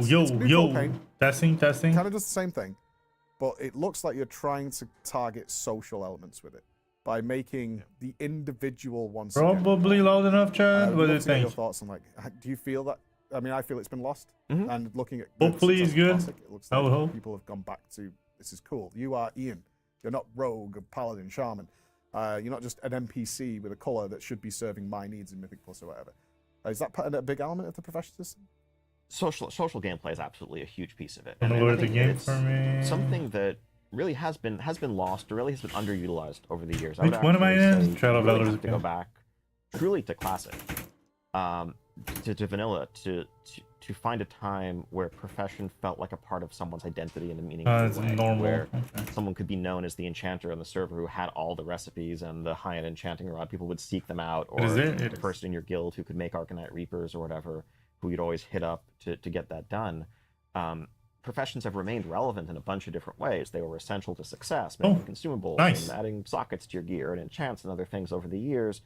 Yo, testing. Kind of does the same thing, but it looks like you're trying to target social elements with it by making the individual once Probably loud enough, Chad. What do you think? Your thoughts on, like, do you feel that? I mean, I feel it's been lost. And looking at hopefully it's good. Classic, it looks like people have gone back to, this is cool. You are Ian. You're not rogue, or paladin, shaman. You're not just an NPC with a color that should be serving my needs in Mythic Plus or whatever. Is that a big element of the profession system? Social gameplay is absolutely a huge piece of it. And I think the game for me. Something that really has been lost, or really has been underutilized over the years. Which one am I in? Shadow really have to go back truly to classic, to vanilla, to find a time where profession felt like a part of someone's identity in a meaningful way. Normal. Where someone could be known as the enchanter on the server who had all the recipes and the high-end enchanting rod. People would seek them out, or the person in your guild who could make Arcanite Reapers or whatever, who you'd always hit up to get that done. Professions have remained relevant in a bunch of different ways. They were essential to success, making consumables, and adding sockets to your gear and enchants and other things over the years.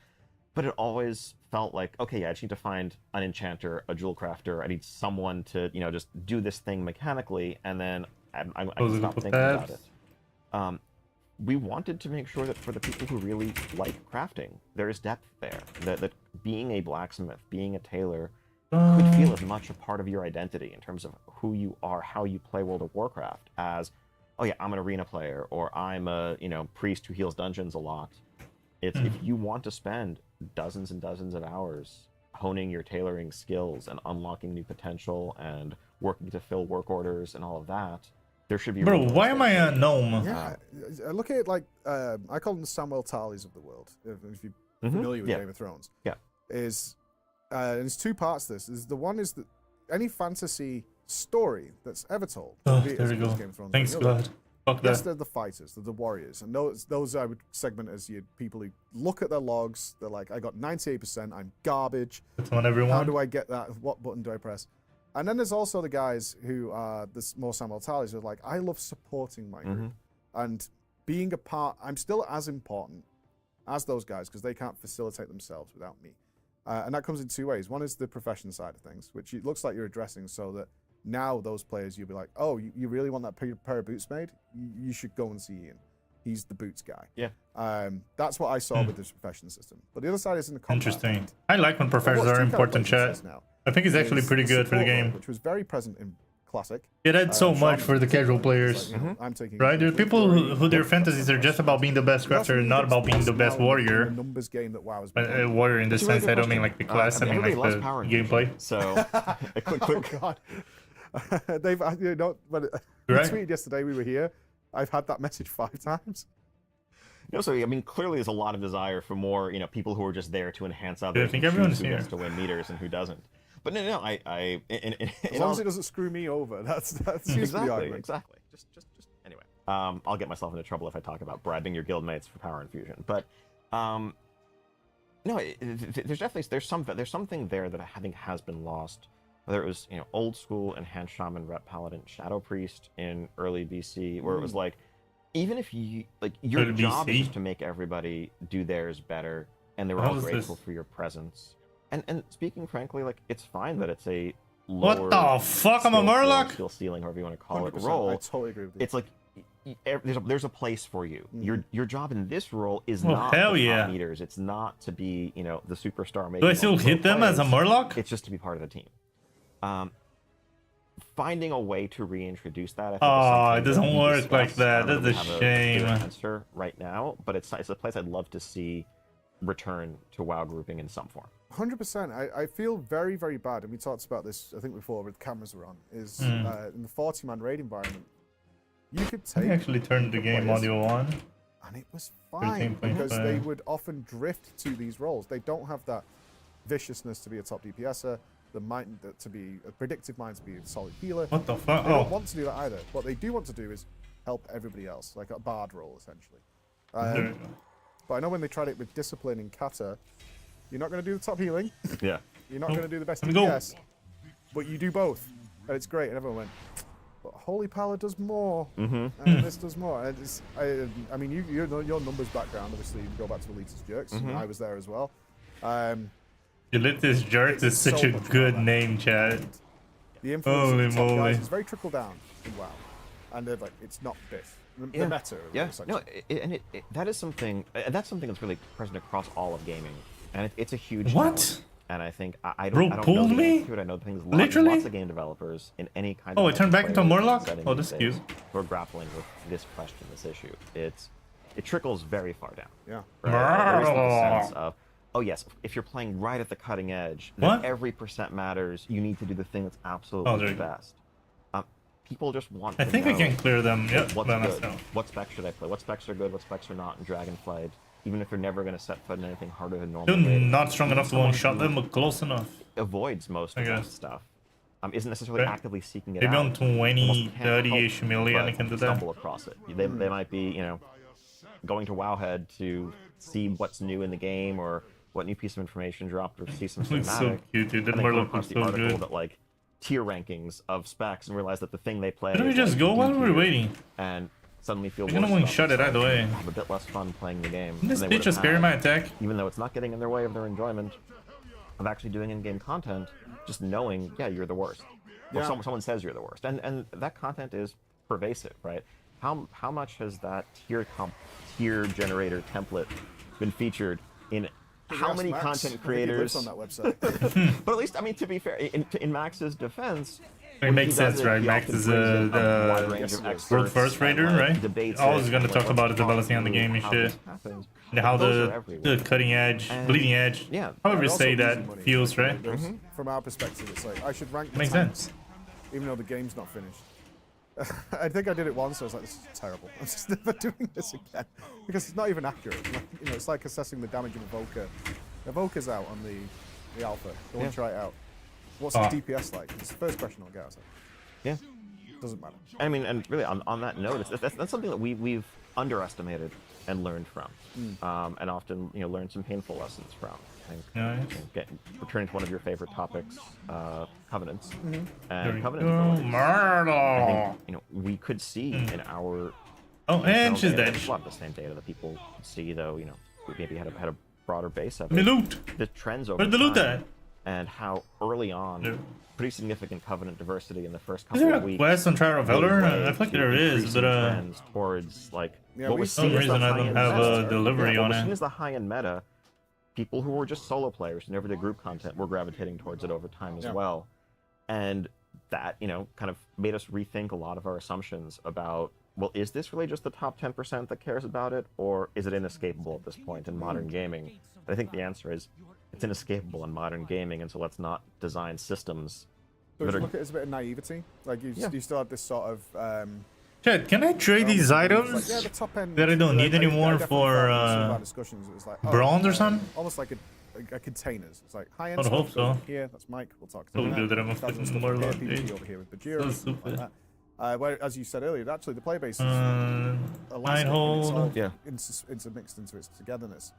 But it always felt like, okay, yeah, I just need to find an enchanter, a jewel crafter. I need someone to, just do this thing mechanically, and then I can stop thinking about it. We wanted to make sure that for the people who really like crafting, there is depth there. That being a blacksmith, being a tailor, could feel as much a part of your identity in terms of who you are, how you play World of Warcraft, as, oh yeah, I'm an arena player, or I'm a priest who heals dungeons a lot. It's if you want to spend dozens and dozens of hours honing your tailoring skills and unlocking new potential and working to fill work orders and all of that, there should be. Bro, why am I a gnome? Yeah, I look at it like I call them the Samuel Tarleys of the world. If you're familiar with Game of Thrones, there's two parts to this. The one is that any fantasy story that's ever told. Oh, there we go. Thanks God. Yes, they're the fighters, they're the warriors, and those I would segment as people who look at their logs. They're like, I got 98%. I'm garbage. That's on everyone. How do I get that? What button do I press? And then there's also the guys who are the more Samuel Tarleys who are like, I love supporting my group and being a part. I'm still as important as those guys because they can't facilitate themselves without me. And that comes in two ways. One is the profession side of things, which it looks like you're addressing, so that now those players, you'll be like, oh, you really want that pair of boots made? You should go and see Ian. He's the boots guy. Yeah. That's what I saw with this profession system. But the other side is in the combat. Interesting. I like when professions are important, chat. I think it's actually pretty good for the game. Which was very present in Classic. It adds so much for the casual players. Like, I'm taking right? There are people who their fantasies are just about being the best crafter, not about being the best warrior. Numbers game that WoW has been. Warrior in the sense, I don't mean like the class, I mean like the gameplay. So, a quick. Oh God. They've, but we tweeted yesterday we were here. I've had that message 5 times. So I mean, clearly there's a lot of desire for more, people who are just there to enhance others. I think everyone's who here gets to win meters and who doesn't. But no, as long as it doesn't screw me over, that's exactly. Just anyway. I'll get myself into trouble if I talk about bribing your guildmates for power infusion. But no, there's something there that I think has been lost. Whether it was old school enhanced shaman, rep paladin, shadow priest in early BC, where it was like, even if you your job is just to make everybody do theirs better, and they were all grateful for your presence. And speaking frankly, it's fine that it's a lower what the fuck? I'm a Murloc. Skill ceiling, however you want to call it, role. I totally agree with you. It's like there's a place for you. Your job in this role is not hell the yeah. top meters. It's not to be the superstar. Do I still hit them as a Murloc? It's just to be part of the team. Finding a way to reintroduce that. I think it doesn't work like that. That's a shame. Answer right now, but it's a place I'd love to see return to WoW grouping in some form. 100%. I feel very, very bad, and we talked about this, I think, before with cameras were on, is in the 40-man raid environment, you could take... I actually turned the game audio on. And it was fine, because they would often drift to these roles. They don't have that viciousness to be a top DPSer, the mind to be a predictive mind to be a solid healer. What the fuck? They don't want to do that either. What they do want to do is help everybody else, like a bard role, essentially. But I know when they tried it with discipline in Kata, you're not going to do the top healing. Yeah. You're not going to do the best DPS. But you do both. And it's great. And everyone went, but Holy Power does more. And this does more. And it's, I mean, your numbers background, obviously, you go back to Elitist Jerks. I was there as well. Elitist Jerks is such a good name, Chad. The influence of the top moly. guys is very trickle down in WoW, and they're like, it's not this. The meta. Yeah. No, that is something. That's something that's really present across all of gaming, and it's a huge challenge. And I think I don't know the answer to it. I know things lots of game developers in any kind of. Oh, it turned back into a Murloc? Oh, this is cute. Who are grappling with this question, this issue. It trickles very far down. Yeah. Right? There is the sense of, oh yes, if you're playing right at the cutting edge, then every percent matters. You need to do the thing that's absolutely the best. People just want to I think know I can clear them. Yep, what's good. What specs should I play? What specs are good? What specs are not in Dragonflight? Even if they're never going to set foot in anything harder than normal. Still not strong enough to one-shot them, but close enough. Avoids most of that stuff. Isn't necessarily actively seeking it maybe out. Maybe on 20, 30-ish million I can do that. Stumble across it. They might be, you know, going to Wowhead to see what's new in the game or what new piece of information dropped or see some cinematic. It's so cute, dude. That Murloc Murloc looks so good. that, like, tier rankings of specs and realize that the thing they play. Didn't we just go while we were waiting? And suddenly feel we're gonna one-shot it either way. Have a bit less fun playing the game. This bitch just parry my attack. Even though it's not getting in their way of their enjoyment of actually doing in-game content, just knowing, yeah, you're the worst. Or someone says you're the worst. And that content is pervasive, right? How much has that tier generator template been featured in how many content creators on that website? But at least, I mean, to be fair, in Max's defense, it makes sense, right? Max is the world first raider, right? Always going to talk about the balancing on the game and shit. And how the cutting edge, bleeding edge, however you say that, feels, right? From our perspective, it's like, I should rank the makes tanks, sense. even though the game's not finished. I think I did it once. I was like, "This is terrible. I'm just never doing this again," because it's not even accurate. Like, you know, it's like assessing the damage of Evoker. Evoker's out on the alpha. Go and try it out. What's the DPS like? It's the first question I'll get. I was like, yeah, doesn't matter. I mean, and really, on that note, that's something that we've underestimated and learned from, and often learned some painful lessons from. Returning to one of your favorite topics, covenants, and covenant. I think we could see in our and she's dead. A lot of the same data that people could see, though. We maybe had a broader base of it. Loot. The trends over time, and how early on, pretty significant covenant diversity in the first couple of weeks. Is there a quest on Trial of Valor? I feel like there is, but trends towards like what was for some reason I don't have a delivery on it. As soon as the high-end meta, people who were just solo players who never did group content were gravitating towards it over time as well. And that, kind of made us rethink a lot of our assumptions about, well, is this really just the top 10% that cares about it, or is it inescapable at this point in modern gaming? And I think the answer is it's inescapable in modern gaming, and so let's not design systems. So you look at it as a bit of naivety? Like, you still have this sort of... Chad, can I trade these items the top end, that I don't need anymore for discussions. It was like, bronze or something? Almost like a containers. It's like high-end I would hope so. Here, that's Mike. We'll talk to him. That I'm a fucking Murloc, PvP over here with Bajira. So stupid. Like that. Where, as you said earlier, actually the player base is elastic, Nighthold. intermixed into its togetherness.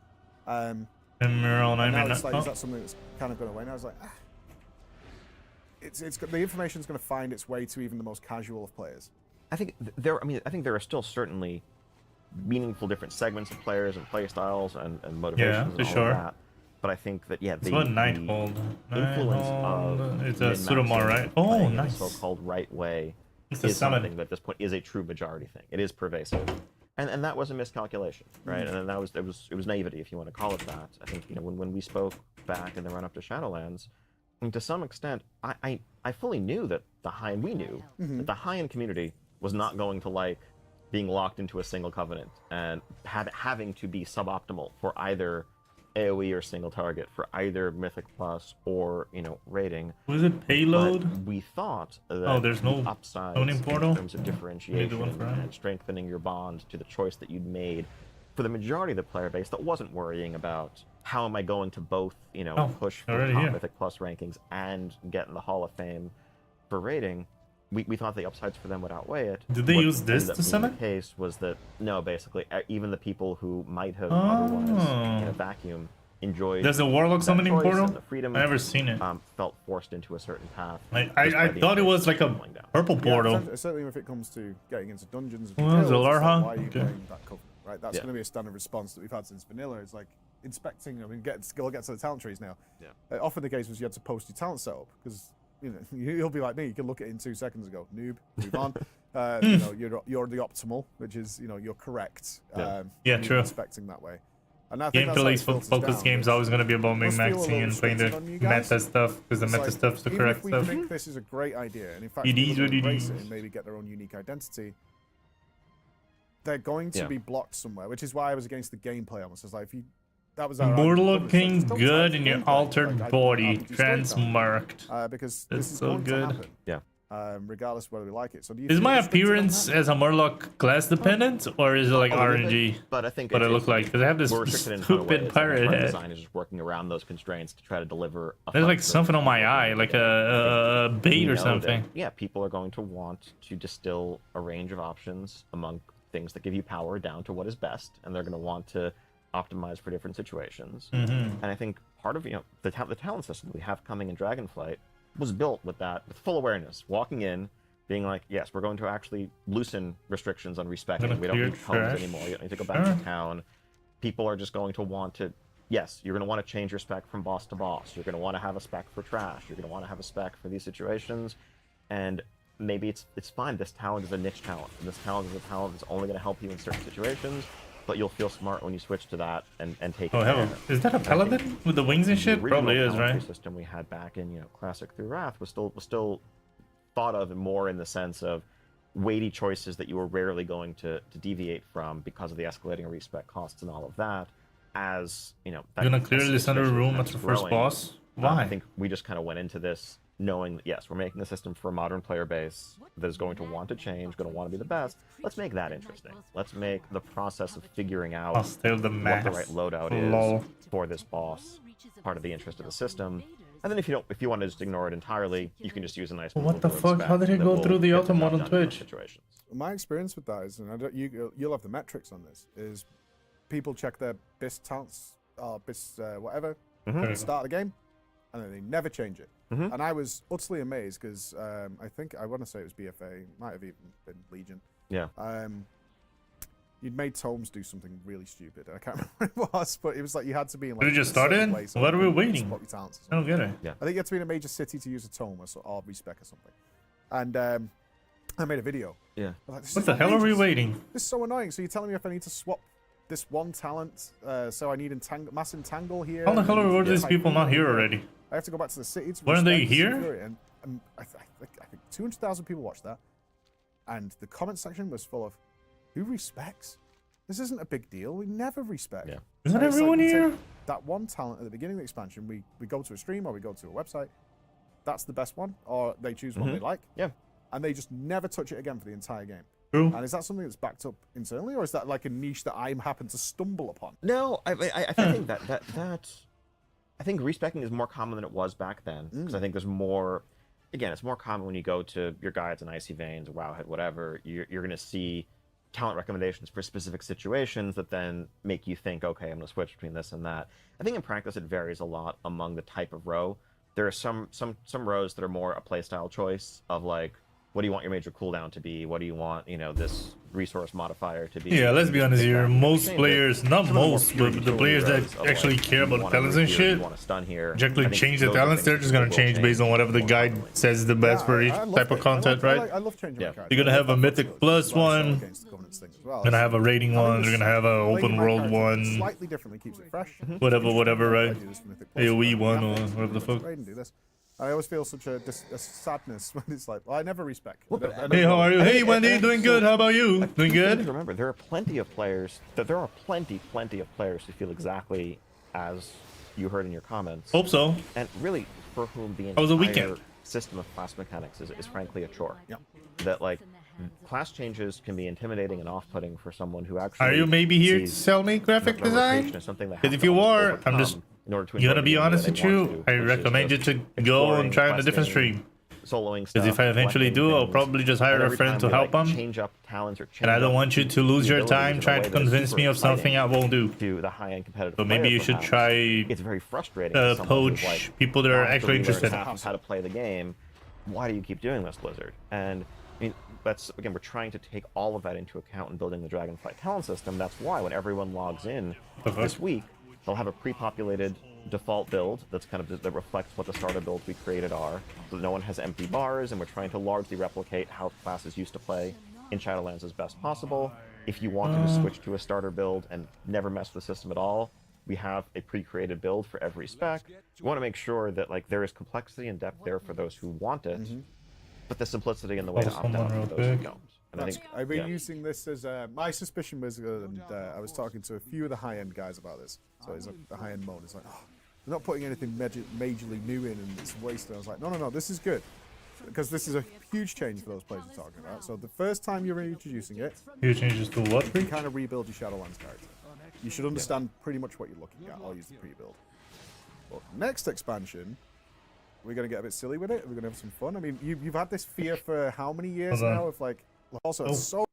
Emerald, now it's like, is that something that's kind of gone away? Now I was like, the information's going to find its way to even the most casual of players. I think there are still certainly meaningful different segments of players and play styles and motivations and all of that. But I think that the Nighthold. Influence of it's a Pseudomar, right? Oh, nice. The so-called right way is something that at this point is a true majority thing. It is pervasive, and that was a miscalculation, right? And then it was naivety, if you want to call it that. I think when we spoke back in the run up to Shadowlands, and to some extent, I fully knew that we knew that the high-end community was not going to like being locked into a single covenant and having to be suboptimal for either AoE or single target, for either Mythic Plus or raiding. Was it payload? But we thought that there's no upsides portal in terms of differentiation and strengthening your bond to the choice that you'd made for the majority of the player base that wasn't worrying about how am I going to both push for top Mythic Plus rankings and get in the Hall of Fame for raiding. We thought the upsides for them would outweigh it. Did they use this to summon? The case was that no, basically even the people who might have otherwise in a vacuum enjoyed. There's a Warlock summoning portal. The freedom I've never seen it. Felt forced into a certain path. I thought it was like a purple portal. Certainly, if it comes to getting into dungeons. Why are you playing that cover? Right, that's going to be a standard response that we've had since vanilla. It's like inspecting. I mean, we'll get to the talent trees now. Often the case was you had to post your talent setup because you'll be like me. You can look at it in 2 seconds and go, noob, move on. You're the optimal, which is, you're correct. Yeah, true. Expecting that way. And I think Gameplay focus games always going to be about min-maxing and playing the meta stuff, because the meta stuff's the correct stuff. Even if we think this is a great idea, and in fact, people embrace it and maybe get their own unique identity, they're going to be blocked somewhere, which is why I was against the gameplay almost. It's like, that was Mortal looking good in your altered body, transmarked. Because that's this is so going good. to happen. Yeah. Regardless of whether we like it. So do you is my appearance as a Murloc class dependent, or is it like RNG? But I think what I look like, because I have this stupid pirate head. Design is just working around those constraints to try to deliver. There's like something on my eye, like a bait or something. People are going to want to distill a range of options among things that give you power down to what is best, and they're going to want to optimize for different situations. And I think part of the talent system we have coming in Dragonflight was built with that, with full awareness, walking in, being like, yes, we're going to actually loosen restrictions on respecting. We don't need homes anymore. You don't need to go back to town. People are just going to want to, yes, you're going to want to change your spec from boss to boss. You're going to want to have a spec for trash. You're going to want to have a spec for these situations. And maybe it's fine. This talent is a niche talent. And this talent is a talent that's only going to help you in certain situations. But you'll feel smart when you switch to that and take it. Oh, hell. Is that a paladin with the wings and shit? Probably is, right? The system we had back in Classic through Wrath was still thought of more in the sense of weighty choices that you were rarely going to deviate from because of the escalating respec costs and all of that. As you're gonna clear this under room at the first boss. Why? I think we just kind of went into this knowing that, yes, we're making the system for a modern player base that is going to want to change, going to want to be the best. Let's make that interesting. Let's make the process of figuring out what the right loadout is for this boss part of the interest of the system. And then if you want to just ignore it entirely, you can just use a nice. What the fuck? How did it go through the auto mod on Twitch? My experience with that is, and you'll have the metrics on this, is people check their BIS talents, BIS whatever, at the start of the game, and then they never change it. And I was utterly amazed because I want to say it was BFA, might have even been Legion. Yeah. You'd made Tomes do something really stupid. I can't remember what it was, but it was like you had to be in like. Did it just start in? What are we waiting? I don't get it. Yeah. I think you had to be in a major city to use a Tome or respec or something. And I made a video. Yeah. Like, what the hell are we waiting? This is so annoying. So you're telling me if I need to swap this one talent, so I need mass entangle here. How the hell are these people not here already? I have to go back to the city to weren't they here? And I think 200,000 people watched that, and the comment section was full of, "Who respects? This isn't a big deal. We never respect." Yeah. Isn't everyone here? That one talent at the beginning of the expansion, we go to a stream or we go to a website. That's the best one, or they choose one they like. Yeah. And they just never touch it again for the entire game. True. And is that something that's backed up internally, or is that like a niche that I happen to stumble upon? No, I think that I think respecing is more common than it was back then, because I think there's more. Again, it's more common when you go to your guides and Icy Veins, Wowhead, whatever. You're going to see talent recommendations for specific situations that then make you think, okay, I'm going to switch between this and that. I think in practice it varies a lot among the type of row. There are some rows that are more a playstyle choice of like, what do you want your major cooldown to be? What do you want, this resource modifier to be? Yeah, let's be honest here. Most players, not most, but the players that actually care about talents and shit, actually change the talents, they're just going to change based on whatever the guide says is the best for each type of content, right? I love changing my You're going to have a Mythic Plus one, going to have a rating one, they're going to have an open world one, slightly differently keeps it fresh. Whatever, right? AoE one or whatever the fuck. I always feel such a sadness when it's like, well, I never respect. Hey, how are you? Hey, Wendy, doing good. How about you? Doing good? Remember, there are plenty of players who feel exactly as you heard in your comments. Hope so. And really, for whom the entire system of class mechanics is frankly a chore. Yeah. That like class changes can be intimidating and off-putting for someone who actually. Are you maybe here to sell me graphic design? Because if you are, I'm just. Gonna be honest with you, I recommend you to go and try on a different stream. Because if I eventually do, I'll probably just hire a friend to help them. And I don't want you to lose your time trying to convince me of something I won't do. So maybe you should try it's very frustrating. poach people that are actually interested. How to play the game. Why do you keep doing this, Blizzard? And I mean, that's again, we're trying to take all of that into account in building the Dragonflight talent system. That's why when everyone logs in this week, they'll have a pre-populated default build that's kind of that reflects what the starter builds we created are, so that no one has empty bars, and we're trying to largely replicate how classes used to play in Shadowlands as best possible. If you wanted to switch to a starter build and never mess with the system at all, we have a pre-created build for every spec. We want to make sure that like there is complexity and depth there for those who want it, but the simplicity and the way to opt out for those who don't. And I think I've been using this as my suspicion was, and I was talking to a few of the high-end guys about this. So he's the high-end mode. It's like, oh, they're not putting anything majorly new in, and it's wasted. I was like, no, this is good, because this is a huge change for those players you're talking about. So the first time you're introducing it, huge changes to what? You can kind of rebuild your Shadowlands character. You should understand pretty much what you're looking at. I'll use the pre-build. But next expansion, we're gonna get a bit silly with it. We're gonna have some fun. I mean, you've had this fear for how many years now? Of like, also it's so.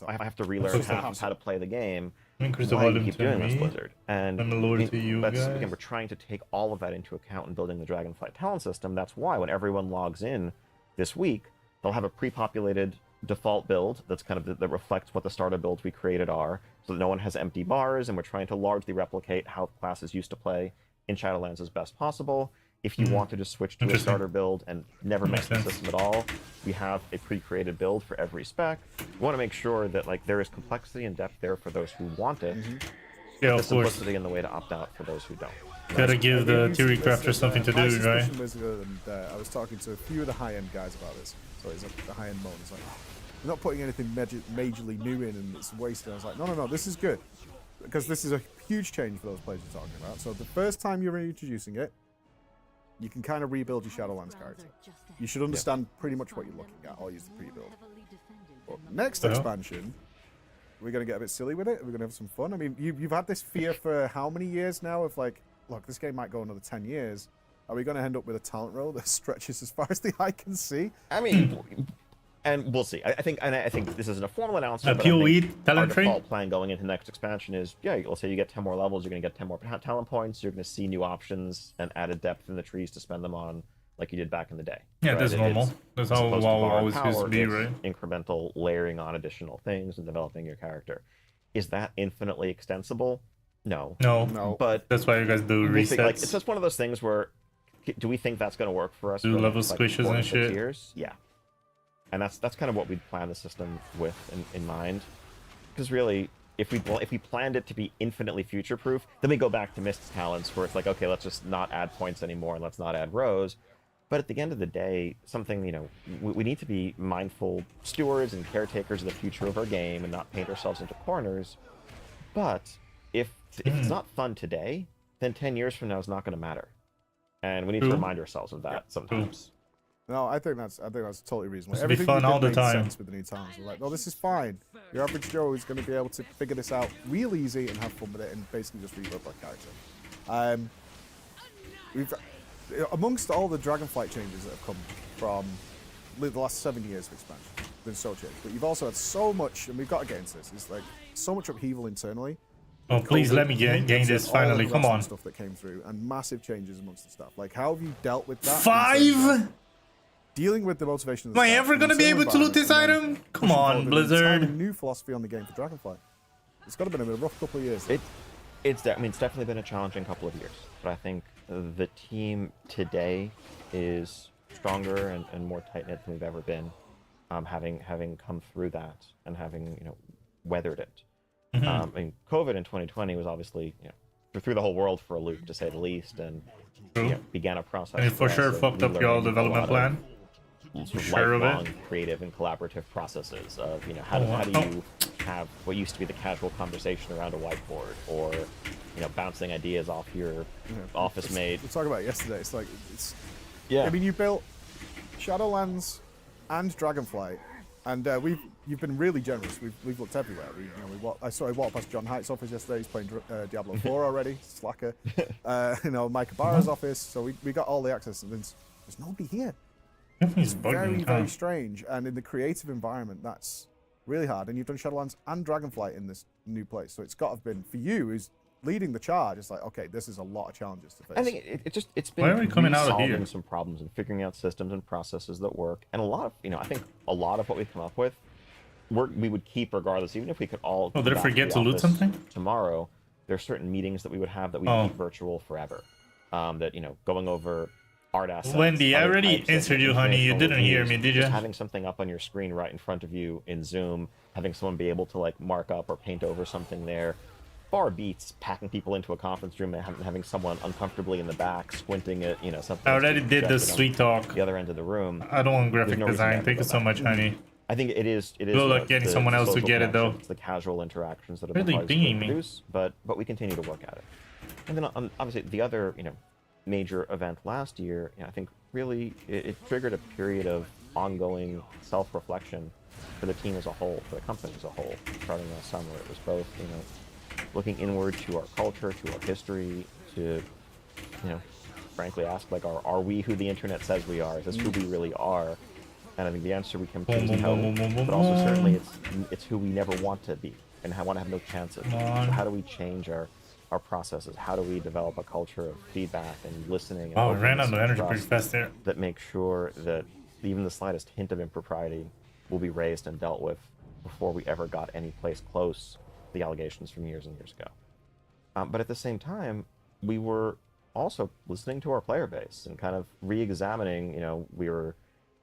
I have to relearn how to play the game. Increase the Why do you volume keep to doing this, me. Blizzard? And I'm lower to you guys. again, we're trying to take all of that into account in building the Dragonflight talent system. That's why when everyone logs in this week, they'll have a pre-populated default build that's kind of that reflects what the starter builds we created are, so that no one has empty bars, and we're trying to largely replicate how classes used to play in Shadowlands as best possible. If you wanted to switch to a starter build and never mess with the system at all, we have a pre-created build for every spec. We want to make sure that like there is complexity and depth there for those who want it, Yeah, the of course. simplicity and the way to opt out for those who don't. Gotta give the theory crafter something to my do, right? suspicion was, and I was talking to a few of the high-end guys about this. So he's the high-end mode. It's like, oh, they're not putting anything majorly new in, and it's wasted. I was like, no, this is good, because this is a huge change for those players you're talking about. So the first time you're introducing it, you can kind of rebuild your Shadowlands character. You should understand pretty much what you're looking at. I'll use the pre-build. But next expansion, we're going to get a bit silly with it. We're going to have some fun. I mean, you've had this fear for how many years now of like, look, this game might go another 10 years. Are we going to end up with a talent row that stretches as far as the eye can see? I mean, and we'll see. I think this isn't a formal announcement. A but I PoE think talent our tree? default plan going into the next expansion is, yeah, let's say you get 10 more levels, you're going to get 10 more talent points, you're going to see new options and added depth in the trees to spend them on, like you did back in the day. Yeah, right? that's normal. That's how WoW always used to be, it's right? incremental layering on additional things and developing your character. Is that infinitely extensible? No. No. But that's why you guys do resets. like, it's just one of those things where, do we think that's going to work for us? Do for level like squishes 4 to and 6 shit. years? Yeah. And that's kind of what we'd plan the system with in mind. Because really, if we planned it to be infinitely future-proof, then we go back to Mist's talents, where it's like, okay, let's just not add points anymore and let's not add rows. But at the end of the day, we need to be mindful stewards and caretakers of the future of our game and not paint ourselves into corners. But if it's not fun today, then 10 years from now is not going to matter. And we need to remind ourselves of that sometimes. No, I think that's totally reasonable. It should be fun all the time. Sense with the new talents. We're like, no, this is fine. Your average Joe is going to be able to figure this out real easy and have fun with it, and basically just rebuild that character. We've amongst all the Dragonflight changes that have come from the last 7 years of expansion, been so changed. But you've also had so much, and we've got to get into this. It's like so much upheaval internally. Oh, please let me gain this finally. Come on. Stuff that came through and massive changes amongst the stuff. Like, how have you dealt with that? 5? Dealing with the motivation. Am I ever gonna be able to loot this item? Come on, Blizzard. New philosophy on the game for Dragonflight. It's got to have been a rough couple of years. It's definitely been a challenging couple of years, but I think the team today is stronger and more tight knit than we've ever been, having come through that and having weathered it. I mean, COVID in 2020 was obviously threw the whole world for a loop, to say the least, and began a process. And it for sure fucked up your development plan. Sort of Sure lifelong creative and collaborative processes of how do you have what used to be the casual conversation around a whiteboard, or bouncing ideas off your office mate. We talked about it yesterday. It's like Yeah. I mean, you built Shadowlands and Dragonflight, and you've been really generous. We've looked everywhere. I walked past John Hight's office yesterday. He's playing Diablo 4 already. Slacker. Mike Ibarra's office. So we got all the access, and there's nobody here. It's Very, very strange. And in the creative environment, that's really hard. And you've done Shadowlands and Dragonflight in this new place. So it's got to have been, for you, who's leading the charge, it's like, okay, this is a lot of challenges to face. I think it's been Why are we coming out of solving here? some problems and figuring out systems and processes that work. And a lot of, I think a lot of what we've come up with, we would keep regardless, even if we could all. Oh, did I forget to loot something? Tomorrow, there are certain meetings that we would have that we would keep virtual forever. that going over art assets. Wendy, I already answered you, honey. You didn't hear me, did you? Just having something up on your screen right in front of you in Zoom, having someone be able to like mark up or paint over something there, far beats packing people into a conference room and having someone uncomfortably in the back squinting at something. I already did the sweet talk. The other end of the room. I don't want graphic design. Thank you so much, honey. I think it is. Good luck getting someone else to get it though. The casual interactions that are really dinging me. Produce, but we continue to work at it. And then obviously the other major event last year, I think really it triggered a period of ongoing self-reflection for the team as a whole, for the company as a whole. Starting last summer, it was both looking inward to our culture, to our history, to frankly ask like, are we who the internet says we are? Is this who we really are? And I think the answer we come to is no, but also certainly it's who we never want to be and want to have no chances. So how do we change our processes? How do we develop a culture of feedback and listening? And I ran out of energy pretty fast there. That makes sure that even the slightest hint of impropriety will be raised and dealt with before we ever got any place close to the allegations from years and years ago. But at the same time, we were also listening to our player base and kind of re-examining, we were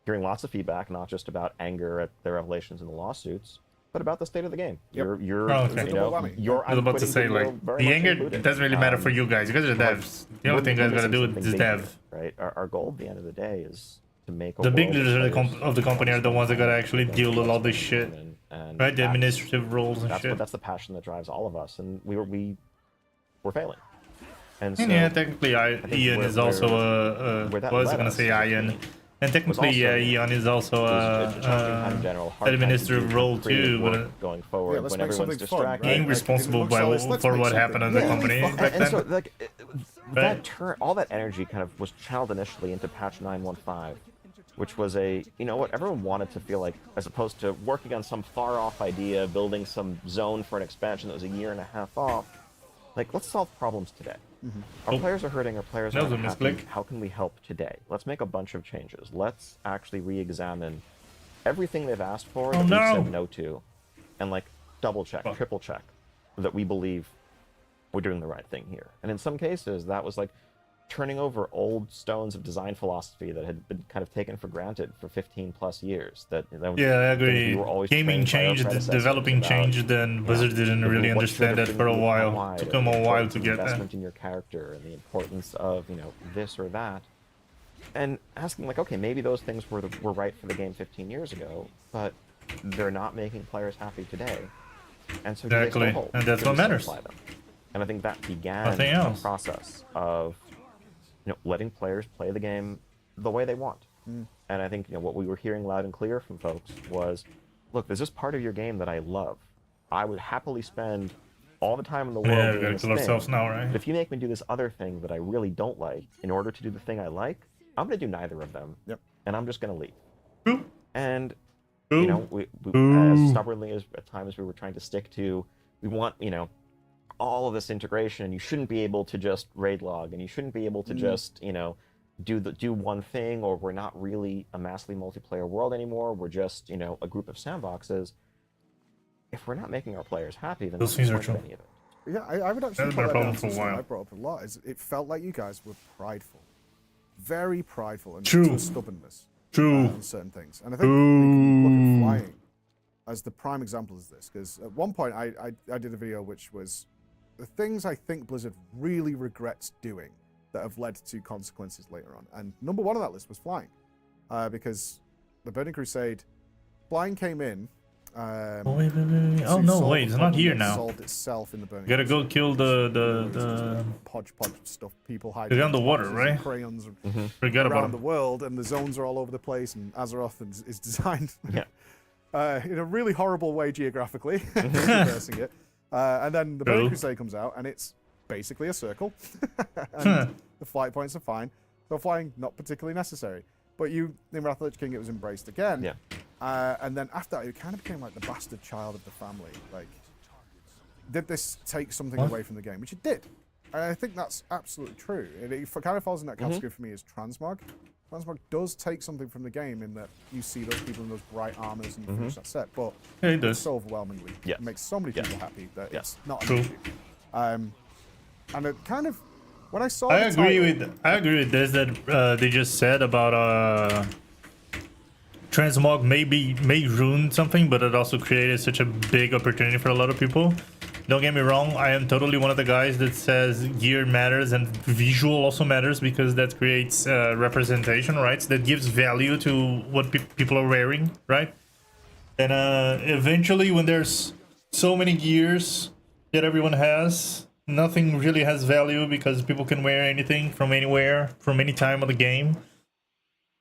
hearing lots of feedback, not just about anger at the revelations in the lawsuits, but about the state of the game. Yep. You're I was about to say, like, the anger doesn't really matter for you guys. You guys are devs. The only thing you guys gotta do is dev. Right? Our goal at the end of the day is to make the big leaders of the company are the ones that gotta actually deal with all this shit. Right? The administrative roles and shit. That's the passion that drives all of us, and we were failing. And so, yeah, technically, Ian is also a. What was I gonna say, Ian? And technically, Ian is also administrative role too, but going forward, when everyone's distracted, being responsible for what happened in the company back then. So, like, all that energy kind of was channeled initially into patch 9.15, which was what everyone wanted to feel like, as opposed to working on some far-off idea, building some zone for an expansion that was a year and a half off. Like, let's solve problems today. Our players are hurting, our players are happy. How can we help today? Let's make a bunch of changes. Let's actually re-examine everything they've asked for that we've said no to, and like double check, triple check that we believe we're doing the right thing here. And in some cases, that was like turning over old stones of design philosophy that had been kind of taken for granted for 15 plus years. Yeah, I agree. Gaming changed, developing changed, and Blizzard didn't really understand that for a while. It took them a while to get that. Investment in your character and the importance of this or that, and asking like, okay, maybe those things were right for the game 15 years ago, but they're not making players happy today. And so exactly, and that's what matters. And I think that began a process of letting players play the game the way they want. And I think what we were hearing loud and clear from folks was, look, there's this part of your game that I love. I would happily spend all the time in the world doing this thing. Now, right? But if you make me do this other thing that I really don't like in order to do the thing I like, I'm going to do neither of them. Yep. And I'm just going to leave. Ooh. And we as stubbornly as at times we were trying to stick to, we want all of this integration, and you shouldn't be able to just raid log, and you shouldn't be able to just do one thing, or we're not really a massively multiplayer world anymore, we're just a group of sandboxes. If we're not making our players happy, then those things are true. Any of it. Yeah, I would actually put that down to something I brought up a lot. Is it felt like you guys were prideful, very prideful, and to stubbornness on certain things. And I think we can look at flying as the prime example of this, because at one point I did a video which was the things I think Blizzard really regrets doing that have led to consequences later on. And number one on that list was flying. Because the Burning Crusade, flying came in. Wait. Oh, no, wait, it's not here now. Solved itself in the Burning Crusade. Gotta go kill the podge stuff, people hiding. They're on the water, right? Crayons Forget about around the world, and the zones are all over the place, and Azeroth is designed in a really horrible way geographically, reversing it. And then the Burning Crusade comes out, and it's basically a circle. And the flight points are fine. So flying, not particularly necessary. But in Wrath of the Lich King, it was embraced again. Yeah. And then after that, it kind of became like the bastard child of the family. Like, did this take something away from the game? Which it did. And I think that's absolutely true. It kind of falls in that category for me as transmog. Transmog does take something from the game in that you see those people in those bright armors and you finish that set, but it's so overwhelmingly. It makes so many people happy that it's not an issue. And it kind of When I saw I agree with this that they just said about transmog may ruin something, but it also created such a big opportunity for a lot of people. Don't get me wrong, I am totally one of the guys that says gear matters and visual also matters, because that creates representation, right? That gives value to what people are wearing, right? And eventually, when there's so many gears that everyone has, nothing really has value because people can wear anything from anywhere, from any time of the game,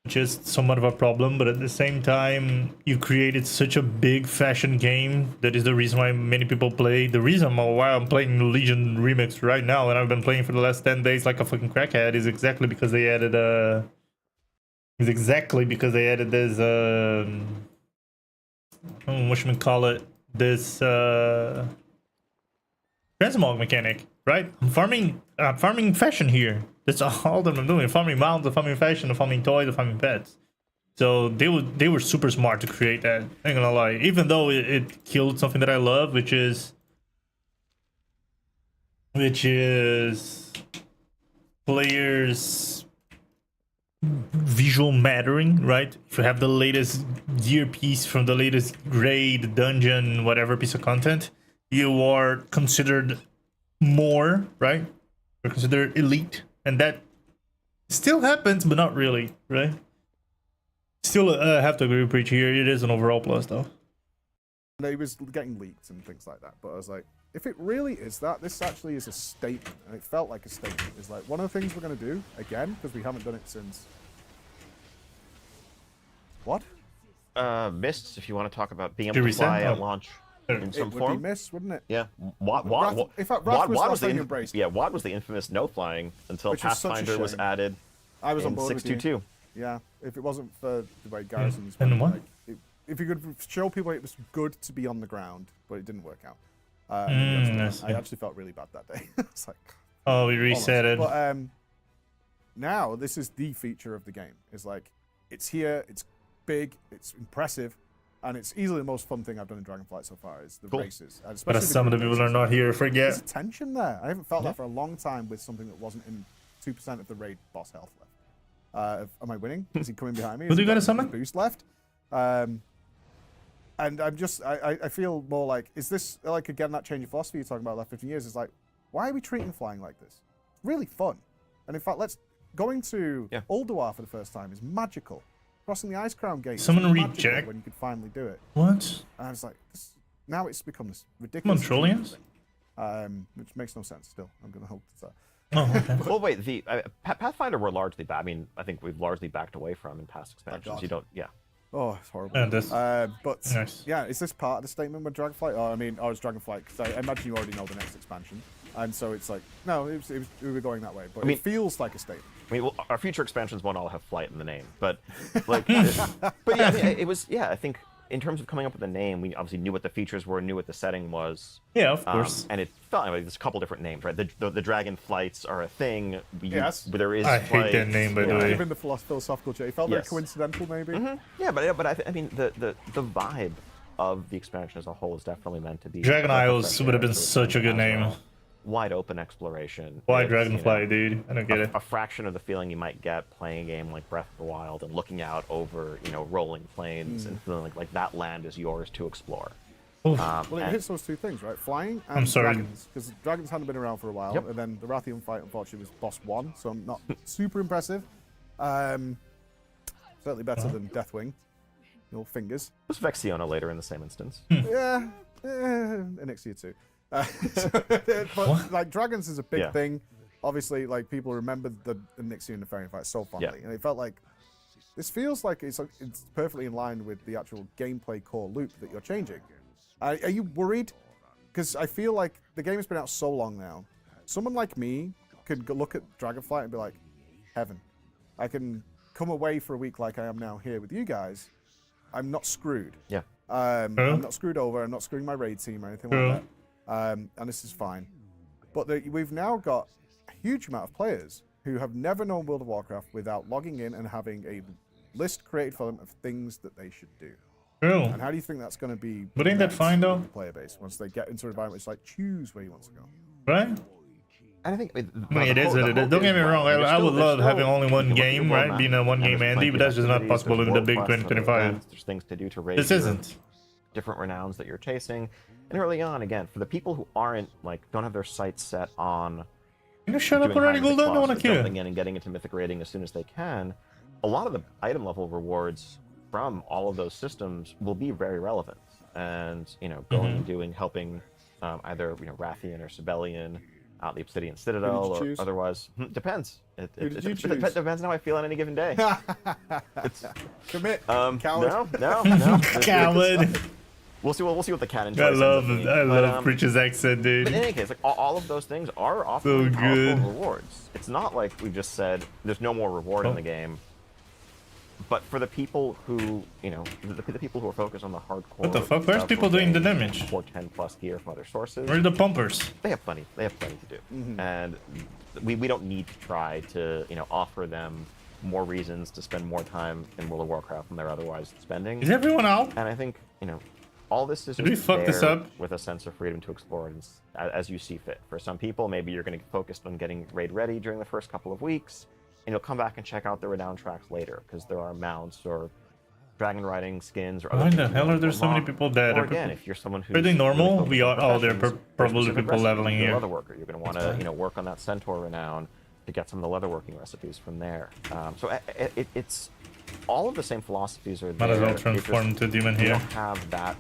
which is somewhat of a problem. But at the same time, you created such a big fashion game. That is the reason why many people play. The reason why I'm playing Legion Remix right now, and I've been playing for the last 10 days like a fucking crackhead, is exactly because they added this whatchamacallit, this transmog mechanic, right? I'm farming fashion here. That's all that I'm doing. Farming mounts, farming fashion, farming toys, farming pets. So they were super smart to create that. I ain't gonna lie. Even though it killed something that I love, which is players visual mattering, right? If you have the latest gear piece from the latest raid, dungeon, whatever piece of content, you are considered more, right? You're considered elite, and that still happens, but not really, right? Still, have to agree with Preach here. It is an overall plus, though. And it was getting leaked and things like that, but I was like, if it really is that, this actually is a statement, and it felt like a statement. It's like one of the things we're going to do again, because we haven't done it since. What? Mists, if you want to talk about being able to fly at launch in some form. It would be Mists, wouldn't it? Yeah. In fact, Wrath was the embraced. Yeah, WAD was the infamous no flying until Pathfinder was added. I was on board 622. with you. Yeah, if it wasn't for the way Garrison's And what? Like, if you could show people it was good to be on the ground, but it didn't work out. I actually felt really bad that day. It's like, oh, we reset it. But now this is the feature of the game. It's like, it's here, it's big, it's impressive, and it's easily the most fun thing I've done in Dragonflight so far is the races. But some of the people are not here. Forget. There's tension there. I haven't felt that for a long time with something that wasn't in 2% of the raid boss health left. Am I winning? Is he coming behind me? Who do you got to summon? Boost left. And I'm just, I feel more like, is this, like, again, that change of philosophy you're talking about last 15 years? Is like, why are we treating flying like this? It's really fun. And in fact, going to Ulduar for the first time is magical. Crossing the Ice Crown Gate. Someone reject when you could finally do it. What? And I was like, now it's become this ridiculous thing. Which makes no sense still. I'm going to hold to that. Oh, okay. Well, wait, the Pathfinder were largely I mean, I think we've largely backed away from in past expansions. You don't, Oh, it's horrible. But nice. yeah, is this part of the statement with Dragonflight? It's Dragonflight, because I imagine you already know the next expansion. And so it's like, no, we were going that way. But it feels like a statement. I mean, well, our future expansions won't all have flight in the name, but like, but yeah, I mean, it was, I think in terms of coming up with a name, we obviously knew what the features were, knew what the setting was. Yeah, of course. And it felt like there's a couple different names, right? The dragon flights are a thing. Yes. There is. I hate that name, by the way. Given the philosophical change, it felt very coincidental, maybe. Mm-hmm. Yeah, but I mean, the vibe of the expansion as a whole is definitely meant to be. Dragon Isles would have been such a good name. Wide open exploration. Why Dragonfly, dude? I don't get it. A fraction of the feeling you might get playing a game like Breath of the Wild and looking out over, rolling plains and feeling like that land is yours to explore. Well, it hits those two things, right? Flying and dragons. Because dragons hadn't been around for a while, and then the Rathian fight, unfortunately, was boss 1, so not super impressive. Certainly better than Deathwing. Your fingers. It was Vexiona later in the same instance. Yeah, Onyxia too. But like dragons is a big thing. Obviously, like people remember the Onyxia and the Nefarian fight so fondly, and it felt like this feels like it's perfectly in line with the actual gameplay core loop that you're changing. Are you worried? Because I feel like the game has been out so long now. Someone like me could look at Dragonflight and be like, heaven. I can come away for a week like I am now here with you guys. I'm not screwed. Yeah. I'm not screwed over. I'm not screwing my raid team or anything like that. And this is fine. But we've now got a huge amount of players who have never known World of Warcraft without logging in and having a list created for them of things that they should do. True. And how do you think that's going to be? But ain't that fine though? Player base once they get into an environment, it's like choose where you want to go. Right? And I think it is what it is. Don't get me wrong. I would love having only one game, right? Being a one-game Andy, but that's just not possible in the big 2025. There's things to do to raise this isn't. Different renowns that you're chasing. And early on, again, for the people who aren't, like, don't have their sights set on... You shut up already, Golden? I don't want to kill. Jumping in and getting into Mythic rating as soon as they can, a lot of the item level rewards from all of those systems will be very relevant. And, you know, going and doing, helping either, you know, Rathian or Sibelian out the Obsidian Citadel or otherwise. Depends. It depends on how I feel on any given day. Commit. Coward. No. Coward. We'll see what the cat enjoys. I love Preacher's accent, dude. But in any case, like all of those things are offering powerful rewards. It's not like we've just said there's no more reward in the game. But for the people who, you know, the people who are focused on the hardcore... What the fuck? Where's people doing the damage? For 10 plus gear from other sources. Where are the pumpers? They have plenty to do. And we don't need to try to, you know, offer them more reasons to spend more time in World of Warcraft than they're otherwise spending. Is everyone out? And I think, you know, all this is Did we fuck this up? With a sense of freedom to explore it as you see fit. For some people, maybe you're going to get focused on getting raid ready during the first couple of weeks, and you'll come back and check out the renown tracks later, because there are mounts or dragon riding skins or other. Why the hell are there so many people dead? Or again, if you're someone who's... Are they normal? Really we are. Oh, they're probably people leveling here. Leather worker. You're going to want to, you know, work on that centaur renown to get some of the leatherworking recipes from there. So it's all of the same philosophies are there. Might as well transform to demon here. You don't have that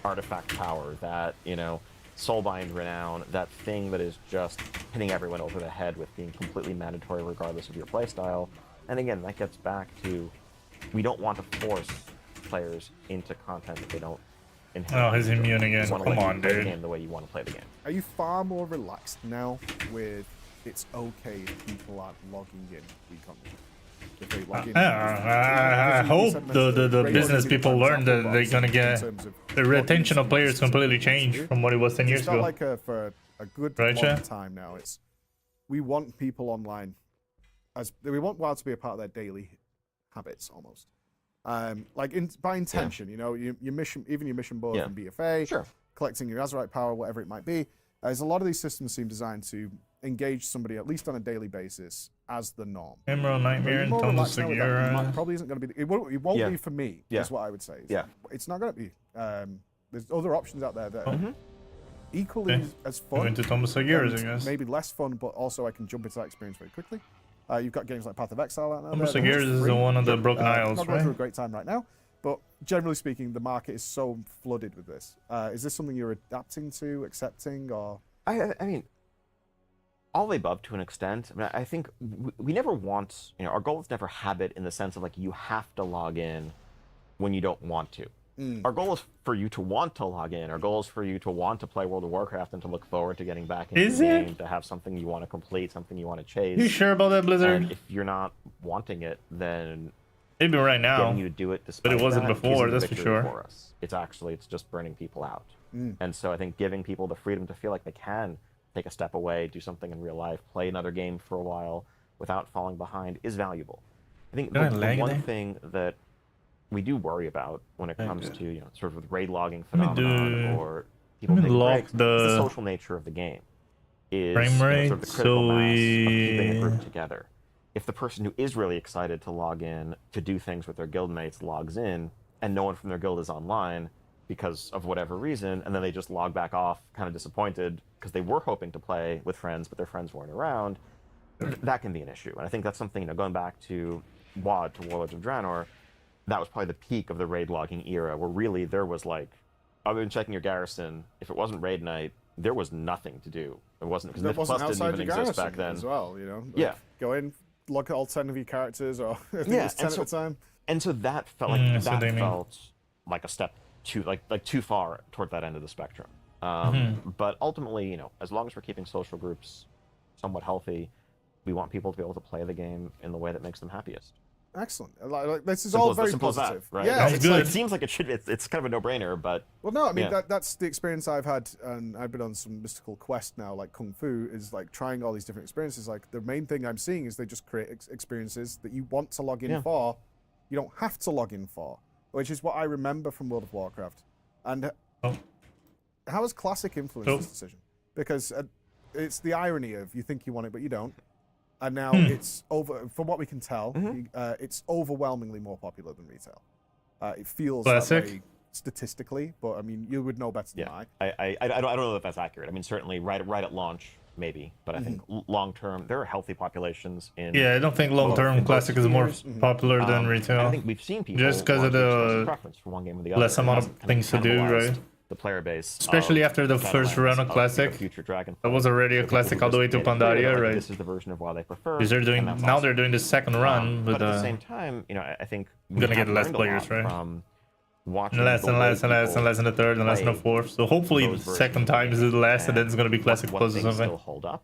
artifact power, that, you know, soulbind renown, that thing that is just hitting everyone over the head with being completely mandatory regardless of your playstyle. And again, that gets back to, we don't want to force players into content that they don't inherit. Oh, he's immune again. Come on, dude. The game the way you want to play the game. Are you far more relaxed now with it's okay if people aren't logging in week on week? I hope the business people learn that they're gonna get the retention of players completely changed from what it was 10 years ago. Like for a good long time now, we want people online, we want WoW to be a part of their daily habits almost. By intention, you know, your mission, even your mission board and BFA, collecting your Azerite power, whatever it might be. There's a lot of these systems seem designed to engage somebody at least on a daily basis as the norm. Emerald Nightmare and Thomas Segura probably isn't going to be. It won't be for me. Is what I would say. It's not going to be. There's other options out there that are equally as fun. Into Thomas Segura, I guess. Maybe less fun, but also I can jump into that experience very quickly. You've got games like Path of Exile out there. Thomas Segura is the one of the Broken Isles, not going through a great time right now, but generally speaking, the market is so flooded with this. Is this something you're adapting to, accepting, or? I mean, all the above to an extent. I mean, I think we never want, you know, our goal is never habit in the sense of like you have to log in when you don't want to. Our goal is for you to want to log in. Our goal is for you to want to play World of Warcraft and to look forward to getting back into the game, to have something you want to complete, something you want to chase. You sure about that, Blizzard? And if you're not wanting it, then maybe right now, getting you to do it despite but it wasn't that before, that's for sure. For us. It's just burning people out. And so I think giving people the freedom to feel like they can take a step away, do something in real life, play another game for a while without falling behind is valuable. I think the one thing that we do worry about when it comes to, you know, sort of raid logging phenomenon or people taking breaks, is the social nature of the game. Is sort of the critical mass of keeping a group together. If the person who is really excited to log in to do things with their guildmates logs in and no one from their guild is online because of whatever reason, and then they just log back off kind of disappointed because they were hoping to play with friends but their friends weren't around, that can be an issue. And I think that's something, you know, going back to WoD, to Warlords of Draenor, that was probably the peak of the raid logging era, where really there was like, other than checking your garrison, if it wasn't raid night, there was nothing to do. It wasn't, because Myth Plus didn't even exist back then. As well, you know? Like, go in, log at all 10 of your characters, or I think it was 10 at a time. And so that felt like a step too far toward that end of the spectrum. But ultimately, you know, as long as we're keeping social groups somewhat healthy, we want people to be able to play the game in the way that makes them happiest. Excellent. Like, this is all very positive. That, right? Yeah, it seems like it should. It's kind of a no-brainer, but well, no, I mean that's the experience I've had, and I've been on some mystical quest now, like Kung Fu, is like trying all these different experiences. Like the main thing I'm seeing is they just create experiences that you want to log in for, you don't have to log in for, which is what I remember from World of Warcraft. And how has Classic influenced this decision? Because it's the irony of you think you want it, but you don't. And now it's over. From what we can tell, it's overwhelmingly more popular than retail. It feels that way statistically, but I mean, you would know better than I. I don't know if that's accurate. I mean, certainly right at launch, maybe, but I think long term, there are healthy populations in. Yeah, I don't think long term Classic is more popular than retail. I think we've seen people just because of the preference for one game or the other. Less amount of things to do, right? The player base, especially after the first run of Classic, that was already a Classic all the way to Pandaria, right? This is the version of why they prefer. Because they're doing now, they're doing the second run, but at the same time, you know, I think we're gonna get less players, right? From watching less and less in the third and less in the fourth. So hopefully the second time is the last, and then it's gonna be Classic Plus or something. Still hold up,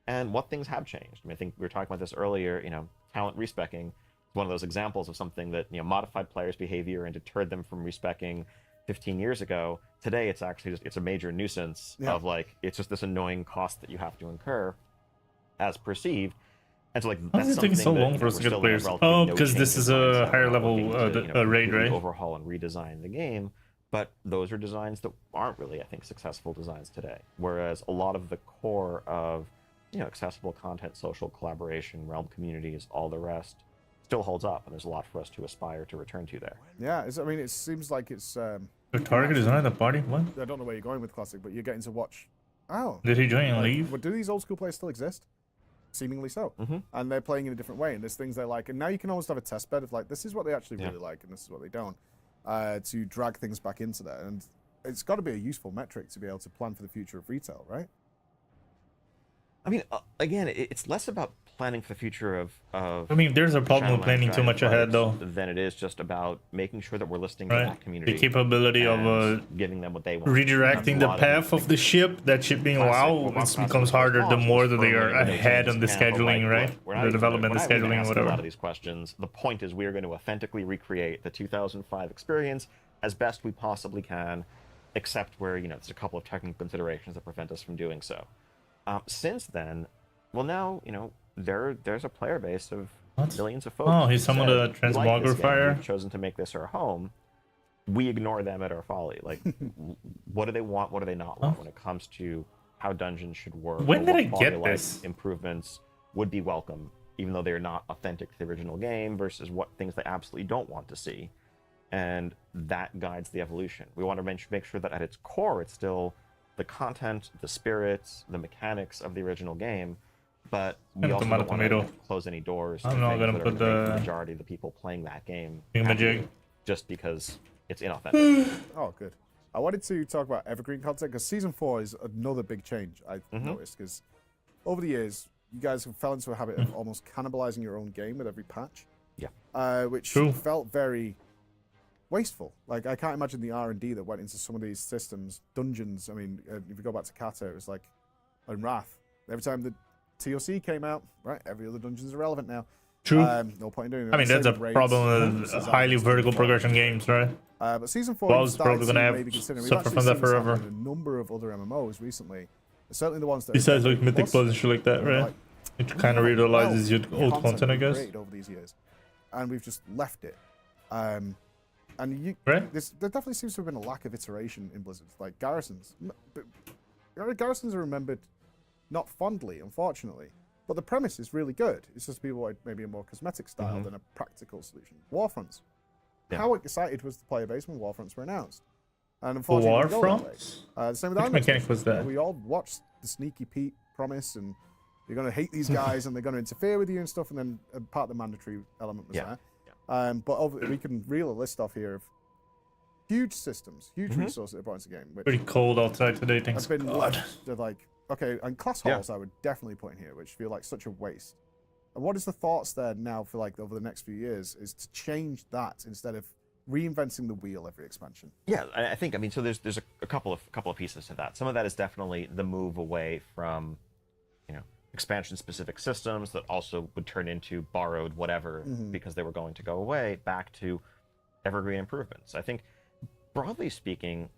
and what things have changed. I mean, I think we were talking about this earlier. You know, talent respeccing is one of those examples of something that, you know, modified players' behavior and deterred them from respeccing 15 years ago. Today it's actually just, it's a major nuisance of like, it's just this annoying cost that you have to incur as perceived. And so like, that's something taking so long for us to get players. Oh, because this is a higher level raid, right? Overhaul and redesign the game, but those are designs that aren't really, I think, successful designs today. Whereas a lot of the core of, you know, accessible content, social collaboration, realm communities, all the rest still holds up, and there's a lot for us to aspire to return to there. Yeah, I mean, it seems like it's. The target is not the party. What? I don't know where you're going with Classic, but you're getting to watch. Oh. Did he join and leave? Well, do these old school players still exist? Seemingly so. And they're playing in a different way, and there's things they like. And now you can almost have a test bed of like, this is what they actually really like, and this is what they don't, to drag things back into there. And it's got to be a useful metric to be able to plan for the future of retail, right? I mean, again, it's less about planning for the future of I mean, there's a problem with planning too much ahead, though. Than it is just about making sure that we're listening to that community. The capability of giving them what they want. Redirecting the path of the ship, that ship being it becomes harder the more that they are ahead on the scheduling, right? The development, the scheduling, whatever. A lot of these questions. The point is, we are going to authentically recreate the 2005 experience as best we possibly can, except where, you know, there's a couple of technical considerations that prevent us from doing so. Since then, well, now, you know, there's a player base of millions of folks. Oh, he's someone a transmogrifier. We've chosen to make this our home. We ignore them at our folly. Like, what do they want? What do they not want when it comes to how dungeons should work? When did I get this? Improvements would be welcome, even though they're not authentic to the original game, versus what things they absolutely don't want to see. And that guides the evolution. We want to make sure that at its core, it's still the content, the spirits, the mechanics of the original game, but we also don't want to close any doors. I'm not going to put the majority of the people playing that game just because it's inauthentic. Oh, good. I wanted to talk about evergreen content because Season 4 is another big change I've noticed, because over the years, you guys have fell into a habit of almost cannibalizing your own game with every patch. Yeah. Which felt very wasteful. Like, I can't imagine the R&D that went into some of these systems. Dungeons, I mean, if you go back to Kata, it was like, in Wrath, every time the TOC came out, right, every other dungeon is irrelevant now. True. No point in doing it. I mean, that's a problem with highly vertical progression games, right? But Season 4 is probably going to have suffer from that forever. A number of other MMOs recently, certainly the ones that besides like Mythic Plus and shit like that, right? Like, it kind of reutilizes your old content, I guess. Over these years, and we've just left it. And there definitely seems to have been a lack of iteration in Blizzard. Like Garrisons. Garrisons are remembered not fondly, unfortunately. But the premise is really good. It's just people like maybe a more cosmetic style than a practical solution. Warfronts. Yeah. How excited was the player base when Warfronts were announced? And unfortunately, Warfronts? The same with Which mechanic was that? We all watched the Sneaky Pete promise, and you're going to hate these guys, and they're going to interfere with you and stuff, and then part of the mandatory element was there. But we can reel a list off here of huge systems, huge resources that are brought into the game. Pretty cold outside today, thanks God. Left to like, okay, and class halls I would definitely put in here, which feel like such a waste. And what is the thoughts there now for like over the next few years is to change that instead of reinventing the wheel every expansion? Yeah, I think, I mean, so there's a couple of pieces to that. Some of that is definitely the move away from, you know, expansion-specific systems that also would turn into borrowed whatever because they were going to go away, back to evergreen improvements. I think, broadly speaking...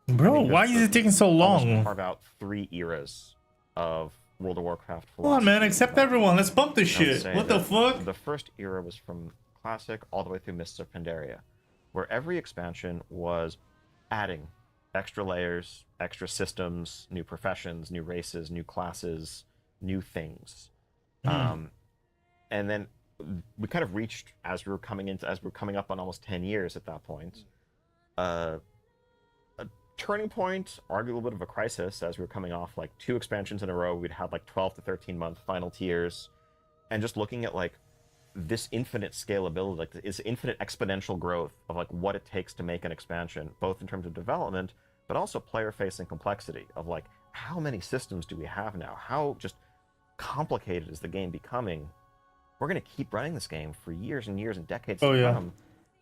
Bro, why is it taking so long? Carve out 3 eras of World of Warcraft philosophy. Come on, man, accept everyone. Let's bump this shit. What the fuck? The first era was from Classic all the way through Mists of Pandaria, where every expansion was adding extra layers, extra systems, new professions, new races, new classes, new things. And then we kind of reached, as we were coming up on almost 10 years at that point, a turning point, arguably a little bit of a crisis, as we were coming off like 2 expansions in a row. We'd had like 12 to 13 month final tiers, and just looking at like this infinite scalability, like this infinite exponential growth of like what it takes to make an expansion, both in terms of development, but also player-facing complexity of like how many systems do we have now? How just complicated is the game becoming? We're going to keep running this game for years and years and decades to come.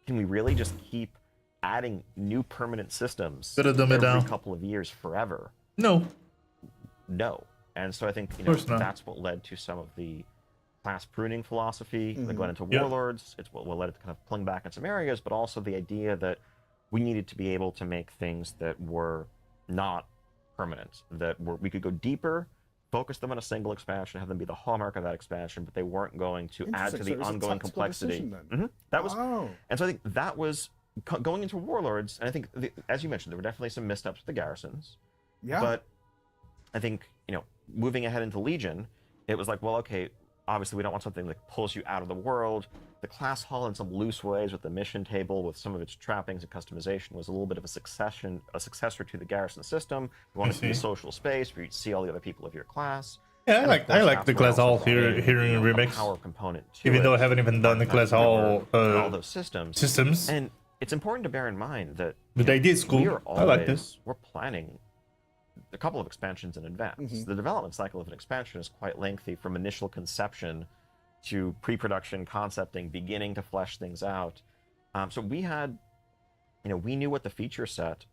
Can we really just keep adding new permanent systems every couple of years forever? No. And so I think that's what led to some of the class pruning philosophy that went into Warlords. It's what led it to kind of pulling back in some areas, but also the idea that we needed to be able to make things that were not permanent, we could go deeper, focus them on a single expansion, have them be the hallmark of that expansion, but they weren't going to add to the ongoing complexity. That was, and so I think that was going into Warlords, and I think, as you mentioned, there were definitely some missteps with the garrisons. But I think, moving ahead into Legion, it was like, well, okay, obviously we don't want something that pulls you out of the world. The class hall in some loose ways with the mission table, with some of its trappings and customization, was a little bit of a successor to the garrison system. We wanted to be a social space where you'd see all the other people of your class. Yeah, I like the class hall here in Remix. Power component even though I haven't even done the class hall all those systems. And it's important to bear in mind that the idea is cool. I like this. We're planning a couple of expansions in advance. The development cycle of an expansion is quite lengthy, from initial conception to pre-production, concepting, beginning to flesh things out. So we had, we knew what the feature set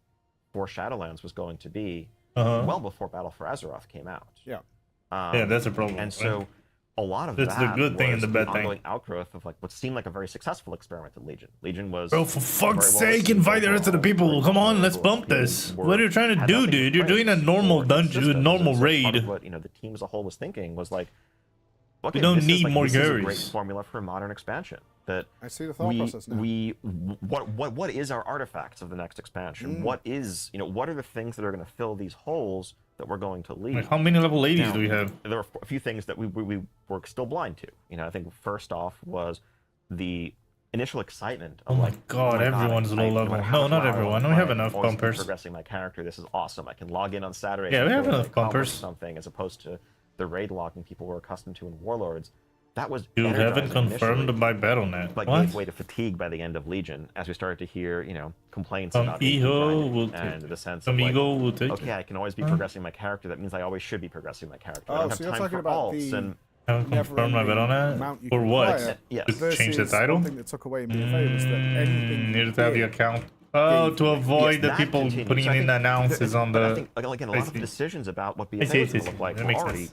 for Shadowlands was going to be well before Battle for Azeroth came out. Yeah, that's a problem. And so a lot of that's that the good thing and the bad thing. Ongoing outgrowth of like what seemed like a very successful experiment at Legion. Legion was, bro, for fuck's sake, invite the rest of the people. Come on, let's bump this. What are you trying to do, dude? You're doing a normal dungeon, normal raid. What the team as a whole was thinking was like, okay, we don't need more this is a great Garys. formula for a modern expansion. That I see the thought process now. What is our artifacts of the next expansion? What is, what are the things that are going to fill these holes that we're going to leave? Like, how many level 80s do we have? There were a few things that we were still blind to. I think first off was the initial excitement of my God, everyone's low level. No, not everyone. We have enough bumpers. Progressing my character, this is awesome. I can log in on Saturday. Yeah, we have enough bumpers. Something as opposed to the raid logging people were accustomed to in Warlords. That was you haven't confirmed by Battle.net. But gave way to fatigue by the end of Legion, as we started to hear, complaints about and the sense of like, okay, I can always be progressing my character. That means I always should be progressing my character. I don't have time for alts and. Haven't confirmed my Battle.net for what? To change the title. Something that took away in BFA was that anything needed to have the account. Oh, to avoid the people putting in announces on the. I think, again, a lot of the decisions about what BFA was going to look like were already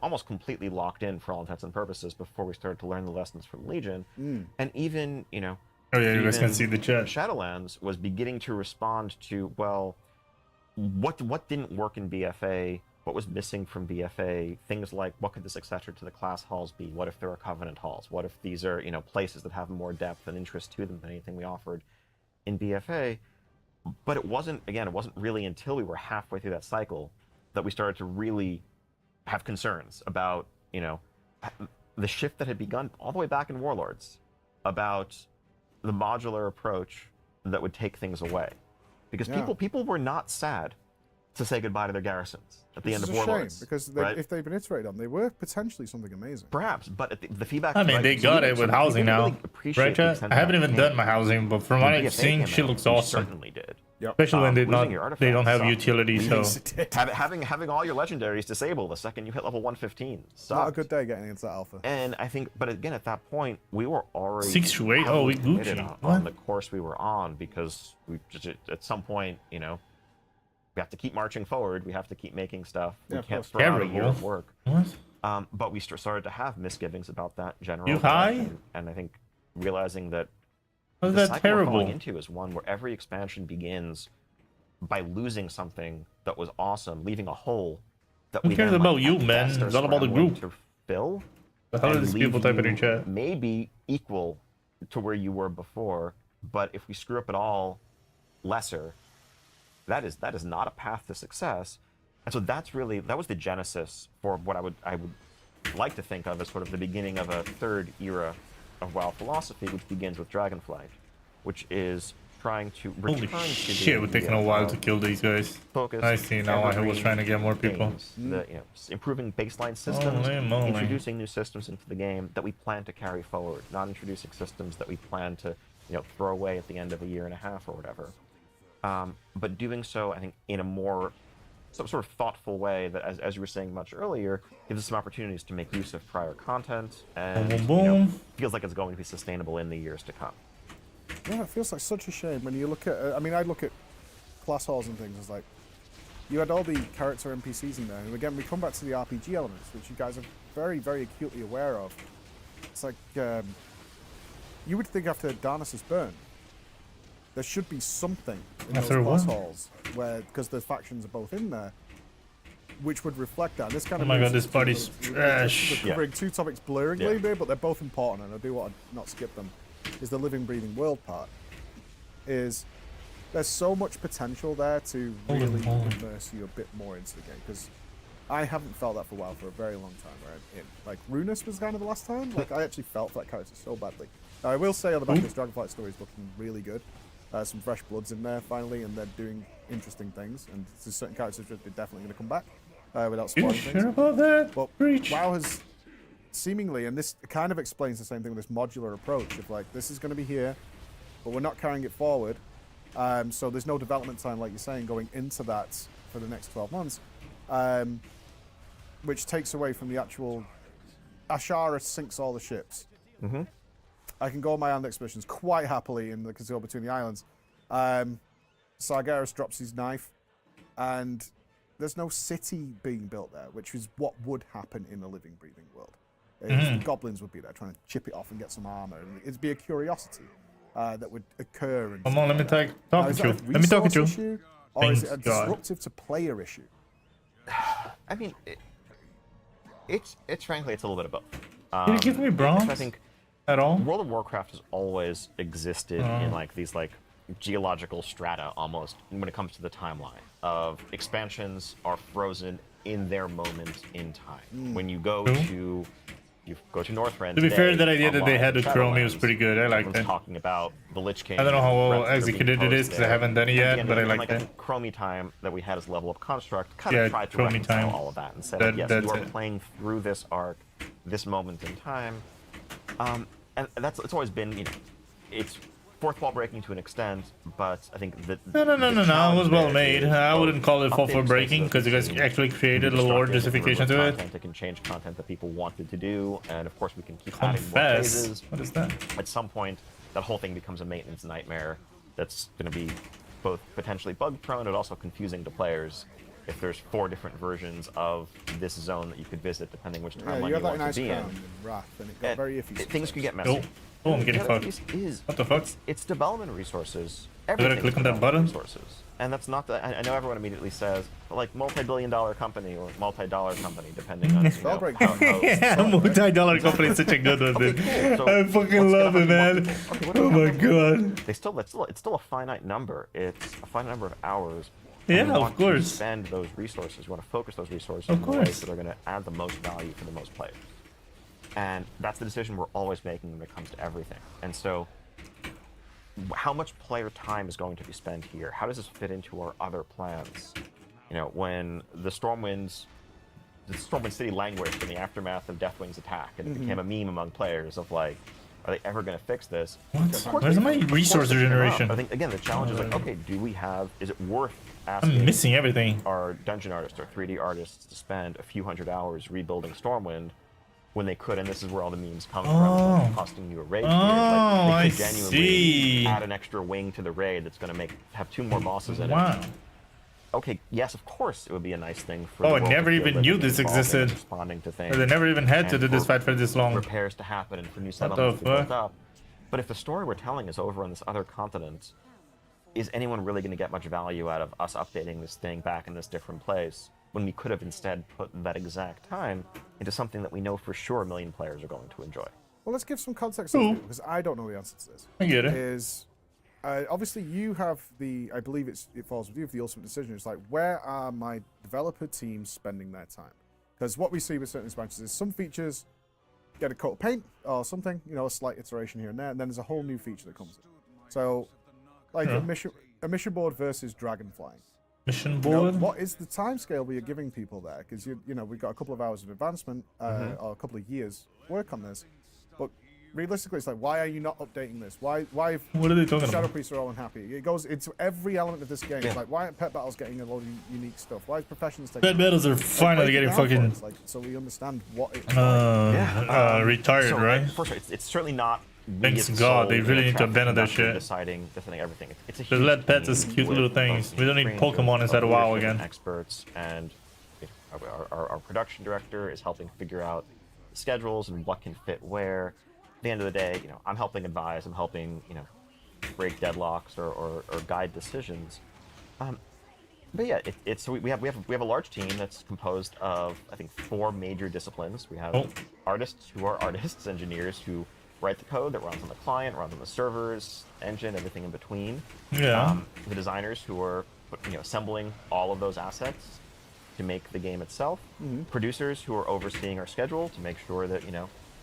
almost completely locked in for all intents and purposes before we started to learn the lessons from Legion. And even, oh yeah, you guys can see the chat. Shadowlands was beginning to respond to, well, what didn't work in BFA, what was missing from BFA, things like what could the successor to the class halls be? What if there are Covenant halls? What if these are, places that have more depth and interest to them than anything we offered in BFA? But it wasn't really until we were halfway through that cycle that we started to really have concerns about, the shift that had begun all the way back in Warlords about the modular approach that would take things away. Because people were not sad to say goodbye to their garrisons at the end of Warlords. Shame, because if they've been iterated on, they were potentially something amazing. Perhaps, but the feedback. I mean, they got it with housing now, right, chat? I haven't even done my housing, but from what I've seen, she looks awesome. Certainly did. Especially when they don't have utility. So having all your legendaries disabled the second you hit level 115. Not a good day getting into that alpha. And I think, but again, at that point, we were already 6 to 8. Oh, we Gucci on the course we were on, because we just, at some point, we have to keep marching forward. We have to keep making stuff. We can't throw out a year of work. What? But we started to have misgivings about that general. You high? And I think realizing that was the that cycle terrible? we're falling into is one where every expansion begins by losing something that was awesome, leaving a hole that Who cares about you, man? It's all about the group. To fill. The hell is people typing in chat? Maybe equal to where you were before, but if we screw up at all, lesser. that is not a path to success. And so that was the genesis for what I would like to think of as sort of the beginning of a third era of WoW philosophy, which begins with Dragonflight, which is trying to return Holy to shit, we're taking a while to kill these guys. Focus. I see now why I was trying to get more people. Games, improving baseline systems, introducing new systems into the game that we plan to carry forward, not introducing systems that we plan to throw away at the end of a year and a half or whatever. But doing so, I think, in a more some sort of thoughtful way that, as you were saying much earlier, gives us some opportunities to make use of prior content and feels like it's going to be sustainable in the years to come. Yeah, it feels like such a shame when you look at. I mean, I look at class halls and things. It's like you had all the character NPCs in there, and again, we come back to the RPG elements, which you guys are very, very acutely aware of. It's like you would think after Darnassus burn, there should be something in those class halls where, because the factions are both in there, which would reflect that. This kind of oh my god, this party's trash. We're covering two topics blurringly there, but they're both important, and I do want to not skip them. Is the living, breathing world part. There's so much potential there to really immerse you a bit more into the game, because I haven't felt that for a while, for a very long time. Right? Like Runus was kind of the last time. Like I actually felt for that character so badly. Now, I will say on the back of this Dragonflight story is looking really good. Some fresh bloods in there finally, and they're doing interesting things. And there's certain characters that are definitely going to come back without spoiling things. Sure about that? But WoW has seemingly, and this kind of explains the same thing with this modular approach of like, this is going to be here, but we're not carrying it forward. So there's no development time, like you're saying, going into that for the next 12 months, which takes away from the actual. Ashara sinks all the ships. Mm-hmm. I can go on my hand expeditions quite happily in the Kazoo between the islands. Sargeras drops his knife, and there's no city being built there, which is what would happen in a living, breathing world. The goblins would be there trying to chip it off and get some armor, and it'd be a curiosity that would occur. And come on, let me talk to you. Let me talk to you. Or is it a disruptive to player issue? I mean, it's frankly, it's a little bit of both. Did you give me bronze? I think at all? World of Warcraft has always existed in like these like geological strata almost when it comes to the timeline of expansions are frozen in their moment in time. When you go to Northrend. To be fair, that idea that they had to throw me was pretty good. I like that. Talking about the Lich King. I don't know how well executed it is because I haven't done it yet, but I like that. Chromie time that we had as level of construct kind of tried to reconcile all of that and said, yes, you are playing through this arc, this moment in time. And it's always been, it's fourth wall breaking to an extent, but I think that no, it was well made. I wouldn't call it fourth wall breaking because you guys actually created a lore justification to it. It can change content that people wanted to do, and of course we can keep adding more phases. What is that? At some point, that whole thing becomes a maintenance nightmare that's going to be both potentially bug prone and also confusing to players. If there's 4 different versions of this zone that you could visit, depending which timeline you want to be in, Wrath, and it got very iffy. Things can get messy. Oh, I'm getting fucked. What the fuck? It's development resources. I gotta click on that button. Resources. And that's not the. I know everyone immediately says, but like multi-billion-dollar company or multi-dollar company, depending on yeah, multi-dollar company is such a good one, dude. Cool. So I fucking love it, man. Oh my god. It's still a finite number. It's a finite number of hours. Yeah, of course. To spend those resources. You want to focus those resources in ways that are going to add the most value for the most players. And that's the decision we're always making when it comes to everything. And so, how much player time is going to be spent here? How does this fit into our other plans? You know, when the Stormwind City languished in the aftermath of Deathwing's attack, and it became a meme among players of like, are they ever going to fix this? What? Where's my resource generation? I think again the challenge is like, okay, is it worth asking I'm missing everything. Our dungeon artists or 3D artists to spend a few hundred hours rebuilding Stormwind when they could, and this is where all the memes come from, costing you a raid. Like, they could genuinely add an extra wing to the raid that's going to have 2 more bosses in it. Okay, yes, of course it would be a nice thing for. I never even knew this existed. Responding to things. They never even had to do this fight for this long. Repairs to happen and for new settlements to be built up. But if the story we're telling is over on this other continent, is anyone really going to get much value out of us updating this thing back in this different place when we could have instead put that exact time into something that we know for sure 1 million players are going to enjoy? Well, let's give some context to it, because I don't know the answer to this. I get it. Is obviously you have I believe it falls with you, the ultimate decision. It's like, where are my developer teams spending their time? Because what we see with certain expansions is some features get a coat of paint or something, a slight iteration here and there, and then there's a whole new feature that comes in. So, like a mission board versus dragon flying. Mission board? What is the time scale we are giving people there? Because we've got a couple of hours of advancement or a couple of years work on this, but realistically, it's like, why are you not updating this? Why what are they talking Shadow about? Priests are all unhappy. It goes into every element of this game. It's like, why aren't pet battles getting a lot of unique stuff? Why is professions taking Pet battles are finally getting fucking so we understand what it's retired, so, right? First, it's certainly not. Thanks God, they really need to abandon that shit. Deciding everything. It's a Just let pets as cute little things. We don't need Pokemon inside of WoW again. Experts and our production director is helping figure out schedules and what can fit where. At the end of the day, I'm helping advise. I'm helping, break deadlocks or guide decisions. But yeah, we have a large team that's composed of, I think, 4 major disciplines. We have artists who are artists, engineers who write the code that runs on the client, runs on the servers, engine, everything in between. Yeah. The designers who are assembling all of those assets to make the game itself. Producers who are overseeing our schedule to make sure that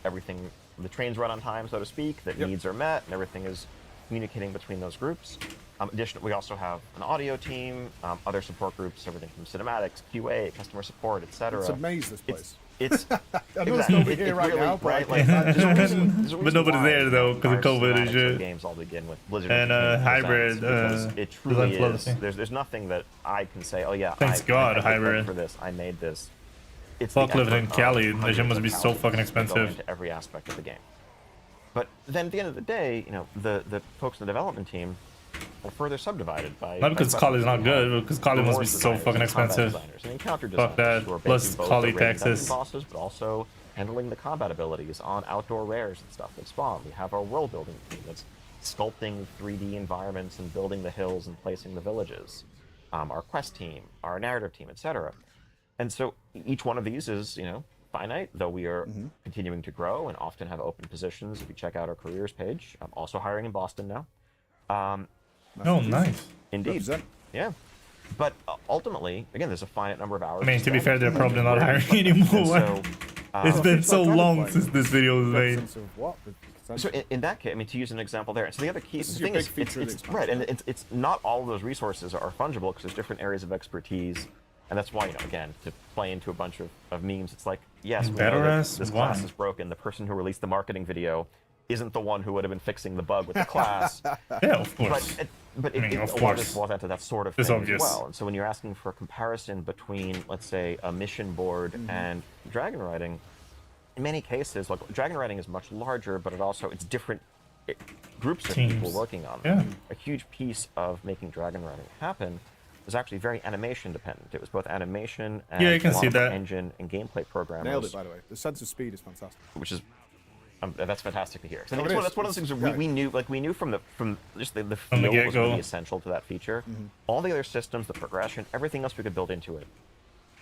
everything, the trains run on time, so to speak, that needs are met, and everything is communicating between those groups. Additionally, we also have an audio team, other support groups, everything from cinematics, QA, customer support, etc. It's a maze, this place. It's I know it's nobody here right now, right? but But nobody's there though because of COVID and shit. Games all begin with Blizzard And hybrid. it truly is. There's nothing that I can say. Oh yeah, Thanks God, I hybrid. for this. I made this. It's Fuck living in Cali. That shit must be so fucking expensive. Into every aspect of the game. But then at the end of the day, the folks in the development team are further subdivided by. Not because Cali's not good, but because Cali must be so fucking expensive. Fuck that. Plus Cali taxes. Bosses, but also handling the combat abilities on outdoor rares and stuff that spawn. We have our world building team that's sculpting 3D environments and building the hills and placing the villages. Our quest team, our narrative team, etc. And so each one of these is, finite, though we are continuing to grow and often have open positions. If you check out our careers page, I'm also hiring in Boston now. Oh, nice. Indeed. Represent. Yeah. But ultimately, again, there's a finite number of hours. I mean, to be fair, they're probably not hiring anymore. So, it's been so long since this video was made. So in that case, to use an example there. So the other key thing is, it's right, and it's not all of those resources are fungible because there's different areas of expertise. And that's why, again, to play into a bunch of memes, it's like, yes, we know that this class is broken. The person who released the marketing video isn't the one who would have been fixing the bug with the class. Yeah, of course. But of course. boils down to that sort of thing as well. And so when you're asking for a comparison between, let's say, a mission board and dragon riding, in many cases, like dragon riding is much larger, but it's different groups of people working on it. Yeah. A huge piece of making dragon riding happen was actually very animation dependent. It was both animation and you can see that. engine and gameplay programmers. Nailed it, by the way. The sense of speed is fantastic. Which is that's fantastic to hear. So that's one of those things that we knew from just the field was really essential to that feature. All the other systems, the progression, everything else we could build into it.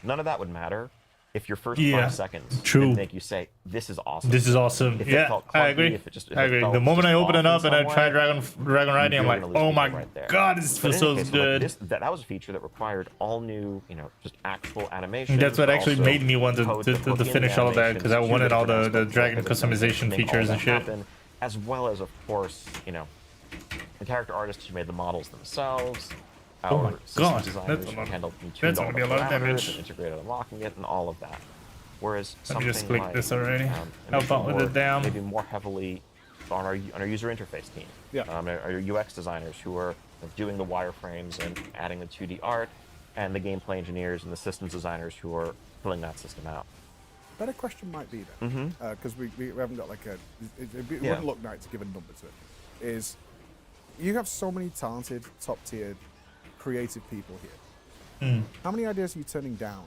None of that would matter if your first 5 seconds didn't make you say, "This is awesome." This is awesome. Yeah, I agree. I agree. The moment I open it up and I try Dragon Riding, I'm like, oh my God, this feels so good. That was a feature that required all new, just actual animation. That's what actually made me want to finish all of that, because I wanted all the Dragon customization features and shit. As well as, of course, the character artists who made the models themselves. Oh my God, that's gonna be a lot of damage. Integrated unlocking it and all of that. Whereas let me just something click this already. How about with it down? Maybe more heavily on our user interface team. Yeah. Our UX designers who are doing the wireframes and adding the 2D art, and the gameplay engineers and the systems designers who are filling that system out. Better question might be then, because we haven't got like it wouldn't look nice to give a number to it. Is you have so many talented, top tier, creative people here. How many ideas are you turning down?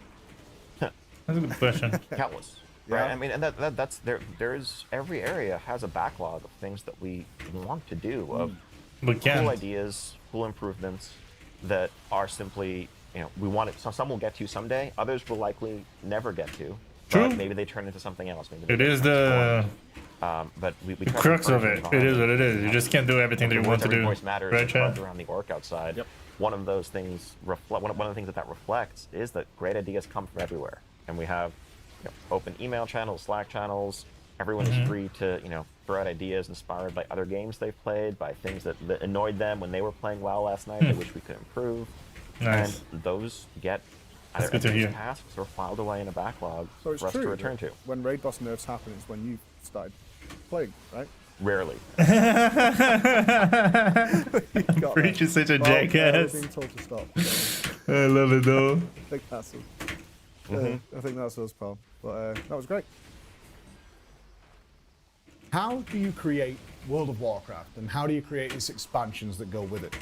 That's a good question. Countless. Yeah. Right? And that's there's every area has a backlog of things that we want to do, of cool ideas, cool improvements that are simply, we want it. So some will get to someday, others will likely never get to. True. But maybe they turn into something else. Maybe It is the But we the crux of it, it is what it is. You just can't do everything that you want to do. Voice matters, Right, Chad? around the orc outside. Yep. One of those things, one of the things that reflects is that great ideas come from everywhere, and we have open email channels, Slack channels. Everyone is free to throw out ideas inspired by other games they've played, by things that annoyed them when they were playing WoW last night. They wish we could improve. Nice. And those get That's either good to hear. tasks or filed away in a backlog So it's for us true to return that to. when raid boss nerfs happen, it's when you started playing, right? Rarely. Preach is such a Well, jackass. being told to stop. I love it though. I think that's us. I think that's us, pal. But that was great. How do you create World of Warcraft, and how do you create these expansions that go with it?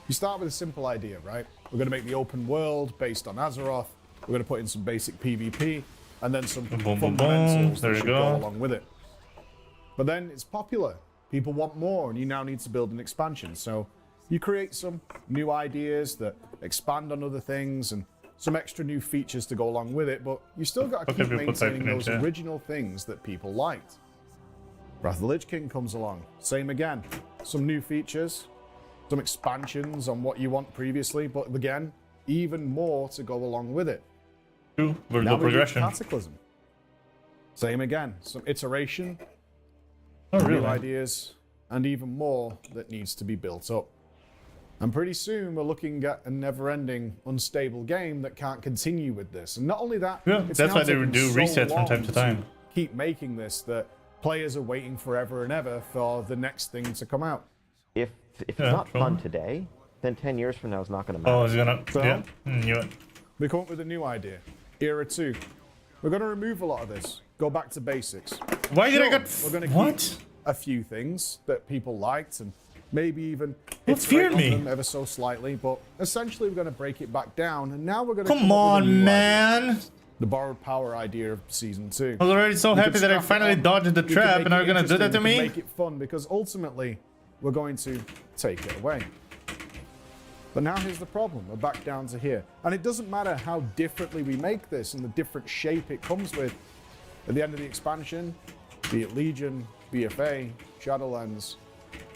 You start with a simple idea, right? We're going to make the open world based on Azeroth. We're going to put in some basic PvP, and then some boom, fundamentals there that you should go. go along with it. But then it's popular. People want more, and you now need to build an expansion. So you create some new ideas that expand on other things and some extra new features to go along with it, but you still got to Okay, keep people maintaining typing in those chat. original things that people liked. Wrath of the Lich King comes along. Same again. Some new features, some expansions on what you want previously, but again, even more to go along with it. True. Now Vertical we do progression. Cataclysm. Same again. Some iteration, Oh, new really? ideas, and even more that needs to be built up. And pretty soon we're looking at a never-ending, unstable game that can't continue with this. And not only that, Yeah, it's that's now why they taken do so resets from long time to time. keep making this that players are waiting forever and ever for the next thing to come out. If it's Yeah, not true. fun today, then 10 years from now is not going to matter. Oh, it's gonna. So- Yeah. Knew it. We come up with a new idea. Era 2. We're going to remove a lot of this. Go back to basics. Why did I Sure, get? we're gonna What? keep a few things that people liked and maybe even What feared iterate on me? them ever so slightly, but essentially we're going to break it back down, and now we're going to Come on, man. The borrowed power idea of season 2. I was already so You can happy that I scrap it finally on, dodged the you can trap, make and are it you gonna do that to interesting, you me? can make it fun, because ultimately we're going to take it away. But now here's the problem. We're back down to here. And it doesn't matter how differently we make this and the different shape it comes with. At the end of the expansion, be it Legion, BFA, Shadowlands,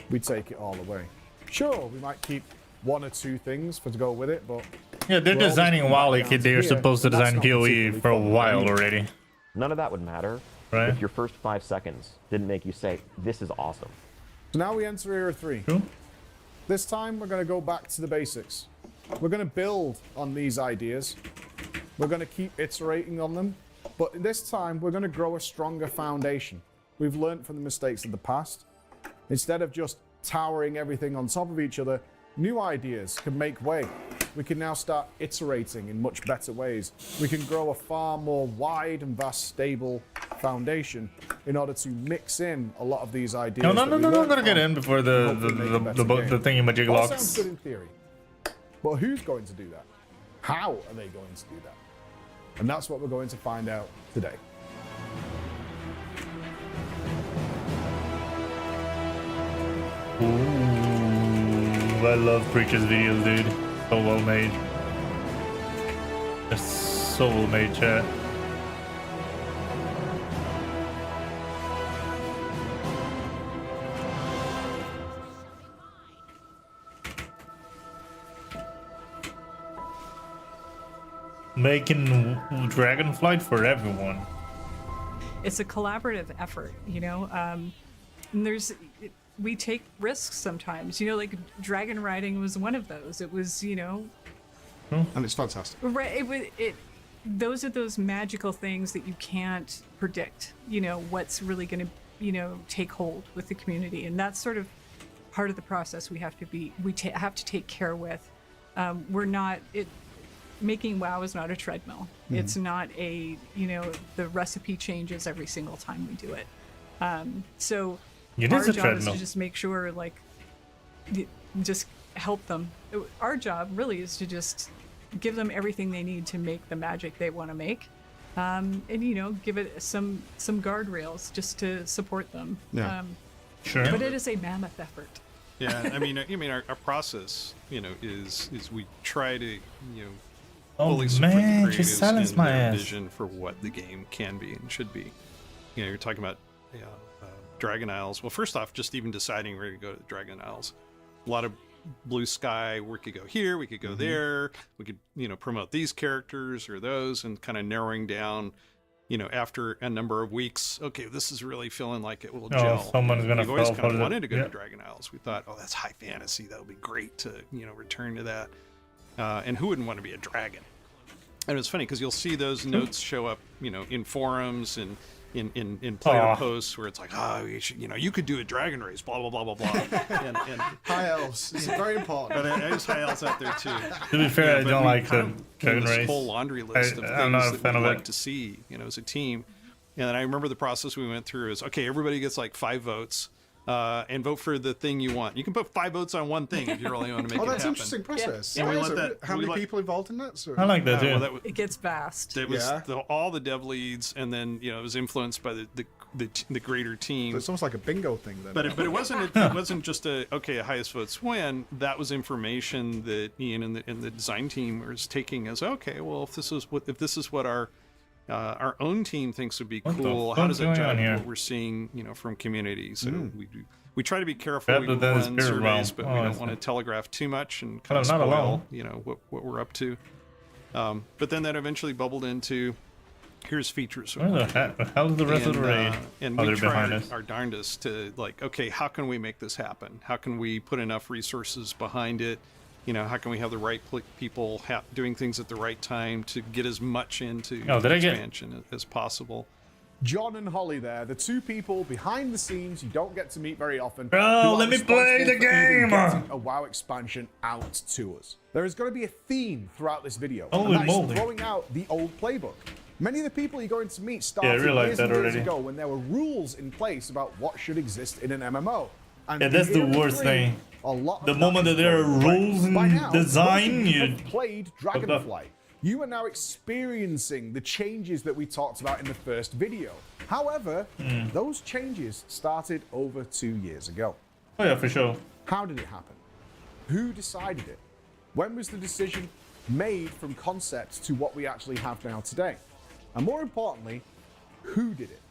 we take it all away. Sure, we might keep one or two things to go with it, but Yeah, they're we're always designing coming WoW back like down to they're here, supposed to and that's design not PoE particularly for a fun while either. already. None of that would matter Right. if your first 5 seconds didn't make you say, this is awesome. So now we enter Era 3. True. This time we're going to go back to the basics. We're going to build on these ideas. We're going to keep iterating on them. But this time we're going to grow a stronger foundation. We've learned from the mistakes of the past. Instead of just towering everything on top of each other, new ideas can make way. We can now start iterating in much better ways. We can grow a far more wide and vast, stable foundation in order to mix in a lot of these ideas. No, no, that no, we no, no, I'm learned gonna get from in before and the hopefully make a better game. thingy magic All sounds locks. good in theory. But who's going to do that? How are they going to do that? And that's what we're going to find out today. Ooh, I love Preacher's videos, dude. So well made. They're so well made, chat. Making Dragonflight for everyone. It's a collaborative effort, you know. And we take risks sometimes, you know, like dragon riding was one of those. It was, you know, And it's fantastic. right. Those are those magical things that you can't predict, you know, what's really going to, you know, take hold with the community. And that's sort of part of the process we have to take care with. Making WoW is not a treadmill. It's not a, you know, the recipe changes every single time we do it. So It our is a job treadmill. is to just make sure, like, just help them. Our job really is to just give them everything they need to make the magic they want to make, and you know, give it some guardrails just to support them. Yeah. Sure. But it is a mammoth effort. Yeah, I mean, our process, you know, is we try to, you know, Oh fully support man, the just creatives silence in my their ass. vision for what the game can be and should be. You know, you're talking about Dragon Isles. Well, first off, just even deciding where to go to the Dragon Isles. A lot of blue sky. We could go here. We could go there. We could, promote these characters or those, and kind of narrowing down. After a number of weeks, okay, this is really feeling like it will gel. Someone's gonna. We've always kind of wanted to go to Dragon Isles. We thought, oh, that's high fantasy. That would be great to, return to that. And who wouldn't want to be a dragon? And it's funny because you'll see those notes show up, in forums and in player posts where it's like, you could do a dragon race, blah blah blah blah blah. and High elves, it's very important. But there's high elves out there too. To be fair, I don't like the dragon this race. whole laundry list of things that we like to see, as a team. And I remember the process we went through is, okay, everybody gets like 5 votes. And vote for the thing you want. You can put 5 votes on one thing if you really want to make it happen. That's an interesting process. Yeah. And how many people involved in that? I like that too. Well, It gets vast. It was all the dev leads, and then it was influenced by the greater team. So it's almost like a bingo thing then. But it wasn't just a highest votes win. That was information that Ian and the design team was taking as, okay, well, if this is what our own team thinks would be cool, how does it jive with what we're seeing, from community? So we try to be careful. We run surveys, but we don't want to telegraph too much and kind of spoil, what we're up to. But then that eventually bubbled into, here's features. Where the hell is the rest of the raid? And we tried our darndest to okay, how can we make this happen? How can we put enough resources behind it? How can we have the right people doing things at the right time to get as much into expansion as possible? John and Holly there, the 2 people behind the scenes you don't get to meet very often. Bro, let me play the game! Getting a WoW expansion out to us. There is going to be a theme throughout this video. Holy moly. Throwing out the old playbook. Many of the people you're going to meet started years ago when there were rules in place about what should exist in an MMO. And that's the worst thing. The moment that there are rules in design, you played Dragonflight. You are now experiencing the changes that we talked about in the first video. However, those changes started over 2 years ago. Oh yeah, for sure. How did it happen? Who decided it? When was the decision made from concept to what we actually have now today? And more importantly, who did it?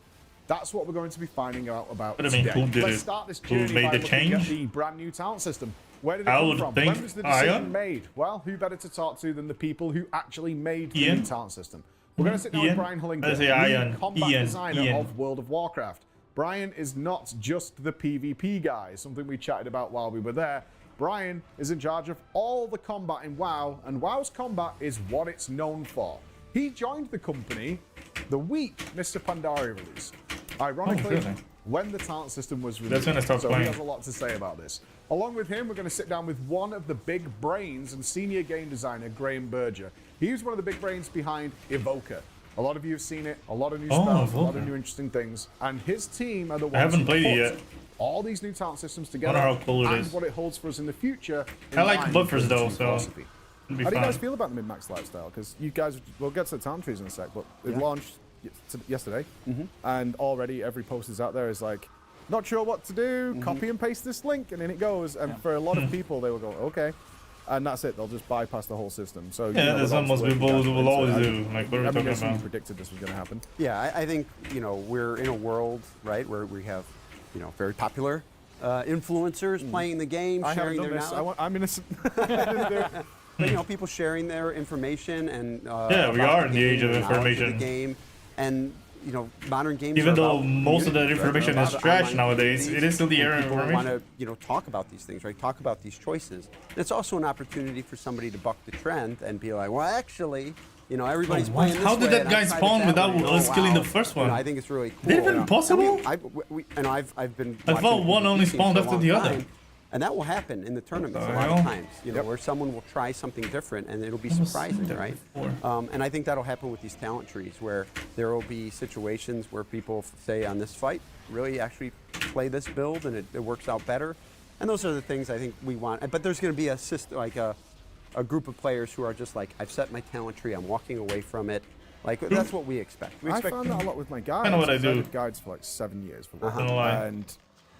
That's what we're going to be finding out about today. Let's start this journey by looking at the brand new talent system. Where did it come from? When was the decision made? Well, who better to talk to than the people who actually made the new talent system? We're going to sit down with Brian Hullinger, lead combat designer of World of Warcraft. Brian is not just the PvP guy, something we chatted about while we were there. Brian is in charge of all the combat in WoW, and WoW's combat is what it's known for. He joined the company the week Mr. Pandaria released. Ironically, when the talent system was released. So he has a lot to say about this. Along with him, we're going to sit down with one of the big brains and senior game designer, Graham Berger. He's one of the big brains behind Evoker. A lot of you have seen it, a lot of new spells, a lot of new interesting things. And his team are the ones who put all these new talent systems together and what it holds for us in the future. I like buffers though, so how do you guys feel about the min-max lifestyle? Because you guys, we'll get to the talent trees in a sec, but it launched yesterday, and already every post is out there is like, not sure what to do, copy and paste this link, and in it goes. And for a lot of people, they will go, okay, and that's it. They'll just bypass the whole system. So there's almost people who will always do. Like, what are we talking about? You predicted this was going to happen. Yeah, I think we're in a world, right, where we have very popular influencers playing the game, sharing their knowledge. I'm innocent. But, people sharing their information and we are in the age of information. The game, and modern games. Even though most of that information is trash nowadays, it is still the era of information. Want to talk about these things, right? Talk about these choices. And it's also an opportunity for somebody to buck the trend and be like, well, actually, everybody's playing this way. How did that guy spawn without us killing the first one? I think it's really cool. Is it even possible? I've been. I thought one only spawned after the other. And that will happen in the tournaments a lot of times, where someone will try something different and it'll be surprising, right? And I think that'll happen with these talent trees, where there will be situations where people say on this fight, really actually play this build and it works out better. And those are the things I think we want. But there's going to be a system, like a group of players who are just like, I've set my talent tree, I'm walking away from it. Like, that's what we expect. I found that a lot with my guides. I know what I do. I did guides for like 7 years for that. And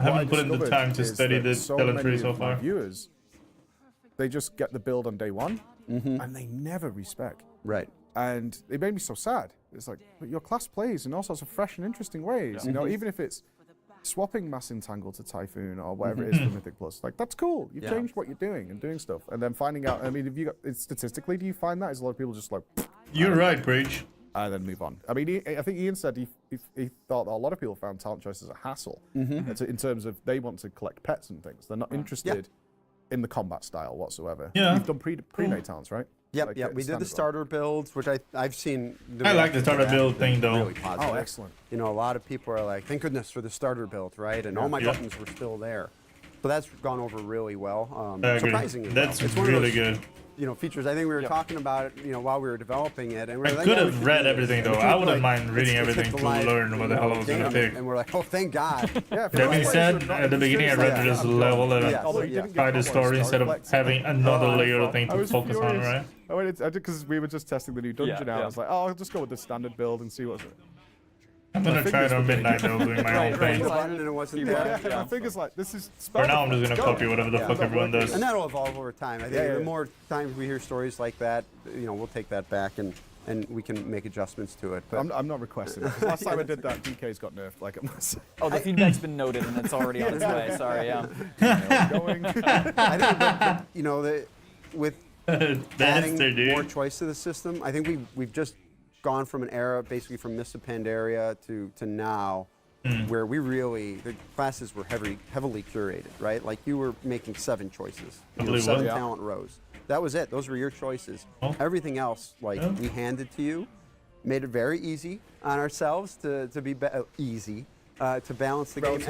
I haven't put in the time to study the talent tree so far. Viewers, they just get the build on day one, and they never respec. Right. And it made me so sad. It's like, but your class plays in all sorts of fresh and interesting ways. You know, even if it's swapping Mass Entangle to Typhoon or whatever it is for Mythic Plus, like that's cool. You've changed what you're doing and doing stuff, and then finding out. I mean, have you got statistically? Do you find that is a lot of people just like? You're right, Breach. And then move on. I mean, I think Ian said he thought that a lot of people found talent choices a hassle in terms of they want to collect pets and things. They're not interested in the combat style whatsoever. Yeah. You've done pre-made talents, right? Yep, Like, yep. We did the starter builds, which I've seen. I like the starter build thing though. Really positive. Oh, excellent. You know, a lot of people are like, thank goodness for the starter build, right? And all my buttons were still there. So that's gone over really well. I agree. Surprisingly That's well. It's one of really those, good. You know, features. I think we were talking about it, you know, while we were developing it, and we I were like, could yeah, we have should read do this. everything though. And we I could, wouldn't like, mind reading let's hit everything the to live, learn what the hell I was game, gonna pick. And we're like, oh, thank God. Yeah. That being said, at the beginning I read this level and try the story instead of having another layer of thing I to was focus on, furious. right? I did because we were just testing the new dungeon out. I was like, oh, I'll just go with the standard build and see what's it. I'm gonna try it on midnight though, doing my own thing. The button and it wasn't there. Yeah, my fingers like this is. For now, I'm just gonna copy whatever the fuck everyone does. And that'll evolve over time. I think the more times we hear stories like that, you know, we'll take that back and we can make adjustments to it. But I'm not requesting it. Last time I did that, DK's got nerfed. Like, oh, the feedback's been noted and it's already on its way. Sorry, yeah. going. I think, but, you know, with adding more choice to the system, I think we've just gone from an era, basically from Mists of Pandaria to now, where the classes were heavily curated, right? Like you were making 7 choices, 7 talent rows. That was it. Those were your choices. Everything else, like we handed to you, made it very easy on ourselves to be easy. To balance the game,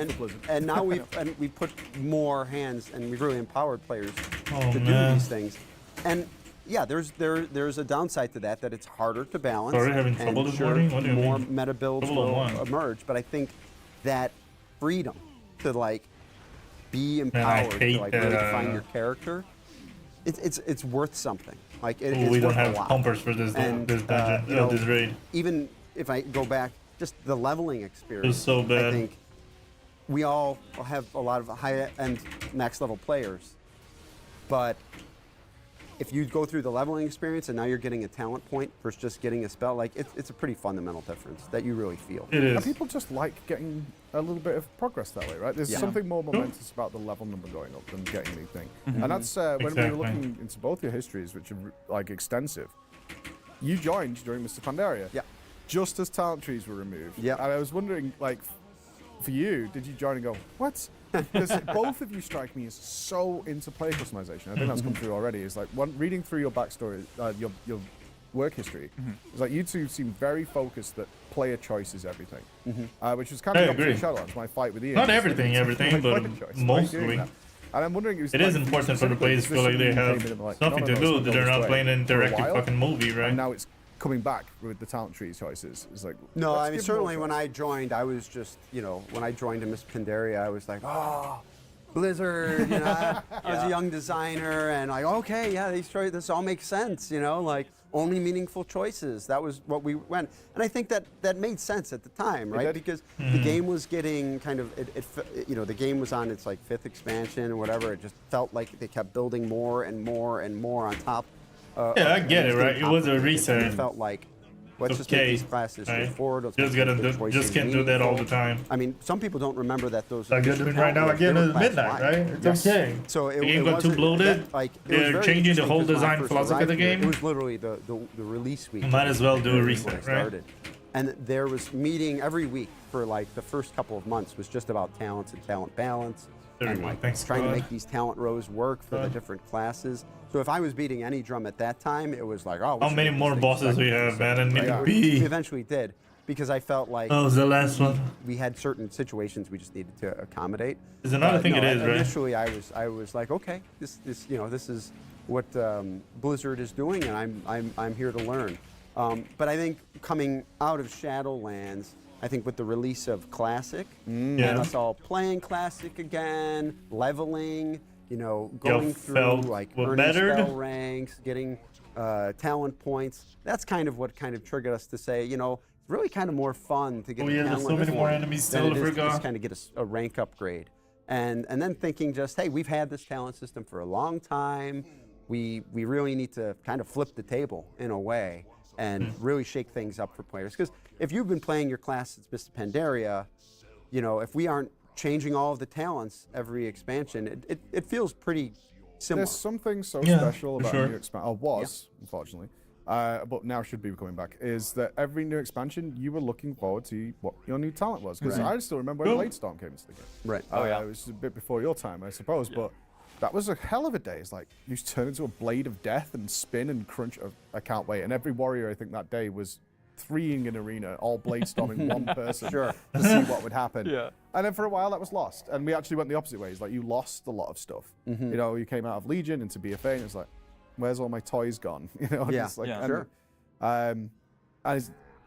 and now we've put more hands, and we've really empowered players to do these things. And yeah, there's a downside to that it's harder to balance. Sorry, having trouble this morning? What do you more mean? meta builds will emerge, but I think that freedom to like be empowered to like really define your character, it's worth something. Like it's we don't worth have a lot. pumpers for this dungeon, this raid. Even if I go back, just the leveling experience. It was so bad. I think we all have a lot of high-end max-level players, but if you go through the leveling experience and now you're getting a talent point versus just getting a spell, like it's a pretty fundamental difference that you really feel. It is. And people just like getting a little bit of progress that way, right? There's something more momentous about the level number going up than getting anything. And that's when we were looking into both your histories, which are like extensive. You joined during Mr. Pandaria. Yeah. Just as talent trees were removed. Yeah. And I was wondering, like, for you, did you join and go, what? Because both of you strike me as so into player customization. I think that's come through already. It's like reading through your backstory, your work history. It's like you two seem very focused that player choice is everything, which was kind of the Shadowlands. My fight with Ian. Not everything, but mostly. And I'm wondering, it is important for the players to feel like they have something to do. They're not playing an interactive fucking movie, right? And now it's coming back with the talent tree choices. It's like no, I mean certainly when I joined, I was just when I joined in Miss Pandaria, I was like, oh, Blizzard. You know, I was a young designer, and like, okay, yeah, this all makes sense. You know, like only meaningful choices. That was what we went, and I think that made sense at the time, right? Because the game was getting kind of the game was on its like 5th expansion or whatever. It just felt like they kept building more and more and more on top. Yeah, I get it, right? It was a reset. It felt like, let's just make these classes straightforward. Just can't do that all the time. I mean, some people don't remember that those. Like they're doing right now again at midnight, right? It's okay. So the game got too bloated. They're changing the whole design philosophy of the game. It was literally the release week. You might as well do a reset, right? And there was meeting every week for like the first couple of months was just about talents and talent balance. And like trying to make these talent rows work for the different classes. So if I was beating any drum at that time, it was like, oh, how many more bosses we have, man? And we eventually did, because I felt like was the last one. We had certain situations we just needed to accommodate. There's another thing. It is right. Initially, I was like, okay, this is what Blizzard is doing, and I'm here to learn. But I think coming out of Shadowlands, I think with the release of Classic and us all playing Classic again, leveling, going through like earning spell ranks, getting talent points. That's kind of what triggered us to say, it's really kind of more fun to get there's so many more enemies still to just kind of get a rank upgrade. And then thinking just, hey, we've had this talent system for a long time. We really need to kind of flip the table in a way. and really shake things up for players. Because if you've been playing your class since Mists of Pandaria, you know, if we aren't changing all of the talents every expansion, it feels pretty similar. There's something so special about sure. a new expansion, or was, unfortunately, but now should be coming back, is that every new expansion, you were looking forward to what your new talent was. Because I still remember when Bladestorm came into the game. Right. It was a bit before your time, I suppose, but that was a hell of a day. It's like, you turn into a blade of death and spin and crunch. I can't wait. And every warrior, I think, that day was 3ing an arena, all Bladestorming one person to see what would happen. And then for a while, that was lost. And we actually went the opposite way. It's like, you lost a lot of stuff. You know, you came out of Legion into BFA, and it's like, where's all my toys gone? You know, Yeah, it's like, sure. And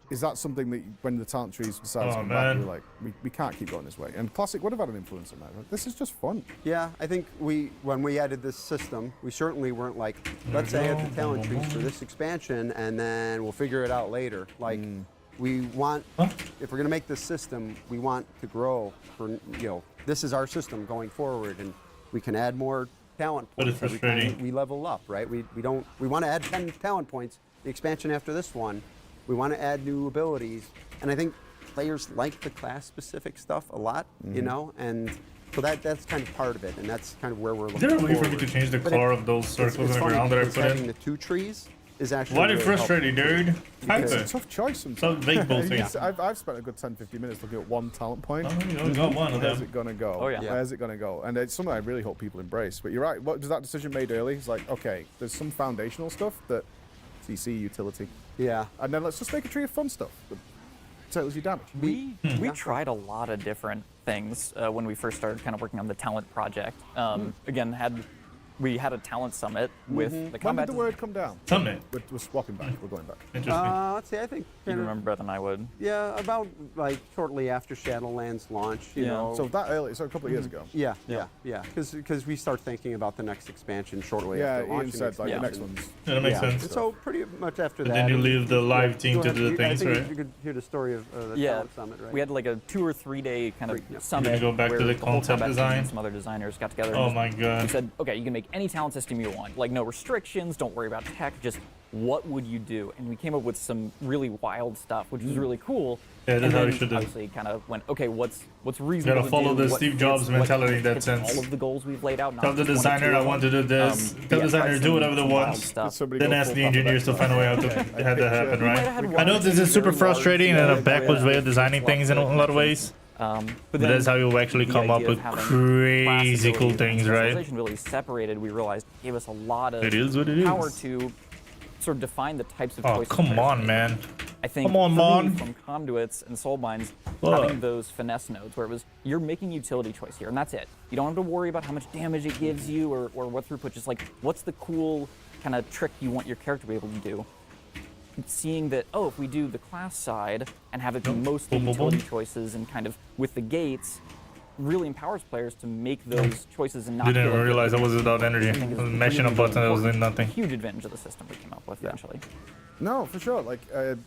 is that something that when the talent trees decided to come back, we were like, we can't keep going this way? And Classic would have had an influence on that. Like, this is just fun. Yeah, I think when we added this system, we certainly weren't like, let's add the talent trees for this expansion and then we'll figure it out later. Like, we want, if we're going to make this system, we want to grow for, you know, this is our system going forward, and we can add more talent points every time we level up, right? We want to add 10 talent points, the expansion after this one. We want to add new abilities, and I think players like the class-specific stuff a lot, you know, and so that's kind of part of it, and that's kind of where we're looking. Is there a way for me to change the color of those circles on the ground that I put having in? the 2 trees is actually Why are you really frustrated, dude? It's a tough choice sometimes. So I've spent a good 10-15 minutes looking at one talent point. Oh, you only got one of Where's them. it gonna go? Oh, yeah. Where's it gonna go? And it's something I really hope people embrace. But you're right. What does that decision made early? It's like, okay, there's some foundational stuff that CC utility. Yeah. And then let's just make a tree of fun stuff that tailors your damage. We tried a lot of different things when we first started kind of working on the talent project. Again, we had a talent summit with the When combat. did the word come down? Summit. We're swapping back. We're going back. Interesting. Let's see, I think You remember better than I would. yeah, about like shortly after Shadowlands launch, you know. So that early, so a couple of years ago. Yeah. Because we start thinking about the next expansion shortly after Ian launching said like the next expansion. one's. Yeah, that makes sense. And so pretty much after But that. then you leave the live team to do the I things, think right? You could hear the story of the Yeah, talent summit, right? we had like a 2 or 3 day kind of summit. Did you go back to where the whole concept combat team design? and some other designers got together. Oh and my we god. said, okay, you can make any talent system you want. Like no restrictions, don't worry about tech, just what would you do? And we came up with some really wild stuff, which was really cool. Yeah, that's and how then we should do. obviously kind of went, okay, what's reasonable gotta follow to do? the what Steve fits, Jobs what mentality in that fits sense. all of the goals we've laid out. not Tell the just one or designer two I of want to them. do this. Tell the yeah, designer tried do some whatever they wild want. stuff. Then ask the engineers to find a way how to had that happen, might have right? had I know one this is super frustrating and a backwards way of designing things in a lot of ways. But But that's how you actually the come up idea with of having crazy class cool ability and things, right? specialization really separated, we realized gave us a lot of It is what it power is. to sort of define the types of Oh, choices. come players on, make. man. I think Come on, for man. me, from conduits and soulbinds, What? having those finesse nodes where it was you're making utility choice here, and that's it. You don't have to worry about how much damage it gives you or what throughput. Just like what's the cool kind of trick you want your character to be able to do. Seeing that, oh, if we do the class side and have it be mostly Boom, boom, utility boom. choices and kind of with the gates, really empowers players to make those choices and not Didn't feel even like realize I was without energy. I was mashing a button that was doing nothing. huge advantage of the system we came up with eventually. No, for sure. Like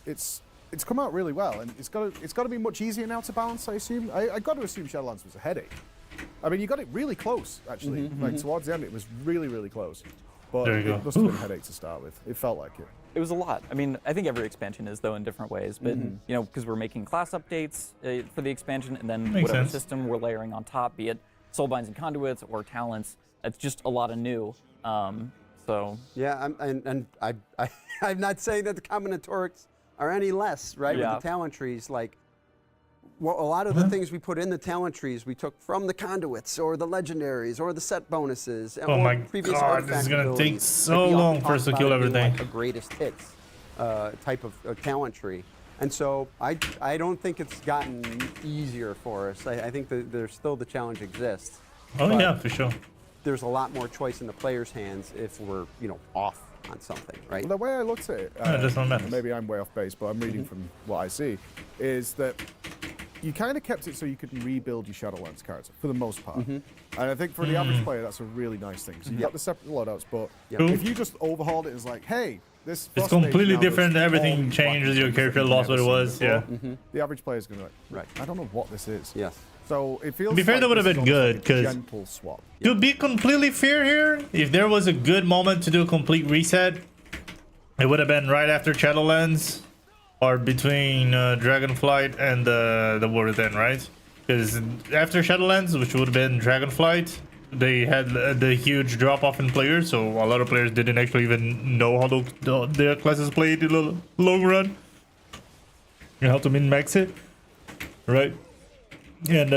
it's come out really well, and it's got to be much easier now to balance. I assume. I got to assume Shadowlands was a headache. I mean, you got it really close actually. Like towards the end, it was really, really close. But There you go. it must have been a headache to start with. It felt like it. It was a lot. I mean, I think every expansion is though in different ways, but you know, because we're making class updates for the expansion, and then Makes whatever sense. system we're layering on top, be it soulbinds and conduits or talents, it's just a lot of new. So Yeah, I'm not saying that the combinatorics are any less, right? Yeah. With the talent trees, like, well, a lot of the things we put in the talent trees, we took from the conduits or the legendaries or the set bonuses. Oh or my previous God, this is artifact gonna take abilities. so Like, we often long for talk us to about kill it being everything. like a greatest hits type of talent tree. And so I don't think it's gotten easier for us. I think that there's still the challenge exists. Oh But yeah, for sure. There's a lot more choice in the player's hands if we're, off on something, right? Well, the way I looked at it, that's not matters. maybe I'm way off base, but I'm reading from what I see, is that you kind of kept it so you could rebuild your Shadowlands character for the most part. And I think for the average player, that's a really nice thing. So you got the separate loadouts, but if you just overhauled it as like, hey, this It's boss stage completely now does different. all Everything these changes. wacky Your things character that you've lost what never it seen was. before. Yeah. The average player is going to be like, Right. I don't know what this is. Yes. So it feels To be fair, like that would have this been is almost good, like a 'cause- gentle swap. To be completely fair here, if there was a good moment to do a complete reset, It would have been right after Shadowlands, or between Dragonflight and the War Within, right? Because after Shadowlands, which would have been Dragonflight, they had the huge drop off in players, so a lot of players didn't actually even know how their classes played in the long run. You have to min max it, right? And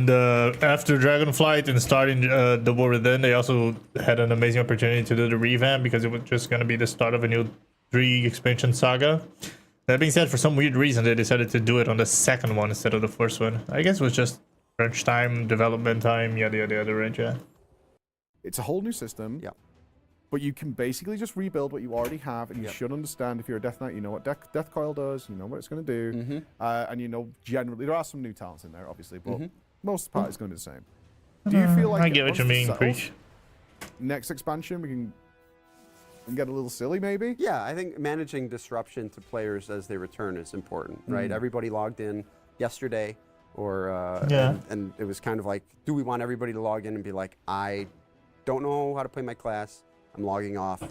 after Dragonflight and starting the War Within, they also had an amazing opportunity to do the revamp because it was just going to be the start of a new 3 expansion saga. That being said, for some weird reason, they decided to do it on the second one instead of the first one. I guess it was just crunch time, development time, yada yada yada, right? Yeah. It's a whole new system. Yeah. But you can basically just rebuild what you already have, and you should understand if you're a Death Knight, you know what Death Coil does, you know what it's going to do, and you know generally there are some new talents in there, obviously, but most of the part is going to be the same. Do you feel like I get what you mean, Preach? Next expansion we can get a little silly, maybe? Yeah, I think managing disruption to players as they return is important, right? Everybody logged in yesterday, or and it was kind of like, do we want everybody to log in and be like, I don't know how to play my class, I'm logging off,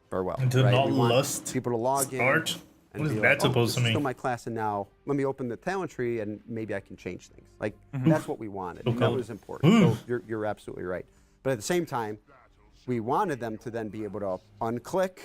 farewell. And to right? not We want lust people to log start? in. What is that supposed to This is mean? still my class, and now let me open the talent tree, and maybe I can change things. Like that's what we wanted. And that was important. So you're absolutely right. But at the same time, we wanted them to then be able to unclick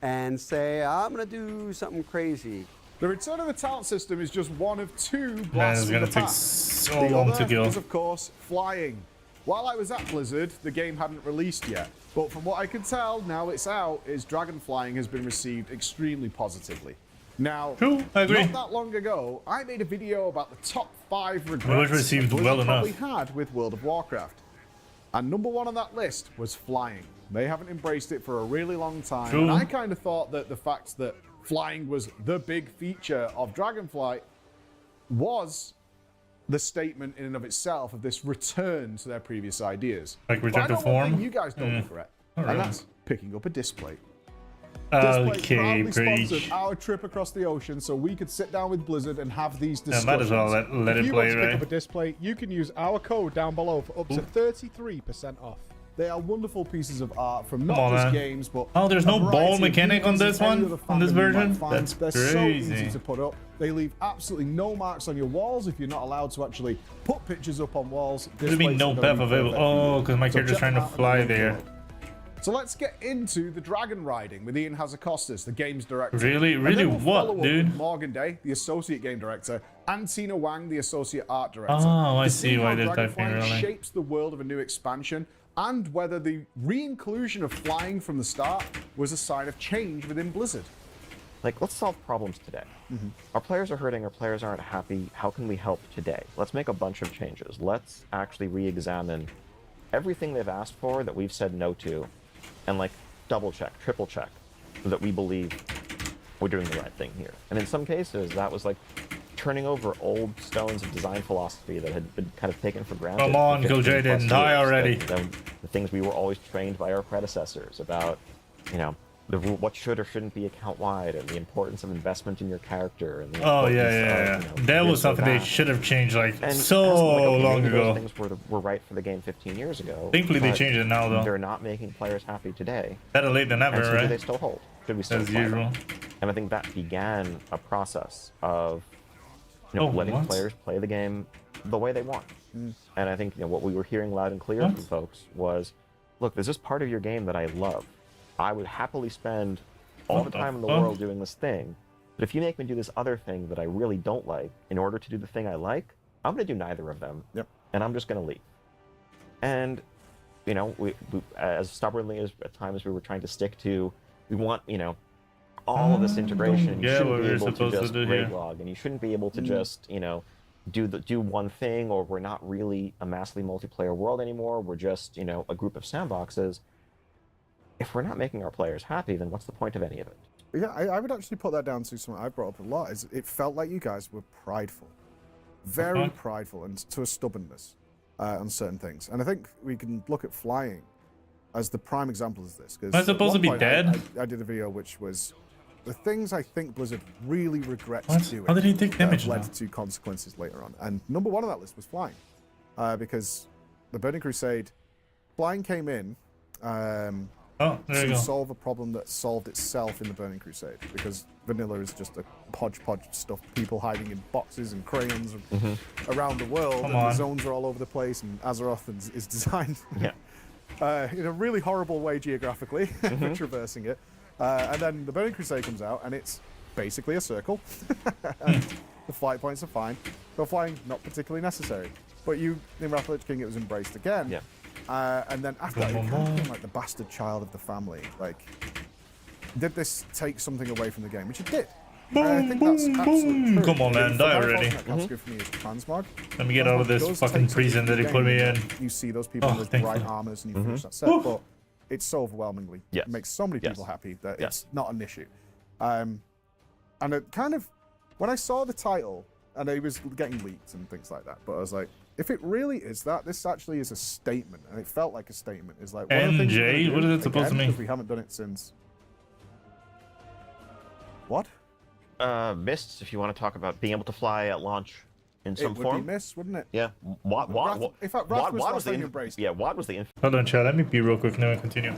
and say, I'm going to do something crazy. The return of the talent system is just one of 2 Man, blasts it's from gonna the take past. so The long other to kill. is, of course, flying. While I was at Blizzard, the game hadn't released yet, but from what I can tell, now it's out, is Dragon Flying has been received extremely positively. Now, True, I agree. not that long ago, I made a video about the top 5 It regrets was received Blizzard well enough. probably had with World of Warcraft. And number 1 on that list was flying. They haven't embraced it for a really long time. True. And I kind of thought that the fact that flying was the big feature of Dragonflight was the statement in and of itself of this return to their previous ideas. Like But return I to know one thing form? you guys don't regret, really. and that's picking up a display. Okay, proudly sponsored Preach. our trip across the ocean so we could sit down with Blizzard and have these Yeah, discussions. might as well let If it you play, want to pick right? up a display, you can use our code down below for up to 33% off. They are wonderful pieces of art from Come not on, just man. games, but Oh, there's a no variety ball of mechanic on movies this and any one? other On this fandom you might version? find. That's They're so crazy. easy to put up. They leave absolutely no marks on your walls if you're not allowed to actually put pictures up on walls. What do you mean no path available? Oh, because my character's trying to fly there. So let's get into the dragon riding with Ian Hazakostas, the games director. Really? And Really then we'll follow what, up dude? with Morgan Day, the associate game director, and Tina Wang, the associate art director. Oh, I to see why how they're typing Dragonflight really. shapes the world of a new expansion, and whether the re-inclusion of flying from the start was a sign of change within Blizzard. Like, let's solve problems today. Our players are hurting, our players aren't happy. How can we help today? Let's make a bunch of changes. Let's actually re-examine everything they've asked for that we've said no to, and like double check, triple check, so that we believe we're doing the right thing here. And in some cases, that was like turning over old stones of design philosophy that had been kind of taken for granted. Come on, for 15 Go plus Jaden, die years. already. The things we were always trained by our predecessors about, you know, what should or shouldn't be account-wide, and the importance of investment in your character. And the Oh, yeah, importance yeah, of, yeah. you know, That was this or something they that. should have changed like And so okay, long maybe ago. those things were right for the game 15 years ago. Thankfully, they but changed it now, though. They're not making players happy today. Better late than never, And so do they right? still hold? Should we still As apply them? usual. And I think that began a process of, you know, letting what? players play the game the way they want. And I think, you know, what we were hearing loud and clear from folks was, look, there's this part of your game that I love. I would happily spend all What the the time in the fuck? world doing this thing, but if you make me do this other thing that I really don't like in order to do the thing I like, I'm going to do neither of them. Yep. And I'm just going to leave. And, you know, we as stubbornly as at times we were trying to stick to, we want, you know, all of this integration, and you get shouldn't what be we're able to supposed to just do raid here. log, and you shouldn't be able to just, you know, do one thing, or we're not really a massively multiplayer world anymore. We're just, you know, a group of sandboxes. If we're not making our players happy, then what's the point of any of it? Yeah, I would actually put that down to something I brought up a lot. Is it felt like you guys were prideful, very Uh-huh. prideful, and to a stubbornness on certain things. And I think we can look at flying as the prime example of this. Because Am I supposed to be dead? I did a video which was the things I think Blizzard really regrets What? doing. How did he take that damage have led now? to consequences later on. And number 1 on that list was flying, because the Burning Crusade, flying came in. to solve a problem that solved itself in the Burning Crusade, because vanilla is just a hodgepodge of stuff, people hiding in boxes and crayons around the world, and the zones are all over the place, and Azeroth is designed in a really horrible way geographically, for traversing it. And then the Burning Crusade comes out, and it's basically a circle, and the flight points are fine. So flying, not particularly necessary. But in Wrath of the Lich King, it was embraced again. Yeah. And then after that, it kind of became like the bastard child of the family. Like, did this take something away from the game? Which it did. I think that's absolutely true. Come on, man, die already. That's good for me as transmog. Let me get out of this fucking prison that he put me in. You see those people with bright armors and you finish that set, but it's so overwhelmingly. It makes so many people happy that it's not an issue. And it kind of, when I saw the title, and it was getting leaked and things like that, but I was like, if it really is that, this actually is a statement, and it felt like a statement. It's like, NJ, what is it supposed to mean? Because we haven't done it since. What? Mists, if you want to talk about being able to fly at launch in some form. It would be Mists, wouldn't it? Yeah. Wad was the embrace. Yeah, Wad was the. Hold on, chat. Let me pee real quick, now and continue.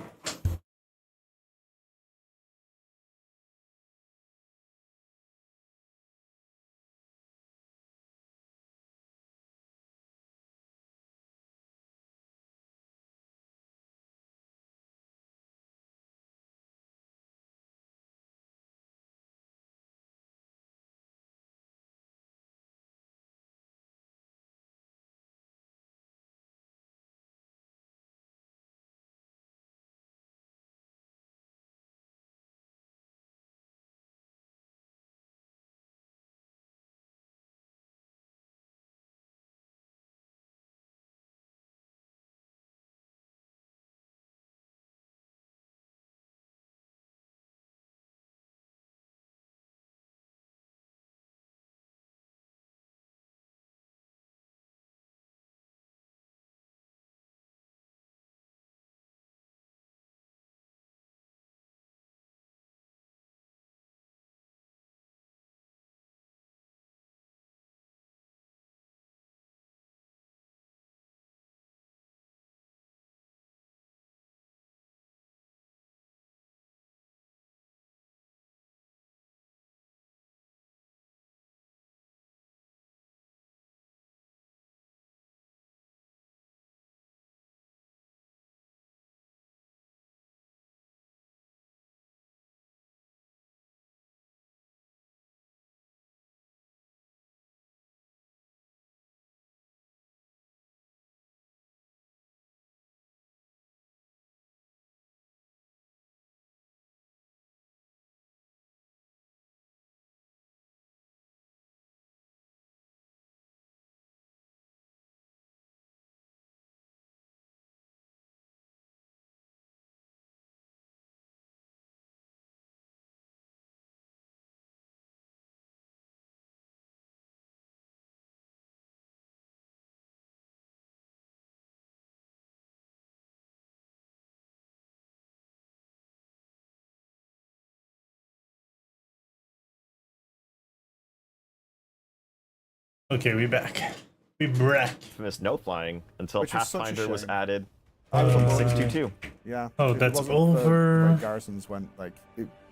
Okay, we back. We back. Infamous no flying until Pathfinder was added. 622. Yeah. Oh, that's over. Garrisons went like,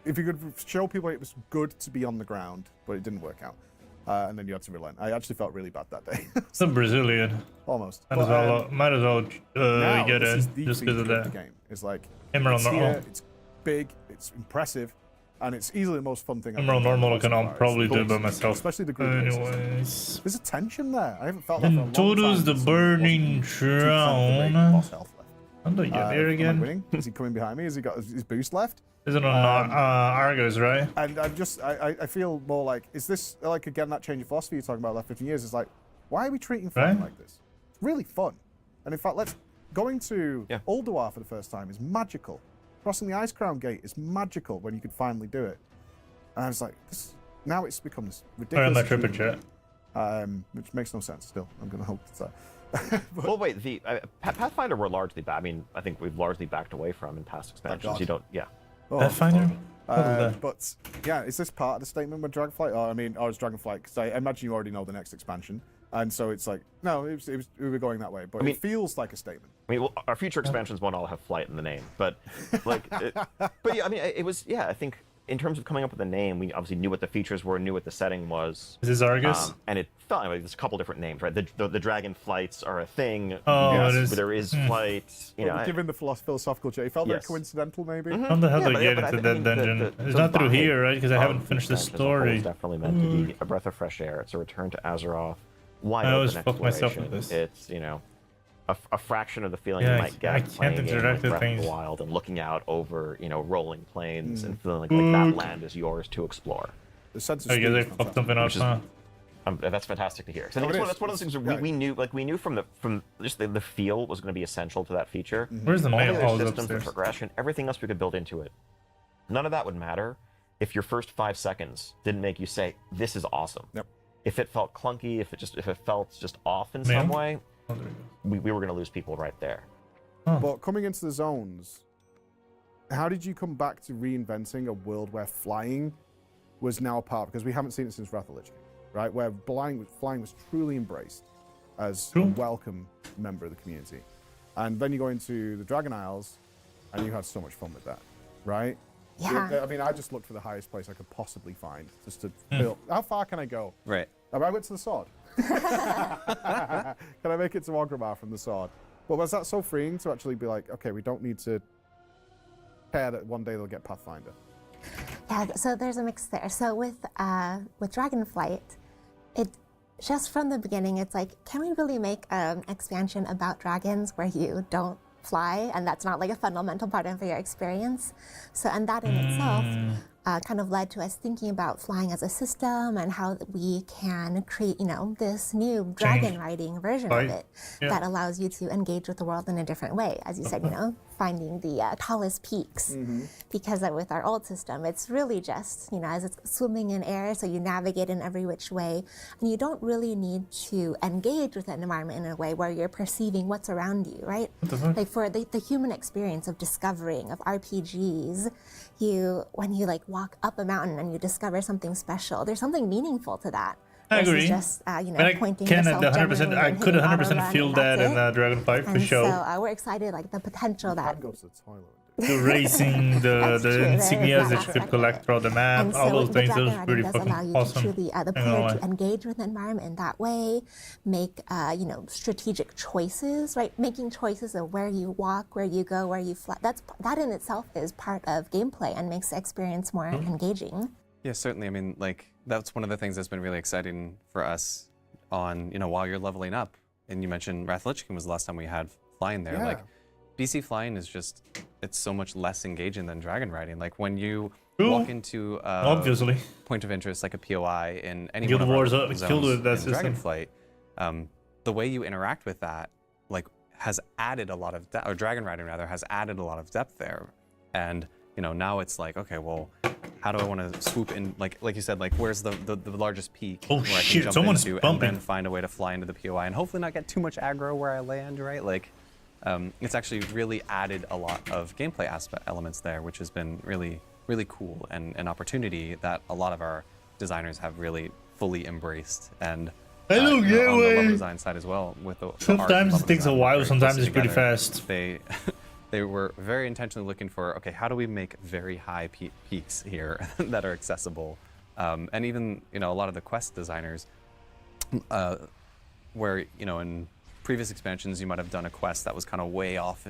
if you could show people it was good to be on the ground, but it didn't work out. And then you had to relent. I actually felt really bad that day. Some Brazilian. Almost. Might as well get in just because of that. The game is like, Emerald it's here, it's big, it's impressive, and it's easily the most fun thing. Emerald normal I can probably do by myself. Especially the group. Anyways. There's a tension there. I haven't felt that for a long time. Toto's the burning crown. How do I get there again? Is he coming behind me? Has he got his boost left? Is it on Argos, right? And I feel more like, is this like again that change of philosophy you're talking about last 15 years? It's like, why are we treating fun like this? It's really fun. And in fact, going to Ulduar for the first time is magical. Crossing the Ice Crown Gate is magical when you could finally do it. And I was like, now it's become this ridiculous. My trip in chat. Which makes no sense still. I'm going to hope that. Well, wait, the Pathfinder we're largely back. I mean, I think we've largely backed away from in past expansions. You don't, Pathfinder? But yeah, is this part of the statement with Dragonflight? Or is Dragonflight? Because I imagine you already know the next expansion. And so it's like, no, we were going that way, but it feels like a statement. I mean, well, our future expansions won't all have flight in the name, but like, but yeah, I mean, it was, yeah, I think in terms of coming up with a name, we obviously knew what the features were, knew what the setting was. Is this Argus? And it felt like there's a couple different names, right? The dragon flights are a thing. Oh, yes, there is flight. You know, given the philosophical J, it felt very coincidental, maybe. How the hell did I get into that dungeon? It's not through here, right? Because I haven't finished the story. It's definitely meant to be a breath of fresh air. It's a return to Azeroth. Wide I always open fuck myself with exploration. this. It's, you know, a fraction of the feeling Yeah, you might get I can't playing a game interact like with Breath of things. the Wild and looking out over, you know, rolling plains and feeling like that land is yours to explore. The sense of I guess I speed is fucked something up, huh? That's fantastic to hear. 'Cause I think that's one of those things we knew, like we knew from just the feel was going to be essential to that feature. Where's the All mail? the Oh, other it's systems, the upstairs. progression, everything else we could build into it. None of that would matter if your first 5 seconds didn't make you say, "This is awesome." Yep. If it felt clunky, if it felt just off in some way, Oh, there it goes. we were going to lose people right there. But coming into the zones, how did you come back to reinventing a world where flying was now a part? Because we haven't seen it since Wrath of the Lich King, right? Where flying was truly embraced as a welcome member of the community. And then you go into the Dragon Isles, and you had so much fun with that, right? Yeah. I mean, I just looked for the highest place I could possibly find, just to build. How far can I go? Right. I went to the sword. Can I make it to Orgrimmar from the sword? But was that so freeing to actually be like, okay, we don't need to care that one day they'll get Pathfinder? Yeah, so there's a mix there. So with Dragonflight, it just from the beginning, it's like, can we really make an expansion about dragons where you don't fly, and that's not like a fundamental part of your experience? So, and that in itself kind of led to us thinking about flying as a system and how we can create, this new dragon riding version of it that allows you to engage with the world in a different way. As you said, finding the tallest peaks. Because with our old system, it's really just, as it's swimming in air, so you navigate in every which way, and you don't really need to engage with that environment in a way where you're perceiving what's around you, right? Like for the human experience of discovering, of RPGs, when you like walk up a mountain and you discover something special, there's something meaningful to that. I agree. Just, pointing can yourself 100%. I could 100% feel that in Dragonflight for sure. So we're excited, like the potential that. Go to the toilet. The racing, the insignias that you could collect throughout the map, all those things, those are pretty fucking awesome. Truly, the player to engage with the environment in that way, make strategic choices, right? Making choices of where you walk, where you go, where you fly. That in itself is part of gameplay and makes the experience more engaging. Yeah, certainly. I mean, like that's one of the things that's been really exciting for us on while you're leveling up. And you mentioned Wrath of the Lich King was the last time we had flying there. Yeah. Like BC flying is just, it's so much less engaging than dragon riding. Like when you walk into obviously point of interest like a POI in any Guild one of Wars our killed zones with that in system. Dragonflight, the way you interact with that like has added a lot of depth, or dragon riding rather has added a lot of depth there. And now it's like, okay, well, how do I want to swoop in, like you said, like where's the largest peak Oh where I can shit, jump someone's into bumping. and then find a way to fly into the POI and hopefully not get too much aggro where I land, right? Like it's actually really added a lot of gameplay elements there, which has been really, really cool and an opportunity that a lot of our designers have really fully embraced. And Hello, on the level Gateway. design side as well, with the art Sometimes level it takes a design, while, very sometimes closely it's pretty together. fast. They were very intentionally looking for, okay, how do we make very high peaks here that are accessible? And even, a lot of the quest designers, where, in previous expansions, you might have done a quest that was kind of way off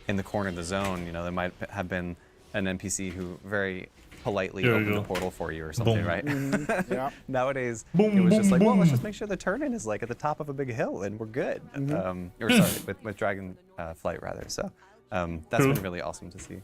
in the corner of the zone. There might have been an NPC who very politely opened the portal for you or something, Boom. right? Yeah. Nowadays, Boom, it was just boom, like, well, let's boom. just make sure the turn-in is like at the top of a big hill and we're good. Or sorry, with Dragon Flight rather. So that's been really awesome to see.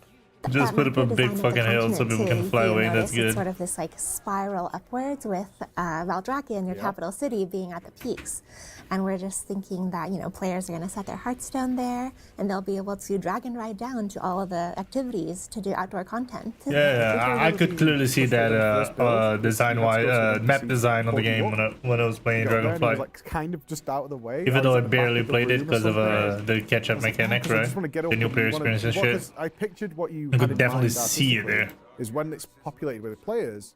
Just put up a big fucking hill so people can fly away. That's good. It's sort of this like spiral upwards with Valdrakian, your capital city, being at the peaks. And we're just thinking that, players are going to set their Hearthstone there and they'll be able to dragon ride down to all of the activities to do outdoor content. Yeah, I could clearly see that design-wise, map design on the game when I was playing Dragonflight. Like kind of just out of the way. Even though I was at the back barely of the played it room or because of something. the catch-up mechanic, I right? just want to get up The new and player wanna- experience and well, shit. 'cause I pictured what you I had could in definitely mind see it artistically there. is when it's populated with players,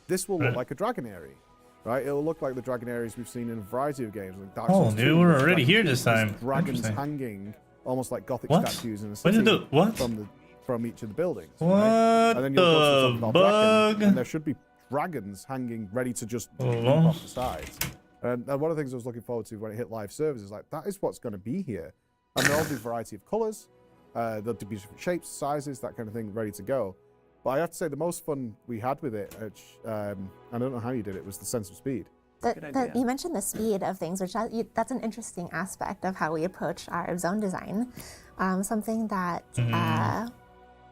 this will look like a dragon area. right? It'll look like the dragon areas we've seen in a variety of games. Like Dark Oh, Souls 2, dude, we're there's already here this time. Dragons hanging, almost like Gothic What? statues in a What city did you do? What? from each of the buildings. What right? And then you'll go to the top Draken, bug? and there should be dragons hanging ready to just leap off the sides. And one of the things I was looking forward to when it hit live servers is like, that is what's going to be here. And there'll be a variety of colors, there'll be different shapes, sizes, that kind of thing ready to go. But I have to say, the most fun we had with it, I don't know how you did it, was the sense of speed. You mentioned the speed of things, which that's an interesting aspect of how we approach our zone design. Something that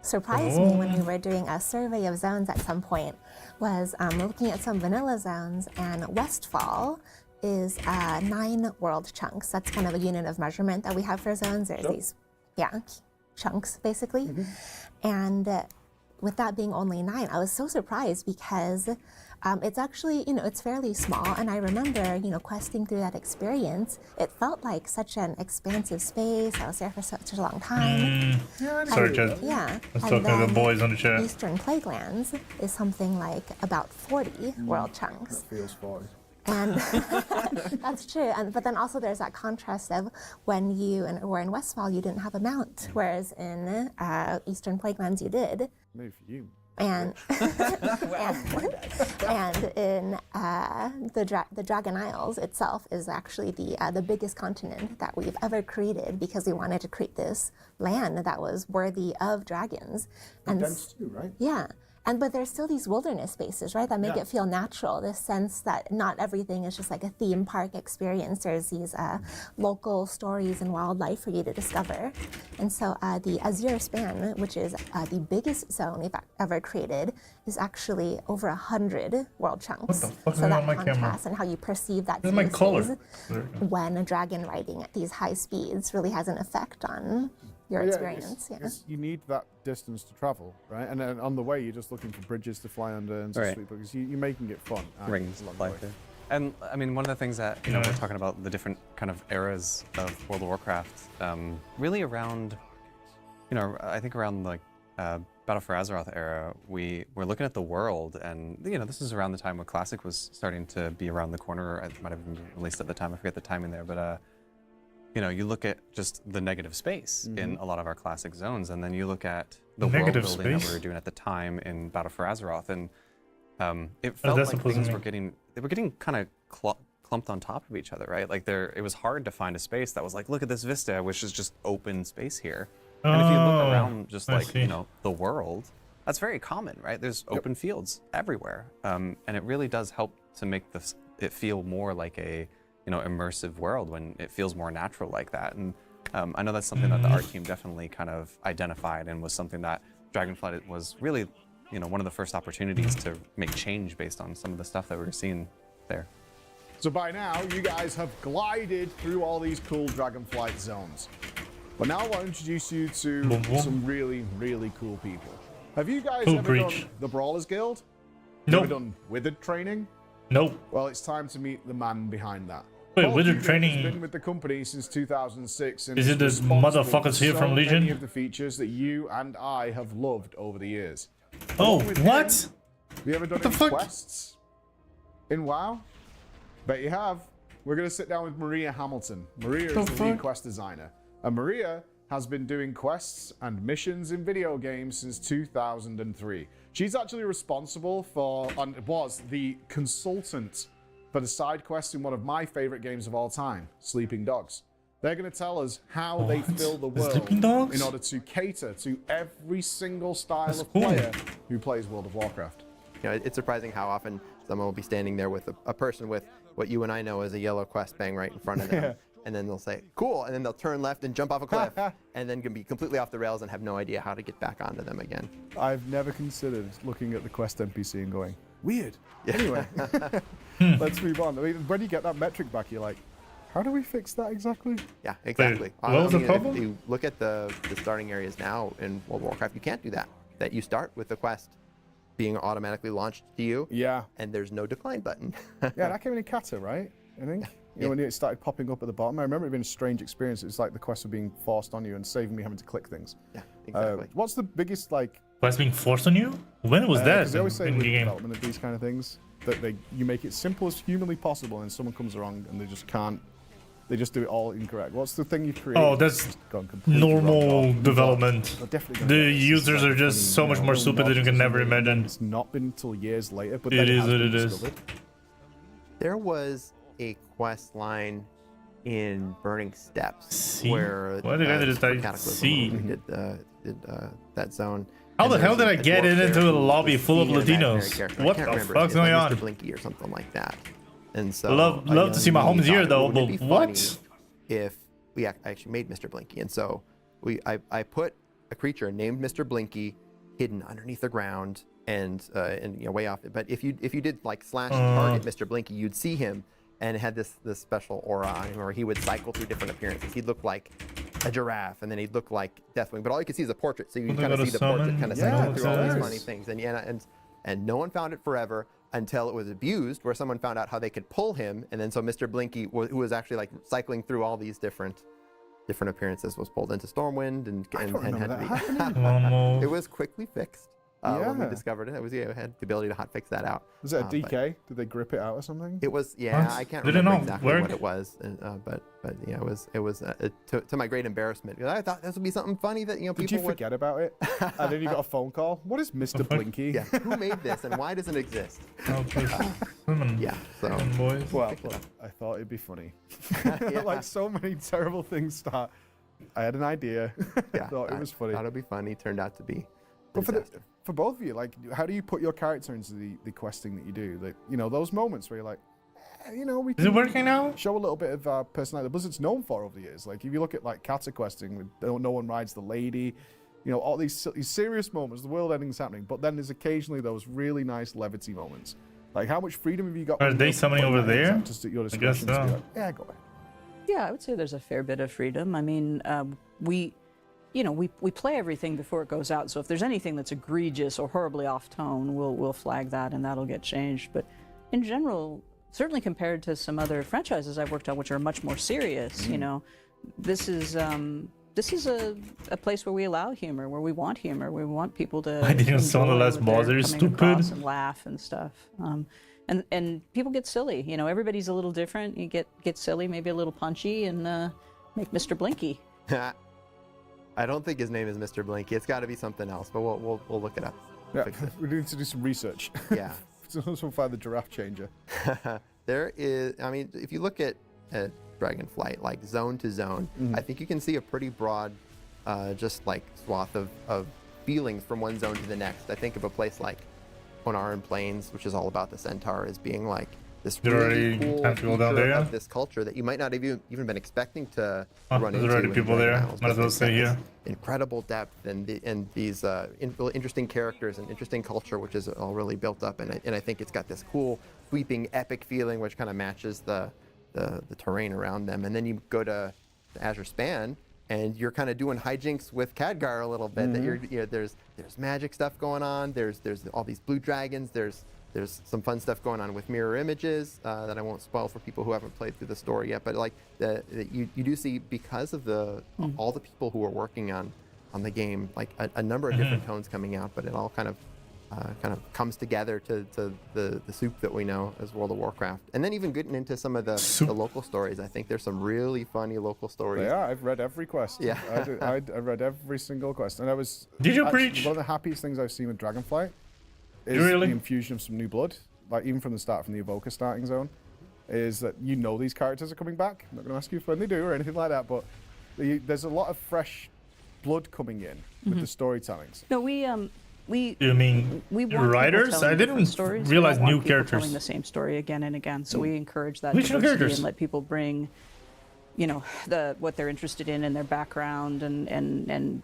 surprised me when we were doing a survey of zones at some point was looking at some vanilla zones, and Westfall is 9 world chunks. That's kind of a unit of measurement that we have for zones. There's these, chunks basically. And with that being only 9, I was so surprised because it's actually, it's fairly small. And I remember, questing through that experience, it felt like such an expansive space. I was there for such a long time. Sorry, Chad. Yeah. Let's talk to the boys on the chat. Eastern Plaguelands is something like about 40 world chunks. That feels 40. And that's true. But then also there's that contrast of when you were in Westfall, you didn't have a mount, whereas in Eastern Plaguelands you did. Maybe for you. And and in the Dragon Isles itself is actually the biggest continent that we've ever created, because we wanted to create this land that was worthy of dragons. And dense too, right? Yeah. But there's still these wilderness spaces, right, that make it feel natural, this sense that not everything is just like a theme park experience. There's these local stories and wildlife for you to discover. And so the Azure Span, which is the biggest zone we've ever created, is actually over 100 world chunks. What the fuck so is that on my contrast camera? and how you perceive that This is my color. when a dragon riding at these high speeds really has an effect on your experience. You need that distance to travel, right? And then on the way, you're just looking for bridges to fly under and Right. sweet, because you're making it fun. Rings along the like way. that. And I mean, one of the things that we're talking about the different kind of eras of World of Warcraft, really around, I think around like Battle for Azeroth era, we were looking at the world, and this is around the time when Classic was starting to be around the corner. It might have been released at the time. I forget the timing there, but you look at just the negative space in a lot of our classic zones, and then you look at the world building that we were doing at the time in Battle for Azeroth, and it felt like things were getting kind of clumped on top of each other, right? Like it was hard to find a space that was like, look at this vista, which is just open space here. And if you look around just like, the world, that's very common, right? There's open fields everywhere. And it really does help to make it feel more like a immersive world when it feels more natural like that. And I know that's something that the art team definitely kind of identified, and was something that Dragonflight was really, one of the first opportunities to make change based on some of the stuff that we were seeing there. So by now, you guys have glided through all these cool Dragonflight zones. But now I want to introduce you to some really, really cool people. Have you guys ever done the Brawlers Guild? Nope. Ever done Withered training? Nope. Well, it's time to meet the man behind that. Wait, Withered training? He's been with the company since 2006. And is it this motherfuckers here from Legion? Many of the features that you and I have loved over the years. Oh, what? Have you ever done any quests in WoW? Bet you have. We're going to sit down with Maria Hamilton. Maria is the lead quest designer. And Maria has been doing quests and missions in video games since 2003. She's actually responsible for, and was the consultant for the side quests in one of my favorite games of all time, Sleeping Dogs. They're going to tell us how they fill the world in order to cater to every single style of player who plays World of Warcraft. It's surprising how often someone will be standing there with a person with what you and I know as a yellow quest bang right in front of them. And then they'll say, cool, and then they'll turn left and jump off a cliff, and then can be completely off the rails and have no idea how to get back onto them again. I've never considered looking at the quest NPC and going, weird. Yeah. Anyway, let's move on. I mean, when you get that metric back, you're like, how do we fix that exactly? Yeah, exactly. What was the problem? If you look at the starting areas now in World of Warcraft, you can't do that. That you start with the quest being automatically launched to you, and there's no decline button. Yeah, that came in Kata, right? I think. When it started popping up at the bottom, I remember it being a strange experience. It's like the quests were being forced on you and saving me having to click things. Yeah, exactly. What's the biggest Quest being forced on you? When was that Because they always say in with the game? development of these kind of things that you make it simple as humanly possible, and someone comes along and they just can't. They just do it all incorrect. What's the thing you create? Oh, that's normal development. The users are just so much more stupid than you can never imagine. It's not been until years later, but it is what it is. There was a quest line in Burning Steps where what did I see? Did that zone. How the hell did I get into a lobby full of Latinos? What the fuck's going on? Mr. Blinky or something like that. And so love to see my homies here though, but what? If we actually made Mr. Blinky, and so I put a creature named Mr. Blinky hidden underneath the ground and way off. But if you did like / target Mr. Blinky, you'd see him, and it had this special aura on him where he would cycle through different appearances. He'd look like a giraffe, and then he'd look like Deathwing. But all you could see is a portrait, so you kind of see the portrait kind of cycling through all these funny things. And no one found it forever until it was abused, where someone found out how they could pull him, and then so Mr. Blinky, who was actually like cycling through all these different appearances, was pulled into Stormwind and had to be. It was quickly fixed when we discovered it. It had the ability to hotfix that out. Was it a DK? Did they grip it out or something? It was, I can't remember exactly what it was, but yeah, it was to my great embarrassment, because I thought this would be something funny that people Did you forget about it? And then you got a phone call. What is Mr. Blinky? Yeah, who made this and why doesn't it exist? Yeah, so well, I thought it'd be funny. Like so many terrible things start. I had an idea. I thought it was funny. Thought it'd be funny. Turned out to be. But for both of you, like, how do you put your character into the questing that you do? Like, those moments where you're like, we can is it working now? Show a little bit of personality. The Blizzard's known for over the years. Like, if you look at like Kata questing, with no one rides the lady, all these serious moments, the world ending's happening. But then there's occasionally those really nice levity moments. Like, how much freedom have you got? Are they summoning over there? Just at your I guess so. Like, yeah, go ahead. Yeah, I would say there's a fair bit of freedom. I mean, we play everything before it goes out. So if there's anything that's egregious or horribly off tone, we'll flag that and that'll get changed. But in general, certainly compared to some other franchises I've worked on, which are much more serious, this is a place where we allow humor, where we want humor, where we want people to. I didn't saw the last boss. They're stupid. And laugh and stuff. And people get silly. Everybody's a little different. You get silly, maybe a little punchy, and make Mr. Blinky. I don't think his name is Mr. Blinky. It's got to be something else, but we'll look it up. Yeah, we need to do some research. Yeah. So we'll find the giraffe changer. There is, I mean, if you look at Dragonflight, like zone to zone, I think you can see a pretty broad, just like swath of feelings from one zone to the next. I think of a place like Onaran Plains, which is all about the Centaur, as being like this really cool feature of this culture that you might not have even been expecting to run into. There's already people there. Might as well stay here. Incredible depth and these really interesting characters and interesting culture, which is all really built up. And I think it's got this cool, sweeping, epic feeling, which kind of matches the terrain around them. And then you go to Azure Span, and you're kind of doing hijinks with Khadgar a little bit. That there's magic stuff going on. There's all these blue dragons. There's some fun stuff going on with mirror images that I won't spoil for people who haven't played through the story yet. But like you do see, because of all the people who are working on the game, like a number of different tones coming out. But it all kind of comes together to the soup that we know as World of Warcraft. And then even getting into some of the local stories. I think there's some really funny local stories. Yeah, I've read every quest. Yeah. I read every single quest. And I was... Did you preach? One of the happiest things I've seen with Dragonflight is the infusion of some new blood. Like, even from the start, from the Evoker starting zone, is that these characters are coming back. I'm not going to ask you when they do or anything like that, but there's a lot of fresh blood coming in with the storytellings. No, You mean writers? I didn't realize new characters telling the same story again and again. So we encourage that Which new diversity characters? and let people bring, what they're interested in and their background and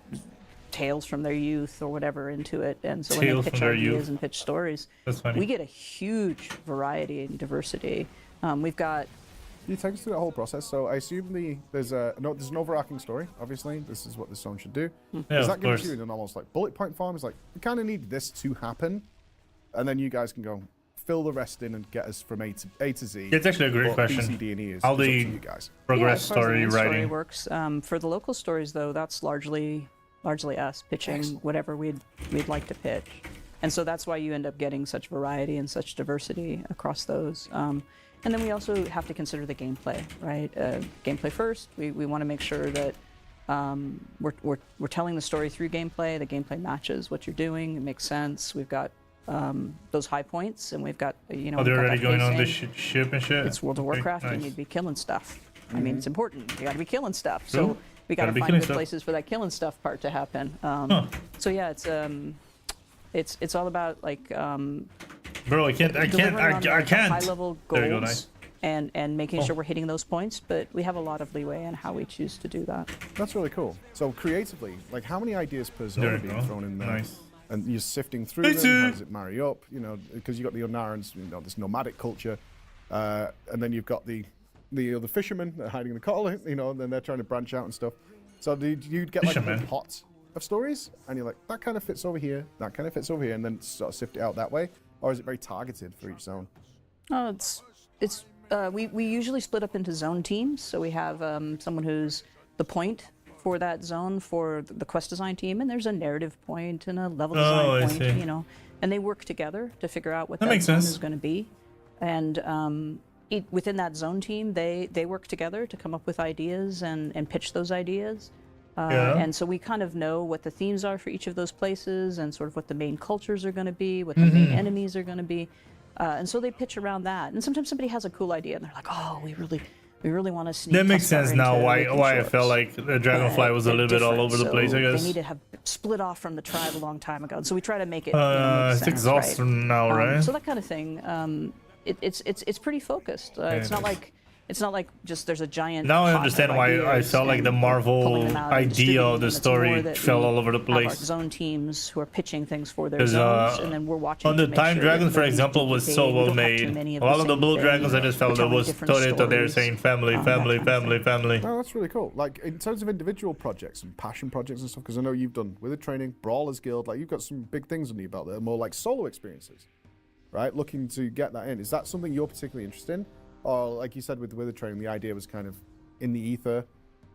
tales from their youth or whatever into it. And so when they pitch ideas and pitch stories, we get a huge variety and diversity. We've got. Can you take us through that whole process? So I assume there's an overarching story. Obviously, this is what this zone should do. Yeah, is that given to you in an almost like bullet point form? It's like, we kind of need this to happen, and then you guys can go fill the rest in and get us from A to Z. It's actually a great question. How the progress story writing works. For the local stories, though, that's largely largely us pitching whatever we'd like to pitch. And so that's why you end up getting such variety and such diversity across those. And then we also have to consider the gameplay, right? Gameplay first. We want to make sure that we're telling the story through gameplay. The gameplay matches what you're doing. It makes sense. We've got those high points, and we've got Oh, they're already going on this ship and shit. It's World of Warcraft. Nice. You need to be killing stuff. I mean, it's important. You got to be killing stuff. So we got to find good places for that killing stuff part to happen. So yeah, it's all about like. Bro, I can't. High level goals. There you go, nice. And making sure we're hitting those points, but we have a lot of leeway in how we choose to do that. That's really cool. So creatively, like how many ideas per zone are being thrown in there? Nice. And you're sifting through them. How does it marry up? You know, because you've got the Onarans, you know, this nomadic culture, and then you've got the fishermen that are hiding in the coral, you know, and then they're trying to branch out and stuff. So do you get like a pot of stories, and you're like, that kind of fits over here, that kind of fits over here, and then sort of sift it out that way, or is it very targeted for each zone? Oh, we usually split up into zone teams. So we have someone who's the point for that zone for the quest design team, and there's a narrative point and a level design point, you know, and they work together to figure out what that zone is going to be. And within that zone team, they work together to come up with ideas and pitch those ideas. And so we kind of know what the themes are for each of those places and sort of what the main cultures are going to be, what the main enemies are going to be. And so they pitch around that. And sometimes somebody has a cool idea and they're like, oh, we really want to sneak. That makes sense now why I felt like the Dragonfly was a little bit all over the place, I guess. They need to have split off from the tribe a long time ago. And so we try to make it make it's sense, exhausting now, right? So that kind of thing. It's pretty focused. It's not like just there's a giant. Now I understand why I felt like the Marvel idea of the story fell all over the place. Our zone teams who are pitching things for their zones, and then we're watching. On the Time Dragons, for example, was so well made. All of the Blue Dragons, I just felt that was totally they're saying family. Oh, that's really cool. Like in terms of individual projects and passion projects and stuff, because I know you've done Wither Training, Brawlers Guild, like you've got some big things under your belt that are more like solo experiences, right? Looking to get that in. Is that something you're particularly interested in? Or like you said with Wither Training, the idea was kind of in the ether,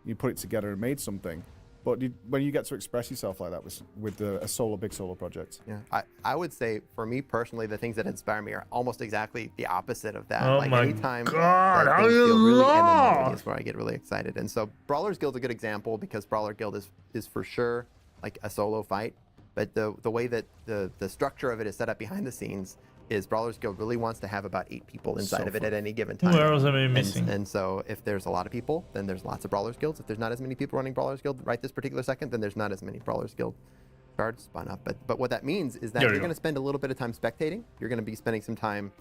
you put it together and made something. But when you get to express yourself like that with a big solo project? Yeah, I would say for me personally, the things that inspire me are almost exactly the opposite of that. Oh like my anytime God, that things feel really MMO is where I get really excited. And so Brawlers Guild is a good example because Brawler Guild is for sure like a solo fight. But the way that the structure of it is set up behind the scenes is Brawlers Guild really wants to have about 8 people inside of it at any given time. Who else am I missing? And so if there's a lot of people, then there's lots of Brawlers Guilds. If there's not as many people running Brawlers Guild right this particular second, then there's not as many Brawlers Guild cards spun up. But what that means is that you're going to spend a little bit of time spectating. You're going to be spending some time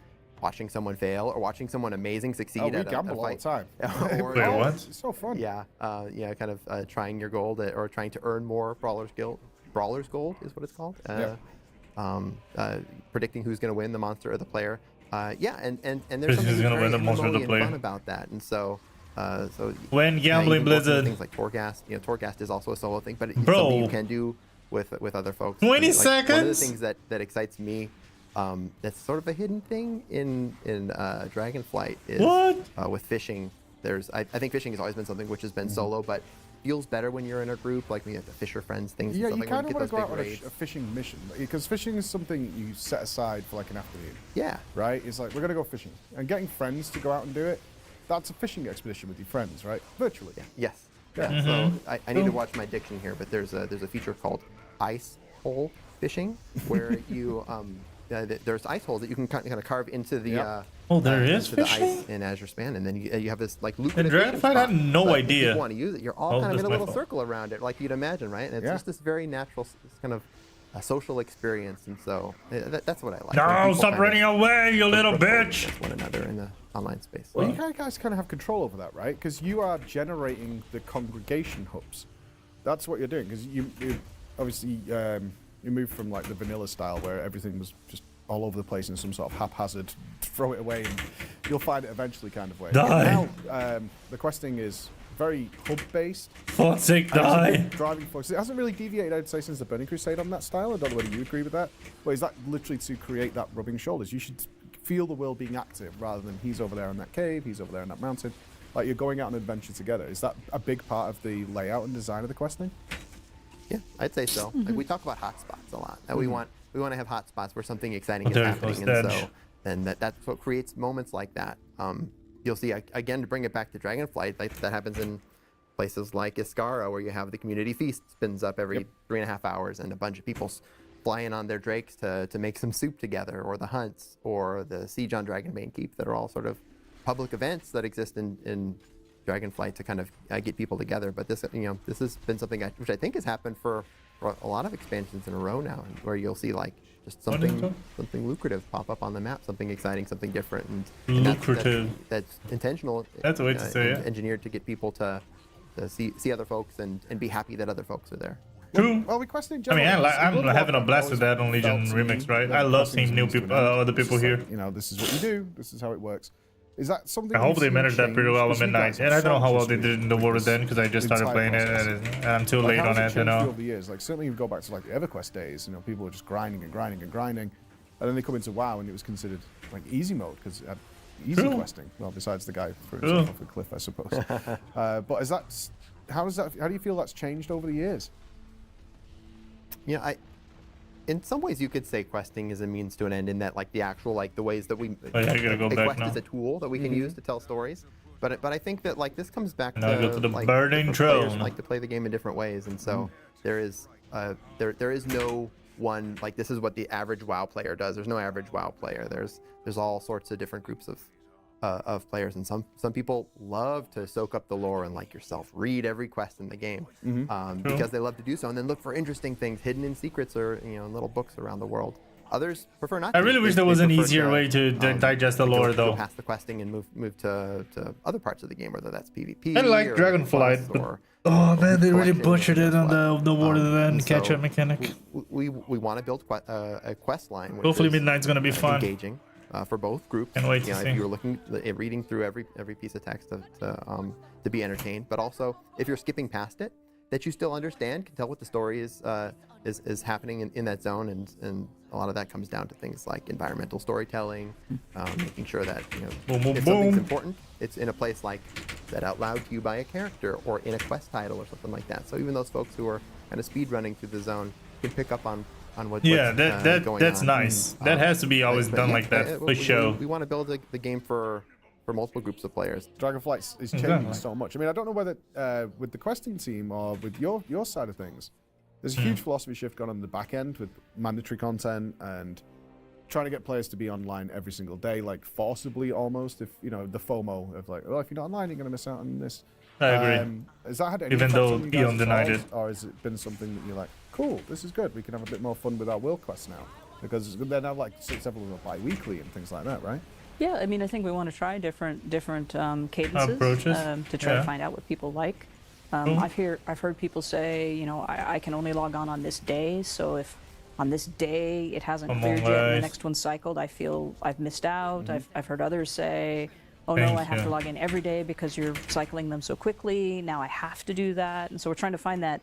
watching someone fail or watching someone amazing succeed at a gamble fight. all the time. Wait, what? It's so fun. Yeah, kind of trying your gold or trying to earn more Brawlers Guild. Brawlers Gold is what it's called. Predicting who's going to win, the monster or the player. And there's something very fun about that. And so when gambling Blizzard, things like Torghast, Torghast is also a solo thing, but it's something you can do with other folks. 20 seconds. One of the things that excites me, that's sort of a hidden thing in Dragonflight is with fishing. I think fishing has always been something which has been solo, but feels better when you're in a group, like when you have the fisher friends things. Yeah, and stuff, you kind of want to go out on a fishing mission because fishing is something you set aside for like an afternoon. Yeah. Right? It's like, we're going to go fishing. And getting friends to go out and do it, that's a fishing expedition with your friends, right? Virtually. Yeah. Yes. Yeah. So I need to watch my diction here, but there's a feature called ice hole fishing where you there's ice holes that you can kind of carve into the there is fishing the ice in Azure Span, and then you have this like loop. And Dragonflight had no idea. If you want to use it, you're all kind of in a little circle around it, like you'd imagine, right? And it's just this very natural kind of a social experience, and so that's what I like. No, stop running away, you little bitch! One another in the online space. Well, you guys kind of have control over that, right? Because you are generating the congregation hubs. That's what you're doing, because you obviously you moved from like the vanilla style where everything was just all over the place in some sort of haphazard, throw it away and you'll find it eventually kind of way. Die. Now, the questing is very hub-based. For sake, die. Driving force. It hasn't really deviated, I'd say, since the Burning Crusade on that style. I don't know whether you agree with that. But is that literally to create that rubbing shoulders? You should feel the world being active rather than he's over there in that cave, he's over there in that mountain. Like you're going out on an adventure together. Is that a big part of the layout and design of the questing? Yeah, I'd say so. Like, we talk about hotspots a lot. That we want to have hotspots where something exciting is happening, and that's what creates moments like that. You'll see again, to bring it back to Dragonflight, that happens in places like Iskara, where you have the community feast spins up every 3.5 hours, and a bunch of people fly in on their drakes to make some soup together, or the hunts, or the siege on Dragonbane Keep, that are all sort of public events that exist in Dragonflight to kind of get people together. But this has been something which I think has happened for a lot of expansions in a row now, where you'll see like just something lucrative pop up on the map, something exciting, something different, and lucrative. That's intentional. That's a way to say it. Engineered to get people to see other folks and be happy that other folks are there. True. Well, requesting. I mean, I'm having a blast with that on Legion Remix, right? I love seeing new people, other people here. You know, this is what you do. This is how it works. Is that something? I hope they managed that pretty well at midnight, and I don't know how well they did in the World then, because I just started playing it, and I'm too late on it, you know. Over the years, like certainly you go back to like the EverQuest days, you know, people were just grinding and grinding and grinding, and then they come into WoW and it was considered like easy mode because it had easy questing. Well, besides the guy throwing himself off a cliff, I suppose. But is that how do you feel that's changed over the years? Yeah, in some ways you could say questing is a means to an end, in that like the actual like the ways that we quest is a tool that we can use to tell stories. But I think that like this comes back to like, burning players like to play the game in different ways, and so there is no one like this is what the average WoW player does. There's no average WoW player. There's all sorts of different groups of players, and some people love to soak up the lore and, like yourself, read every quest in the game because they love to do so, and then look for interesting things hidden in secrets or in little books around the world. Others prefer not. I really wish there was an easier way to digest the lore, though. Go past the questing and move to other parts of the game, whether that's PvP. I like Dragonflight, but oh man, they really butchered it on the World then catch-up mechanic. We want to build a quest line. Hopefully, Midnight's gonna be fun. Engaging. For both groups, and wait to see. If you're reading through every piece of text to be entertained, but also if you're skipping past it, that you still understand, can tell what the story is happening in that zone, and a lot of that comes down to things like environmental storytelling, making sure that if something's important, it's in a place like said out loud to you by a character or in a quest title or something like that. So even those folks who are kind of speed running through the zone can pick up on what's that's on. nice. That has to be always done like that for show. We want to build the game for multiple groups of players. Dragonflight is changing so much. I mean, I don't know whether with the questing team or with your side of things, there's a huge philosophy shift going on the back end with mandatory content and trying to get players to be online every single day, like forcibly almost. If the FOMO of like, well, if you're not online, you're going to miss out on this. I agree. Has that had any even though Eon denied it, or has it been something that you're like, cool, this is good, we can have a bit more fun with our world quests now, because they're now like several of them are bi-weekly and things like that, right? Yeah, I mean, I think we want to try different cadences approaches to try to find out what people like. I've heard people say, I can only log on this day, so if on this day it hasn't cleared yet and the next one's cycled, I feel I've missed out. I've heard others say, oh no, I have to log in every day because you're cycling them so quickly, now I have to do that. And so we're trying to find that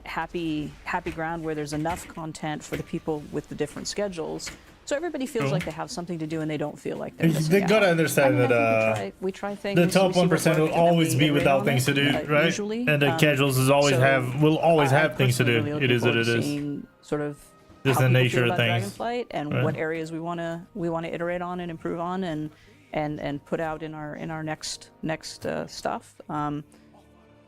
happy ground where there's enough content for the people with the different schedules, so everybody feels like they have something to do and they don't feel like they're missing out. Gotta understand that we try things. The top 1% will always be without things to do, right? Usually, and the casuals will always have things to do. Really it is what it is. Sort of There's the nature of things. Dragonflight and what areas we want to iterate on and improve on and put out in our next stuff.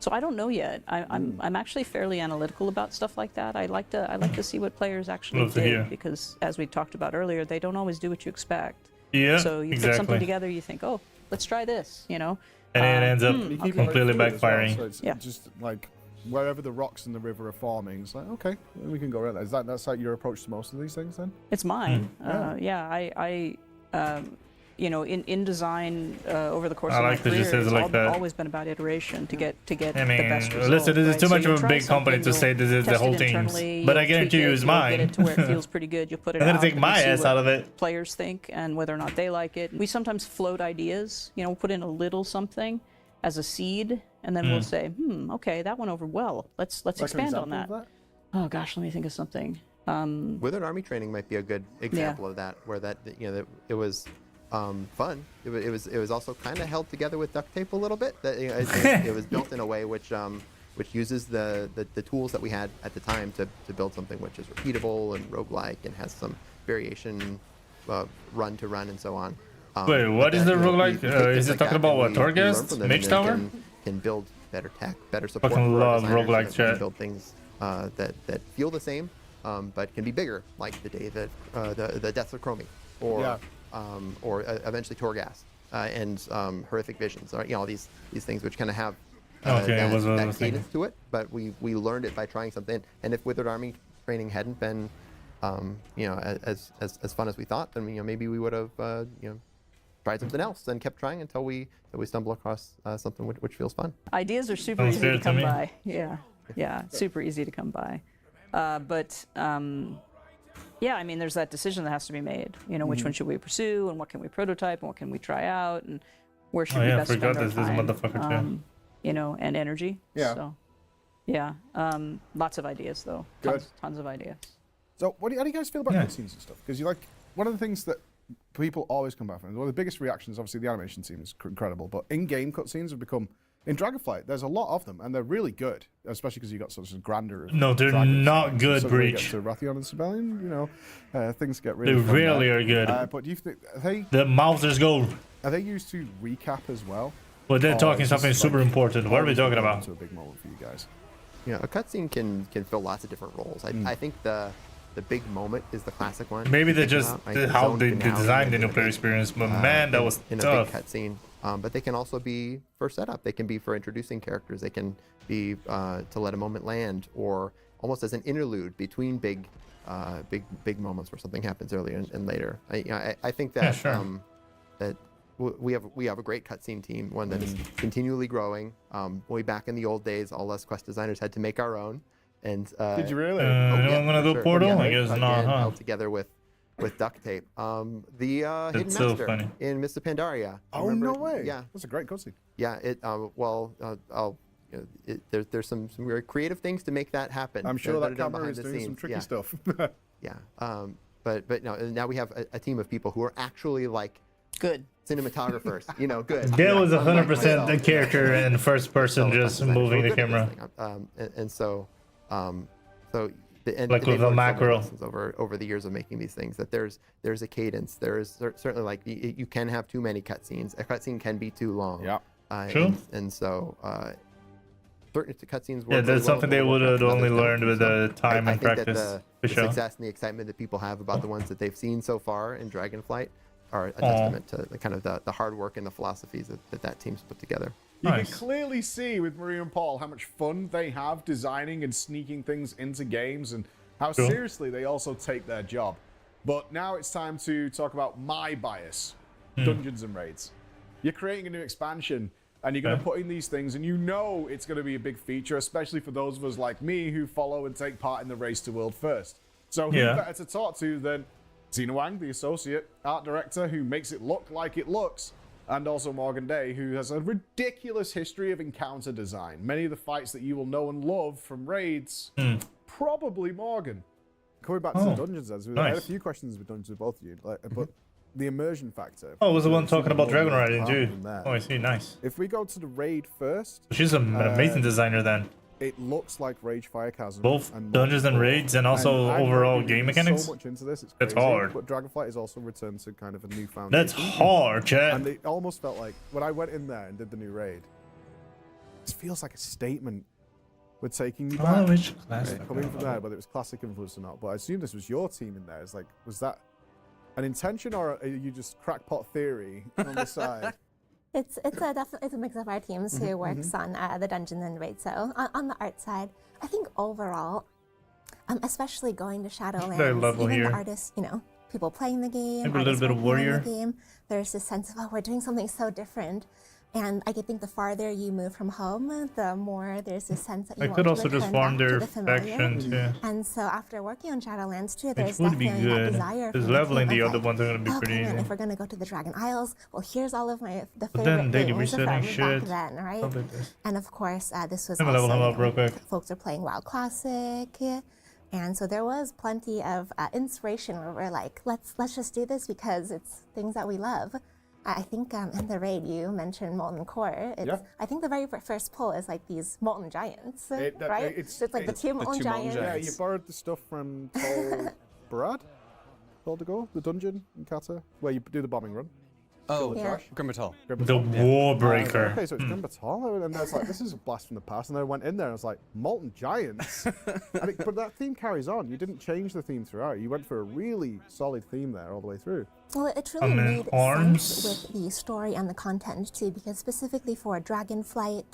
So I don't know yet. I'm actually fairly analytical about stuff like that. I like to see what players actually did, because as we talked about earlier, they don't always do what you expect. Yeah, so you put something together, you think, oh, let's try this, And it ends up completely backfiring. Well, so it's just like wherever the rocks in the river are forming, it's like, okay, we can go around that. That's like your approach to most of these things then? It's mine. In design over the course of my career, it's always been about iteration to get the best result. Listen, this is too much of a big company to say this is the whole team's, but I guarantee you it's mine. Get it to where it feels pretty good. You put it I'm out. gonna take my ass out of it. Players think and whether or not they like it. We sometimes float ideas. We'll put in a little something as a seed, and then we'll say, okay, that went over well. Let's expand on that. Oh gosh, let me think of something. Within Army training might be a good example of that, where that it was fun. It was also kind of held together with duct tape a little bit. That it was built in a way which which uses the tools that we had at the time to build something which is repeatable and roguelike and has some variation, run to run and so on. Wait, what is the roguelike? Is it talking about what, Torghast? Mage Tower? Can build better tech, better support. Fucking for our love designers roguelike so that we can chat. build things that feel the same, but can be bigger, like the day that the Deaths of Chromie, or eventually Torghast, and Horrific Visions, or all these things which kind of have that cadence to it. But we learned it by trying something. And if Withered Army training hadn't been as fun as we thought, then maybe we would have tried something else and kept trying until we stumble across something which feels fun. Ideas are super easy to come by. Yeah, super easy to come by. Yeah, I mean, there's that decision that has to be made. Which one should we pursue, and what can we prototype, and what can we try out, and where should we best spend our time? This motherfucker too. And energy. Yeah. So, yeah, lots of ideas though. Tons of ideas. So, how do you guys feel about cutscenes and stuff? Because one of the things that people always come back from, one of the biggest reactions, obviously the animation seems incredible, but in-game cutscenes have become, in Dragonflight, there's a lot of them, and they're really good, especially because you got such a grandeur. No, they're not good, Breach. To Rathion and Sibelian, things get really. They really are good. But do you think the Mouthers go? Are they used to recap as well? Well, they're talking something super important. What are we talking about? To a big moment for you guys. A cutscene can fill lots of different roles. I think the big moment is the classic one. Maybe they just how they designed the new player experience, but man, that was in tough. A big cutscene. But they can also be for setup. They can be for introducing characters. They can be to let a moment land, or almost as an interlude between big moments where something happens earlier and later. I think that that we have a great cutscene team, one that is continually growing. Way back in the old days, all us quest designers had to make our own. And did you really? I'm gonna do Portal. I guess not. Held together with duct tape. The Hidden Master in Mists of Pandaria. Oh no way! Yeah, that's a great cutscene. Yeah, there's some very creative things to make that happen. I'm sure that camera is doing some tricky stuff. But no, now we have a team of people who are actually good cinematographers. Good. That was 100% the character and first person just moving the camera. Like with a macro. Over the years of making these things, that there's a cadence. There is certainly you can have too many cutscenes. A cutscene can be too long. Yeah. True. And so certain cutscenes. Yeah, that's something they would have only learned with the time and practice. That the success and the excitement that people have about the ones that they've seen so far in Dragonflight are a testament to the hard work and the philosophies that team's put together. You can clearly see with Maria and Paul how much fun they have designing and sneaking things into games, and how seriously they also take their job. But now it's time to talk about my bias, Dungeons and Raids. You're creating a new expansion, and you're going to put in these things, and it's going to be a big feature, especially for those of us like me who follow and take part in the race to World First. So who better to talk to than Tina Wang, the associate art director, who makes it look like it looks, and also Morgan Day, who has a ridiculous history of encounter design. Many of the fights that you will know and love from raids, probably Morgan. Coming back to the dungeons, I had a few questions with dungeons with both of you, but the immersion factor. Oh, was the one talking about Dragon Riding too? Oh, I see, nice. If we go to the raid first, she's an amazing designer then. It looks like Rage Firegasm. Both dungeons and raids, and also overall game mechanics. So much into this, it's hard. But Dragonflight has also returned to kind of a new foundation. That's hard, chat. And it almost felt like when I went in there and did the new raid, it feels like a statement. We're taking you back. Which classic? Coming from there, whether it was classic influence or not. But I assume this was your team in there. It's was that an intention, or are you just crackpot theory on the side? It's a mix of our teams who works on the dungeons and raids. So on the art side, I think overall, especially going to Shadowlands, even the artists, people playing the game, maybe a little bit of warrior. There's this sense of we're doing something so different. And I think the farther you move from home, the more there's this sense that you want to return just farm their to the familiar. factions, And so after working on Shadowlands too, there's definitely that desire. Because leveling the other ones are going to be pretty easy. If we're going to go to the Dragon Isles, well, here's all of the favorite then daily things from resetting back shit. then, right? And of course, this was I'm gonna level him up real quick. Folks are playing WoW Classic. And so there was plenty of inspiration where we're like, let's just do this because it's things that we love. I think in the raid you mentioned Molten Core. I think the very first pull is like these Molten Giants, right? It's like the two Molten Giants. Yeah, you borrowed the stuff from Tol Brad, Tol de Go, the dungeon in Kata, where you do the bombing run. Oh, Grimbatal. The Warbreaker. Okay, so it's Grimbatal, and I was like, this is a blast from the past. And then I went in there and I was like, Molten Giants? But that theme carries on. You didn't change the theme throughout. You went for a really solid theme there all the way through. Well, it really made sense with the story and the content too, because specifically for Dragonflight,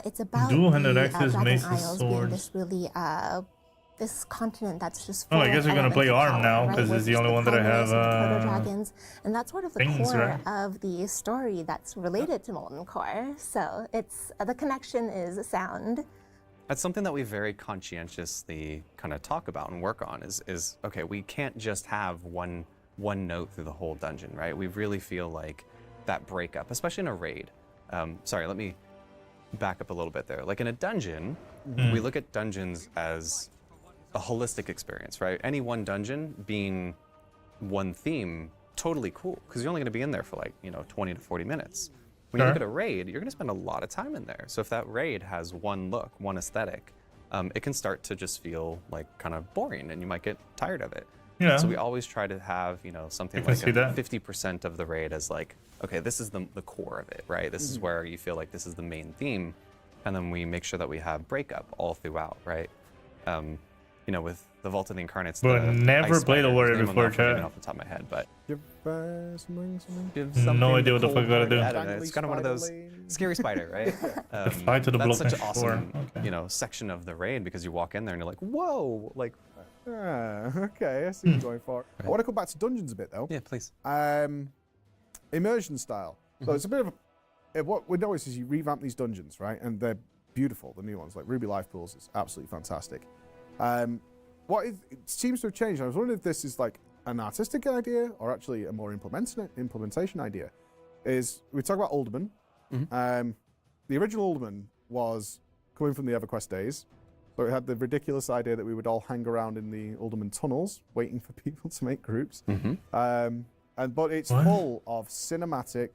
it's about the Dragon Isles being this really this continent that's just full I guess we're gonna play ARM now because it's the only one that I have. Dragons, and that's sort of the core of the story that's related to Molten Core. So it's the connection is sound. That's something that we very conscientiously kind of talk about and work on. Is okay, we can't just have one note through the whole dungeon, right? We really feel like that breakup, especially in a raid. Sorry, let me back up a little bit there. Like in a dungeon, we look at dungeons as a holistic experience, right? Any one dungeon being one theme, totally cool, because you're only going to be in there for like 20 to 40 minutes. When you look at a raid, you're going to spend a lot of time in there. So if that raid has one look, one aesthetic, it can start to just feel like kind of boring, and you might get tired of it. Yeah. So we always try to have something like 50% of the raid as like, okay, this is the core of it, right? This is where you feel like this is the main theme, and then we make sure that we have breakup all throughout, right? With the Vault of the Incarnates. But never played a warrior before, chat. Off the top of my head, but something? No idea what the fuck I gotta do. I don't know. It's kind of one of those scary spider, right? Fly to the that's block such an awesome, section of the raid because you walk in there and you're like, whoa, like. Okay, I see what you're going for. I want to go back to dungeons a bit though. Yeah, please. Immersion style. So it's a bit of what we notice is you revamp these dungeons, right? And they're beautiful, the new ones, like Ruby Life Pools is absolutely fantastic. It seems to have changed. I was wondering if this is like an artistic idea or actually a more implementation idea. Is we talk about Alderman. The original Alderman was coming from the EverQuest days. So it had the ridiculous idea that we would all hang around in the Alderman tunnels waiting for people to make groups. But it's full of cinematic,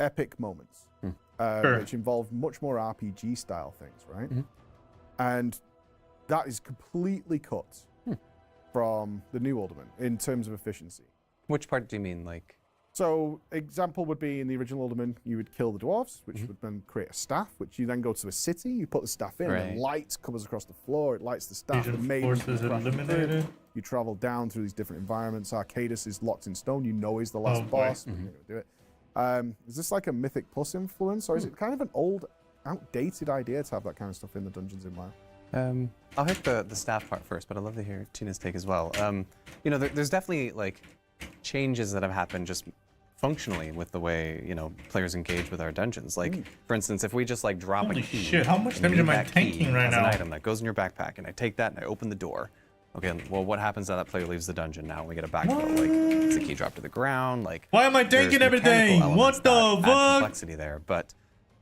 epic moments, which involve much more RPG style things, right? And that is completely cut from the new Alderman in terms of efficiency. Which part do you mean, like? So, example would be in the original Alderman, you would kill the dwarves, which would then create a staff, which you then go to a city, you put the staff in, and light comes across the floor, it lights the staff, the maidens eliminated. You travel down through these different environments. Arcadus is locked in stone, you know he's the last boss, you're gonna do it. Is this like a Mythic Plus influence, or is it kind of an old, outdated idea to have that kind of stuff in the dungeons in WoW? I'll hit the staff part first, but I'd love to hear Tina's take as well. There's definitely like changes that have happened just functionally with the way players engage with our dungeons. Like, for instance, if we just like drop a key, shit, how much damage am I tanking right now? An item that goes in your backpack, and I take that and I open the door. Okay, well, what happens now that player leaves the dungeon? Now we get a backfill. Like, is the key dropped to the ground? Like, why am I tanking everything? What the fuck? Complexity there, but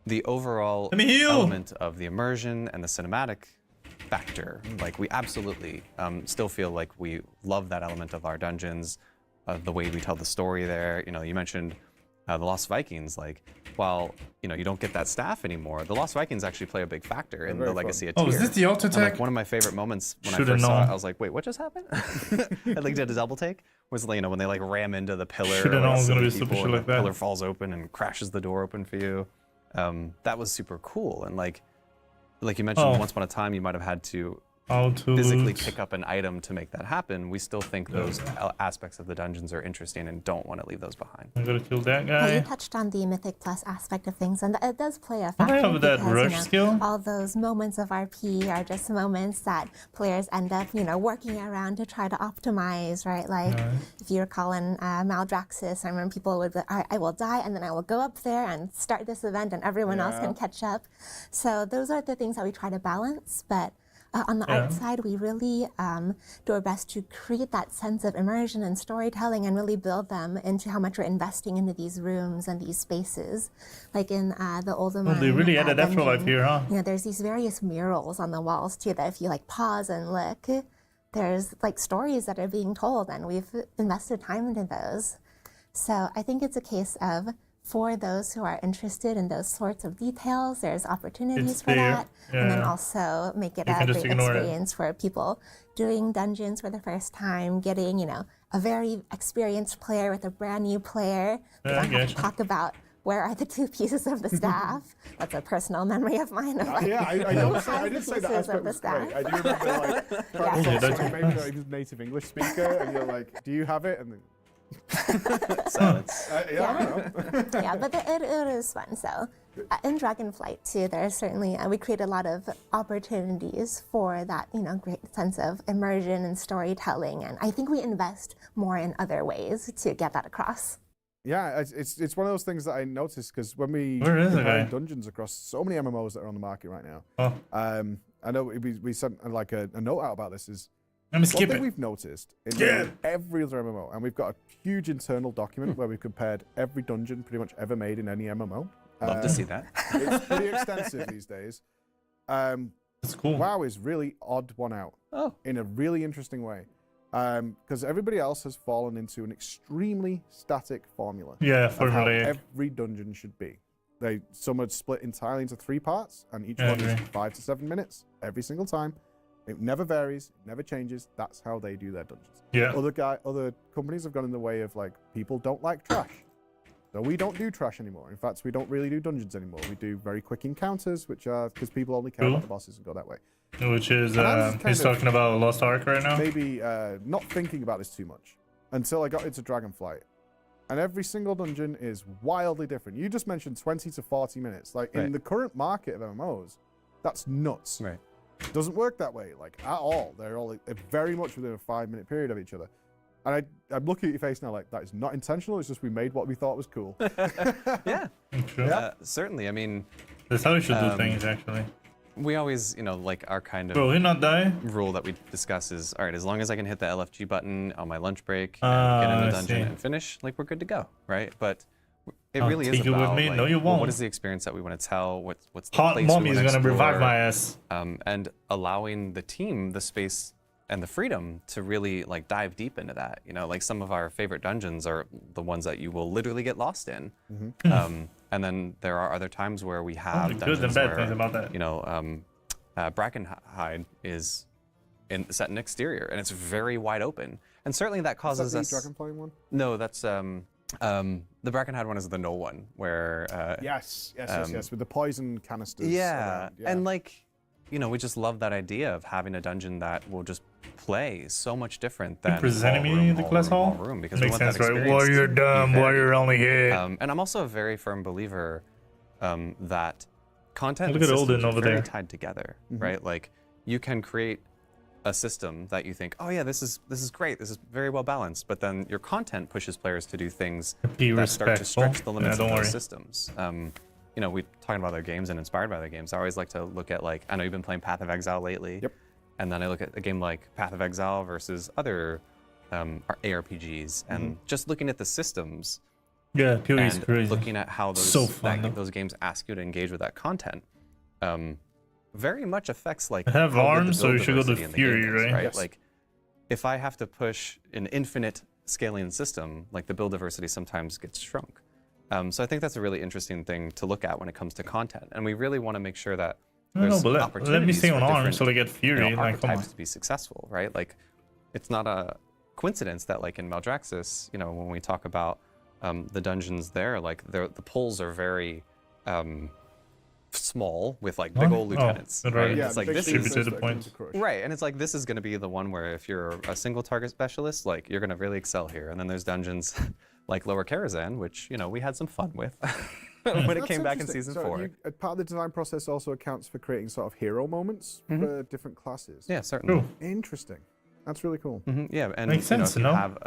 the overall element of the immersion and the cinematic factor, like we absolutely still feel like we love that element of our dungeons, the way we tell the story there. You mentioned the Lost Vikings. Like, while you don't get that staff anymore, the Lost Vikings actually play a big factor in the Legacy of Tyr. Oh, is this the auto attack? Like, one of my favorite moments when I first saw it, I was like, wait, what just happened? I like did a double take. Was when they like ram into the pillar, the pillar falls open and crashes the door open for you. That was super cool, and like you mentioned, once upon a time you might have had to physically pick up an item to make that happen. We still think those aspects of the dungeons are interesting and don't want to leave those behind. I'm gonna kill that guy. Well, you touched on the Mythic Plus aspect of things, and it does play a factor. I have that rush skill. All those moments of RP are just moments that players end up, working around to try to optimize, right? Like, if you're calling Maldraxxus, I remember people would be like, I will die, and then I will go up there and start this event, and everyone else can catch up. So those are the things that we try to balance, but on the art side, we really do our best to create that sense of immersion and storytelling and really build them into how much we're investing into these rooms and these spaces. Like in the Alderman. Oh, they really added Afterlife here, huh? There's these various murals on the walls too that if you like pause and look, there's like stories that are being told, and we've invested time into those. So I think it's a case of, for those who are interested in those sorts of details, there's opportunities for that. And then also make it a great experience for people doing dungeons for the first time, getting, you know, a very experienced player with a brand new player. They don't have to talk about where are the two pieces of the staff. That's a personal memory of mine. Of like, I did say that aspect was great. I do remember, like, maybe not even native English speaker, and you're like, do you have it? And then silence. Yeah, but it is fun. So in Dragonflight too, there's certainly we create a lot of opportunities for that, you know, great sense of immersion and storytelling, and I think we invest more in other ways to get that across. Yeah, it's one of those things that I noticed, because when we compare dungeons across so many MMOs that are on the market right now, I know we sent like a note out about this. Is one thing we've noticed in every other MMO, and we've got a huge internal document where we've compared every dungeon pretty much ever made in any MMO. Love to see that. It's pretty extensive these days. That's cool. WoW is really odd one out in a really interesting way. Because everybody else has fallen into an extremely static formula. Yeah, of how every dungeon should be. Some are split entirely into 3 parts, and each one is 5 to 7 minutes every single time. It never varies, it never changes. That's how they do their dungeons. Yeah. Other companies have gone in the way of, like, people don't like trash. So we don't do trash anymore. In fact, we don't really do dungeons anymore. We do very quick encounters, which are because people only care about the bosses and go that way. Which is, he's talking about Lost Ark right now? Maybe not thinking about this too much until I got into Dragonflight. And every single dungeon is wildly different. You just mentioned 20 to 40 minutes. Like, in the current market of MMOs, that's nuts. Right. It doesn't work that way, like, at all. They're all very much within a 5-minute period of each other. And I'm looking at your face now like, that is not intentional. It's just we made what we thought was cool. Yeah. Certainly. I mean... That's how we should do things, actually. We always, you know, like our kind of rule that we discuss is, all right, as long as I can hit the LFG button on my lunch break and get in the dungeon and finish, like, we're good to go, right? But it really is about, like, no, you won't. What is the experience that we want to tell? What's the Hot place Mommy's we want to gonna revive my ass. And allowing the team the space and the freedom to really, like, dive deep into that. You know, like, some of our favorite dungeons are the ones that you will literally get lost in. And then there are other times where we have dungeons good and bad where, things about that. you know, Brackenhide is set in exterior, and it's very wide open. And certainly that causes us... Is that the Dragonflight one? No, that's... the Brackenhide one is the null one, where... Yes, with the poison canisters. Yeah, and, like, you know, we just love that idea of having a dungeon that will just play so much different than presenting me the class hall room, because makes we want sense, that right? Warrior dumb, warrior only hit. And I'm also a very firm believer that content Look and at systems Olden are over very there. tied together, right? Like, you can create a system that you think, oh yeah, this is great, this is very well balanced, but then your content pushes players to do things that start to stretch the limits of those systems. You know, we're talking about their games and inspired by their games. I always like to look at, like, I know you've been playing Path of Exile lately. Yep. And then I look at a game like Path of Exile versus other ARPGs, and just looking at the systems. Yeah, PoE's and crazy. looking at how those games ask you to engage with that content, very much affects, like, I have how good arms, the so build you should go to diversity in the game Fury, is, right? Yes. Like, if I have to push an infinite scaling system, like, the build diversity sometimes gets shrunk. So I think that's a really interesting thing to look at when it comes to content, and we really want to make sure that there's opportunities let me stay on for arms different, so they get Fury. you know, Like, come on. archetypes to be successful, right? Like, it's not a coincidence that, like, in Maldraxxus, you know, when we talk about the dungeons there, like, the pulls are very small with, like, big old lieutenants, right? Yeah, it's like, this is is the point. right, and it's like, this is going to be the one where if you're a single target specialist, like, you're going to really excel here. And then there's dungeons like Lower Karazhan, which, you know, we had some fun with when it came back in season 4. Part of the design process also accounts for creating sort of hero moments for different classes. Yeah, certainly. Interesting. That's really cool. Yeah, and Makes you know, sense, if you no? have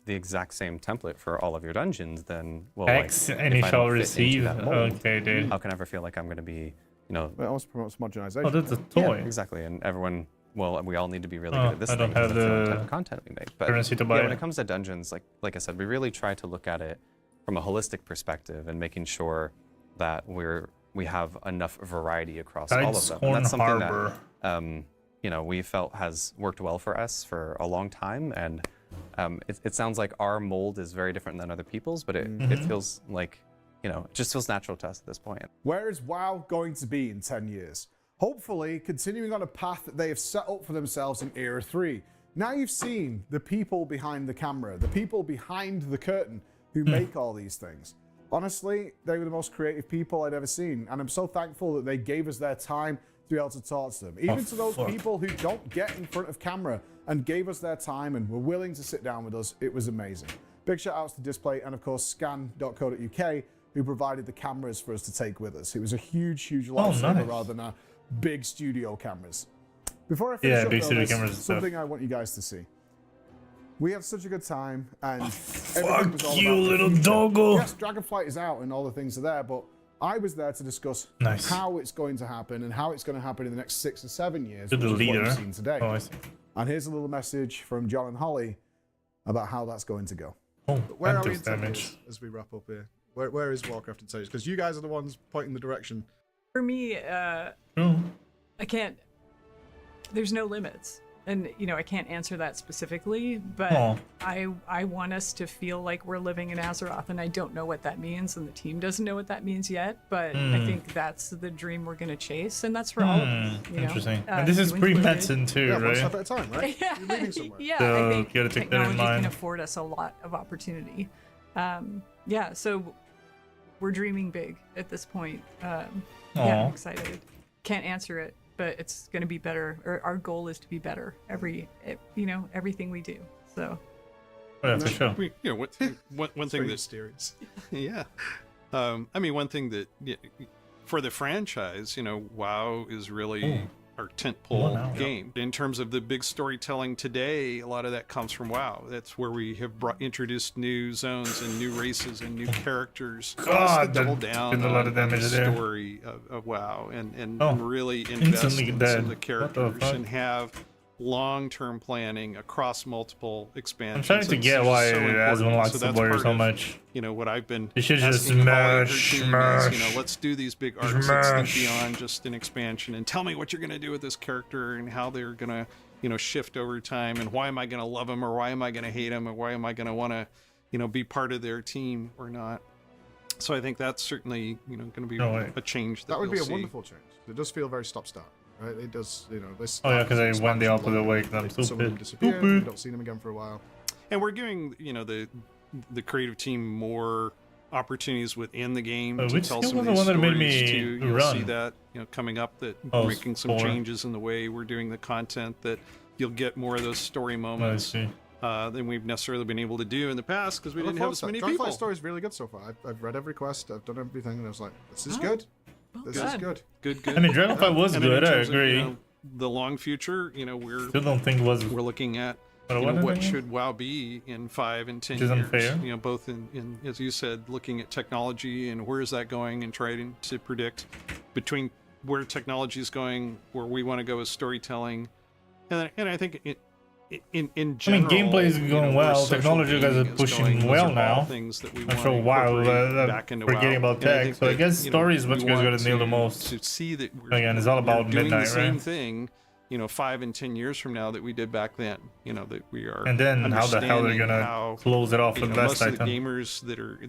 the exact same template for all of your dungeons, then, well, X like, and if you I shall don't fit into receive. that mold, Okay, dude. how can I ever feel like I'm going to be, you know... It almost promotes modernization. Oh, that's a Yeah, toy. exactly, and everyone... Well, we all need to be really good at this I thing, don't have because that's the only the type of content we make. But currency to buy yeah, when it. it comes to dungeons, like I said, we really try to look at it from a holistic perspective and making sure that we have enough variety across all of them. And that's something that you know, we felt has worked well for us for a long time, and it sounds like our mold is very different than other people's, but it feels like, you know, it just feels natural to us at this point. Where is WoW going to be in 10 years? Hopefully, continuing on a path that they have set up for themselves in Era 3. Now you've seen the people behind the camera, the people behind the curtain who make all these things. Honestly, they were the most creative people I'd ever seen, and I'm so thankful that they gave us their time to be able to talk to them. Even to those people who don't get in front of camera and gave us their time and were willing to sit down with us, it was amazing. Big shout outs to Display and of course scan.co.uk, who provided the cameras for us to take with us. It was a huge lifesaver rather than our big studio cameras. Before I finish up, though, there's something I want you guys to see. We had such a good time, and everything was all you, about little doggo. Yes, Dragonflight is out, and all the things are there, but I was there to discuss how it's going to happen and how it's going to happen in the next 6 or 7 years, which is what you've seen today. Oh, I see. And here's a little message from John and Holly about how that's going to go. Oh, Where are we in 10 years as we wrap up here? Where is Warcraft in 10 years? Because you guys are the ones pointing the direction. For me, I can't. There's no limits, and you know I can't answer that specifically. But I want us to feel like we're living in Azeroth, and I don't know what that means, and the team doesn't know what that means yet. But I think that's the dream we're gonna chase, and that's for all of us. You Interesting. know? And this is pre-PePezin too, right? One step at a time, right? Yeah, You're leaving somewhere. yeah. So, I think gotta take that in technology mind. can afford us a lot of opportunity. Yeah, so we're dreaming big at this point. Yeah, I'm excited. Can't answer it, but it's going to be better. Or our goal is to be better everything we do. So. Yeah, for sure. You know, one thing that's mysterious. Yeah. I mean, one thing that for the franchise, you know, WoW is really our tentpole game. In terms of the big storytelling today, a lot of that comes from WoW. That's where we have introduced new zones and new races and new characters. God, double down a lot of on damage the there. story of WoW and really invest Instantly in dead. some of the What the characters fuck? and have long-term planning across multiple expansions. I'm trying to It's get just why so Asmon important. likes So the that's warrior part so of, much. You know what I've been. You should just asking Holly and her smash, team is, smash. you know, let's do these big arcs. Let's think beyond just an expansion and tell me what you're going to do with this character and how they're going to, you know, shift over time and why am I going to love him or why am I going to hate him or why am I going to want to, you know, be part of their team or not. So I think that's certainly, you know, going to be a change. That would be a we'll see. wonderful change. It does feel very stop-start. Right, it does, you know. This Oh yeah, because I went the opposite way. Because I'm some of them stupid. disappeared. We don't see them again for a while. And we're giving, you know, the creative team more opportunities within the game to which tell skill some of was the these one that made stories me too. You'll run? see that, you know, coming up that Oh, we're making some 4. changes in the way we're doing the content that you'll get more of those story moments than we've necessarily been able to do in the past because we didn't have as many people. Dragonflight's story is really good so far. I've read every quest. I've done everything, and I was like, this is good. This is good. Good. I mean, Dragonflight was And then good. in I terms of, agree. you know, the long future, you know, we're Still don't think was. we're looking at But you know, what what is it? should WoW be in 5 and 10 Which is years. unfair. You know, both in as you said, looking at technology and where is that going, and trying to predict between where technology is going, where we want to go with storytelling, and I think in general, gameplay is you going know, where well. social Technology guys are gaming is pushing going, those well are all now. things that we I'm want sure to WoW, incorporate back into forgetting WoW. about And I tech. think So I that, guess you know, story is what we you guys want gotta nail the to- most. To see that we're, Again, it's all about we're doing midnight, the same right? thing, you know, 5 and 10 years from now that we did back then. You know, that we are. And then how the hell they're understanding gonna how, close it off you with know, Last most of the Titan. gamers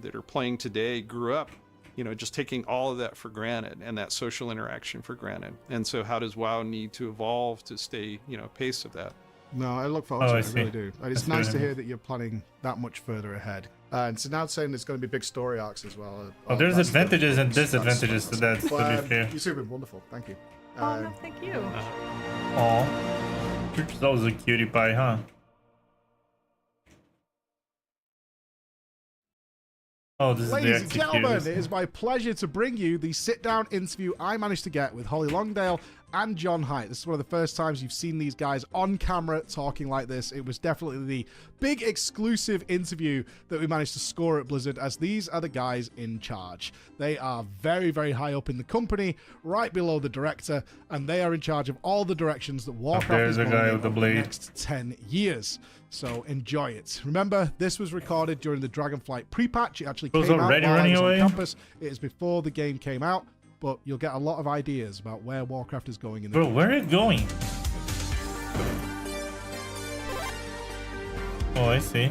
that are playing today grew up, you know, just taking all of that for granted and that social interaction for granted. And so, how does WoW need to evolve to stay, you know, pace of that? No, I look forward to I it. I see. really do. And it's That's nice good. to hear that you're planning that much further ahead. And so now it's saying there's going to be big story arcs as well. Oh, there's that's the- advantages and that's disadvantages to that. To Well, be fair. You've been wonderful. Thank you. Oh no, thank you. Aw. That was a cutie pie, huh? Oh, this Ladies is and the gentlemen, executors. it is my pleasure to bring you the sit-down interview I managed to get with Holly Longdale and John Haidt. This is one of the first times you've seen these guys on camera talking like this. It was definitely the big exclusive interview that we managed to score at Blizzard, as these are the guys in charge. They are very, very high up in the company, right below the director, and they are in charge of all the directions that Warcraft there's is the going guy in with the over blade. next 10 years. So enjoy it. Remember, this was recorded during the Dragonflight pre-patch. It actually Was came out already while I running was on away? campus. It is before the game came out, but you'll get a lot of ideas about where Warcraft is going in the Bro, future. where is it going? Oh, I see.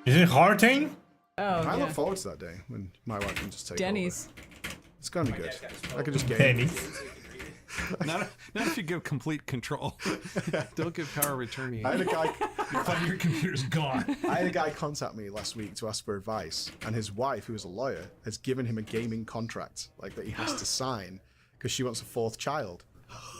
Is it Harting? Oh, I yeah. look forward to that day when my wife can just take Denny's. over. It's gonna be good. I can just game. Denny's. Not if you give complete control. Don't give power of attorney. I had a guy. Your computer's gone. I had a guy contact me last week to ask for advice, and his wife, who is a lawyer, has given him a gaming contract, like that he has to sign, because she wants a fourth child,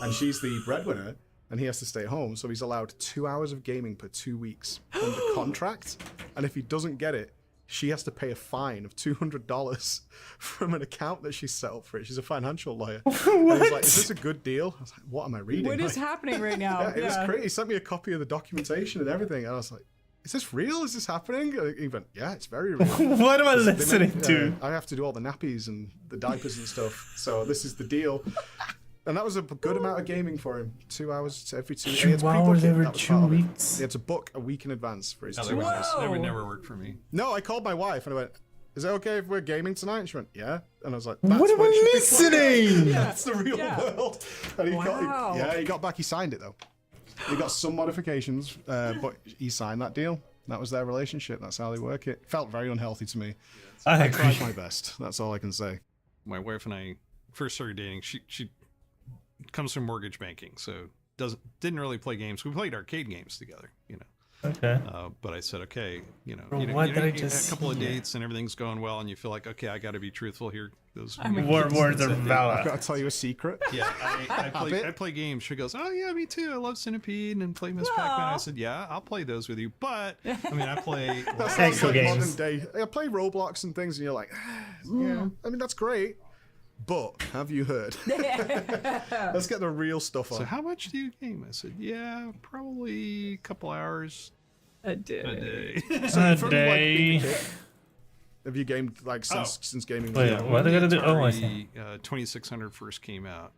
and she's the breadwinner, and he has to stay home, so he's allowed 2 hours of gaming per 2 weeks under contract, and if he doesn't get it, she has to pay a fine of $200 from an account that she set up for it. She's a financial lawyer. And he's like, is this a good deal? I was like, what am I reading? What is happening right now? Yeah, it was crazy. He sent me a copy of the documentation and everything. And I was like, is this real? Is this happening? And he went, yeah, it's very real. What am I listening to? I have to do all the nappies and the diapers and stuff. So this is the deal. And that was a good amount of gaming for him. 2 hours every 2 weeks. 2 hours every 2 weeks? He had to book a week in advance for his 2 That hours. would never work for me. No, I called my wife and I went, is it okay if we're gaming tonight? And she went, yeah. And I was like, that's What am it I should be like. listening? That's the real world. And he Wow. he got back, he signed it though. He got some modifications, but he signed that deal. That was their relationship. That's how they work it. Felt very unhealthy to me. I tried my best. That's all I can say. My wife and I first started dating. She comes from mortgage banking, so didn't really play games. We played arcade games together, you know. Okay. But I said, okay, you know, Bro, you what did I a just couple of see? dates and everything's going well, and you feel like, okay, I got to be truthful here. Those Words of I've valor. got to tell you a secret. Yeah, I play games. She goes, oh yeah, me too. I love Centipede and play Miss Pac-Man. I said, yeah, I'll play those with you, but I mean, I play. That Thanks sounds for like games. modern day. I play Roblox and things, and you're like, yeah. I mean, that's great. But have you heard? Let's get the real stuff on. So how much do you game? I said, yeah, probably a couple hours A day. a day. So A from, day. being a kid, have you gamed like since gaming? Wait, was what are they gonna do? Oh, I see. 2600 first came out.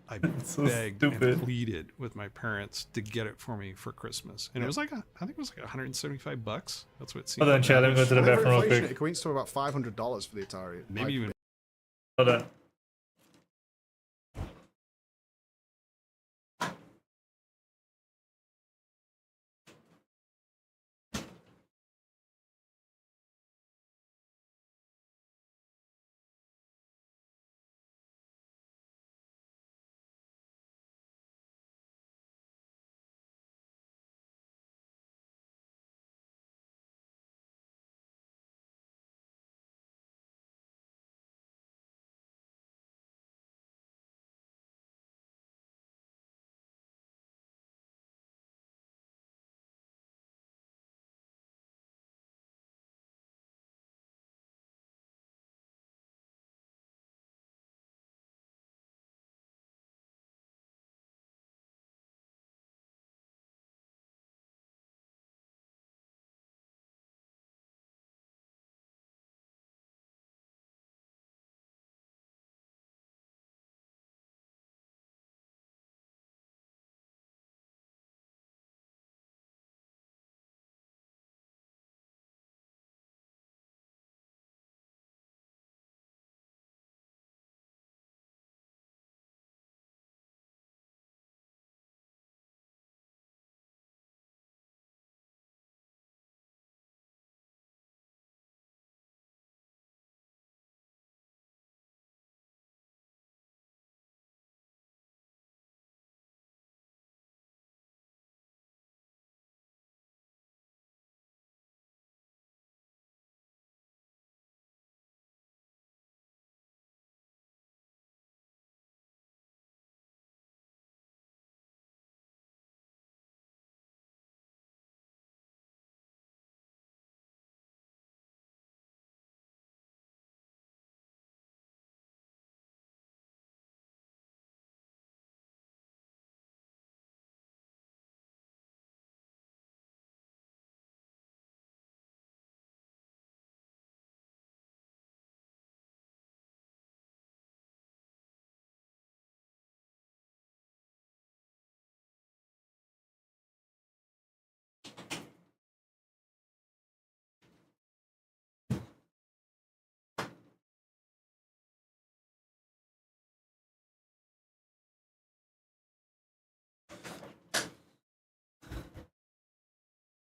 I So begged stupid. and pleaded with my parents to get it for me for Christmas, and it was like I think it was like $175. That's what it seemed. Hold on, like. Chad. Let me go to the Whenever bathroom real inflation, quick. it equates to about $500 for the Atari. Maybe even Hold on.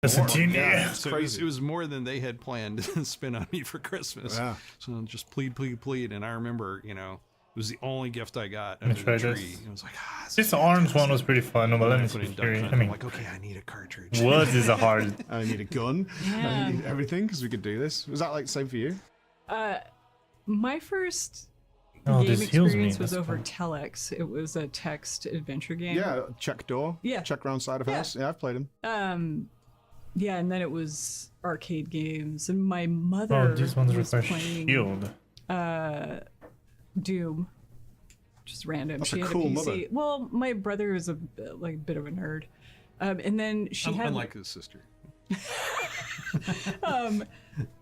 That's a team. Yeah, Yeah. it's So crazy. it was more than they had planned to spend on me for Christmas. Yeah. So just plead, plead, plead. And I remember, you know, it was the only gift I got Let me under try the tree. this. It was like, This arms one was pretty fun, but let me put in see. Duck Hunt. I mean, I'm like, okay, I need a cartridge. was is a hard. I need a gun. Yeah. I need everything because we could do this. Was that like the same for you? My first Oh, game this heals me. experience was That's over fun. telex. It was a text adventure game. Yeah, check door. Yeah. Check round side of Yeah. house. Yeah, I've played them. Yeah, and then it was arcade games, and my mother Oh, these ones was require playing shield. Doom. Just random. That's she a had cool a PC. mother. Well, my brother is a bit of a nerd, and then she had Unlike his sister.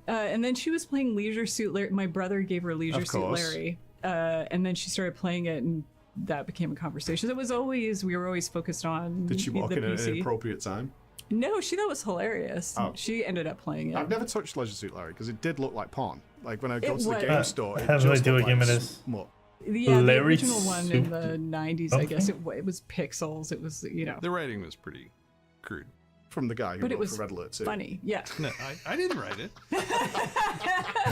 and then she was playing Leisure Suit Larry. My brother gave her Leisure Of Suit course. Larry, and then she started playing it, and that became a conversation. We were always focused on Did she walk the in at PC. an appropriate time? No, she thought it was hilarious. Oh. She ended up playing it. I've never touched Leisure Suit Larry because it did look like porn. Like when I go It to the was. game store, I it have no just idea looked what game like it is. smut. Yeah, the Larry original one in Suit the 90s, I guess. It was pixels. It was, The writing was pretty crude. From the guy who but it wrote was for Red Alert 2. funny. Yeah. No, I didn't write it.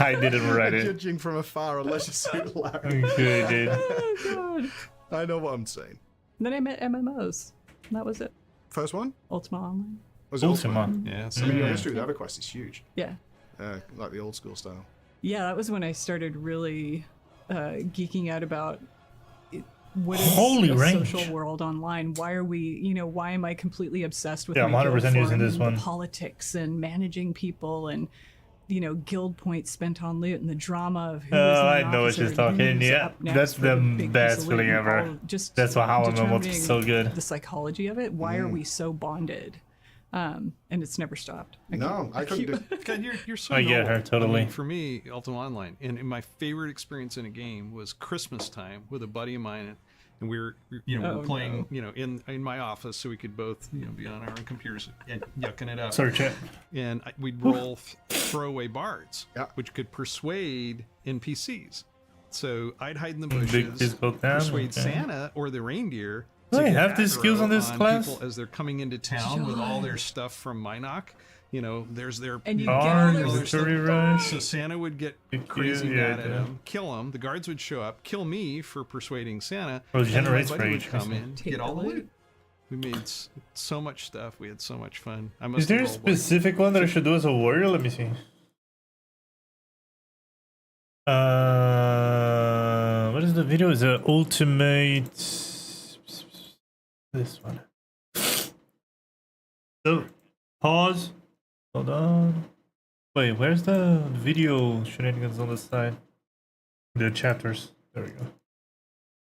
I didn't write it. Judging from afar on Leisure Suit Larry. Good, dude. Oh, God. I know what I'm saying. Then I met MMOs. And that was it. First one? Ultima Online. Was it Ultima. Yeah. I mean, your history with EverQuest is huge. Yeah. Like the old school style. Yeah, that was when I started really geeking out about what is Holy a range. social world online. Why are we, why am I completely obsessed with Yeah, I'm my 100% guild using forum this and one. the politics and managing people and guild points spent on loot and the drama of who is I an know what officer she's and talking. who's Yeah, up next that's for the big piece best of loot feeling and ever. all just That's how MMO was determining so good. The psychology of it. Why are we so bonded? And it's never stopped. I couldn't do God, you're so I get noble. her, totally. I mean, for me, Ultima Online, and my favorite experience in a game was Christmas time with a buddy of mine, and we were playing, in my office, so we could both, be on our own computers and yucking it up. Sorry, chat. And we'd roll throwaway bards, Yeah. which could persuade NPCs. So I'd hide in the Big bushes, physical damage, persuade okay. Santa or the reindeer. Do to I get have these skills aggro on this class? people as they're coming into town with all their stuff from Minok. There's their And you get all Arms, their Victory Rush. so Santa would get Good crazy kill, mad yeah, at yeah. him, kill him. The guards would show up, kill me for persuading Santa. Oh, it and then my generates buddy would rage, I come see. in, Take get all the the loot. loot. We made so much stuff. We had so much fun. I Is must there a have rolled, like, specific one that I should do as a warrior? Let me see. What is the video? Is it ultimate? This one. So, pause. Hold on. Wait, where's the video shenanigans on this side? The chapters. There we go.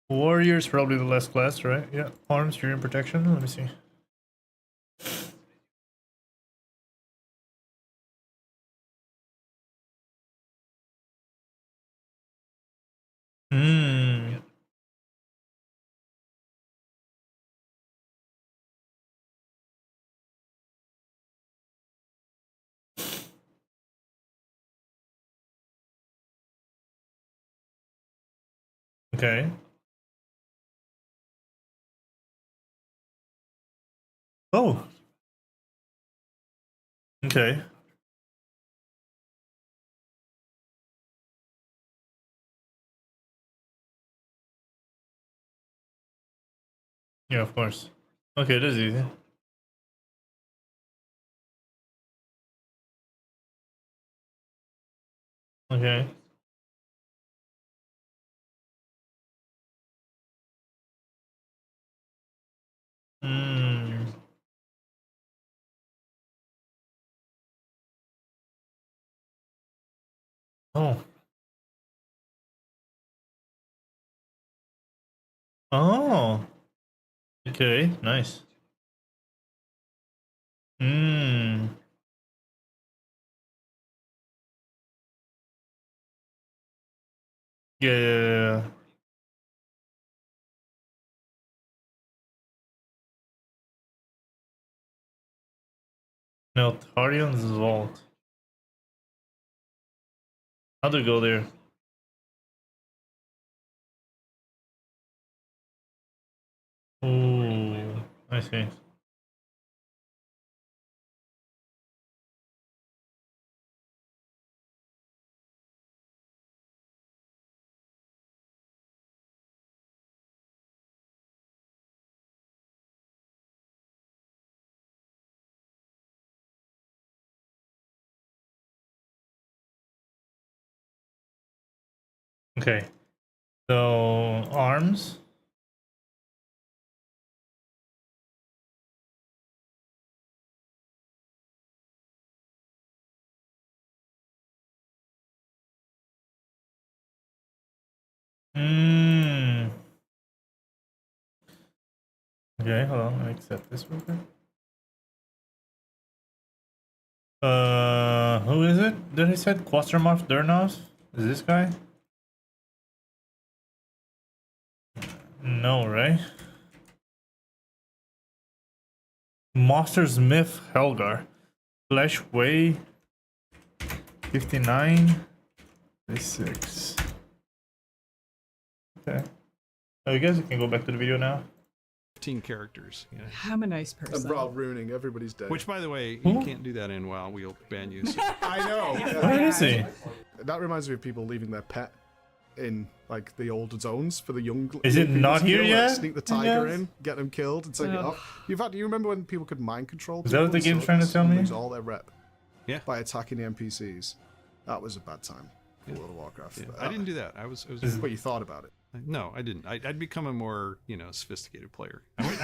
Warriors, probably the last class, right? Yeah. Arms, you're in protection. Let me see. Hmm. Okay. Oh. Okay. Yeah, of course. Okay, that's easy. Okay. Hmm. Oh. Oh. Okay, nice. Hmm. Yeah. No, Tardion's vault. How to go there? Oh, I see. Okay. So arms. Okay, hold on. Let me accept this real quick. Who is it? Did he said Quastermarth Durnos? Is this guy? No, right? Monster Smith Helgar. Flash Way 59 6. Okay. Oh, you guys can go back to the video now. 15 characters. Yeah. I'm a nice person. And Rob ruining everybody's day. Which, by the way, you can't do that in WoW. We'll ban you. So. I know. Where is he? That reminds me of people leaving their pet in like the older zones for the young. Is it people not to here kill, yet? Like, sneak the tiger in, get them killed, and take it off. In fact, do you remember when people could mind control? Is that what the game's trying to tell me? Lose all their rep. Yeah. By attacking the NPCs. That was a bad time. For World of Warcraft. Yeah. I didn't do that. I was. But you thought about it. No, I didn't. I'd become a more, sophisticated player.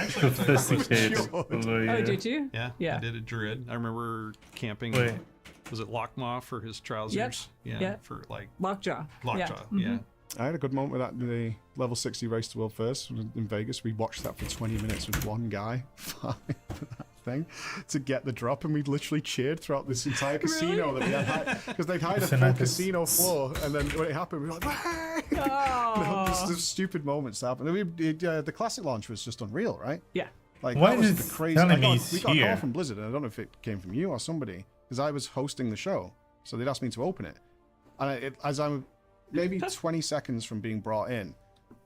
Sophisticated. Oh, did you? Yeah. Yeah. I did a druid. I remember camping. Wait. Was it Lockmaw for his trousers? Yep. Yeah. Yep. For like Lockjaw. Lockjaw. Yeah. Yeah. I had a good moment with that in the level 60 race to world first in Vegas. We watched that for 20 minutes with one guy fighting for that thing to get the drop, and we literally cheered throughout this entire casino that we had, because they'd hired a full casino floor, and then when it happened, we were like, Oh. Just stupid moments happen. The classic launch was just unreal, right? Yeah. Like, Why that was is the crazy. telling We me got he's a call here? from Blizzard, and I don't know if it came from you or somebody, because I was hosting the show, so they'd asked me to open it, and as I'm maybe 20 seconds from being brought in,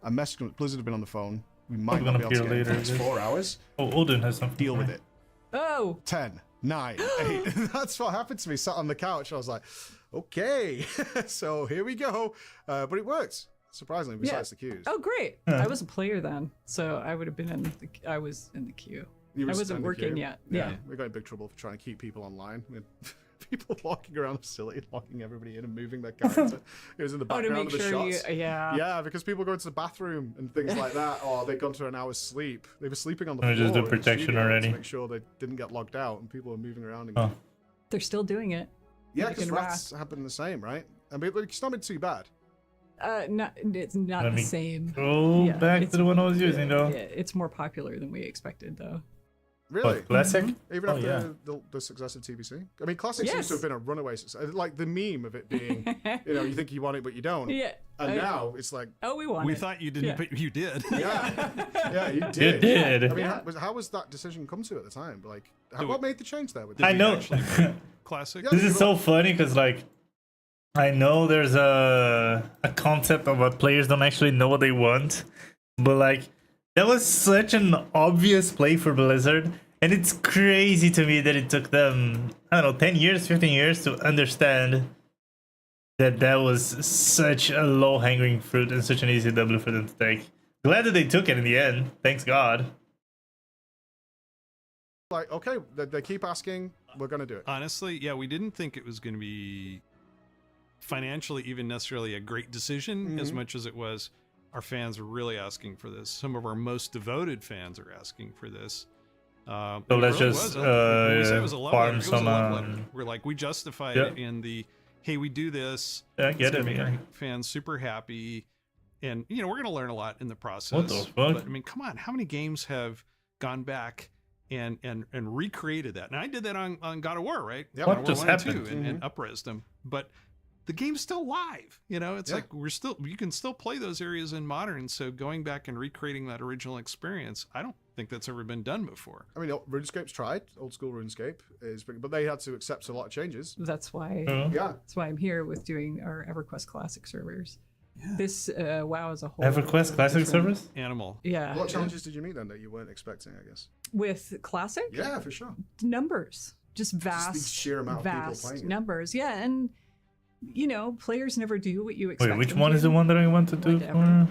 I messaged them. Blizzard have been on the phone. We might not be able to get it for the next 4 hours. Oh, Odin has something. Deal with it. Oh. 10, 9, 8. That's what happened to me. Sat on the couch. I was like, okay, so here we go. But it worked, surprisingly, besides the queues. Oh, great. I was a player then, so I would have been in the. I was in the queue. You were I just wasn't in the working queue? yet. Yeah. Yeah. We got in big trouble for trying to keep people online. We had people walking around the facility, locking everybody in and moving their character. It was in the Oh, to background make of the sure shots. yeah. Yeah, because people go into the bathroom and things like that, or they'd gone to an hour's sleep. They were sleeping on the Let me floor. just do in the protection studio already. to make sure they didn't get logged out, and people were moving around. And They're still doing it. yeah, Like because in rats happen the same, right? I mean, it's not been too bad. It's not Let the me same. Go back to the one I was using, though. Yeah, it's more popular than we expected, though. Really? What, classic? Even Oh, after yeah. the success of TBC? I mean, classic seems Yes. to have been a runaway success. Like the meme of it being, you think you want it, but you don't. Yeah. And now it's like, Oh, we won. We it. thought you didn't, Yeah. but you did. yeah, you You did. did. I mean, how was that decision come to at the time? Like, what made the change there? With I know. Classic. Yeah, This is so funny because, like, I know there's a concept of what players don't actually know what they want, but like that was such an obvious play for Blizzard, and it's crazy to me that it took them, I don't know, 10 years, 15 years to understand that that was such a low-hanging fruit and such an easy W for them to take. Glad that they took it in the end. Thanks God. Like, okay, they keep asking, we're gonna do it. Honestly, yeah, we didn't think it was going to be financially even necessarily a great decision as much as it was our fans are really asking for this. Some of our most devoted fans are asking for this. So let's just farm some. We're like, we justified it in the, hey, we do this. Yeah, I get it. Make our fans super happy, and we're going to learn a lot in the process. What the fuck? But I mean, come on, how many games have gone back and recreated that? Now I did that on God of War, right? Yep. What God of just War 1 happened? and 2, and up-resed them, but the game's still live. It's like you can still play those areas in modern. So going back and recreating that original experience, I don't think that's ever been done before. I mean, RuneScape's tried. Old school RuneScape but they had to accept a lot of changes. That's why. Yeah. That's why I'm here with doing our EverQuest Classic servers. Yeah. This WoW as a whole. EverQuest Classic servers? Animal. Yeah. What challenges did you meet then that you weren't expecting? I guess. With Classic? Yeah, for sure. Numbers, just vast, the sheer amount of people playing it. numbers. Yeah, and you know, players never do what you expect. Wait, which them one to. is the one that I want to do? For?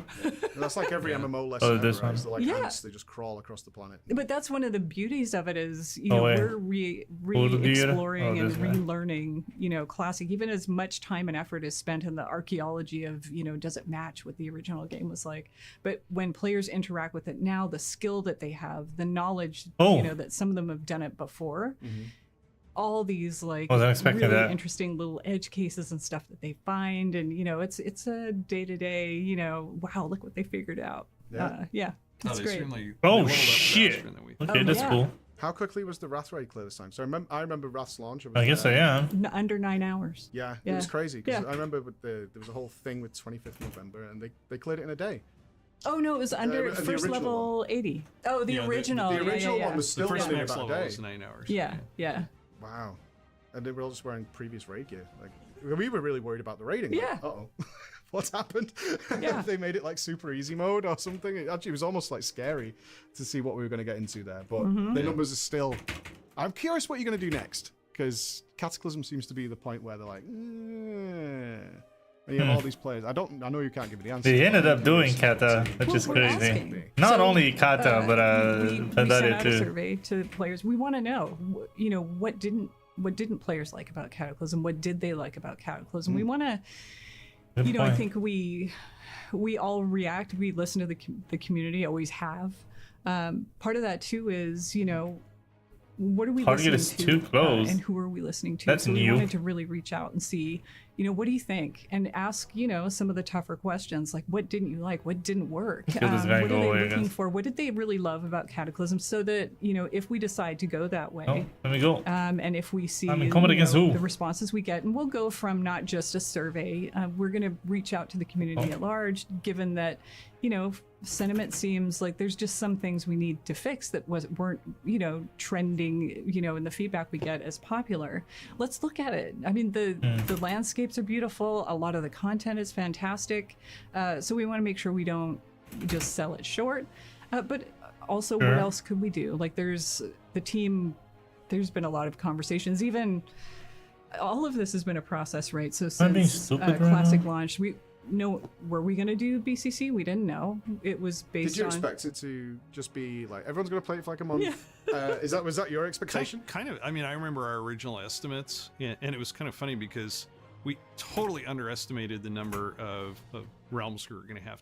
That's like every MMO lesson this ever, right? one. So like Yeah. ants, they just crawl across the planet. But that's one of the beauties of it is, you know, wait. we're Hold the re-exploring other? and This one. relearning, you know, classic. Even as much time and effort is spent in the archaeology of, you know, does it match what the original game was like? But when players interact with it now, the skill that they have, the knowledge, you know, that some of them have done it before. All these like Wasn't expecting really that. interesting little edge cases and stuff that they find, and you know, it's a day-to-day, you know, wow, look what they figured out. Yeah. It's they great. certainly Oh leveled up shit! faster than we Okay, that's yeah. cool. How quickly was the Wrath raid clear this time? So I remember Wrath's launch. It I was, guess I am. Under 9 hours. Yeah, it Yeah. was crazy because Yeah. I remember there was a whole thing with 25th November, and they cleared it in a day. Oh no, it was under the first original level 80. Oh, the Yeah, original. The original yeah. one was The still first done in max about a level day. was 9 hours. Yeah. Wow. And they were all just wearing previous raid gear. Like we were really worried about the raiding. Yeah. Like, uh-oh. What's happened? Yeah. They made it like super easy mode or something. It actually was almost like scary to see what we were going to get into there. But the numbers are still... I'm curious what you're going to do next. Because Cataclysm seems to be the point where they're like... And you have all these players. I know you can't give me the answer. They ended but I'm up doing curious. kata, which is We're crazy. asking. Not So, only kata, but we sent Pandari out a too. survey to players. We want to know, you know, what didn't players like about Cataclysm? What did they like about Cataclysm? We want to, Good you know, I point. think we all react. We listen to the community. Always have. Part of that too is, you know, what are we Target listening is to, too close. and who are we listening to? That's so we new. wanted to really reach out and see, you know, what do you think, and ask, you know, some of the tougher questions like, what didn't you like, what didn't work, Feel this guy what go are they away, I looking guess. for, what did they really love about Cataclysm, so that, you know, if we decide to go that way, Oh, let me go. and if we see I'm incumbent you against know, who? the responses we get, and we'll go from not just a survey, we're going to reach out to the community Oh. at large, given that, you know, sentiment seems like there's just some things we need to fix that weren't, you know, trending, you know, in the feedback we get as popular. Let's look at it. I mean, the landscapes are beautiful. A lot of the content is fantastic. So we want to make sure we don't just sell it short. But also, what else could we do? Like, there's the team. There's been a lot of conversations. Even all of this has been a process, right? So I'm being since stupid right Classic now. launched, were we going to do BCC? We didn't know. It was based Did you on. expect it to just be like everyone's going to play it for like a month? Was that your expectation? Kind of. I mean, I remember our original estimates, and it was kind of funny because we totally underestimated the number of realms we were going to have.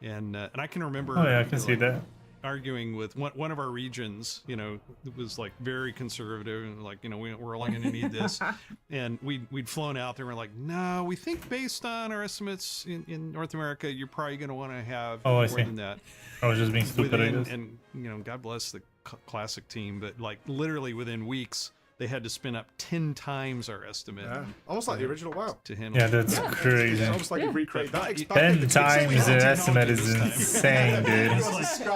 And I can remember. Oh yeah, I can see that. Arguing with one of our regions, you know, it was like very conservative and like, you know, we're only going to need this. And we'd flown out there and we're like, no, we think based on our estimates in North America, you're probably going to want to have more than that. I was just being stupid, I guess. And, you know, God bless the classic team, but like literally within weeks, they had to spin up 10 times our estimate. Yeah. Almost like the original WoW. To handle Yeah, that's crazy. It's almost like you recreate that. 10 times the estimate is insane, dude.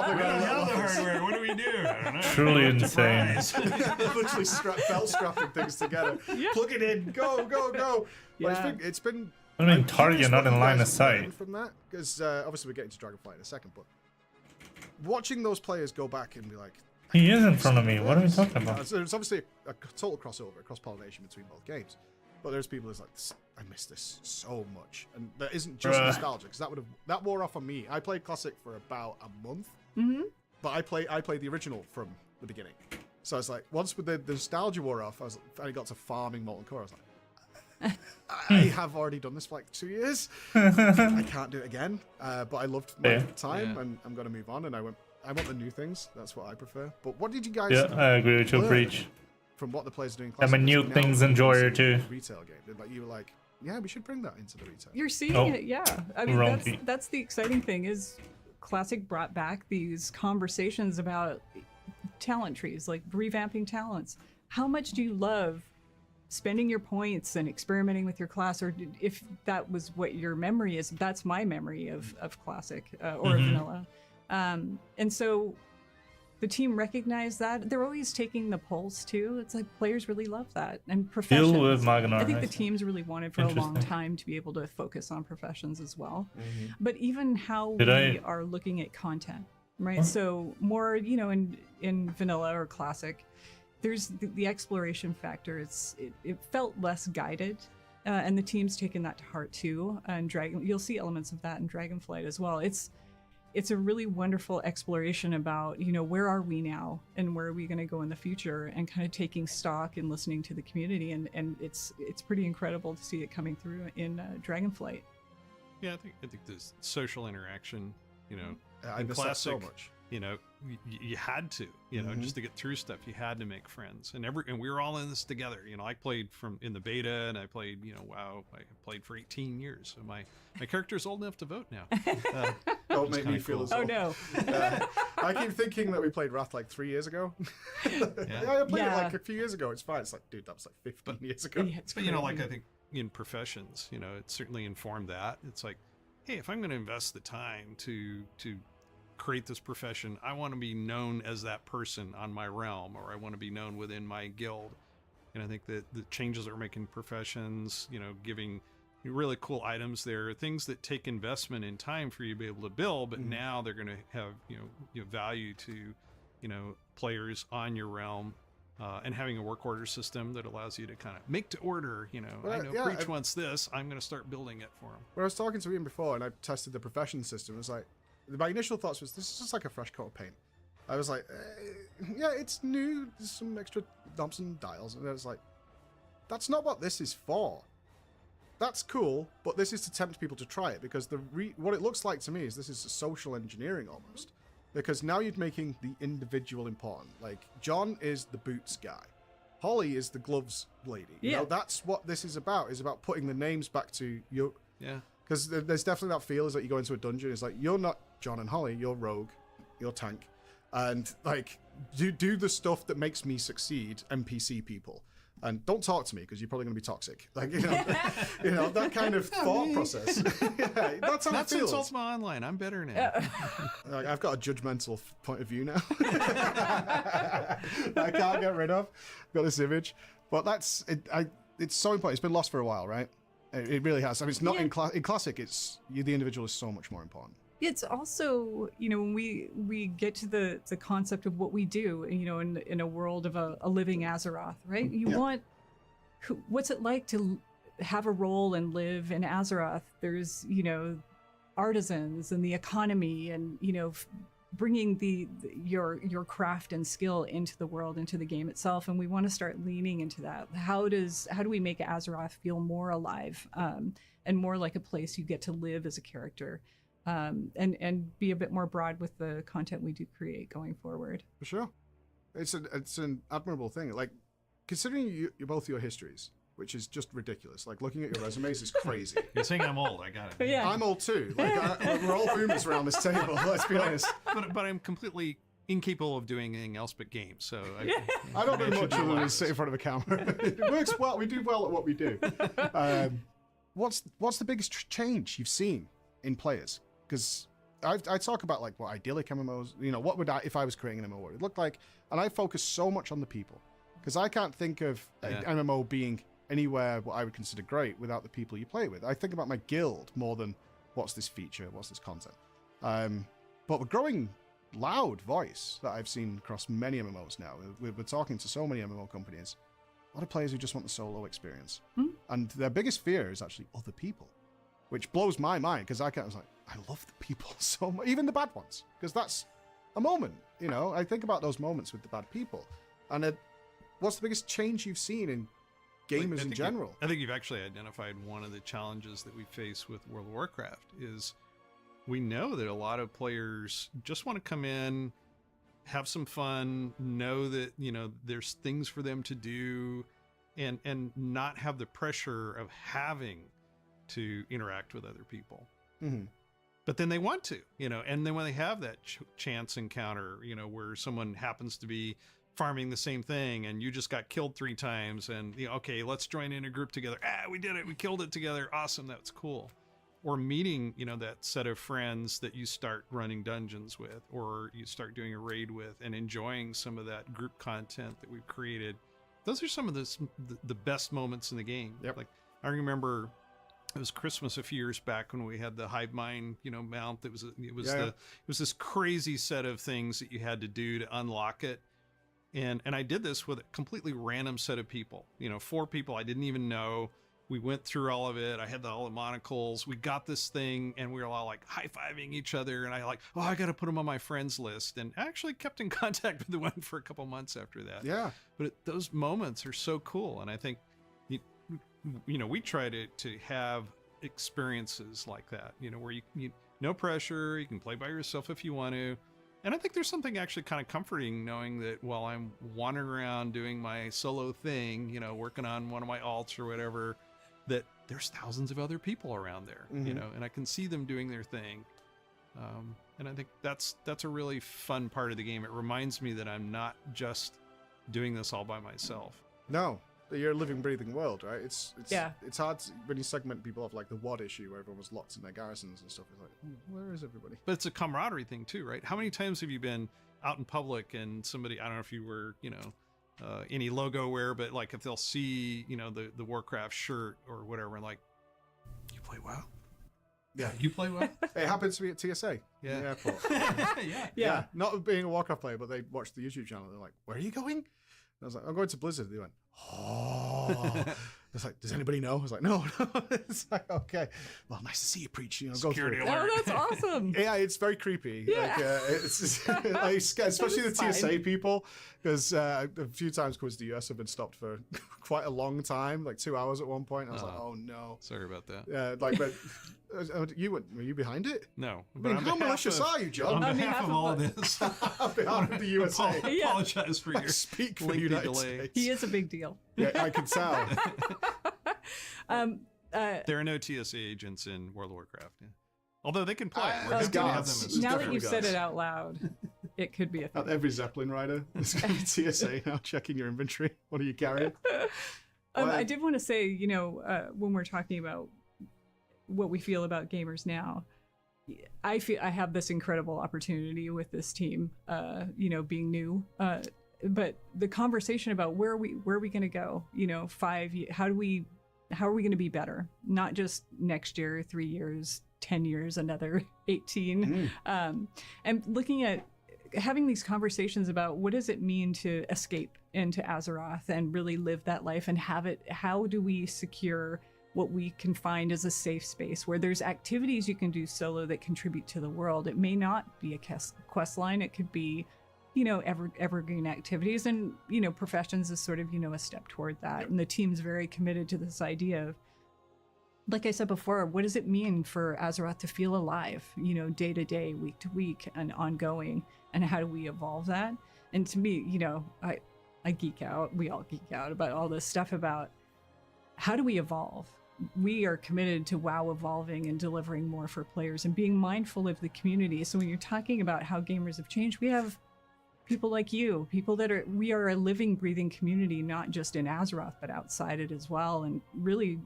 hardware. What do we do? I don't know. Truly insane. Literally belt strapping things together. Plug it in. Go. But it's been. I mean, I'm target, curious not what in you line guys of have learned sight. from that, because obviously we're getting to Dragonflight in a second, but watching those players go back and be like, He is in front of me. What are we talking about? So there's obviously a total crossover, cross-pollination between both games. But there's people who's like, I miss this so much, and that isn't just nostalgia, because that wore off on me. I played Classic for about a month, but I played the original from the beginning. So it's like once the nostalgia wore off, I got to farming Molten Core. I was like, I have already done this for like 2 years. I can't do it again. But I loved my time, and I'm gonna move on. And I want the new things. That's what I prefer. But what did you guys? Yeah, I agree with you, learn Preach. From what the players are doing. I'm a new things enjoyer too. Retail game. Like you were like, yeah, we should bring that into the retail. You're seeing it, yeah. I mean, that's the exciting thing is Classic brought back these conversations about talent trees, like revamping talents. How much do you love spending your points and experimenting with your class, or if that was what your memory is? That's my memory of Classic or Vanilla. And so the team recognized that. They're always taking the pulse too. It's like players really love that. And professions. Deal with Magnar, I think the I see. teams really wanted for a long time to be able to focus on professions as well. But even how are looking at content, right? So more, you know, in Vanilla or Classic, there's the exploration factor. It felt less guided. and the team's taken that to heart too. And you'll see elements of that in Dragonflight as well. It's a really wonderful exploration about, where are we now and where are we going to go in the future, and kind of taking stock and listening to the community. And it's pretty incredible to see it coming through in Dragonflight. Yeah, I think this social interaction, I in miss classic, that so much. You had to, just to get through stuff, you had to make friends, and we were all in this together. I played in the beta, and I played, WoW. I played for 18 years, so my character's old enough to vote now. Don't make me feel as Oh old. no! I keep thinking that we played Wrath like 3 years ago. I played it like a few years ago. It's fine. It's like, dude, that was like 15 years ago. Yeah, but I think in professions, it certainly informed that. It's like, hey, if I'm going to invest the time to create this profession, I want to be known as that person on my realm, or I want to be known within my guild. And I think that the changes that we're making professions, giving really cool items there, things that take investment in time for you to be able to build, but now they're going to have value to players on your realm, and having a work order system that allows you to kind of make to order. Preach wants this, I'm going to start building it for him. When I was talking to Ian before and I tested the profession system, it was like, my initial thoughts was, this is just like a fresh coat of paint. I was like, yeah, it's new, there's some extra knobs and dials, and I was like, that's not what this is for. That's cool, but this is to tempt people to try it, because what it looks like to me is this is social engineering almost, because now you're making the individual important. Like, John is the boots guy, Holly is the gloves lady. That's what this is about putting the names back to your... Yeah. Because there's definitely that feel is that you go into a dungeon, it's like, you're not John and Holly, you're Rogue, you're Tank, and like, do the stuff that makes me succeed, NPC people. And don't talk to me, because you're probably going to be toxic. Like, that kind of thought process. Yeah, that's how it feels. That's my online. I'm better now. Like, I've got a judgmental point of view now. I can't get rid of. Got this image. But that's it. It's so important. It's been lost for a while, right? It really has. I mean, it's not in classic. It's the individual is so much more important. It's also, when we get to the concept of what we do, in a world of a living Azeroth, right? You want, what's it like to have a role and live in Azeroth? There's, artisans and the economy, and, bringing your craft and skill into the world, into the game itself. And we want to start leaning into that. How do we make Azeroth feel more alive, and more like a place you get to live as a character? And be a bit more broad with the content we do create going forward. For sure. It's an admirable thing. Like, considering both your histories, which is just ridiculous. Like, looking at your resumes is crazy. You're saying I'm old, I got it. Yeah. I'm old too. Like, we're all boomers around this table, let's be honest. But I'm completely incapable of doing anything else but games, so... I don't do much other than sit in front of a camera. It works well. We do well at what we do. What's the biggest change you've seen in players? Because I talk about, like, what idyllic MMOs, what would if I was creating an MMO, what it looked like, and I focus so much on the people, because I can't think of an MMO being anywhere what I would consider great without the people you play with. I think about my guild more than what's this feature, what's this content. But the growing loud voice that I've seen across many MMOs now, we're talking to so many MMO companies, a lot of players who just want the solo experience. And their biggest fear is actually other people, which blows my mind, because I was like, I love the people so much, even the bad ones, because that's a moment, I think about those moments with the bad people. And what's the biggest change you've seen in gamers in general? I think you've actually identified one of the challenges that we face with World of Warcraft is we know that a lot of players just want to come in, have some fun, know that, there's things for them to do, and not have the pressure of having to interact with other people. But then they want to, and then when they have that chance encounter, where someone happens to be farming the same thing and you just got killed 3 times, and okay, let's join in a group together. We did it, we killed it together, awesome, that's cool. Or meeting that set of friends that you start running dungeons with, or you start doing a raid with, and enjoying some of that group content that we've created. Those are some of the best moments in the game. Like, I remember it was Christmas a few years back when we had the hive mind mount. It was this crazy set of things that you had to do to unlock it. And I did this with a completely random set of people, 4 people I didn't even know. we went through all of it. I had all the monocles. We got this thing, and we were all like high-fiving each other. And I I got to put them on my friends list. And I actually kept in contact with the one for a couple months after that. Yeah. But those moments are so cool. And I think, we try to have experiences like that, where you no pressure, you can play by yourself if you want to. And I think there's something actually kind of comforting knowing that while I'm wandering around doing my solo thing, working on one of my alts or whatever, that there's thousands of other people around there, and I can see them doing their thing. And I think that's a really fun part of the game. It reminds me that I'm not just doing this all by myself. No, you're a living, breathing world, right? It's Yeah. It's hard when you segment people off like the WOD issue where everyone was locked in their garrisons and stuff. It's like, where is everybody? But it's a camaraderie thing too, right? How many times have you been out in public and somebody, I don't know if you were, any logo wear, but like if they'll see, the Warcraft shirt or whatever, and like, you play WoW? Yeah. You play WoW? It happens to me at TSA. Yeah. In the airport. Yeah. Not being a Warcraft player, but they watched the YouTube channel. They're like, where are you going? And I was like, I'm going to Blizzard. They went, oh. It's like, does anybody know? I was like, no. It's like, okay. Well, nice to see you preach. Go Security through. alert. Oh, that's awesome. Yeah, it's very creepy. Yeah. It's just, especially the That is TSA fine. people, because a few times going to the US, I've been stopped for quite a long time, like 2 hours at one point. I was like, oh no. Sorry about that. Yeah, but were you behind it? No. I mean, how malicious are you, John? On behalf of all of this, On behalf of the USA. Yeah. apologize for your Speak for the lengthy United delay. States. He is a big deal. Yeah, I can tell. There are no TSA agents in World of Warcraft. Yeah. Although they can play. We're There's happy to have guards. them as There's Now that definitely you've said guards. it out loud, it could be a thing. Every Zeppelin rider is going to be TSA now, checking your inventory. What are you carrying? I did want to say, when we're talking about what we feel about gamers now, I feel I have this incredible opportunity with this team, being new. But the conversation about where are we going to go? 5 years, how are we going to be better? Not just next year, 3 years, 10 years, another 18. And looking at having these conversations about what does it mean to escape into Azeroth and really live that life and how do we secure what we can find as a safe space where there's activities you can do solo that contribute to the world. It may not be a quest line. It could be, evergreen activities, and, Professions is sort of, a step toward that. And the team's very committed to this idea of, like I said before, what does it mean for Azeroth to feel alive, day to day, week to week, and ongoing, and how do we evolve that? And to me, I geek out, we all geek out about all this stuff about how do we evolve? We are committed to WoW evolving and delivering more for players and being mindful of the community. So when you're talking about how gamers have changed, we have people like you, we are a living, breathing community, not just in Azeroth, but outside it as well. And really,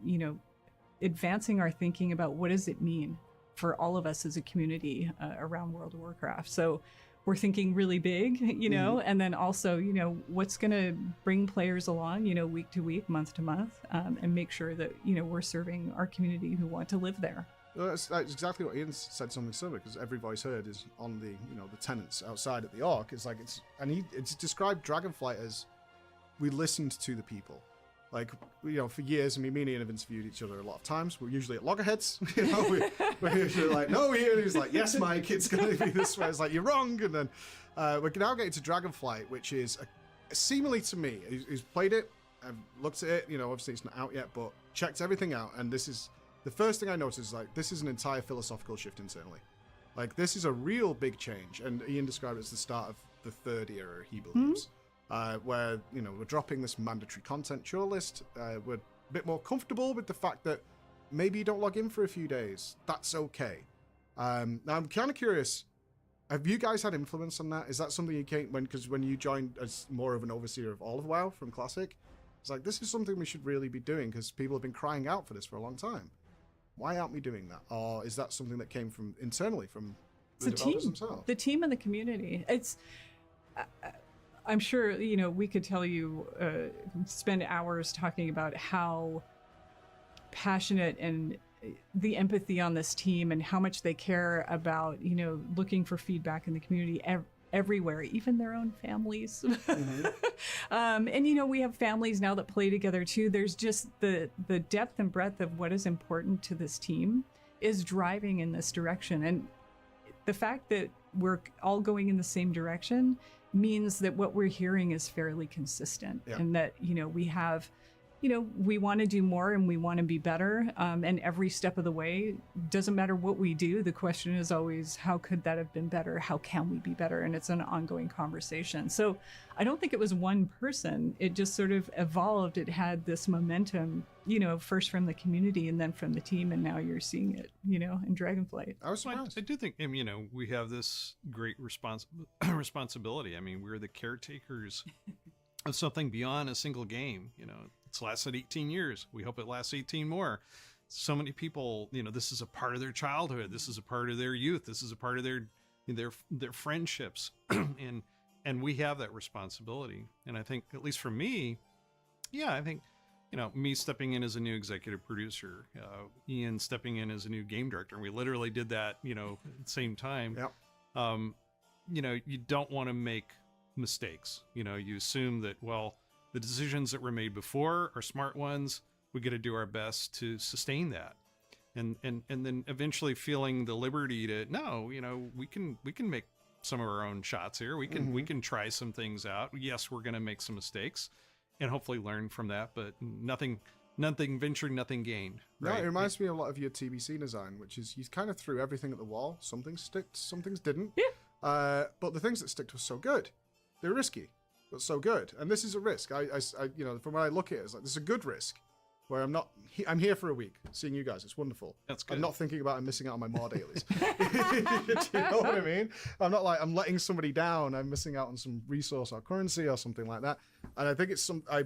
advancing our thinking about what does it mean for all of us as a community around World of Warcraft. So we're thinking really big, and then also, what's going to bring players along, week to week, month to month, and make sure that, we're serving our community who want to live there. Well, that's exactly what Ian said, something similar, because every voice heard is on the the tenants outside at the Ark. It's like it's described Dragonflight as we listened to the people. Like, for years, me and Ian have interviewed each other a lot of times. We're usually at loggerheads. We're usually like, no, Ian. He's like, yes, Mike, it's going to be this way. It's like, you're wrong. And then we're now getting to Dragonflight, which is seemingly to me, who's played it, I've looked at it, obviously it's not out yet, but checked everything out. And this is the first thing I noticed is like, this is an entire philosophical shift internally. Like, this is a real big change. And Ian described it as the start of the third era, he believes. Where, we're dropping this mandatory content chore list. We're a bit more comfortable with the fact that maybe you don't log in for a few days. That's okay. Now, I'm kind of curious, have you guys had influence on that? Is that something you came, because when you joined as more of an overseer of all of WoW from Classic, it's like, this is something we should really be doing because people have been crying out for this for a long time. Why aren't we doing that? Or is that something that came from internally from the developers themselves? The team and the community. It's... I'm sure, we could tell you, spend hours talking about how passionate and the empathy on this team and how much they care about, looking for feedback in the community everywhere, even their own families. And you know, we have families now that play together too. There's just the depth and breadth of what is important to this team is driving in this direction. And the fact that we're all going in the same direction means that what we're hearing is fairly consistent, and that, you know, we have, you know, we want to do more and we want to be better. And every step of the way, doesn't matter what we do, the question is always, how could that have been better? How can we be better? And it's an ongoing conversation. So I don't think it was one person. It just sort of evolved. It had this momentum, you know, first from the community and then from the team. And now you're seeing it, you know, in Dragonflight. I do think, you know, we have this great responsibility. I mean, we're the caretakers of something beyond a single game. You know, it's lasted 18 years. We hope it lasts 18 more. So many people, you know, this is a part of their childhood. This is a part of their youth. This is a part of their friendships. and we have that responsibility. And I think, at least for me, I think, you know, me stepping in as a new executive producer, Ian stepping in as a new game director, and we literally did that, you know, at the same time. You know, you don't want to make mistakes. You know, you assume that, well, the decisions that were made before are smart ones. We got to do our best to sustain that, and then eventually feeling the liberty to, no, you know, we can make some of our own shots here. We can try some things out. Yes, we're going to make some mistakes, and hopefully learn from that. But nothing ventured, nothing gained. Right? No, it reminds me a lot of your TBC design, which is you kind of threw everything at the wall. Some things sticked, some things didn't. But the things that sticked were so good. They're risky, but so good. And this is a risk. I you know, from when I look at it, it's like, this is a good risk where I'm here for a week seeing you guys. It's wonderful. That's good. I'm not thinking about missing out on my more dailies. Do you know what I mean? I'm not like, I'm letting somebody down. I'm missing out on some resource or currency or something like that. And I think it's I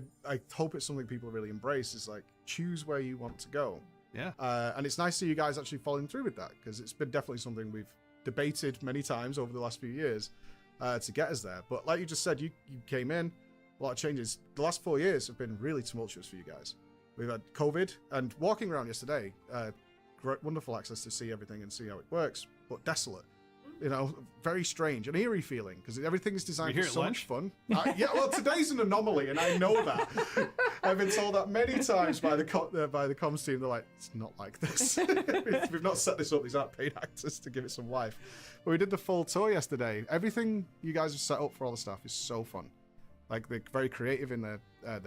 hope it's something people really embrace, is like, choose where you want to go. Yeah. And it's nice to see you guys actually following through with that, because it's been definitely something we've debated many times over the last few years to get us there. But like you just said, you came in, a lot of changes. The last 4 years have been really tumultuous for you guys. We've had COVID, and walking around yesterday, wonderful access to see everything and see how it works, but desolate. You know, very strange, an eerie feeling, because everything is designed for so much fun. Yeah, well, today's an anomaly, and I know that. I've been told that many times by the comms team. They're like, it's not like this. We've not set this up. These aren't paid actors to give it some life. But we did the full tour yesterday. Everything you guys have set up for all the staff is so fun. Like, they're very creative in their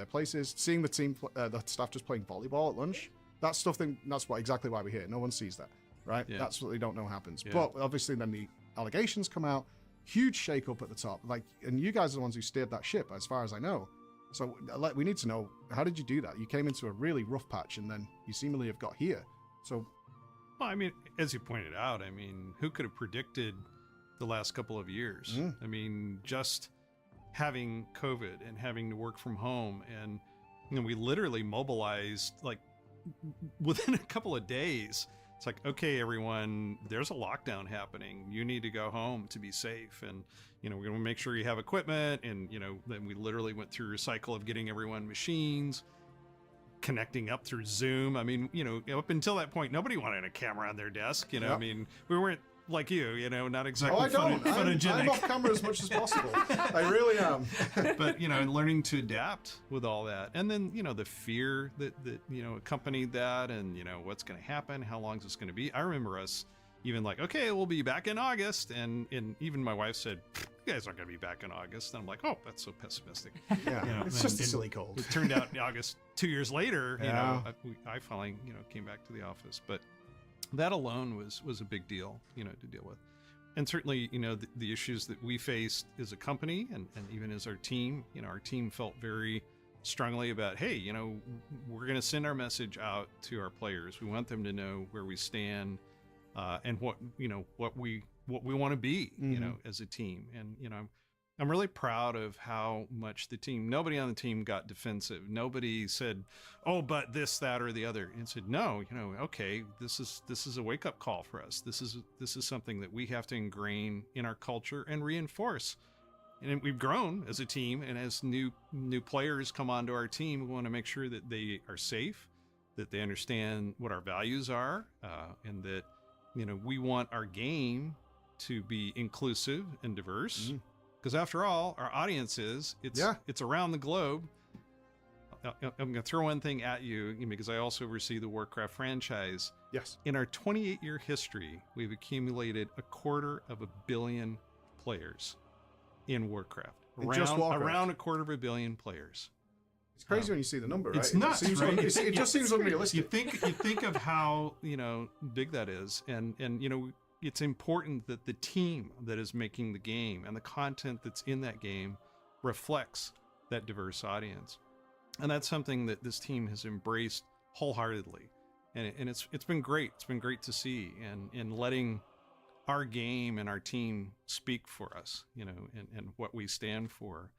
places. Seeing the team, the staff just playing volleyball at lunch, that's stuff. That's exactly why we're here. No one sees that. Right? Yeah. That's what they don't know happens. Yeah. But obviously then the allegations come out, huge shake up at the top. Like, and you guys are the ones who steered that ship, as far as I know. So we need to know, how did you do that? You came into a really rough patch, and then you seemingly have got here. So, well, I mean, as you pointed out, I mean, who could have predicted the last couple of years? I mean, just having COVID and having to work from home, and you know, we literally mobilized like within a couple of days. It's like, okay, everyone, there's a lockdown happening. You need to go home to be safe. And, you know, we're going to make sure you have equipment. And, you know, then we literally went through a cycle of getting everyone machines, connecting up through Zoom. I mean, you know, up until that point, nobody wanted a camera on their desk. You know, I mean, we weren't like you know, not exactly photogenic. I'm off camera as much as possible. I really am. But, you know, learning to adapt with all that. And then, you know, the fear that you know, accompanied that, and, you know, what's going to happen, how long is this going to be? I remember us even like, okay, we'll be back in August. And even my wife said, you guys aren't going to be back in August. And I'm like, oh, that's so pessimistic. Yeah, you know, it's just a silly cold. It turned out in August, 2 years later, you know, I finally, you know, came back to the office. But that alone was a big deal, you know, to deal with. And certainly, you know, the issues that we faced as a company and even as our team, you know, our team felt very strongly about, hey, you know, we're going to send our message out to our players. We want them to know where we stand and what we want to be, you know, as a team. And, you know, I'm really proud of how much nobody on the team got defensive. Nobody said, oh, but this, that, or the other. And said, no, you know, okay, this is a wake-up call for us. This is something that we have to ingrain in our culture and reinforce. And we've grown as a team, and as new players come onto our team, we want to make sure that they are safe, that they understand what our values are, and that, you know, we want our game to be inclusive and diverse, because after all, our audience it's around the globe. I'm going to throw one thing at you because I also oversee the Warcraft franchise. Yes. In our 28-year history, we've accumulated 250 million players in Warcraft. Around 250 million players. It's crazy when you see the number, right? It's nuts, right? It just seems unrealistic. You think of how big that is, and it's important that the team that is making the game and the content that's in that game reflects that diverse audience. And that's something that this team has embraced wholeheartedly. And it's been great. It's been great to see, and letting our game and our team speak for us, and what we stand for.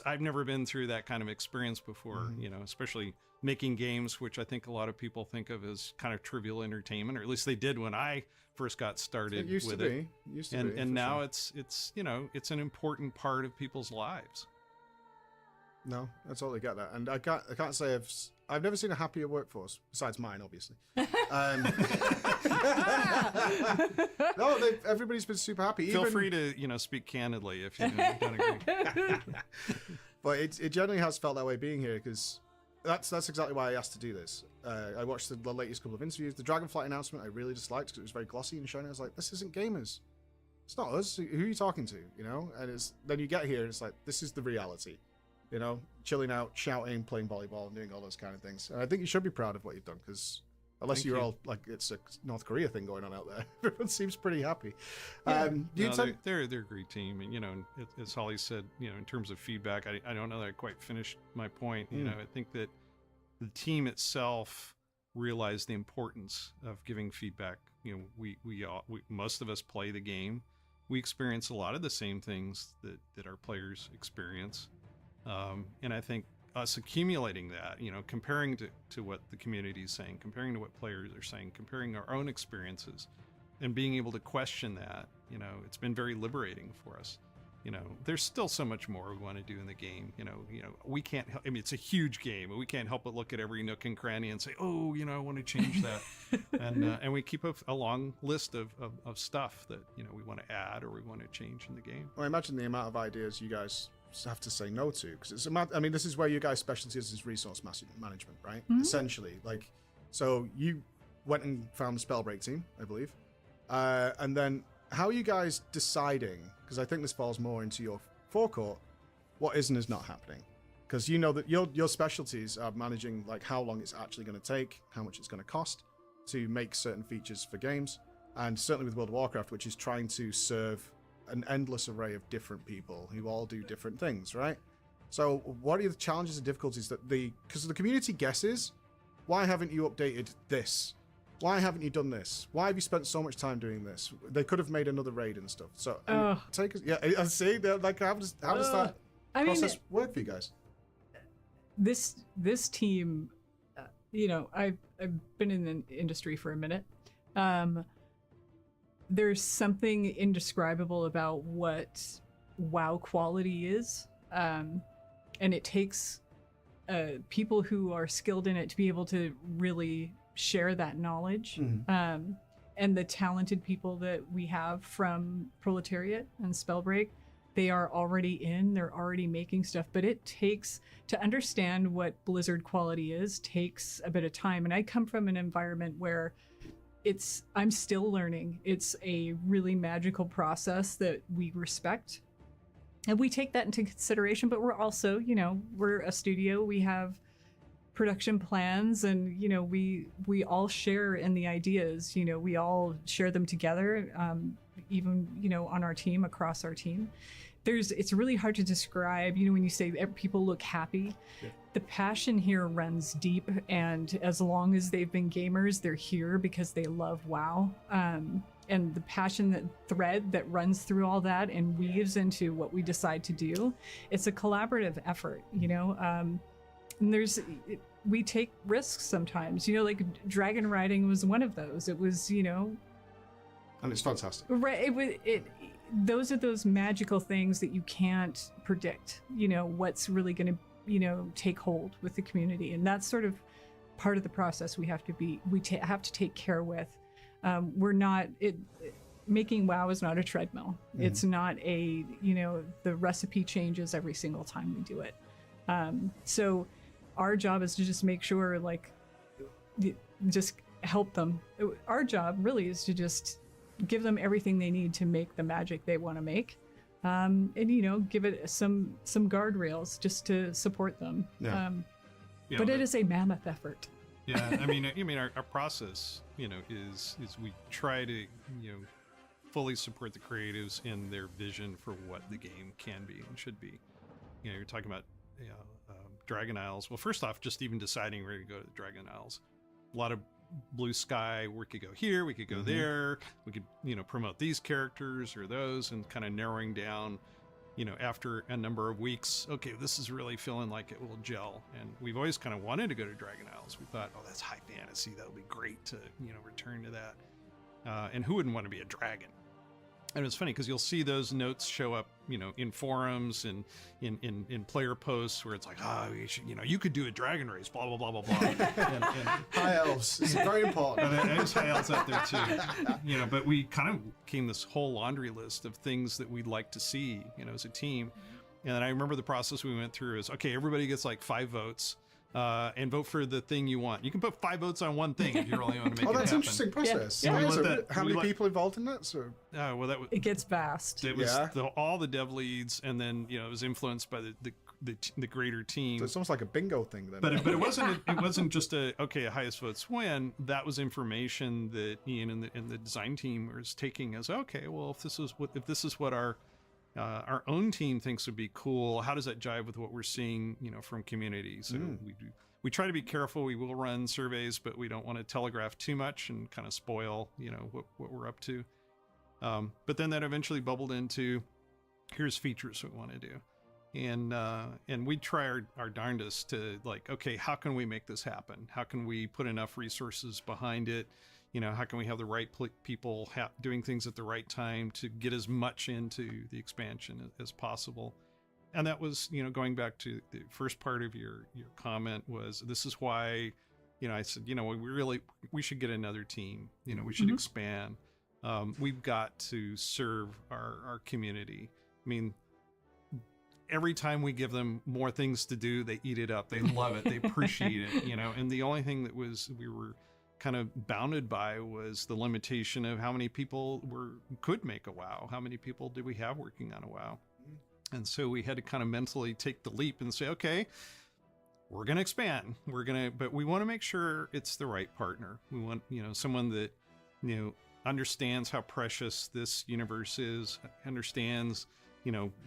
I've never been through that kind of experience before, especially making games, which I think a lot of people think of as kind of trivial entertainment, or at least they did when I first got started with it. And now it's an important part of people's lives. No, I totally get that, and I can't say I've never seen a happier workforce besides mine, obviously. No, everybody's been super happy. Feel free to speak candidly if you don't agree. But it generally has felt that way being here, because that's exactly why I asked to do this. I watched the latest couple of interviews. The Dragonflight announcement I really disliked because it was very glossy and shiny. I was like, this isn't gamers. It's not us. Who are you talking to? And then you get here and it's like, this is the reality. Chilling out, shouting, playing volleyball, and doing all those kind of things. And I think you should be proud of what you've done, because unless you're all like it's a North Korea thing going on out there, everyone seems pretty happy. Yeah. They're a great team, and as Holly said, in terms of feedback, I don't know that I quite finished my point. I think that the team itself realized the importance of giving feedback. We most of us play the game. We experience a lot of the same things that our players experience. And I think us accumulating that, comparing to what the community is saying, comparing to what players are saying, comparing our own experiences, and being able to question that, it's been very liberating for us. There's still so much more we want to do in the game. We can't. It's a huge game, but we can't help but look at every nook and cranny and say, oh, I want to change that, and we keep a long list of stuff that we want to add or we want to change in the game. Well, I imagine the amount of ideas you guys have to say no to, because this is where your guys' specialty is resource management, right? Essentially, so you went and found the Spellbreak team, I believe, and then how are you guys deciding, because I think this falls more into your forecourt, what is and is not happening? Because that your specialties are managing how long it's actually going to take, how much it's going to cost to make certain features for games, and certainly with World of Warcraft, which is trying to serve an endless array of different people who all do different things, right? So what are the challenges and difficulties because the community guesses, why haven't you updated this? Why haven't you done this? Why have you spent so much time doing this? They could have made another raid and stuff. So take us, I see. How does that process work for you guys? This team, I've been in the industry for a minute. There's something indescribable about what WoW quality is, and it takes people who are skilled in it to be able to really share that knowledge. And the talented people that we have from Proletariat and Spellbreak, they are already they're already making stuff, but it takes, to understand what Blizzard quality is, takes a bit of time. And I come from an environment where I'm still learning. It's a really magical process that we respect, and we take that into consideration. But we're also, we're a studio. We have production plans, and we all share in the ideas. We all share them together, even on our team, across our team. It's really hard to describe. When you say people look happy. Yeah. The passion here runs deep, and as long as they've been gamers, they're here because they love WoW. And the passion thread that runs through all that and weaves into what we decide to do, it's a collaborative effort, and we take risks sometimes, dragon riding was one of those. It was, and it's fantastic. Right. Those are those magical things that you can't predict, what's really going to take hold with the community, and that's sort of part of the process we have to take care with. We're not making WoW is not a treadmill. It's not a, the recipe changes every single time we do it. So our job is to just make sure, just help them. Our job really is to just give them everything they need to make the magic they want to make. And, give it some guardrails just to support them. Yeah. But it is a mammoth effort. Yeah, I mean, our process, is we try to, fully support the creatives in their vision for what the game can be and should be. You're talking about Dragon Isles. Well, first off, just even deciding where to go to the Dragon Isles. A lot of blue sky. We could go here, we could go there. We could, promote these characters or those, and kind of narrowing down. After a number of weeks, okay, this is really feeling like it will gel. And we've always kind of wanted to go to Dragon Isles. We thought, oh, that's high fantasy. That'll be great to, return to that. And who wouldn't want to be a dragon? And it's funny because you'll see those notes show up, in forums and in player posts where it's like, you should, you could do a dragon race, blah, blah, blah, blah, blah. and high elves. It's very important. There's high elves out there too. But we kind of came this whole laundry list of things that we'd like to see, as a team. And then I remember the process we went through is, okay, everybody gets like 5 votes. And vote for the thing you want. You can put 5 votes on one thing if you really want to make it happen. Oh, that's an interesting process. Yeah. How many people involved in that? So, it gets vast. It was all the dev leads, and then it was influenced by the greater team. So it's almost like a bingo thing then. But it wasn't just a highest votes win. That was information that Ian and the design team was taking as, okay, well, if this is what our own team thinks would be cool, how does that jive with what we're seeing, from community? So we try to be careful. We will run surveys, but we don't want to telegraph too much and kind of spoil, what we're up to. But then that eventually bubbled into, here's features we want to do. And we try our darndest to okay, how can we make this happen? How can we put enough resources behind it? How can we have the right people doing things at the right time to get as much into the expansion as possible? And that was, going back to the first part of your comment was, this is why, I said, we should get another team. We should expand. We've got to serve our community. I mean, every time we give them more things to do, they eat it up. They love it. They appreciate it. And the only thing that we were kind of bounded by was the limitation of how many people could make a WoW. How many people did we have working on a WoW? And so we had to kind of mentally take the leap and say, okay, we're going to expand. But we want to make sure it's the right partner. We want, someone that, understands how precious this universe is, understands,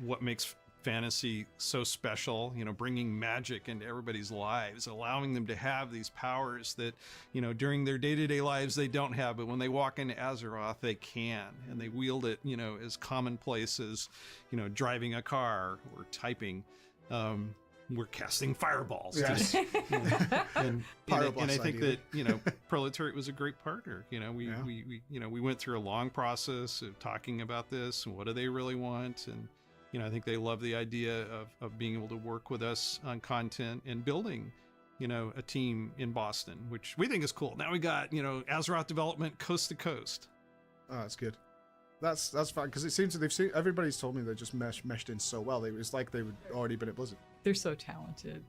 what makes fantasy so special, bringing magic into everybody's lives, allowing them to have these powers that, during their day-to-day lives they don't have, but when they walk into Azeroth they can, and they wield it, as commonplace as, driving a car or typing. We're casting fireballs. Yes. And I think that, Proletariat was a great partner. We went through a long process of talking about this and what do they really want, and I think they love the idea of being able to work with us on content and building, a team in Boston, which we think is cool. Now we got, Azeroth development coast to coast. Oh, that's good. That's fine, because it seems that everybody's told me they just meshed in so well. It's like they've already been at Blizzard. They're so talented.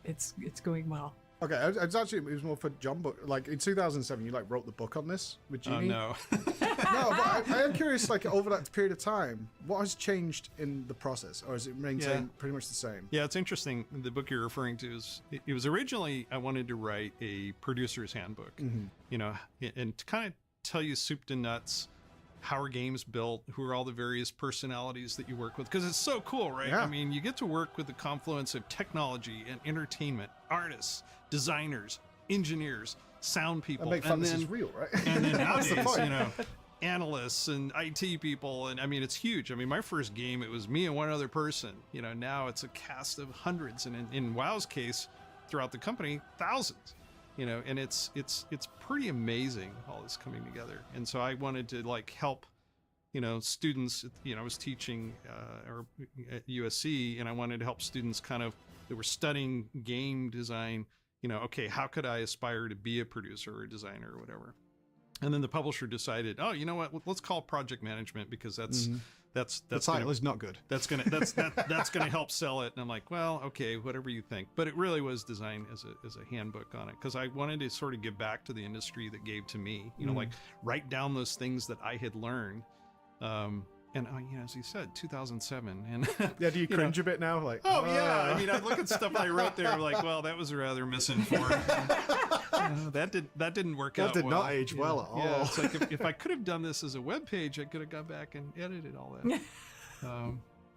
It's going well. Okay, it was more for John, but in 2007, you wrote the book on this with Jeannie. No. No, but I am curious, over that period of time, what has changed in the process, or has it maintained pretty much the same? Yeah, it's interesting. The book you're referring to it was originally, I wanted to write a producer's handbook, and to kind of tell you soup to nuts how are games built, who are all the various personalities that you work with, because it's so cool, right? Yeah. I mean, you get to work with the confluence of technology and entertainment, artists, designers, engineers, sound people. That make fun this is real, right? And then nowadays, analysts and IT people, and I mean, it's huge. I mean, my first game, it was me and one other person. Now it's a cast of hundreds, and in WoW's case, throughout the company, thousands. And it's pretty amazing, all this coming together. And so I wanted to help, students. I was teaching at USC, and I wanted to help students that were studying game design. Okay, how could I aspire to be a producer or a designer or whatever? And then the publisher decided, oh, you know what? Let's call project management because that's the title is not good. That's gonna help sell it. And I'm like, well, okay, whatever you think. But it really was designed as a handbook on it because I wanted to sort of give back to the industry that gave to me. You know, like write down those things that I had learned. And as you said, 2007, and yeah, do you cringe a bit now? Like, oh yeah, I mean, I look at stuff I wrote there, like, well, that was rather misinformed. That didn't work out. That did well. not age well at all. Yeah, it's like if I could have done this as a web page, I could have gone back and edited all that.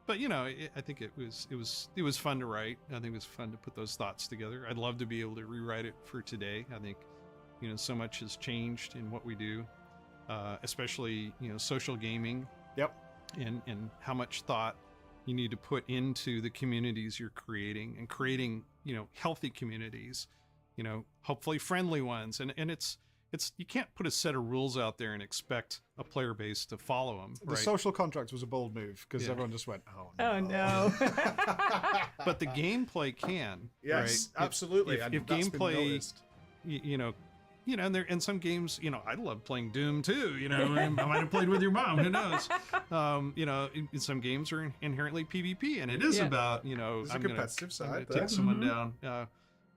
But I think it was fun to write. I think it was fun to put those thoughts together. I'd love to be able to rewrite it for today. I think so much has changed in what we do, especially social gaming. Yep. And how much thought you need to put into the communities you're creating and creating, healthy communities, hopefully friendly ones. And it's you can't put a set of rules out there and expect a player base to follow them. The social contract was a bold move because everyone just went, oh no. But the gameplay can. Yes, right? absolutely. If gameplay, and some games, I love playing Doom too. I might have played with your mom. Who knows? Some games are inherently PvP, and it is about there's a competitive side. Take someone down.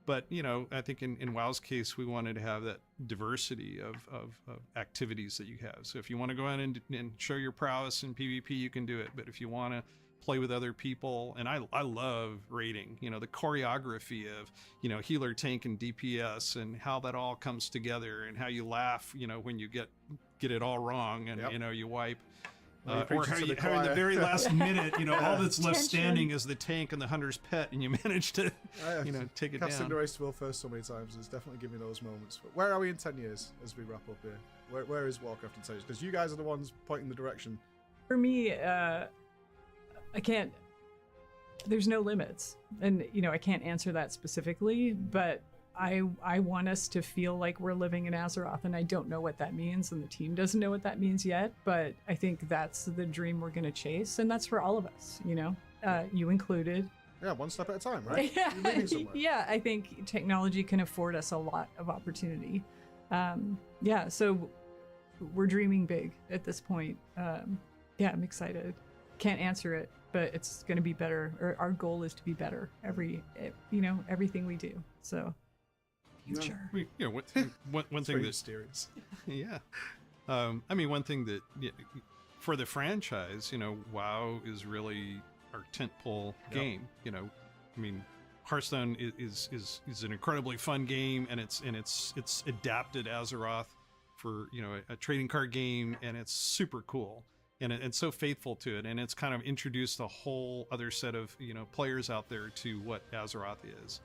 But I think in WoW's case, we wanted to have that diversity of activities that you have. So if you want to go out and show your prowess in PvP, you can do it. But if you want to play with other people, and I love raiding, the choreography of healer, tank, and DPS, and how that all comes together, and how you laugh when you get it all wrong, and you wipe, or how in the very last minute all that's left standing is the tank and the hunter's pet, and you manage to take it down. Casting the race to World first so many times has definitely given me those moments. But where are we in 10 years as we wrap up here? Where is Warcraft in 10 years? Because you guys are the ones pointing the direction. For me, I can't, there's no limits. And, I can't answer that specifically, but I want us to feel like we're living in Azeroth, and I don't know what that means, and the team doesn't know what that means yet, but I think that's the dream we're going to chase, and that's for all of us, you included. Yeah, one step at a time, right? Yeah, yeah, I think technology can afford us a lot of opportunity. So we're dreaming big at this point. Yeah, I'm excited. Can't answer it, but it's going to be better, or our goal is to be better everything we do. So future. One thing that's mysterious. Yeah. One thing that for the franchise, WoW is really our tentpole game. Hearthstone is an incredibly fun game, and it's adapted Azeroth for a trading card game, and it's super cool. And it's so faithful to it, and it's kind of introduced a whole other set of players out there to what Azeroth is.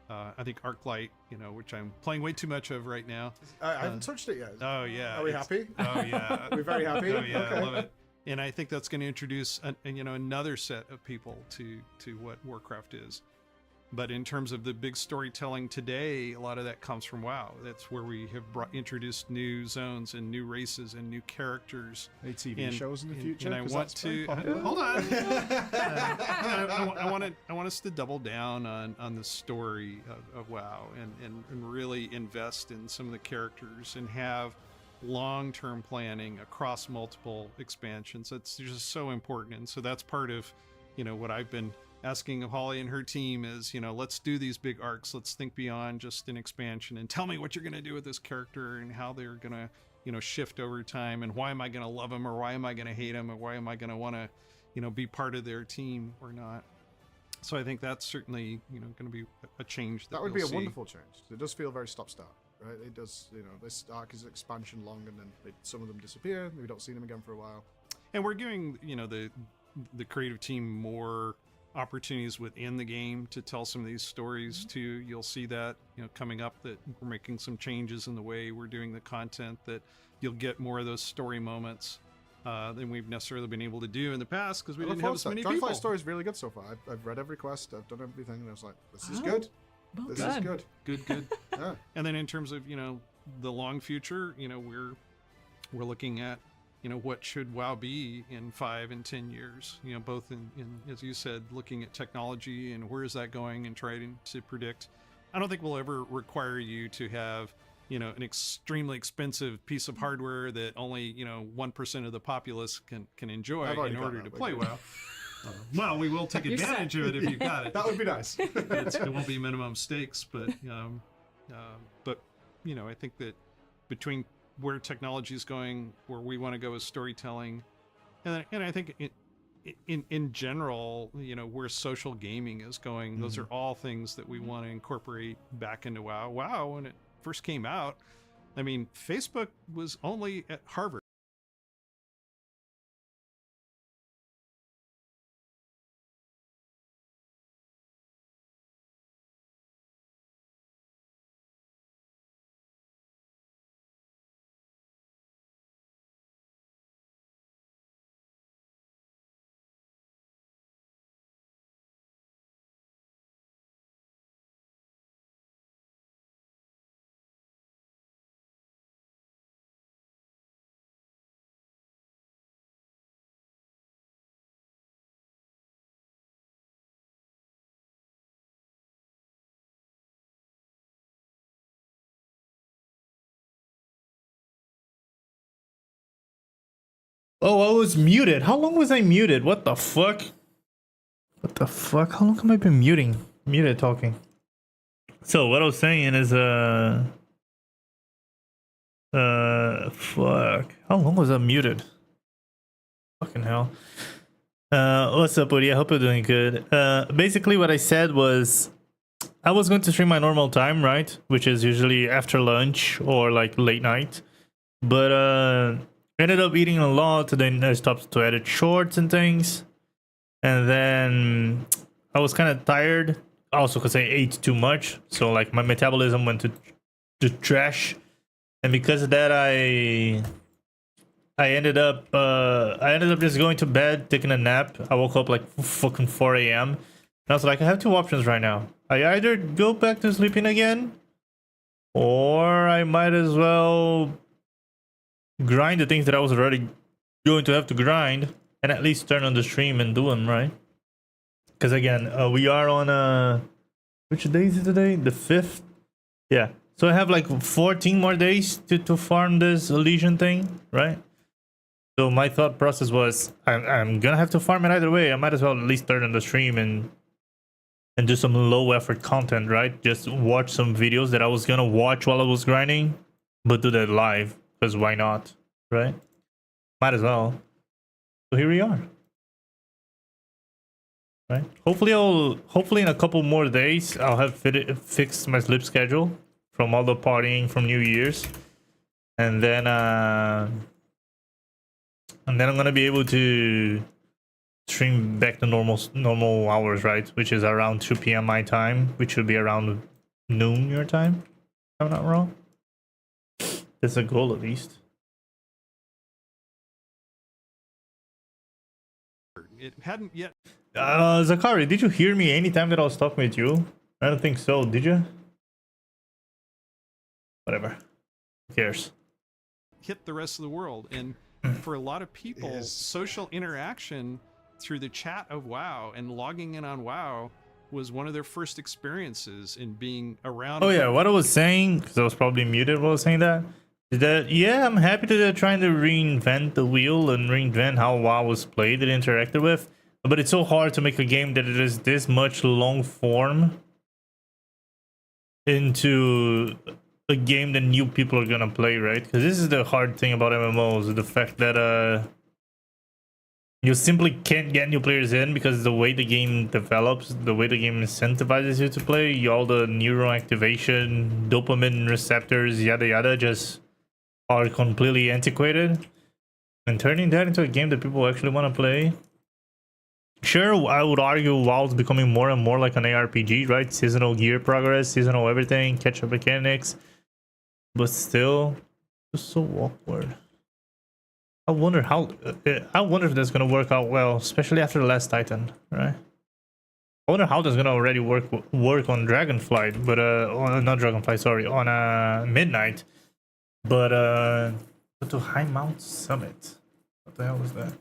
I think Arclight, which I'm playing way too much of right now. I haven't touched it yet. Oh yeah. Are we happy? Oh yeah. We're very happy. Oh yeah, okay. I love it. And I think that's going to introduce another set of people to what Warcraft is. But in terms of the big storytelling today, a lot of that comes from WoW. That's where we have introduced new zones and new races and new characters. Any TV shows in the future? And I want to hold on. I want us to double down on the story of WoW and really invest in some of the characters and have long-term planning across multiple expansions. It's just so important. And so that's part of what I've been asking of Holly and her team is, let's do these big arcs. Let's think beyond just an expansion and tell me what you're going to do with this character and how they're going to, shift over time, and why am I going to love him, or why am I going to hate him, or why am I going to want to, be part of their team or not. So I think that's certainly, going to be a change. That would be a wonderful change. It does feel very stop-start, right? It does, this arc is expansion long, and then some of them disappear. We don't see them again for a while. And we're giving, the creative team more opportunities within the game to tell some of these stories too. You'll see that coming up, that we're making some changes in the way we're doing the content, that you'll get more of those story moments than we've necessarily been able to do in the past because we didn't have as many people. Dragonflight story is really good so far. I've read every quest, I've done everything, and I was like, this is good. Well this done. is good. Good. Yeah. And then in terms of the long future, we're looking at what should WoW be in 5 and 10 years, both in, as you said, looking at technology and where is that going and trying to predict. I don't think we'll ever require you to have, an extremely expensive piece of hardware that only 1% of the populace can enjoy in order to play WoW. Well, we will take advantage of it if you've got it. That would be nice. It won't be minimum stakes, but I think that between where technology is going, where we want to go with storytelling, and I think in general, where social gaming is going, those are all things that we want to incorporate back into WoW. WoW, when it first came out, I mean, Facebook was only at Harvard. Oh, I was muted. How long was I muted? What the fuck? What the fuck? How long have I been muted talking? So what I was saying is fuck. How long was I muted? Fucking hell. What's up, Woody? I hope you're doing good. Basically what I said was I was going to stream my normal time, right? Which is usually after lunch or like late night. But ended up eating a lot, then I stopped to edit shorts and things. And then I was kind of tired, also because I ate too much. So like my metabolism went to trash. And because of that, I ended up just going to bed, taking a nap. I woke up like fucking 4 a.m. And I was like, I have two options right now. I either go back to sleeping again, or I might as well grind the things that I was already going to have to grind and at least turn on the stream and do them, right? Because again, we are on which day is it today? The 5th? Yeah. So I have like 14 more days to farm this Legion thing, right? So my thought process was I'm gonna have to farm it either way. I might as well at least turn on the stream and do some low effort content, right? Just watch some videos that I was gonna watch while I was grinding, but do that live. Because why not, right? Might as well. So here we are, right? Hopefully in a couple more days I'll have fixed my sleep schedule from all the partying from New Year's, and then I'm gonna be able to stream back to normal hours, right? Which is around 2 p.m. my time, which should be around noon your time, if I'm not wrong. That's a goal, at least. It hadn't yet. Zakari, did you hear me anytime that I was talking with you? I don't think so. Did you? Whatever. Who cares? Hit the rest of the world, and for a lot of people, social interaction through the chat of WoW and logging in on WoW was one of their first experiences in being around. Oh yeah, what I was saying, because I was probably muted while I was saying that. Yeah, I'm happy that they're trying to reinvent the wheel and reinvent how WoW was played and interacted with. But it's so hard to make a game that it is this much long form into a game that new people are gonna play, right? Because this is the hard thing about MMOs, the fact that you simply can't get new players in because the way the game develops, the way the game incentivizes you to play, all the neural activation, dopamine receptors, yada yada, just are completely antiquated, and turning that into a game that people actually want to play. Sure, I would argue WoW's becoming more and more like an ARPG, right? Seasonal gear progress, seasonal everything, catch-up mechanics, but still, just so awkward. I wonder if that's gonna work out well, especially after the Last Titan, right? I wonder how that's gonna already work on Dragonflight, but not Dragonflight, sorry, on Midnight. But to High Mount Summit. What the hell was that?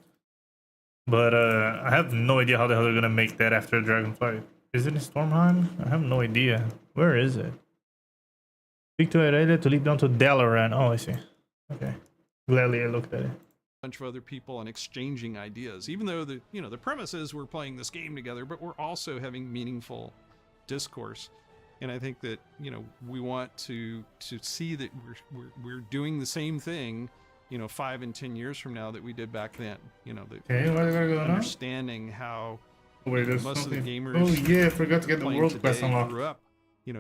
But I have no idea how the hell they're gonna make that after Dragonflight. Is it in Stormheim? I have no idea. Where is it? Speak to Aurelia to leap down to Dalaran. Oh, I see. Okay. Gladly I looked at it. Bunch of other people and exchanging ideas, even though the premise is we're playing this game together, but we're also having meaningful discourse. And I think that we want to see that we're doing the same thing 5 and 10 years from now that we did back then. Okay, what are we going understanding how most of the gamers oh yeah, I forgot to get the world quest unlocked. grew up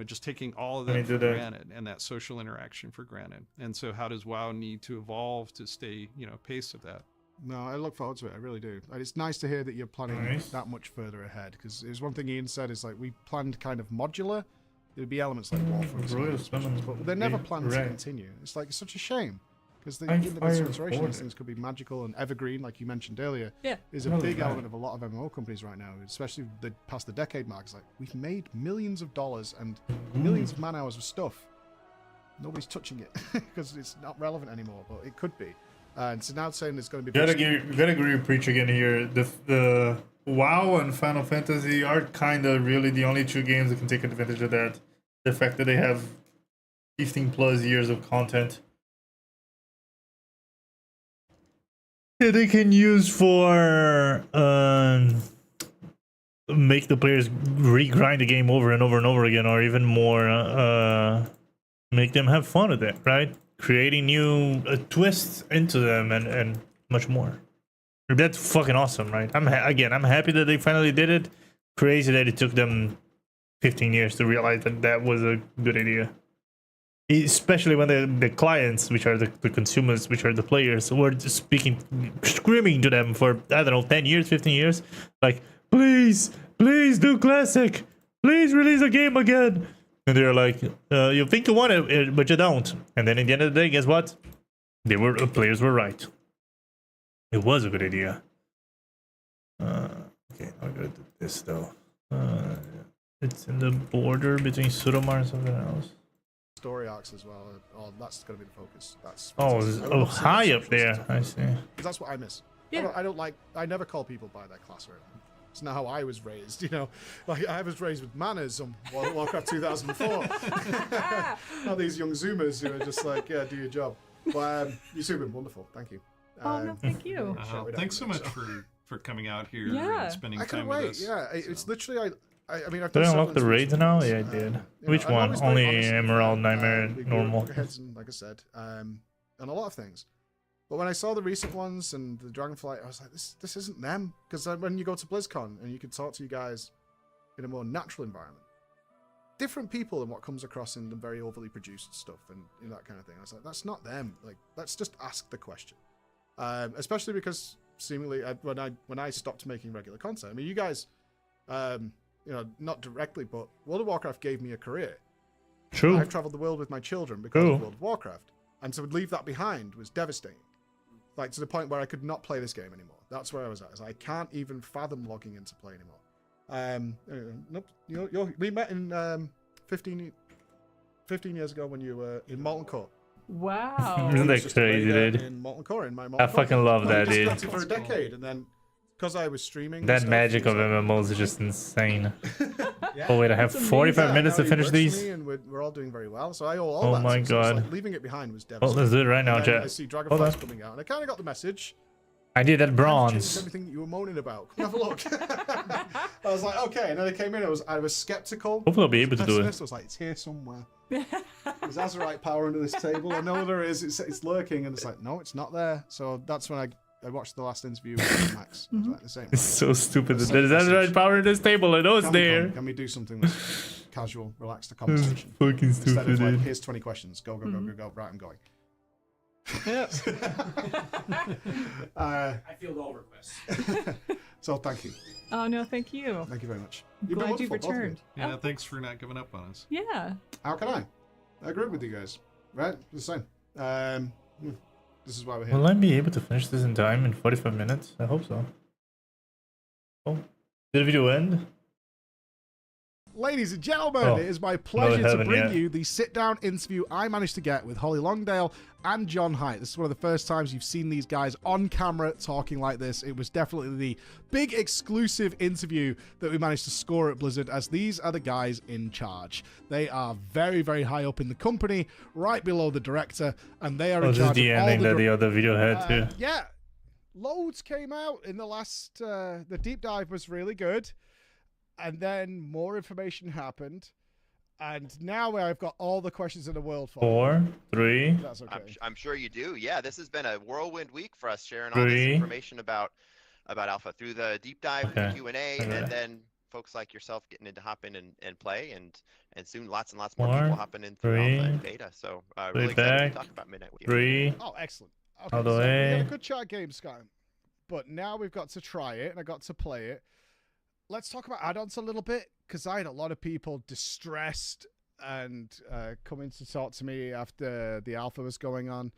just taking all of that for granted and that social interaction for granted. And so how does WoW need to evolve to stay pace of that? No, I look forward to it. I really do. And it's nice to hear that you're planning that much further ahead, because it was one thing Ian said is like we planned kind of modular. There'd be elements like Warfare, but they're never planned to continue. It's like it's such a shame, because the consideration these things could be magical and evergreen, like you mentioned earlier. Yeah, is a big element of a lot of MMO companies right now, especially past the decade mark. It's like we've made millions of dollars and millions of man hours of stuff. Nobody's touching it because it's not relevant anymore, but it could be. And so now saying there's going to be... Gotta agree with Preach again here. The WoW and Final Fantasy are kind of really the only two games that can take advantage of that. The fact that they have 15 plus years of content that they can use for make the players re-grind the game over and over and over again, or even more make them have fun with it, right? Creating new twists into them and much more. That's fucking awesome, right? I'm happy that they finally did it. Crazy that it took them 15 years to realize that that was a good idea. Especially when the clients, which are the consumers, which are the players, were just screaming to them for, I don't know, 10 years, 15 years. Like, please do classic. Please release a game again. And they're like, you think you want it, but you don't. And then at the end of the day, guess what? Players were right. It was a good idea. Okay, I'll go to this though. It's in the border between Sudomar and something else. Story arcs as well. Oh, that's going to be the focus. That's high up there. I see. Because that's what I miss. Yeah. I don't like. I never call people by their class or anything. It's not how I was raised, Like I was raised with manners on World of Warcraft 2004. Not these young Zoomers who are just like, yeah, do your job. But you've been wonderful. Thank you. Oh no, thank you. Thanks so much for coming out here and spending time with us. Yeah, it's literally. I mean, I've did I unlock the raids now? Yeah, I did. Which one? Only Emerald, Nightmare, Normal. Like I said, and a lot of things. But when I saw the recent ones and the Dragonflight, I was like, this isn't them. Because when you go to BlizzCon and you can talk to you guys in a more natural environment, different people than what comes across in the very overly produced stuff and that kind of thing. I was like, that's not them. Like, let's just ask the question. Especially because seemingly when I stopped making regular content, I mean, you guys, not directly, but World of Warcraft gave me a career. True. I've traveled the world with my children because of World of Warcraft, and to leave that behind was devastating. Like to the point where I could not play this game anymore. That's where I was at. I can't even fathom logging into play anymore. We met in 15 years ago when you were in Molten Core. Wow. Isn't that crazy, dude? In Molten Core, in my Molten I fucking love that, dude. For a decade, and then because I was streaming. That magic of MMOs is just insane. Oh wait, I have 45 minutes to finish these. And we're all doing very well, so I owe all oh that. My god! Like leaving it behind was Well, devastating. let's do it right now, chat. I see Dragonflies coming out, and I kind of got the message. I did that bronze. Everything that you were moaning about. Come have a look. I was like, okay, and then I came in. I was skeptical. Hopefully, I'll be able to do it. I was like, it's here somewhere. There's Azerite power under this table. I know there is. It's lurking, and it's like, no, it's not there. So that's when I watched the last interview with Max. It was like the same. It's so stupid. There's Azerite power in this table. I know it's there. Can we do something that's casual, relaxed, a conversation? Fucking stupid, Instead of like, dude. here's 20 questions. Go. Right, I'm going. Yep. I field all requests. So thank you. Oh no, thank you. Thank you very much. Glad you returned. Yeah, thanks for not giving up on us. Yeah. How can I? I agree with you guys. Right? The same. This is why we're here. Will I be able to finish this in time in 45 minutes? I hope so. Oh, did the video end? Ladies and gentlemen, it is my pleasure to bring you the sit-down interview I managed to get with Holly Longdale and John Haidt. This is one of the first times you've seen these guys on camera talking like this. It was definitely the big exclusive interview that we managed to score at Blizzard, as these are the guys in charge. They are very, very high up in the company, right below the director, and they are in charge the of all ending that the other video had too. Yeah, loads came out in the last. The deep dive was really good. And then more information happened, and now I've got all the questions in the world for 4, 3. That's okay. I'm sure you do. Yeah, this has been a whirlwind week for us, sharing all this information about Alpha through the deep dive, the Q&A, and then folks like yourself getting into hop in and play, and soon lots and lots more people hopping in through Alpha and Beta. So really excited to talk about Midnight with you. Oh, excellent. Okay, so we had a good chat game, Sky, but now we've got to try it, and I got to play it. Let's talk about add-ons a little bit, because I had a lot of people distressed and coming to talk to me after the alpha was going on.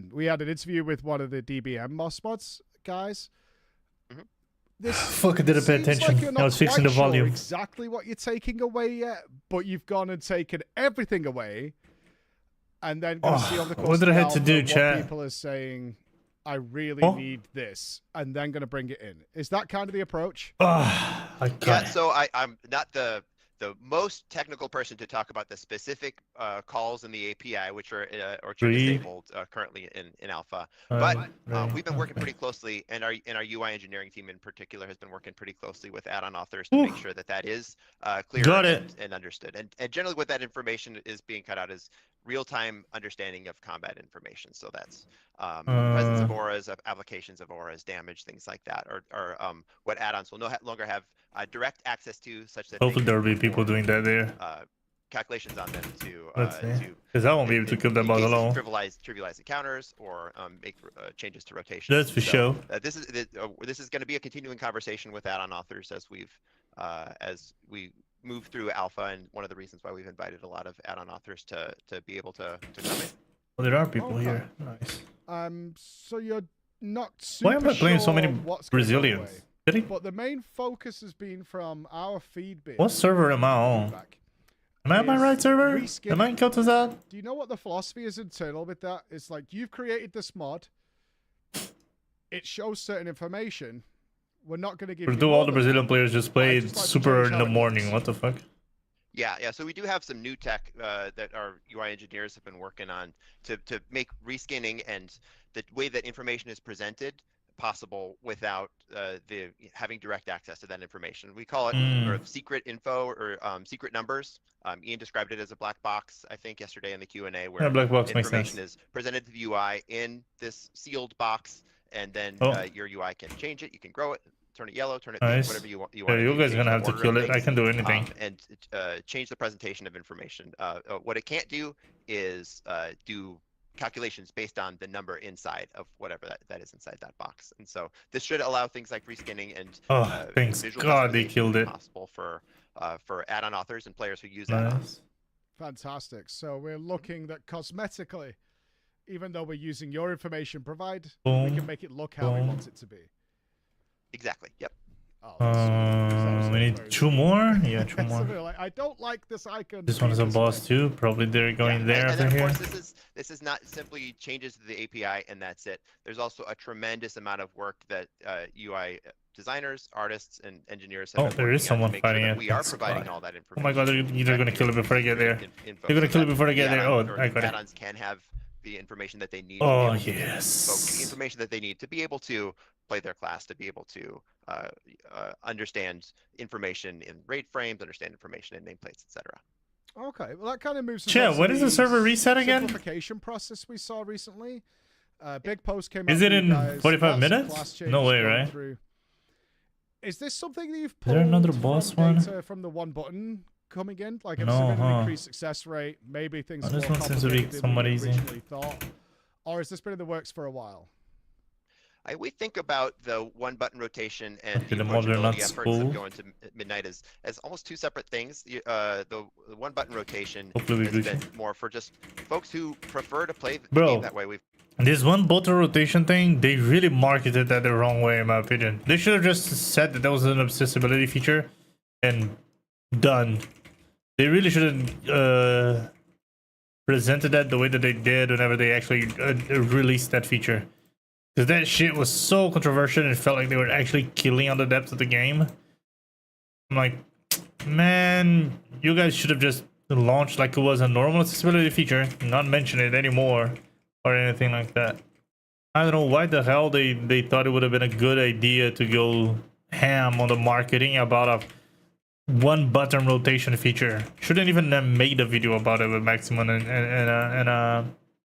We had an interview with one of the DBM mods guys. Fuck, I didn't pay attention. I was fixing the volume. Exactly what you're taking away yet, but you've gone and taken everything away, and then go see on the course what did I have to do, chat? People are saying, I really need this, and then going to bring it in. Is that kind of the approach? Yeah, so I'm not the most technical person to talk about the specific calls in the API, which are disabled currently in Alpha. But we've been working pretty closely, and our UI engineering team in particular has been working pretty closely with add-on authors to make sure that is clear and understood. And generally what that information is being cut out is real-time understanding of combat information. So that's presence of auras, applications of auras, damage, things like that, or what add-ons will no longer have direct access to, such that hopefully there will be people doing that there. Calculations on them to because I won't be able to kill them boss alone. Trivialize encounters or make changes to rotation. That's for sure. This is going to be a continuing conversation with add-on authors as we move through Alpha, and one of the reasons why we've invited a lot of add-on authors to be able to come in. Well, there are people here. Nice. So you're not super Why am I playing so many Brazilians? But the main focus has been from our feedback. What server am I on? Am I on my right server? Am I in Keltazad? Do you know what the philosophy is internal with that? It's like, you've created this mod. It shows certain information. We're not going to give you do all the Brazilian players just played super in the morning? What the fuck? Yeah. So we do have some new tech that our UI engineers have been working on to make reskinning and the way that information is presented possible without having direct access to that information. We call it sort of secret info or secret numbers. Ian described it as a black box, I think, yesterday in the Q&A, where black box information is presented to the UI in this sealed box, and then your UI can change it. You can grow it, turn it yellow, turn it pink, whatever you want. You guys are gonna have to kill it. I can do anything. And change the presentation of information. What it can't do is do calculations based on the number inside of whatever that is inside that box. And so this should allow things like reskinning and thanks God they killed it. Possible for add-on authors and players who use add-ons. Fantastic. So we're looking that cosmetically, even though we're using your information provided, we can make it look how we want it to be. Exactly. Yep. We need 2 more. Yeah, 2 more. Like, I don't like this icon. This one is a boss too. Probably they're going there after here. Of course, this is not simply changes to the API and that's it. There's also a tremendous amount of work that UI designers, artists, and engineers have been there is someone fighting it. We are providing all that information. Oh my God, they're either gonna kill it before I get there. They're gonna kill it before I get there. Oh, I got it. Add-ons can have the information that they need. Oh yes. So the information that they need to be able to play their class, to be able to understand information in raid frames, understand information in nameplates, etc. Okay, well that kind of moves. What is the server reset again? Simplification process we saw recently. Big post came out. Is it in 45 minutes? No way, right? Is this something that you've pulled? Is there another boss one From the one button coming in? Like, if it's going to increase success rate, maybe things are more complicated than we originally thought. Or has this been in the works for a while? We think about the one-button rotation and the approachability efforts of going to Midnight as almost 2 separate things. The one-button rotation has been more for just folks who prefer to play the game that way. This one-button rotation thing, they really marketed that the wrong way, in my opinion. They should have just said that was an accessibility feature and done. They really shouldn't presented that the way that they did whenever they actually released that feature. Because that shit was so controversial and it felt like they were actually killing on the depth of the game. I'm like, man, you guys should have just launched like it was a normal accessibility feature, not mention it anymore or anything like that. I don't know why the hell they thought it would have been a good idea to go ham on the marketing about a one button rotation feature. Shouldn't even have made a video about it with Maximum and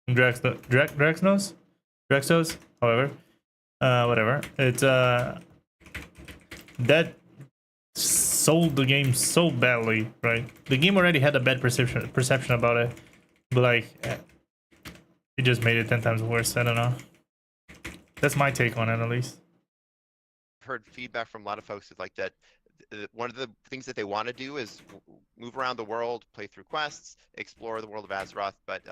Drexnos, however, whatever. It's that sold the game so badly, right? The game already had a bad perception about it, but like it just made it 10 times worse. I don't know. That's my take on it, at least. I've heard feedback from a lot of folks who like that. One of the things that they want to do is move around the world, play through quests, explore the world of Azeroth, but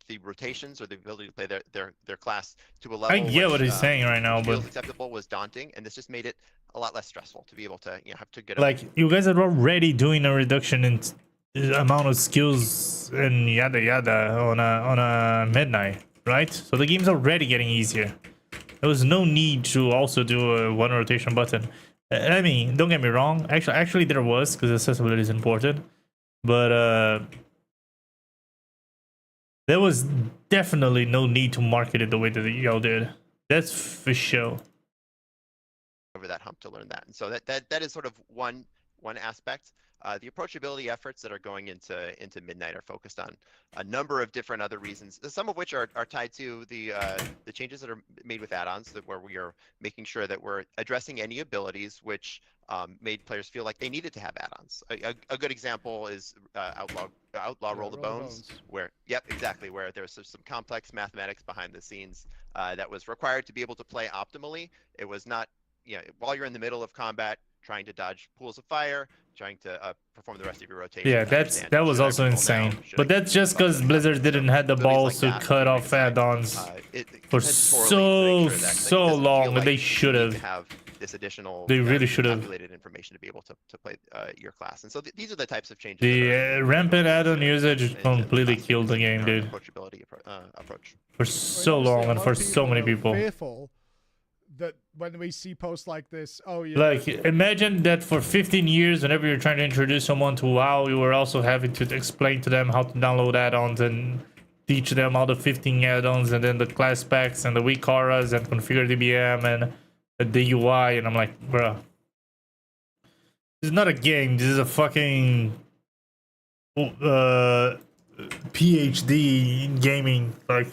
the rotations or the ability to play their class to a level I get what he's saying right now, feels but acceptable was daunting, and this just made it a lot less stressful to be able to have to get like you guys are already doing a reduction in amount of skills and yada yada on a midnight, right? So the game's already getting easier. There was no need to also do a one rotation button. I mean, don't get me wrong. Actually, there was, because accessibility is important. But there was definitely no need to market it the way that y'all did. That's for sure. Over that hump to learn that, and so that is sort of one aspect. The approachability efforts that are going into Midnight are focused on a number of different other reasons, some of which are tied to the changes that are made with add-ons, where we are making sure that we're addressing any abilities which made players feel like they needed to have add-ons. A good example is Outlaw Roll the Bones, where exactly, where there's some complex mathematics behind the scenes that was required to be able to play optimally. It was not, while you're in the middle of combat, trying to dodge pools of fire, trying to perform the rest of your rotation. Yeah, that was also insane. But that's just because Blizzard didn't have the balls to cut off add-ons for so long, and they should have. This additional they really should have calculated information to be able to play your class, and so these are the types of changes. The rampant add-on usage completely killed the game, dude. Approachability approach for so long and for so many people. Fearful that when we see posts like this, like imagine that for 15 years, whenever you're trying to introduce someone to WoW, you were also having to explain to them how to download add-ons and teach them all the 15 add-ons and then the class packs and the weak auras and configure DBM and the UI, and I'm like, bruh, this is not a game, this is a fucking PhD in gaming. Like,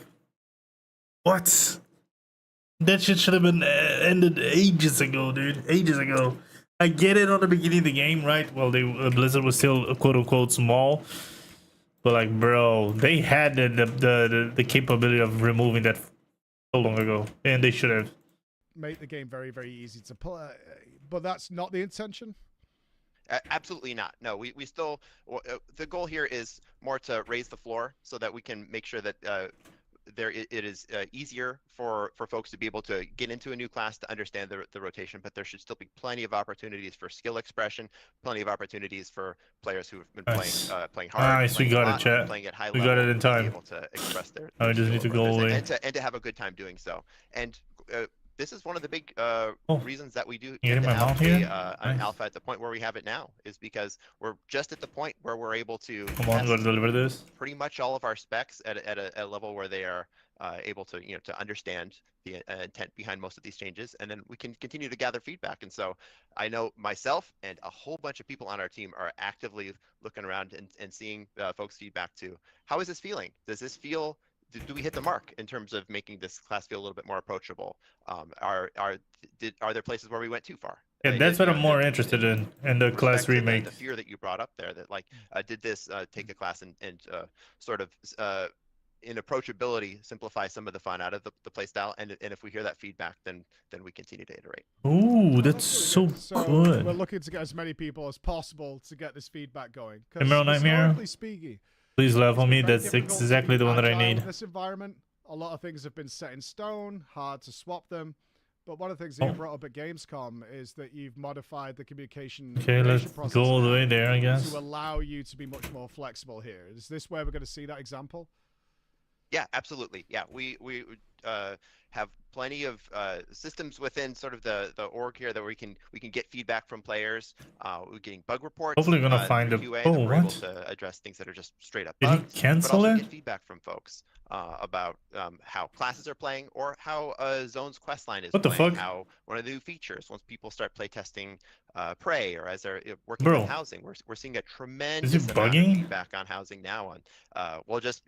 what? That shit should have been ended ages ago, dude. Ages ago. I get it on the beginning of the game, right? Well, Blizzard was still quote unquote small, but like, bro, they had the capability of removing that so long ago, and they should have. Make the game very, very easy to play, but that's not the intention. Absolutely not. No, we still, the goal here is more to raise the floor so that we can make sure that it is easier for folks to be able to get into a new class, to understand the rotation, but there should still be plenty of opportunities for skill expression, plenty of opportunities for players who have been playing hard, nice, we got it, chat. Playing at high we level, got it in time. to be able to express their I just need to go away. And to have a good time doing so. And this is one of the big reasons that we do have an nice. alpha at the point where we have it now, is because we're just at the point where we're able to deliver this. Pretty much all of our specs at a level where they are able to to understand the intent behind most of these changes, and then we can continue to gather feedback. And so I know myself and a whole bunch of people on our team are actively looking around and seeing folks' feedback too. How is this feeling? Does this feel, do we hit the mark in terms of making this class feel a little bit more approachable? Are there places where we went too far? Yeah, that's what I'm more interested in the class remake. The fear that you brought up there, that like, did this take the class and sort of in approachability simplify some of the fun out of the play style? And if we hear that feedback, then we continue to iterate. Ooh, that's so good. We're looking to get as many people as possible to get this feedback going. Emerald Nightmare, speaking, please level me. That's exactly the one that I need. In this environment, a lot of things have been set in stone, hard to swap them. But one of the things that you brought up at Gamescom is that you've modified the communication let's go all the way there, I guess, to allow you to be much more flexible here. Is this where we're going to see that example? Yeah, absolutely. Yeah, we have plenty of systems within sort of the org here that we can get feedback from players. We're getting bug reports. Hopefully, gonna find the QA, and we're able to address things that are just straight up bugs. Did he cancel but also it? get feedback from folks about how classes are playing or how Zone's questline is What the playing. fuck? How one of the new features once people start play testing Prey or as they're working with housing, we're seeing a tremendous amount of feedback on housing now. On well, just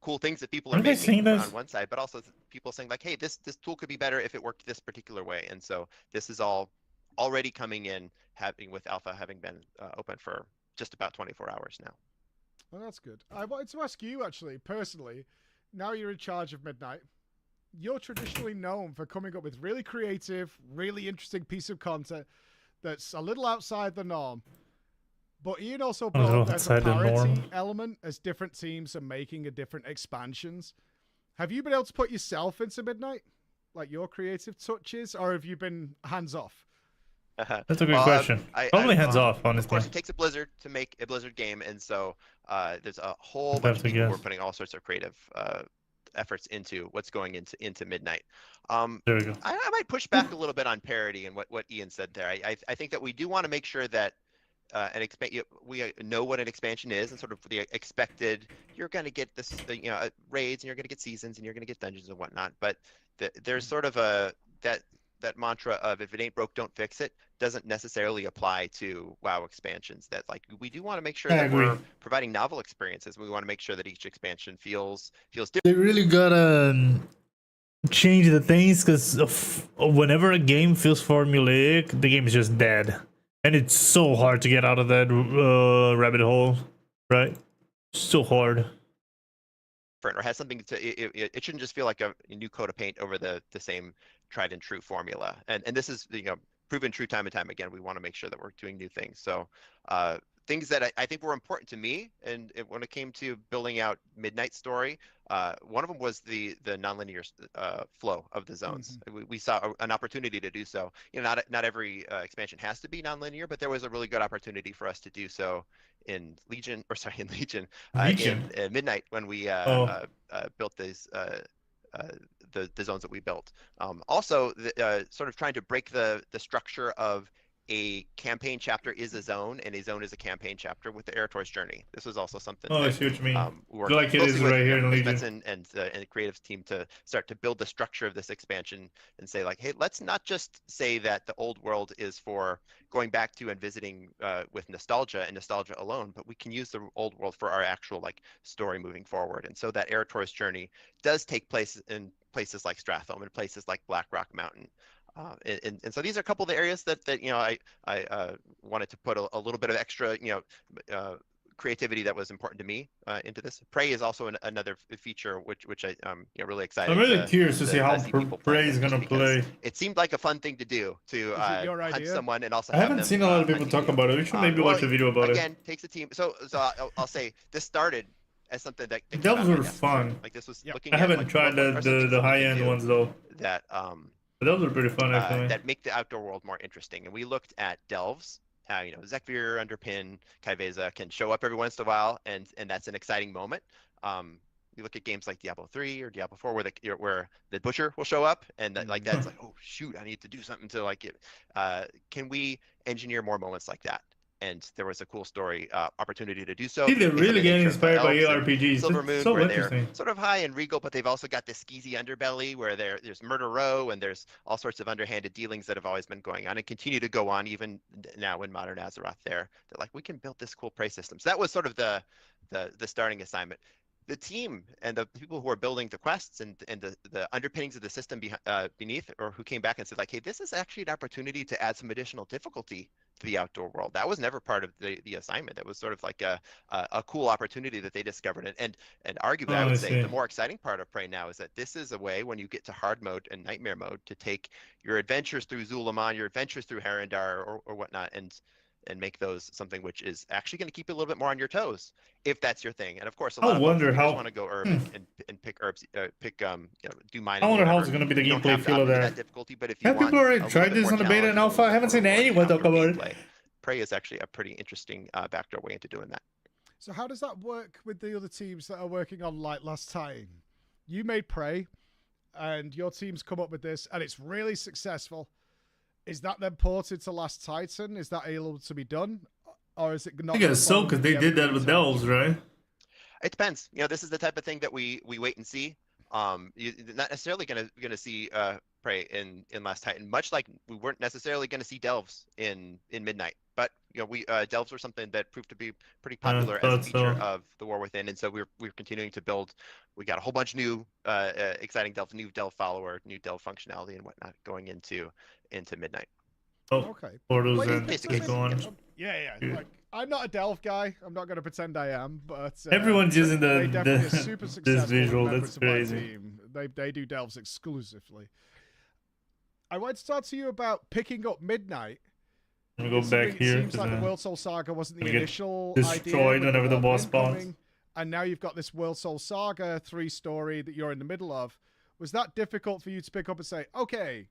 cool things that people are making on one side, but also people saying like, hey, this tool could be better if it worked this particular way. And so this is all already coming in, with alpha having been open for just about 24 hours now. Well, that's good. I wanted to ask you actually, personally, now you're in charge of Midnight. You're traditionally known for coming up with really creative, really interesting piece of content that's a little outside the norm. But Ian also brought there's a parity element as different teams are making a different expansions. Have you been able to put yourself into Midnight? Like your creative touches? Or have you been hands-off? That's a good question. Probably hands-off, honestly. Of course, it takes a Blizzard to make a Blizzard game, and so there's a whole bunch of people who are putting all sorts of creative efforts into what's going into Midnight. There we go. I might push back a little bit on parity and what Ian said there. I think that we do want to make sure that we know what an expansion is and sort of the expected. You're going to get this, raids, and you're going to get seasons, and you're going to get dungeons and whatnot. But there's sort of that mantra of if it ain't broke, don't fix it doesn't necessarily apply to WoW expansions. That like we do want to make sure that we're providing novel experiences. We want to make sure that each expansion feels different. They really gotta change the things because whenever a game feels formulaic, the game is just dead. And it's so hard to get out of that rabbit hole, right? So hard. Or has something to it shouldn't just feel like a new coat of paint over the same tried and true formula. And this is proven true time and time again. We want to make sure that we're doing new things. So things that I think were important to me, and when it came to building out Midnight Story, one of them was the nonlinear flow of the zones. Mm-hmm. We saw an opportunity to do so. Not every expansion has to be nonlinear, but there was a really good opportunity for us to do so in Midnight when we built these the zones that we built. Also, sort of trying to break the structure of a campaign chapter is a zone and a zone is a campaign chapter with the Eretor's Journey. This was also something I see what you mean. Like it is right here in Legion. And the creative team to start to build the structure of this expansion and say like, hey, let's not just say that the old world is for going back to and visiting with nostalgia and nostalgia alone, but we can use the old world for our actual like story moving forward. And so that Eretor's Journey does take place in places like Stratholme and places like Black Rock Mountain. And so these are a couple of the areas that I wanted to put a little bit of extra creativity that was important to me into this. Prey is also another feature which I'm really excited. I'm really curious to see how Prey is gonna play. It seemed like a fun thing to do to hunt someone and also. I haven't seen a lot of people talk about it. We should maybe watch a video about it. Again, takes a team. So I'll say this started as something that those were fun. Like this was looking. I haven't tried the high end ones though. That But those are pretty fun actually. That make the outdoor world more interesting. And we looked at delves. Zekvir, Underpin, Kaiveza can show up every once in a while, and that's an exciting moment. You look at games like Diablo 3 or Diablo 4 where the butcher will show up, and that's like, oh shoot, I need to do something to like it. Can we engineer more moments like that? And there was a cool story opportunity to do so. They're really getting inspired by RPGs. Silver Moon, so where they're sort of high and regal, but they've also got this skeezy underbelly where there's Murder Row and there's all sorts of underhanded dealings that have always been going on and continue to go on even now in Modern Azeroth. They're like, we can build this cool prey system. So that was sort of the starting assignment. The team and the people who are building the quests and the underpinnings of the system beneath, or who came back and said like, hey, this is actually an opportunity to add some additional difficulty to the outdoor world. That was never part of the assignment. That was sort of like a cool opportunity that they discovered. And arguably, I would say the more exciting part of Prey now is that this is a way when you get to hard mode and nightmare mode to take your adventures through Zulaman, your adventures through Harandar or whatnot, and make those something which is actually going to keep you a little bit more on your toes, if that's your thing. And of course, a lot of folks want to go urban and pick herbs, do mining. I wonder how whatever. it's gonna be the You don't gameplay have to feel of opt into that. difficulty, but if you Have want people already a little tried bit this more on the beta and challenge, alpha? I haven't seen anyone talk about it. gameplay, Prey is actually a pretty interesting backdoor way into doing that. So how does that work with the other teams that are working on like Last Titan? You made Prey, and your team's come up with this, and it's really successful. Is that then ported to Last Titan? Is that able to be done, or is it not? I guess so, because they did that with Delves, right? It depends. This is the type of thing that we wait and see. You're not necessarily gonna see Prey in Last Titan, much like we weren't necessarily gonna see Delves in Midnight. But Delves were something that proved to be pretty popular as a feature of the War Within, and so we're continuing to build. We got a whole bunch of new exciting Delves, new Delve follower, new Delve functionality and whatnot going into Midnight. Oh, okay. Portals and going. Yeah. Like, I'm not a Delve guy. I'm not going to pretend I am, but everyone's using they definitely are super this visual. That's members of my crazy. team. They do Delves exclusively. I wanted to talk to you about picking up Midnight. I'm gonna go back here. It seems like the World Soul Saga wasn't the initial destroyed idea whenever the boss spawns. And now you've got this World Soul Saga 3 story that you're in the middle of. Was that difficult for you to pick up and say, okay,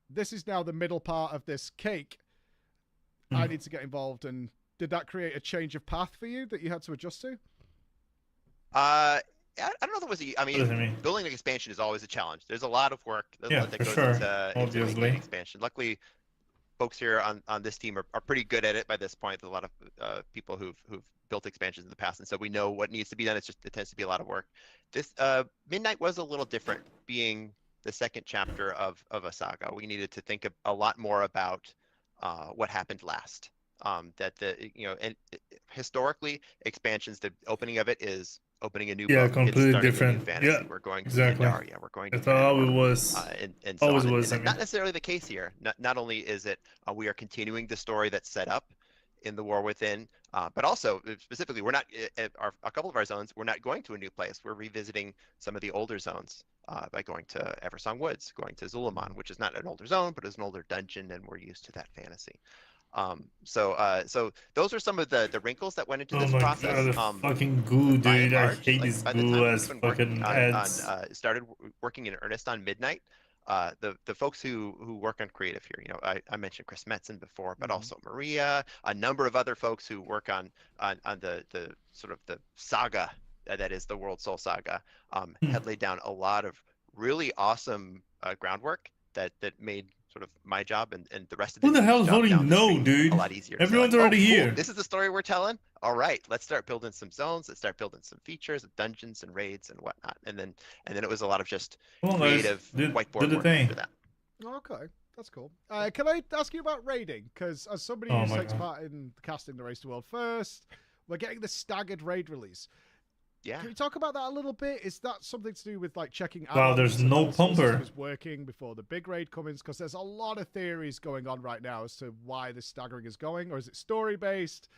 this is now the middle part of this cake. I need to get involved. And did that create a change of path for you that you had to adjust to? I don't know if it was building an expansion is always a challenge. There's a lot of work that goes into making an expansion. Luckily, folks here on this team are pretty good at it by this point. There's a lot of people who've built expansions in the past, and so we know what needs to be done. It tends to be a lot of work. This Midnight was a little different, being the second chapter of a saga. We needed to think a lot more about what happened last. Historically, expansions, the opening of it is opening a new book. Completely different. We're going exactly. to Pandaria. We're going to That's how it was. And so always on. was. And not necessarily the case here. Not only is it we are continuing the story that's set up in the War Within, but also specifically, we're not a couple of our zones. We're not going to a new place. We're revisiting some of the older zones by going to Eversong Woods, going to Zulaman, which is not an older zone, but is an older dungeon, and we're used to that fantasy. So those are some of the wrinkles that went into this process. God, fucking goo, dude. I hate these goo ass fucking ads. Started working in earnest on Midnight. The folks who work on creative here, I mentioned Chris Metzen before, but also Maria, a number of other folks who work on the sort of the saga that is the World Soul Saga, had laid down a lot of really awesome groundwork that made sort of my job and the rest of the Who the hell is voting no, dude? a lot easier. Everyone's already here. Cool. This is the story we're telling. All right, let's start building some zones. Let's start building some features, dungeons and raids and whatnot. And then it was a lot of just creative whiteboard work after that. Okay, that's cool. Can I ask you about raiding? Because as somebody who takes part in casting the Race to World first, we're getting the staggered raid release. Yeah. Can you talk about that a little bit? Is that something to do with like checking out? Wow, there's no pumper. Was working before the big raid comes, because there's a lot of theories going on right now as to why this staggering is going, or is it story based?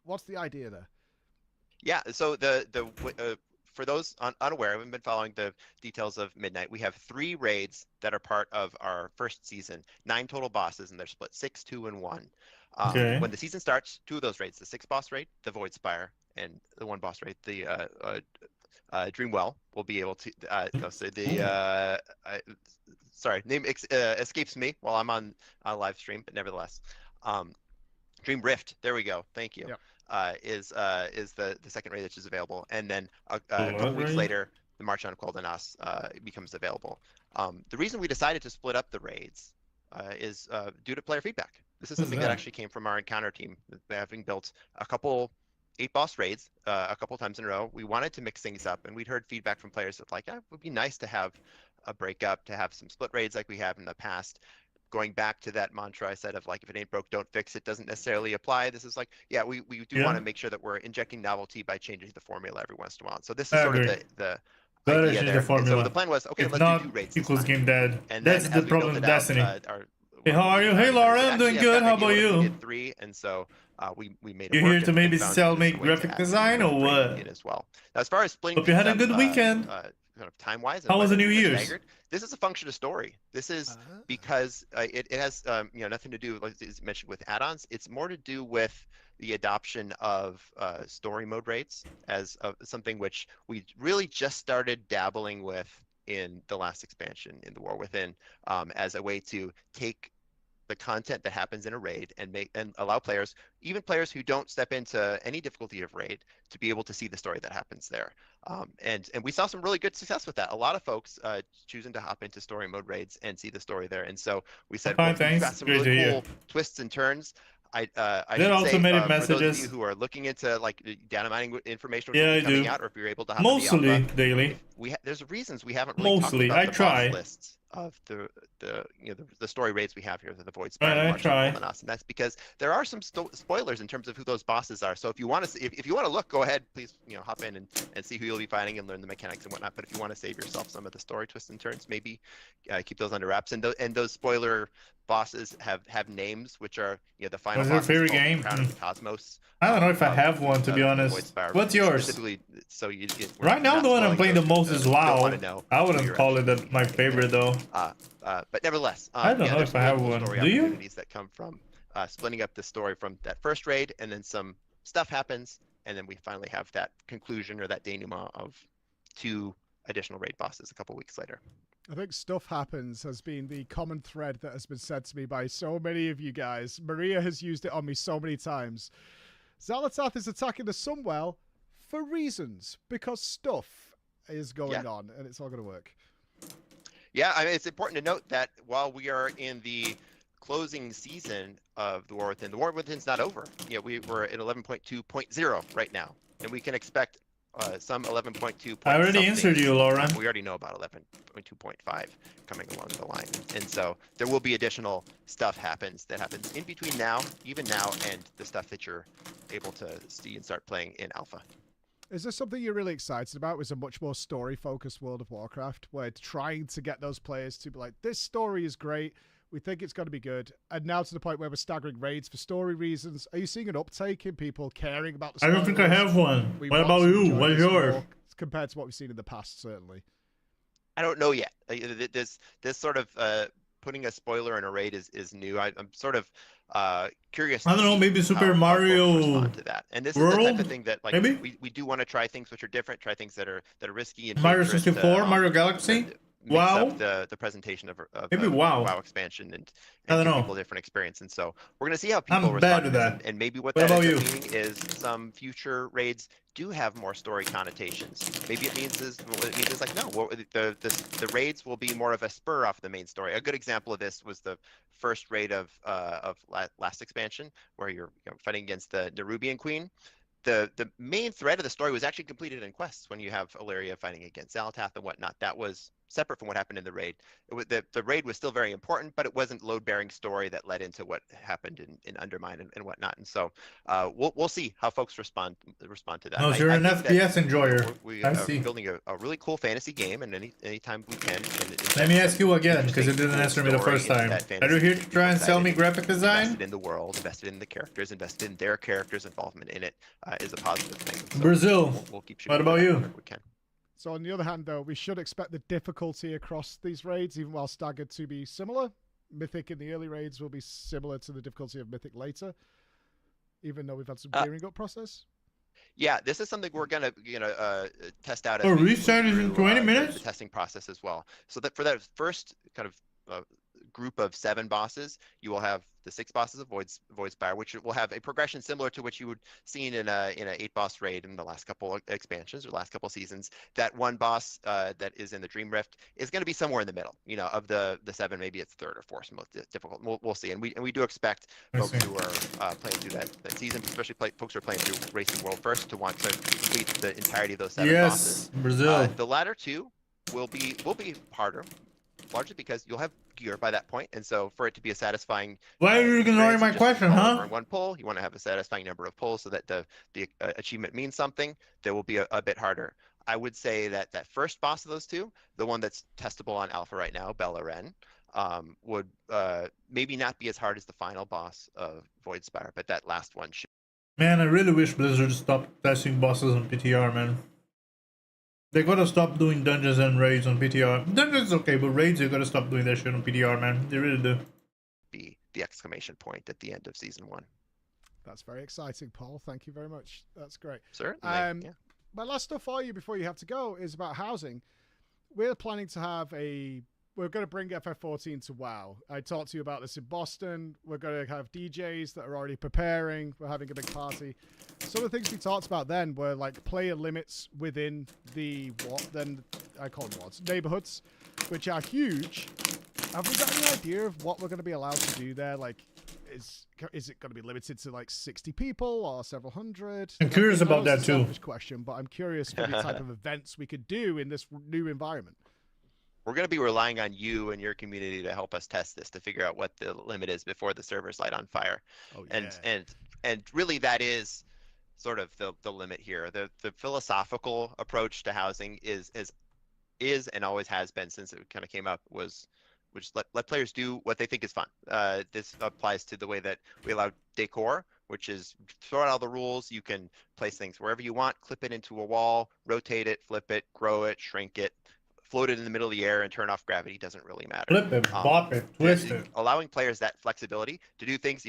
What's the idea there? Yeah. So for those unaware, haven't been following the details of Midnight, we have 3 raids that are part of our first season. 9 total bosses, and they're split 6, 2, and 1. When the season starts, 2 of those raids, the 6 boss raid, the Void Spire, and the 1 boss raid, the Dreamwell, will be able to sorry, name escapes me while I'm on live stream, but nevertheless, Dream Rift, there we go, thank you. Yep. Is the second raid that is available, and then a couple weeks later, the March on Qualdanas becomes available. The reason we decided to split up the raids is due to player feedback. This is something that actually came from our encounter team, having built a couple 8 boss raids a couple times in a row. We wanted to mix things up, and we'd heard feedback from players that it would be nice to have a breakup, to have some split raids like we have in the past. Going back to that mantra I said of if it ain't broke, don't fix it, doesn't necessarily apply. This is we do want to make sure that we're injecting novelty by changing the formula every once in a while. So this is sort of the idea there. And so the plan was, okay, let's do 2 raids. Equals game dead. And that's the problem with Destiny. Hey, how are you? Hey, Laura, I'm doing good. How about you? We did 3, and so we made it. You're here to maybe make graphic design or what? As well. Now, as far as splitting, hope you had a good weekend. Kind of time-wise. How was the New Year's? This is a function of story. This is because it has nothing to do, like as mentioned, with add-ons. It's more to do with the adoption of story mode raids as something which we really just started dabbling with in the last expansion in the War Within, as a way to take the content that happens in a raid and allow players, even players who don't step into any difficulty of raid, to be able to see the story that happens there. And we saw some really good success with that. A lot of folks choosing to hop into story mode raids and see the story there. And so we said, well, we've got some really cool twists and turns. I should say, for those of you who are looking into like data mining information coming out, or if you're able to hop mostly in the alpha, daily. There's reasons we haven't really talked about the boss lists of the story raids we have here, the Void Spider, and us, and that's because there are some spoilers in terms of who those bosses are. So if you want to if you want to look, go ahead, please, hop in and see who you'll be fighting and learn the mechanics and whatnot. But if you want to save yourself some of the story twists and turns, maybe keep those under wraps. And those spoiler bosses have names, which are the final. What's your favorite game? Crown of the Cosmos. I don't know if I have one, to be honest. What's yours? So right now, the one I'm playing the most is WoW. I wouldn't call it my favorite though. But nevertheless, I don't know if I have one. Do you? That come from splitting up the story from that first raid, and then some stuff happens, and then we finally have that conclusion or that denouement of 2 additional raid bosses a couple weeks later. I think stuff happens has been the common thread that has been said to me by so many of you guys. Maria has used it on me so many times. Xalatath is attacking the Sunwell for reasons, because stuff is going on, and it's all going to work. Yeah, I mean, it's important to note that while we are in the closing season of the War Within's not over. We're at 11.2.0 right now, and we can expect some 11.2. I already answered you, Laura. We already know about 11.2.5 coming along the line, and so there will be additional stuff that happens in between now, even now, and the stuff that you're able to see and start playing in alpha. Is there something you're really excited about? Is a much more story-focused World of Warcraft, where trying to get those players to be like, this story is great, we think it's going to be good, and now to the point where we're staggering raids for story reasons? Are you seeing an uptake in people caring about the story? I don't think I have one. What about you? What is yours? Compared to what we've seen in the past, certainly. I don't know yet. This sort of putting a spoiler in a raid is new. I'm sort of curious. I don't know, maybe Super Mario to that. And this World? is the type of thing that maybe? we do want to try things which are different, try things that are risky and Mario 64, Mario Galaxy. Wow. The presentation of maybe WoW expansion and I don't give know. people a different experience, and so we're gonna see how people respond bad to at that. that. And maybe what about that ends you? up meaning is some future raids do have more story connotations. Maybe it means like no, the raids will be more of a spur off the main story. A good example of this was the first raid of last expansion, where you're fighting against the Nerubian Queen. The main thread of the story was actually completed in quests when you have Ilaria fighting against Xalatath and whatnot. That was separate from what happened in the raid. The raid was still very important, but it wasn't load-bearing story that led into what happened in Undermine and whatnot. And so we'll see how folks respond to that. No, you're an FPS enjoyer. We I are see. building a really cool fantasy game, and anytime we can. Let me ask you again, because you didn't answer me the first time. Are you here to try and sell me graphic design? Invested in the world, invested in the characters, invested in their characters' involvement in it is a positive thing. So Brazil. We'll keep What about you? We can. So on the other hand, though, we should expect the difficulty across these raids, even while staggered, to be similar. Mythic in the early raids will be similar to the difficulty of Mythic later, even though we've had some gearing up process. Yeah, this is something we're gonna test out. Oh, restart is in 20 minutes? The testing process as well. So that for that first kind of group of 7 bosses, you will have the 6 bosses of Voidspire, which will have a progression similar to what you would seen in a 8-boss raid in the last couple expansions or last couple seasons. That one boss that is in the Dream Rift is going to be somewhere in the middle. Of the 7, maybe it's 3rd or 4th most difficult. We'll see, and we do expect folks who are playing through that season, especially folks who are playing through Racing World first, to want to complete the entirety of those 7 bosses. Yes, Brazil. The latter 2 will be harder, largely because you'll have gear by that point, and so for it to be a satisfying. Why are you ignoring my question, huh? In one pull, you want to have a satisfying number of pulls so that the achievement means something. That will be a bit harder. I would say that first boss of those 2, the one that's testable on Alpha right now, Beleren, would maybe not be as hard as the final boss of Voidspire, but that last one should. Man, I really wish Blizzard stopped testing bosses on PTR, man. They gotta stop doing dungeons and raids on PTR. Dungeons is okay, but raids, they gotta stop doing that shit on PTR, man. They really do. Be the exclamation point at the end of season 1. That's very exciting, Paul. Thank you very much. That's great. Certainly. My last stuff for you before you have to go is about housing. We're planning to have we're going to bring FF14 to WoW. I talked to you about this in Boston. We're going to have DJs that are already preparing. We're having a big party. Some of the things we talked about then were like player limits within the I call them wards, neighborhoods, which are huge. Have we got any idea of what we're going to be allowed to do there? Like, is it going to be limited to like 60 people or several hundred? I'm curious about that too. Selfish question, but I'm curious for the type of events we could do in this new environment. We're going to be relying on you and your community to help us test this, to figure out what the limit is before the servers light on fire. Oh, yeah. And really that is sort of the limit here. The philosophical approach to housing is and always has been since it kind of came up was let players do what they think is fun. This applies to the way that we allow decor, which is throw out all the rules. You can place things wherever you want, clip it into a wall, rotate it, flip it, grow it, shrink it, float it in the middle of the air and turn off gravity. Doesn't really matter. Flip it, bop it, twist it. Allowing players that flexibility to do things.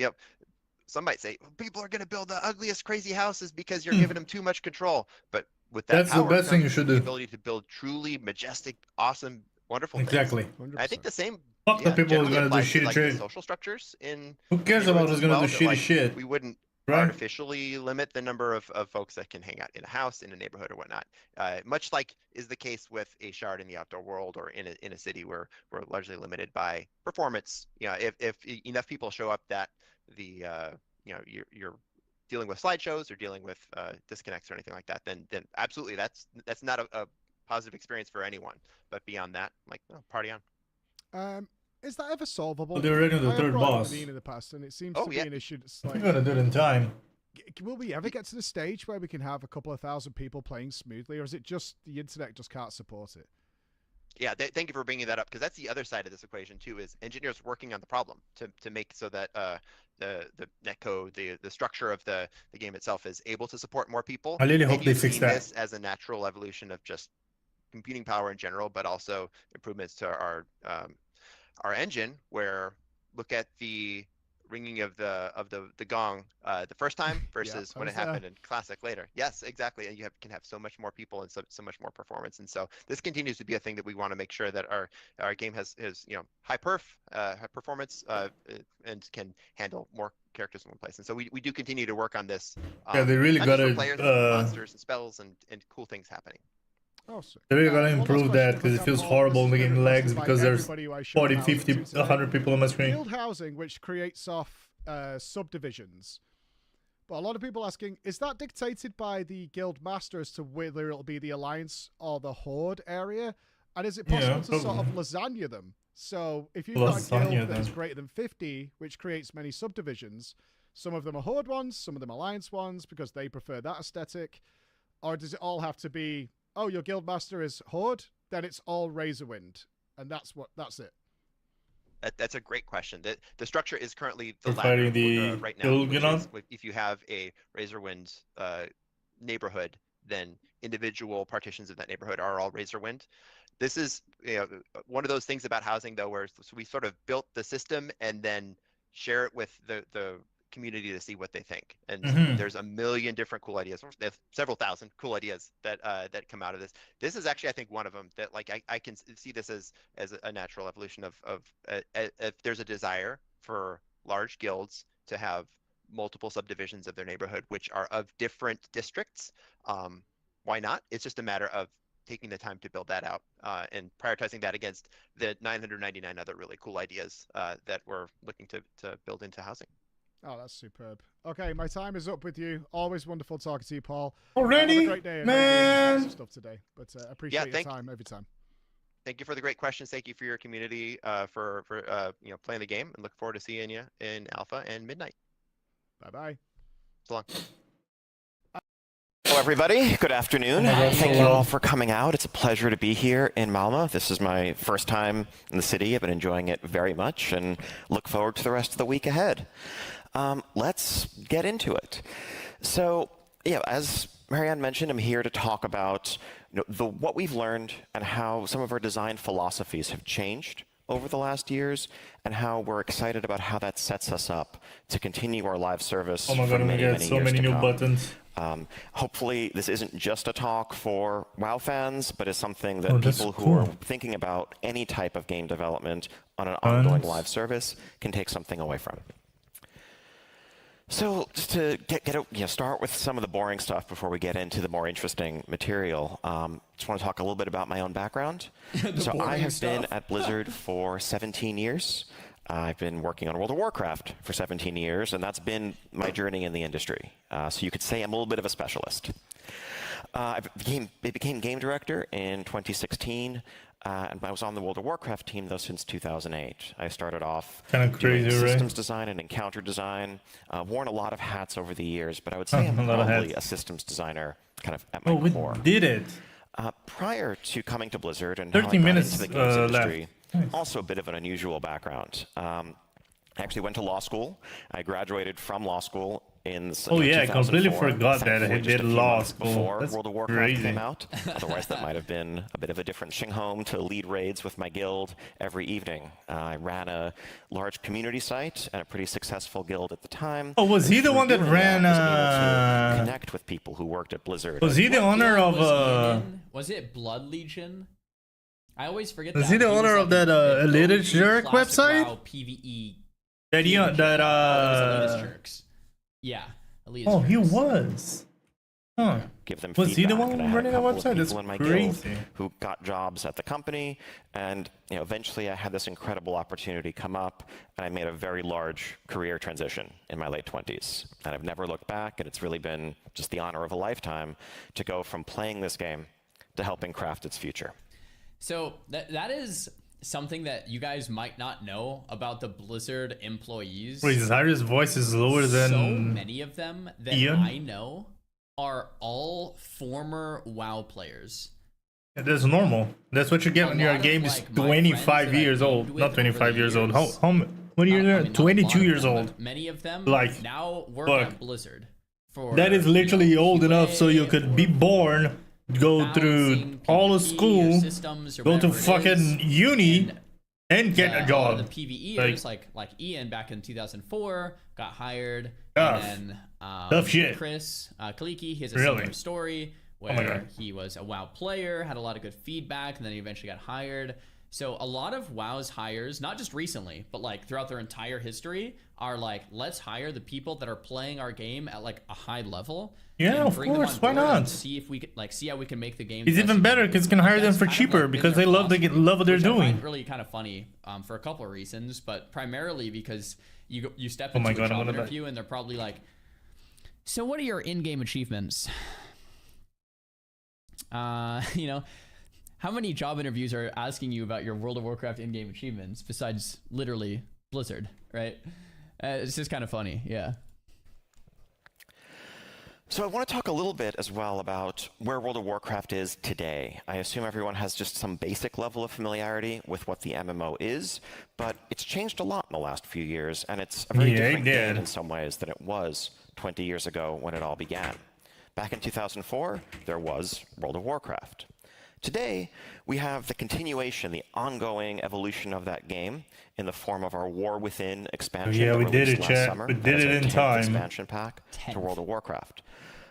Some might say people are going to build the ugliest, crazy houses because you're giving them too much control. But with that, that's the best thing you should do. The ability to build truly majestic, awesome, wonderful things. Exactly. I think the same. Fuck the people who's gonna do shitty shit. Social structures in. Who cares about who's gonna do shitty shit? We wouldn't artificially limit the number of folks that can hang out in a house, in a neighborhood, or whatnot. Much like is the case with a shard in the outdoor world or in a city where we're largely limited by performance. If enough people show up that you're dealing with slideshows or dealing with disconnects or anything like that, then absolutely that's not a positive experience for anyone. But beyond that, party on. Is that ever solvable? Well, they're already the third boss. In the past, and it seems to be an issue. We're gonna do it in time. Will we ever get to the stage where we can have a couple of thousand people playing smoothly, or is it just the internet just can't support it? Yeah, thank you for bringing that up, because that's the other side of this equation too, is engineers working on the problem to make so that the netcode, the structure of the game itself is able to support more people. I really hope they fix that. This as a natural evolution of just computing power in general, but also improvements to our engine, where look at the ringing of the gong the first time versus when it happened in classic later. Yes, exactly. And you can have so much more people and so much more performance. And so this continues to be a thing that we want to make sure that our game has high performance and can handle more characters in one place. And so we do continue to work on this. Yeah, they really got it. Monsters and spells and cool things happening. Awesome. They really gotta improve that, because it feels horrible in the game lags because there's 40, 50, 100 people on my screen. Guild housing, which creates off subdivisions. But a lot of people asking, is that dictated by the guild master as to whether it'll be the alliance or the horde area? And is it possible to sort of lasagna them? So if you've got a guild that's greater than 50, which creates many subdivisions, some of them are horde ones, some of them alliance ones, because they prefer that aesthetic. Or does it all have to be, oh, your guild master is horde, then it's all Razorwind, and that's it. That's a great question. The structure is currently the ladder right now. If you have a Razorwind neighborhood, then individual partitions of that neighborhood are all Razorwind. This is one of those things about housing, though, where we sort of built the system and then share it with the community to see what they think. And there's a million different cool ideas. There's several thousand cool ideas that come out of this. This is actually, I think, one of them that I can see this as a natural evolution of if there's a desire for large guilds to have multiple subdivisions of their neighborhood, which are of different districts. Why not? It's just a matter of taking the time to build that out and prioritizing that against the 999 other really cool ideas that we're looking to build into housing. Oh, that's superb. Okay, my time is up with you. Always wonderful talking to you, Paul. Already? Have a great day. Man! Stuff today, but appreciate your time every time. Thank you for the great questions. Thank you for your community for playing the game, and look forward to seeing you in Alpha and Midnight. Bye-bye. So long. Hello, everybody. Good afternoon. Thank you all for coming out. It's a pleasure to be here in Malmö. This is my first time in the city. I've been enjoying it very much and look forward to the rest of the week ahead. Let's get into it. So, as Marianne mentioned, I'm here to talk about what we've learned and how some of our design philosophies have changed over the last years, and how we're excited about how that sets us up to continue our live service Oh my god, we got so many new buttons. Hopefully, this isn't just a talk for WoW fans, but is something that people who are thinking about any type of game development on an ongoing live service can take something away from. So, just to start with some of the boring stuff before we get into the more interesting material, just want to talk a little bit about my own background. So, I have been at Blizzard for 17 years. I've been working on World of Warcraft for 17 years, and that's been my journey in the industry. So you could say I'm a little bit of a specialist. I became game director in 2016, and I was on the World of Warcraft team, though, since 2008. I started off doing systems design and encounter design, worn a lot of hats over the years, but I would say I'm probably a systems designer kind of at my core. We did it. Prior to coming to Blizzard and 13 minutes into the games industry, left. also a bit of an unusual background. I actually went to law school. I graduated from law school in Oh yeah, I completely forgot that I did law school. Before That's World of Warcraft came out. Otherwise, that might have been a bit of a different home to lead raids with my guild every evening. I ran a large community site and a pretty successful guild at the time. Oh, was he the one that ran? To connect with people who worked at Blizzard. Was he the owner of? Was it Blood Legion? I always forget. Was he the owner of that Elite Jerk website? WoW PvE. Yeah. Oh, he was. Huh. Give them was he the one feedback, and I had running a that couple of website? That's people in my crazy. guild who got jobs at the company, and eventually I had this incredible opportunity come up, and I made a very large career transition in my late 20s. And I've never looked back, and it's really been just the honor of a lifetime to go from playing this game to helping craft its future. So that is something that you guys might not know about the Blizzard employees. Wait, Zyra's voice is lower than so many of them that Ian? I know are all former WoW players. Yeah, that's normal. That's what you get when your game is 25 years old. Not 25 years old. What year are you? 22 years old. Many of them like, now work at Blizzard. That is literally old enough so you could be born, go through all of school, go to fucking uni, and get a job. The PvEers, like Ian back in 2004, got hired. And then Chris Kaliki, he has a similar story where he was a WoW player, had a lot of good feedback, and then he eventually got hired. So a lot of WoW's hires, not just recently, but like throughout their entire history, are like, let's hire the people that are playing our game at like a high level. Yeah, of course. Why not? See if we could see how we can make the game. It's even better because you can hire them for cheaper because they love what they're doing. I find really kind of funny for a couple of reasons, but primarily because you step into a job interview and they're probably like, so what are your in-game achievements? How many job interviews are asking you about your World of Warcraft in-game achievements besides literally Blizzard, right? It's just kind of funny, yeah. So I want to talk a little bit as well about where World of Warcraft is today. I assume everyone has just some basic level of familiarity with what the MMO is, but it's changed a lot in the last few years, and it's a very different game in some ways than it was 20 years ago when it all began. Back in 2004, there was World of Warcraft. Today, we have the continuation, the ongoing evolution of that game in the form of our War Within expansion. Yeah, we did it, chat. Summer. We did it in time. Expansion pack to World of Warcraft.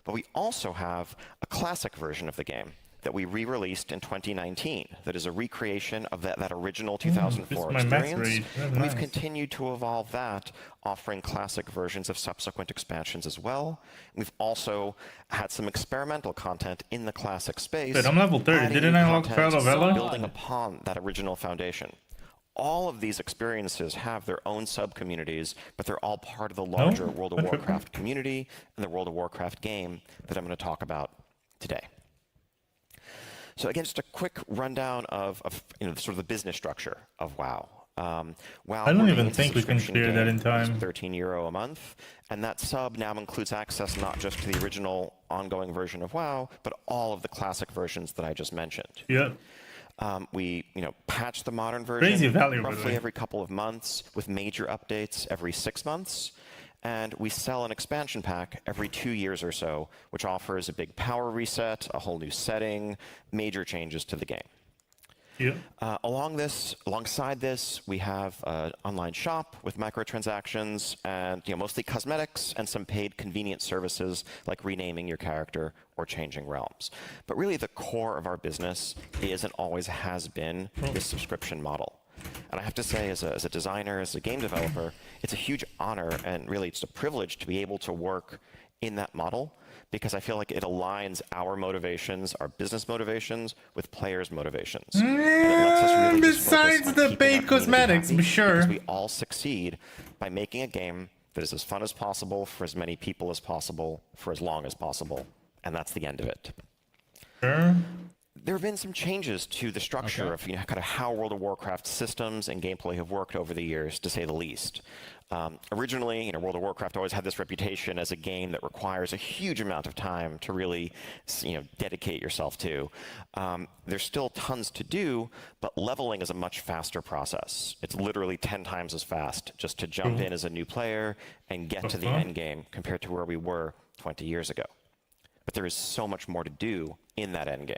But we also have a classic version of the game that we re-released in 2019 that is a recreation of that original 2004 experience. And we've continued to evolve that, offering classic versions of subsequent expansions as well. We've also had some experimental content in the classic space. Wait, I'm level 30. Didn't I unlock Faravella? Building upon that original foundation. All of these experiences have their own sub-communities, but they're all part of the larger World of Warcraft community and the World of Warcraft game that I'm going to talk about today. So again, just a quick rundown of sort of the business structure of WoW. WoW I don't even think we can clear that in time. €13 a month, and that sub now includes access not just to the original ongoing version of WoW, but all of the classic versions that I just mentioned. Yeah. We patch the modern version value, roughly every couple of months with major updates every 6 months. And we sell an expansion pack every 2 years or so, which offers a big power reset, a whole new setting, major changes to the game. Alongside this, we have an online shop with microtransactions and mostly cosmetics and some paid convenient services like renaming your character or changing realms. But really the core of our business is and always has been this subscription model. And I have to say, as a designer, as a game developer, it's a huge honor and really it's a privilege to be able to work in that model, because I feel like it aligns our motivations, our business motivations, with players' motivations. Really besides the paid cosmetics, be sure. We all succeed by making a game that is as fun as possible for as many people as possible for as long as possible, and that's the end of it. Sure. There have been some changes to the structure of kind of how World of Warcraft systems and gameplay have worked over the years, to say the least. Originally, World of Warcraft always had this reputation as a game that requires a huge amount of time to really, dedicate yourself to. There's still tons to do, but leveling is a much faster process. It's literally 10 times as fast just to jump in as a new player and get to the end game compared to where we were 20 years ago. But there is so much more to do in that end game.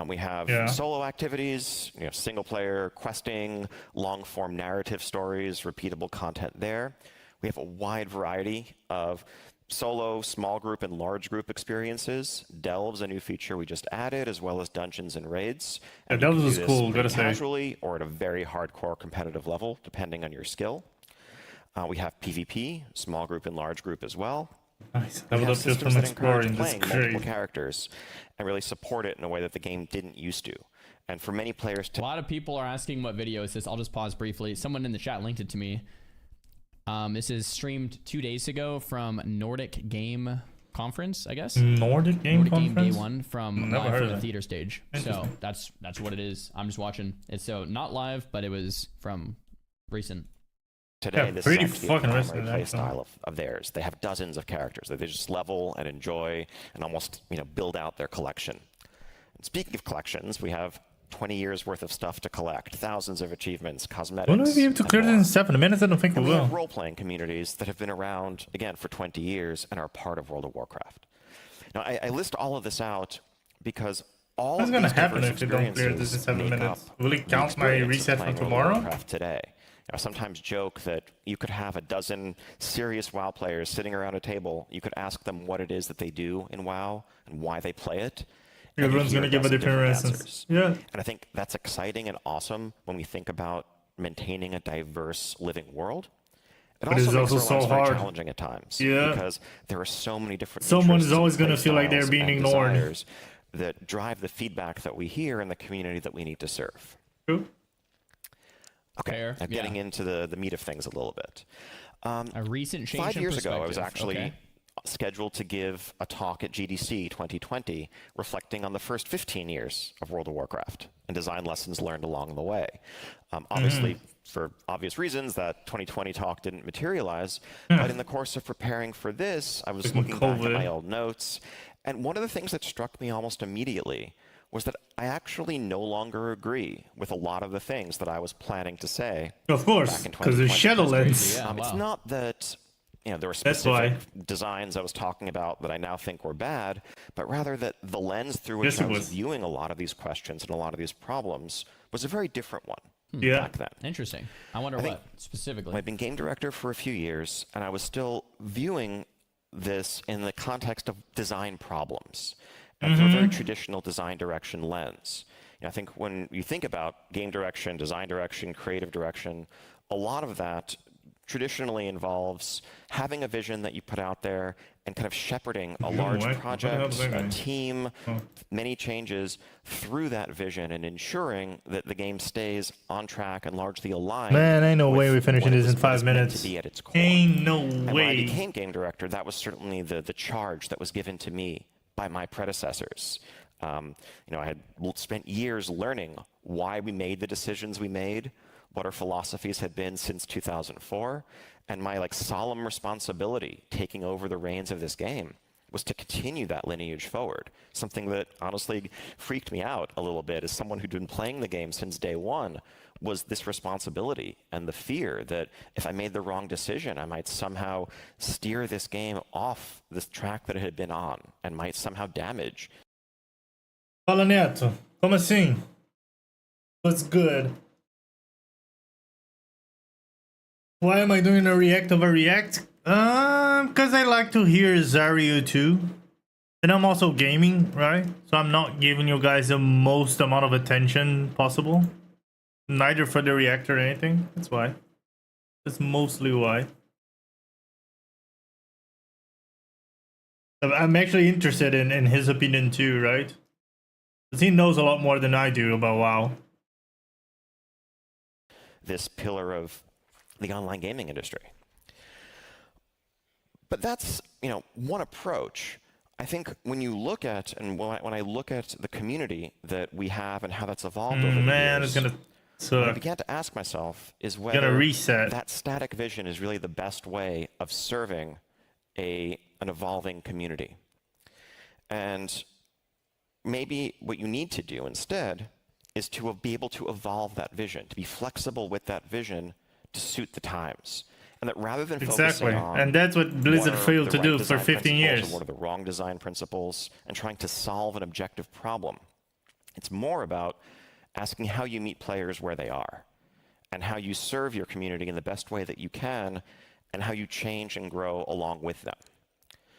We have solo activities, single-player questing, long-form narrative stories, repeatable content there. We have a wide variety of solo, small group, and large group experiences. Delve's a new feature we just added, as well as dungeons and raids. And Delve's is cool, gotta say. Casually or at a very hardcore competitive level, depending on your skill. We have PvP, small group and large group as well. Nice. I would love just from exploring. That's great. Multiple characters and really support it in a way that the game didn't used to. And for many players, a lot of people are asking what video is this. I'll just pause briefly. Someone in the chat linked it to me. This is streamed 2 days ago from Nordic Game Conference, I guess. Nordic Game Conference? Day 1 from live from the theater stage. So that's what it is. I'm just watching. It's so not live, but it was from recent. Today, this is actually the primary play style of theirs. They have dozens of characters that they just level and enjoy and almost build out their collection. And speaking of collections, we have 20 years worth of stuff to collect, thousands of achievements, cosmetics. Will we be able to clear this in 7 minutes? I don't think we will. We have role-playing communities that have been around, again, for 20 years and are part of World of Warcraft. Now, I list all of this out because all of these diverse experiences if you don't clear this in 7 minutes? Will it count my reset from tomorrow? Today. I sometimes joke that you could have a dozen serious WoW players sitting around a table. You could ask them what it is that they do in WoW and why they play it. Everyone's going to give a different answers. Yeah. And I think that's exciting and awesome when we think about maintaining a diverse living world. It also makes our lives very challenging at times. Yeah. Because there are so many different someone is always going to feel like they're being ignored. That drive the feedback that we hear in the community that we need to serve. True. Okay, I'm getting into the meat of things a little bit. A recent change 5 years ago, I was actually scheduled to give a talk at GDC 2020 reflecting on the first 15 years of World of Warcraft and design lessons learned along the way. Obviously, for obvious reasons, that 2020 talk didn't materialize, but in the course of preparing for this, I was looking back at my old notes, and one of the things that struck me almost immediately was that I actually no longer agree with a lot of the things that I was planning to say. Of course, because there's Shadowlands. It's not that there were specific designs I was talking about that I now think were bad, but rather that the lens through which I was viewing a lot of these questions and a lot of these problems was a very different one back then. Interesting. I wonder what specifically. I've been game director for a few years, and I was still viewing this in the context of design problems. And through a very traditional design direction lens. I think when you think about game direction, design direction, creative direction, a lot of that traditionally involves having a vision that you put out there and kind of shepherding a large project, a team, many changes through that vision and ensuring that the game stays on track and largely aligned. Man, ain't no way we're finishing this in 5 minutes. To be at its core. Ain't no way. And when I became game director, that was certainly the charge that was given to me by my predecessors. I had spent years learning why we made the decisions we made, what our philosophies had been since 2004, and my solemn responsibility taking over the reins of this game was to continue that lineage forward. Something that honestly freaked me out a little bit as someone who'd been playing the game since day one, was this responsibility and the fear that if I made the wrong decision, I might somehow steer this game off this track that it had been on and might somehow damage. Fala, Neto. Como assim? What's good? Why am I doing a react of a react? Because I like to hear Zario too. And I'm also gaming, right? So I'm not giving you guys the most amount of attention possible. Neither for the react or anything. That's why. That's mostly why. I'm actually interested in his opinion too, right? Because he knows a lot more than I do about WoW. This pillar of the online gaming industry. But that's, you know, one approach. I think when you look at, and when I look at the community that we have and how that's evolved over the years, it's gonna suck. what I began to ask myself is whether that static vision is really the best way of serving an evolving community. And maybe what you need to do instead is to be able to evolve that vision, to be flexible with that vision to suit the times. And that rather than focusing on and that's what Blizzard failed to do for 15 years. What are the wrong design principles and trying to solve an objective problem. It's more about asking how you meet players where they are and how you serve your community in the best way that you can and how you change and grow along with them.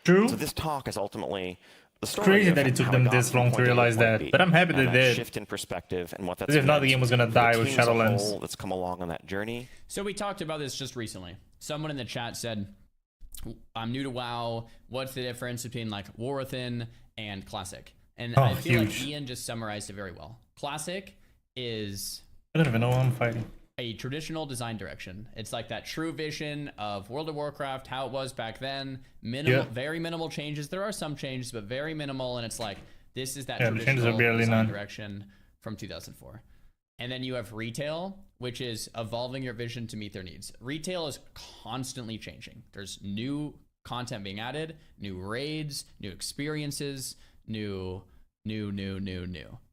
True. So this talk is ultimately the story. Crazy that it took them this long to realize that, but I'm happy they did. Shift in perspective and what that's. If not, the game was gonna die with Shadowlands. That's come along on that journey. So we talked about this just recently. Someone in the chat said, "I'm new to WoW. What's the difference between like War Within and Classic?" And I feel like Ian just summarized it very well. Classic is I don't even know who I'm fighting. A traditional design direction. It's like that true vision of World of Warcraft, how it was back then. Minimal, very minimal changes. There are some changes, but very minimal. And it's like, this is that traditional design direction from 2004. And then you have retail, which is evolving your vision to meet their needs. Retail is constantly changing. There's new content being added, new raids, new experiences, new,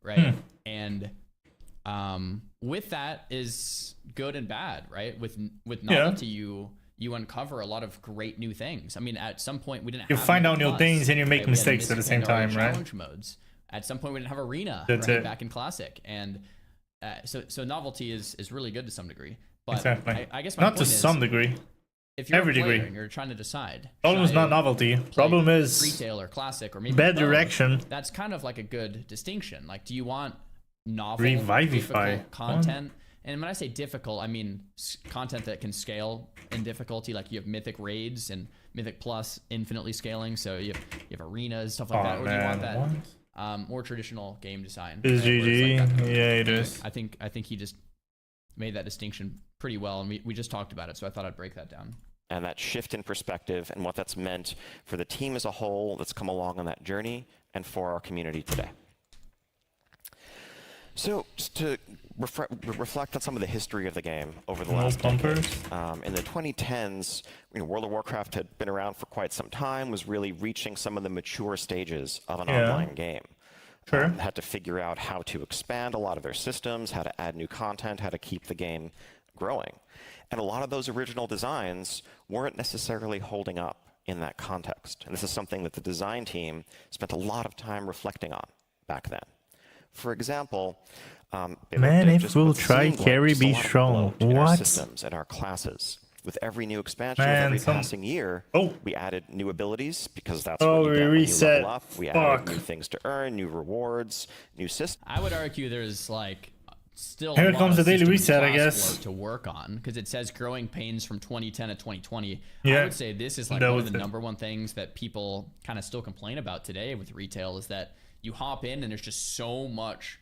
right? And with that is good and bad, right? With novelty, you uncover a lot of great new things. I mean, at some point we didn't. You find out new things and you make mistakes at the same time, right? Challenge modes. At some point we didn't have arena back in Classic, and so novelty is really good to some degree. But exactly. I guess my not point to is, some degree. If you're every a player degree, and you're trying to decide. Problem is not novelty. Problem is retail or Classic or maybe bad direction. That's kind of like a good distinction. Like, do you want novel, difficult content? And when I say difficult, I mean content that can scale in difficulty. Like you have Mythic raids and Mythic Plus infinitely scaling. So you have arenas, stuff like that. Or do you want that more traditional game design? Is GG? Like yeah, it is. I think he just made that distinction pretty well, and we just talked about it. So I thought I'd break that down. And that shift in perspective and what that's meant for the team as a whole that's come along on that journey and for our community today. So just to reflect on some of the history of the game over the last decade. In the 2010s, World of Warcraft had been around for quite some time, was really reaching some of the mature stages of an online game. Sure. Had to figure out how to expand a lot of their systems, how to add new content, how to keep the game growing. And a lot of those original designs weren't necessarily holding up in that context. And this is something that the design team spent a lot of time reflecting on back then. For example, man, if we'll try carry be strong. What? Systems and our classes. With every new expansion, with every passing year, we added new abilities because that's what you get when you level up. We added new things to earn, new rewards, new systems. I would argue there's like still here comes the daily reset, I guess, to work on because it says growing pains from 2010 to 2020. Yeah. I would say this is like one of the number one things that people kind of still complain about today with retail is that you hop in and there's just so much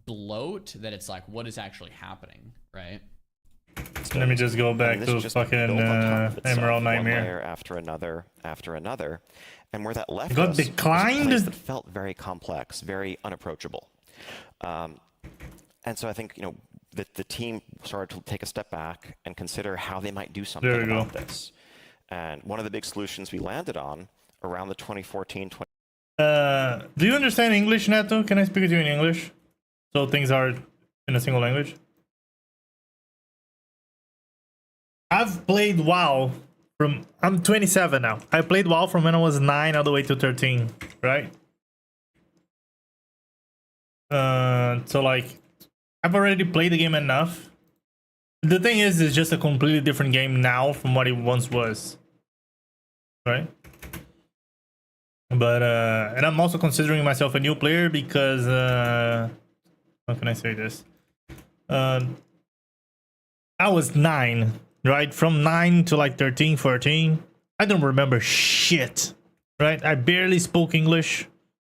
bloat that it's like, what is actually happening, right? So let me just go back to fucking Emerald Nightmare. Layer after another, and where that left got us declined. Was a place that felt very complex, very unapproachable. And so I think the team started to take a step back and consider how they might do something about this. And one of the big solutions we landed on around the 2014. Do you understand English, Neto? Can I speak with you in English? So things are in a single language. I've played WoW from... I'm 27 now. I played WoW from when I was 9 all the way to 13, right? So like... I've already played the game enough. The thing is, it's just a completely different game now from what it once was, right? But and I'm also considering myself a new player because how can I say this? I was 9, right? From 9 to like 13, 14. I don't remember shit, right? I barely spoke English,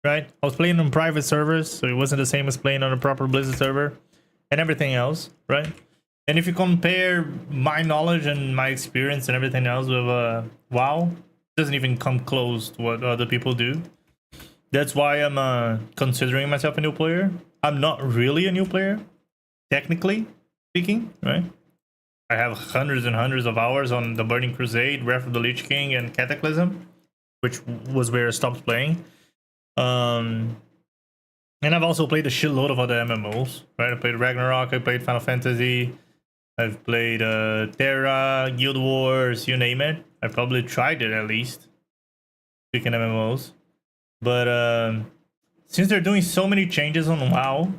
right? I was playing on private servers, so it wasn't the same as playing on a proper Blizzard server and everything else, right? And if you compare my knowledge and my experience and everything else with WoW, it doesn't even come close to what other people do. That's why I'm considering myself a new player. I'm not really a new player, technically speaking, right? I have hundreds and hundreds of hours on the Burning Crusade, Wrath of the Lich King, and Cataclysm, which was where I stopped playing. And I've also played a shitload of other MMOs, right? I played Ragnarok, I played Final Fantasy, I've played Terra, Guild Wars, you name it. I probably tried it at least, speaking of MMOs. But since they're doing so many changes on WoW,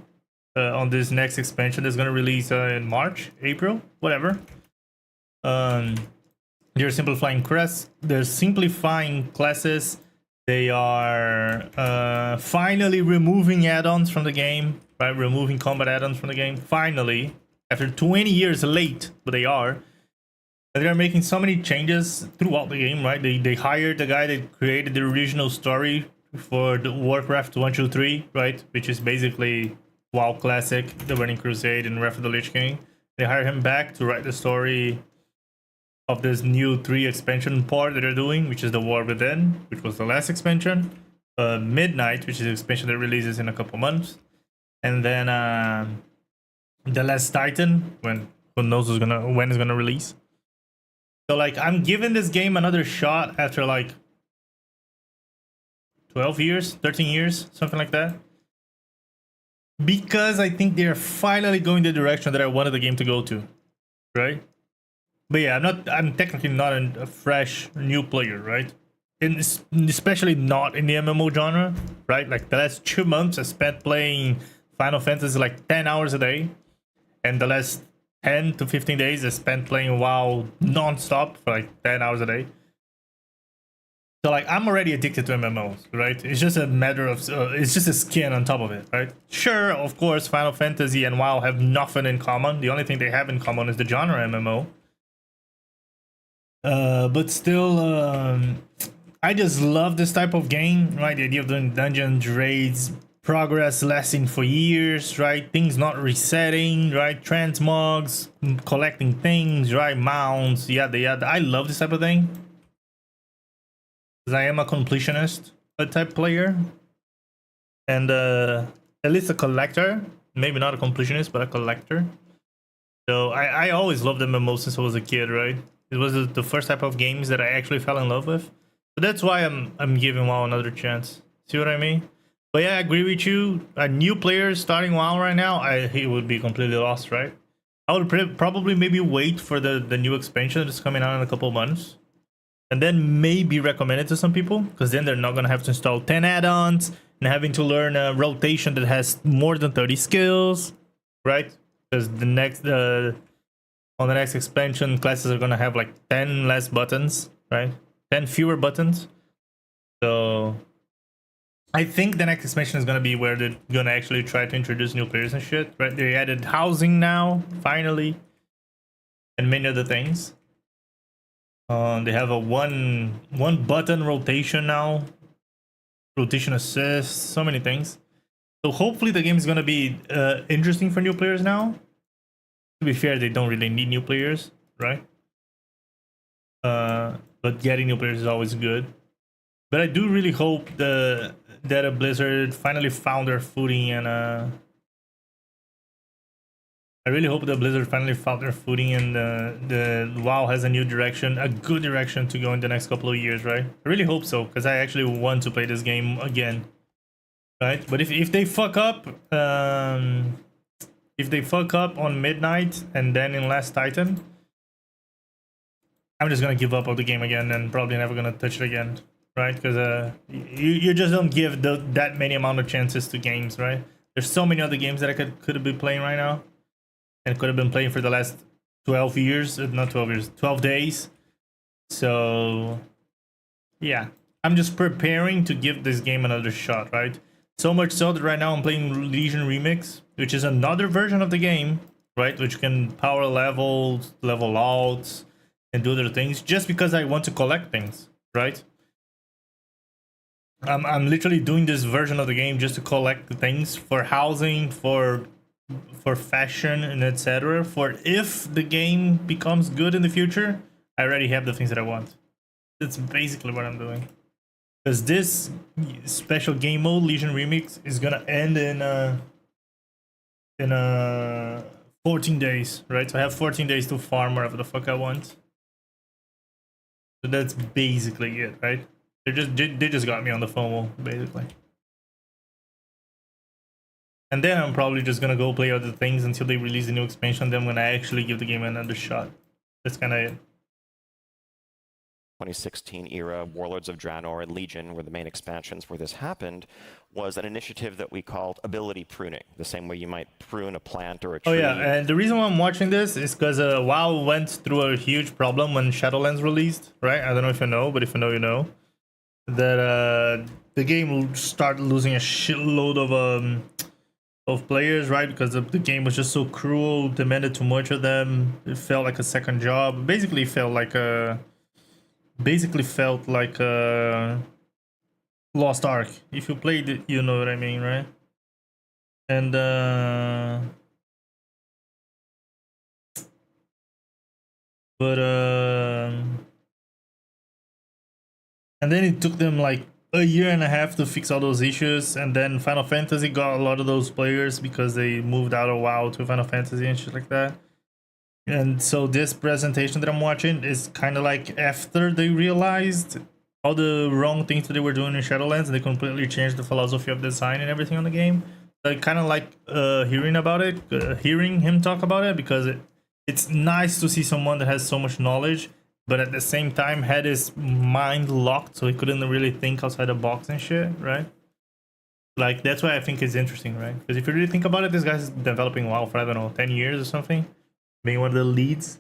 on this next expansion that's going to release in March, April, whatever. They're simplifying classes. They're simplifying classes. They are finally removing add-ons from the game, right? Removing combat add-ons from the game. Finally, after 20 years late, but they are. And they're making so many changes throughout the game, right? They hired the guy that created the original story for the Warcraft 1, 2, 3, right? Which is basically WoW Classic, the Burning Crusade, and Wrath of the Lich King. They hired him back to write the story of this new 3 expansion part that they're doing, which is the War Within, which was the last expansion. Midnight, which is the expansion that releases in a couple months. And then the Last Titan, when who knows when it's gonna release. So like I'm giving this game another shot after like 12 years, 13 years, something like that. Because I think they're finally going the direction that I wanted the game to go to, right? But yeah, I'm technically not a fresh new player, right? And especially not in the MMO genre, right? Like the last 2 months I spent playing Final Fantasy like 10 hours a day. And the last 10 to 15 days I spent playing WoW non-stop for like 10 hours a day. So like I'm already addicted to MMOs, right? It's just a matter of it's just a skin on top of it, right? Sure, of course, Final Fantasy and WoW have nothing in common. The only thing they have in common is the genre MMO. But still, I just love this type of game, right? The idea of doing dungeons, raids, progress lasting for years, right? Things not resetting, right? Transmogs, collecting things, right? Mounts, yada yada. I love this type of thing. Because I am a completionist type player. And at least a collector. Maybe not a completionist, but a collector. So I always loved MMOs since I was a kid, right? It was the first type of games that I actually fell in love with. So that's why I'm giving WoW another chance. See what I mean? But yeah, I agree with you. A new player starting WoW right now, he would be completely lost, right? I would probably maybe wait for the new expansion that's coming out in a couple of months. And then maybe recommend it to some people, because then they're not going to have to install 10 add-ons and having to learn a rotation that has more than 30 skills, right? Because on the next expansion, classes are going to have like 10 less buttons, right? 10 fewer buttons. So I think the next expansion is going to be where they're going to actually try to introduce new players and shit, right? They added housing now, finally, and many other things. They have a one button rotation now, rotation assist, so many things. So hopefully the game is going to be interesting for new players now. To be fair, they don't really need new players, right? But getting new players is always good. But I do really hope that a Blizzard finally found their footing, and I really hope that Blizzard finally found their footing, and the WoW has a new direction, a good direction to go in the next couple of years, right? I really hope so, because I actually want to play this game again, right? But if they fuck up, if they fuck up on Midnight and then in Last Titan, I'm just gonna give up on the game again and probably never gonna touch it again, right? Because you just don't give that many amount of chances to games, right? There's so many other games that I could have been playing right now, and could have been playing for the last 12 years, not 12 years, 12 days. So yeah, I'm just preparing to give this game another shot, right? So much so that right now I'm playing Legion Remix, which is another version of the game, right? Which can power levels, level out, and do other things, just because I want to collect things, right? I'm literally doing this version of the game just to collect things for housing, for fashion, and etc. For if the game becomes good in the future, I already have the things that I want. That's basically what I'm doing. Because this special game mode, Legion Remix, is gonna end in 14 days, right? So I have 14 days to farm whatever the fuck I want. So that's basically it, right? They just got me on the phone, basically. And then I'm probably just gonna go play other things until they release the new expansion. Then when I actually give the game another shot, that's kind of it. 2016 era, Warlords of Draenor and Legion were the main expansions where this happened, was an initiative that we called ability pruning, the same way you might prune a plant or a tree. Oh yeah, and the reason why I'm watching this is because WoW went through a huge problem when Shadowlands released, right? I don't know if you know, but if you know, you know. That the game started losing a shitload of players, right? Because the game was just so cruel, demanded too much of them. It felt like a second job. Basically felt like a Lost Ark. If you played it, you know what I mean, right? And and then it took them like a year and a half to fix all those issues, and then Final Fantasy got a lot of those players because they moved out of WoW to Final Fantasy and shit like that. And so this presentation that I'm watching is kind of like after they realized all the wrong things that they were doing in Shadowlands, and they completely changed the philosophy of design and everything on the game. I kind of like hearing about it, hearing him talk about it, because it's nice to see someone that has so much knowledge, but at the same time had his mind locked, so he couldn't really think outside the box and shit, right? Like, that's why I think it's interesting, right? Because if you really think about it, this guy's developing WoW for, I don't know, 10 years or something, being one of the leads,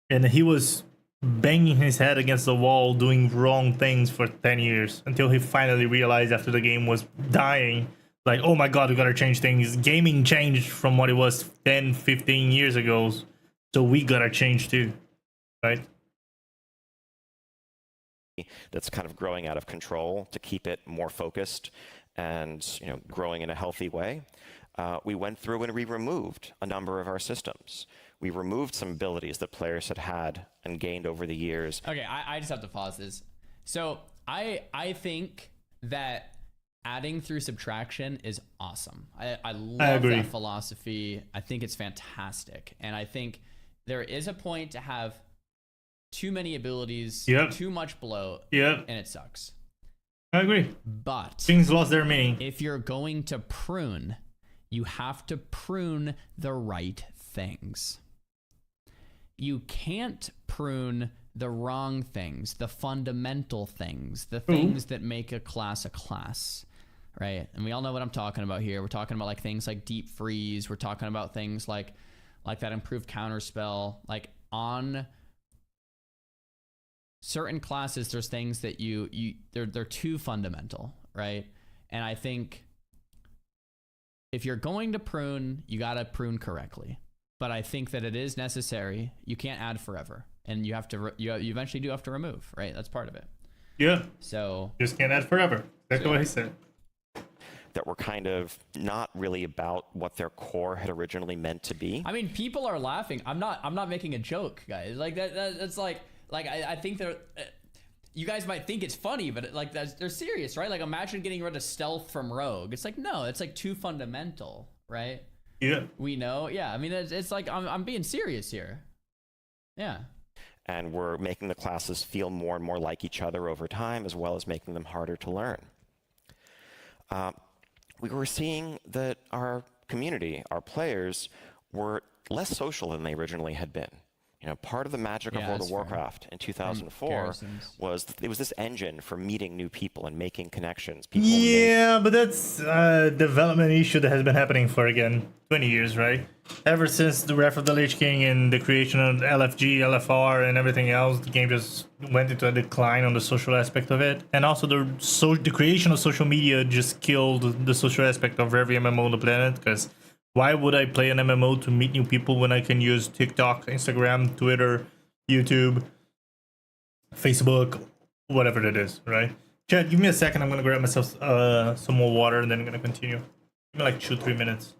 and he was banging his head against the wall doing wrong things for 10 years until he finally realized after the game was dying, like, oh my god, we gotta change things. Gaming changed from what it was 10, 15 years ago, so we gotta change too, right? That's kind of growing out of control to keep it more focused and, you know, growing in a healthy way. We went through and we removed a number of our systems. We removed some abilities that players had and gained over the years. Okay, I just have to pause this. So I think that adding through subtraction is awesome. I love that philosophy. I think it's fantastic. And I think there is a point to have too many abilities, too much bloat, and it sucks. I agree. But things lost their meaning. If you're going to prune, you have to prune the right things. You can't prune the wrong things, the fundamental things, the things that make a class, right? And we all know what I'm talking about here. We're talking about like things like deep freeze. We're talking about things like that improved counterspell. Like on certain classes, there's things that they're too fundamental, right? And I think if you're going to prune, you gotta prune correctly. But I think that it is necessary. You can't add forever, and you have to. You eventually do have to remove, right? That's part of it. Yeah. So just can't add forever. Exactly what he said. That were kind of not really about what their core had originally meant to be. I mean, people are laughing. I'm not making a joke, guys. Like that's like I think they're. You guys might think it's funny, but they're serious, right? Like, imagine getting rid of stealth from Rogue. It's like, no, it's like too fundamental, right? Yeah. We know. Yeah. I mean, it's like, I'm being serious here. Yeah. And we're making the classes feel more and more like each other over time, as well as making them harder to learn. We were seeing that our community, our players, were less social than they originally had been. You know, part of the magic of World of Warcraft in 2004 was it was this engine for meeting new people and making connections. Yeah, but that's a development issue that has been happening for, again, 20 years, right? Ever since the Wrath of the Lich King and the creation of LFG, LFR, and everything else, the game just went into a decline on the social aspect of it. And also the creation of social media just killed the social aspect of every MMO on the planet, because why would I play an MMO to meet new people when I can use TikTok, Instagram, Twitter, YouTube, Facebook, whatever it is, right? Chad, give me a second. I'm gonna grab myself some more water and then I'm gonna continue. Give me like 2-3 minutes.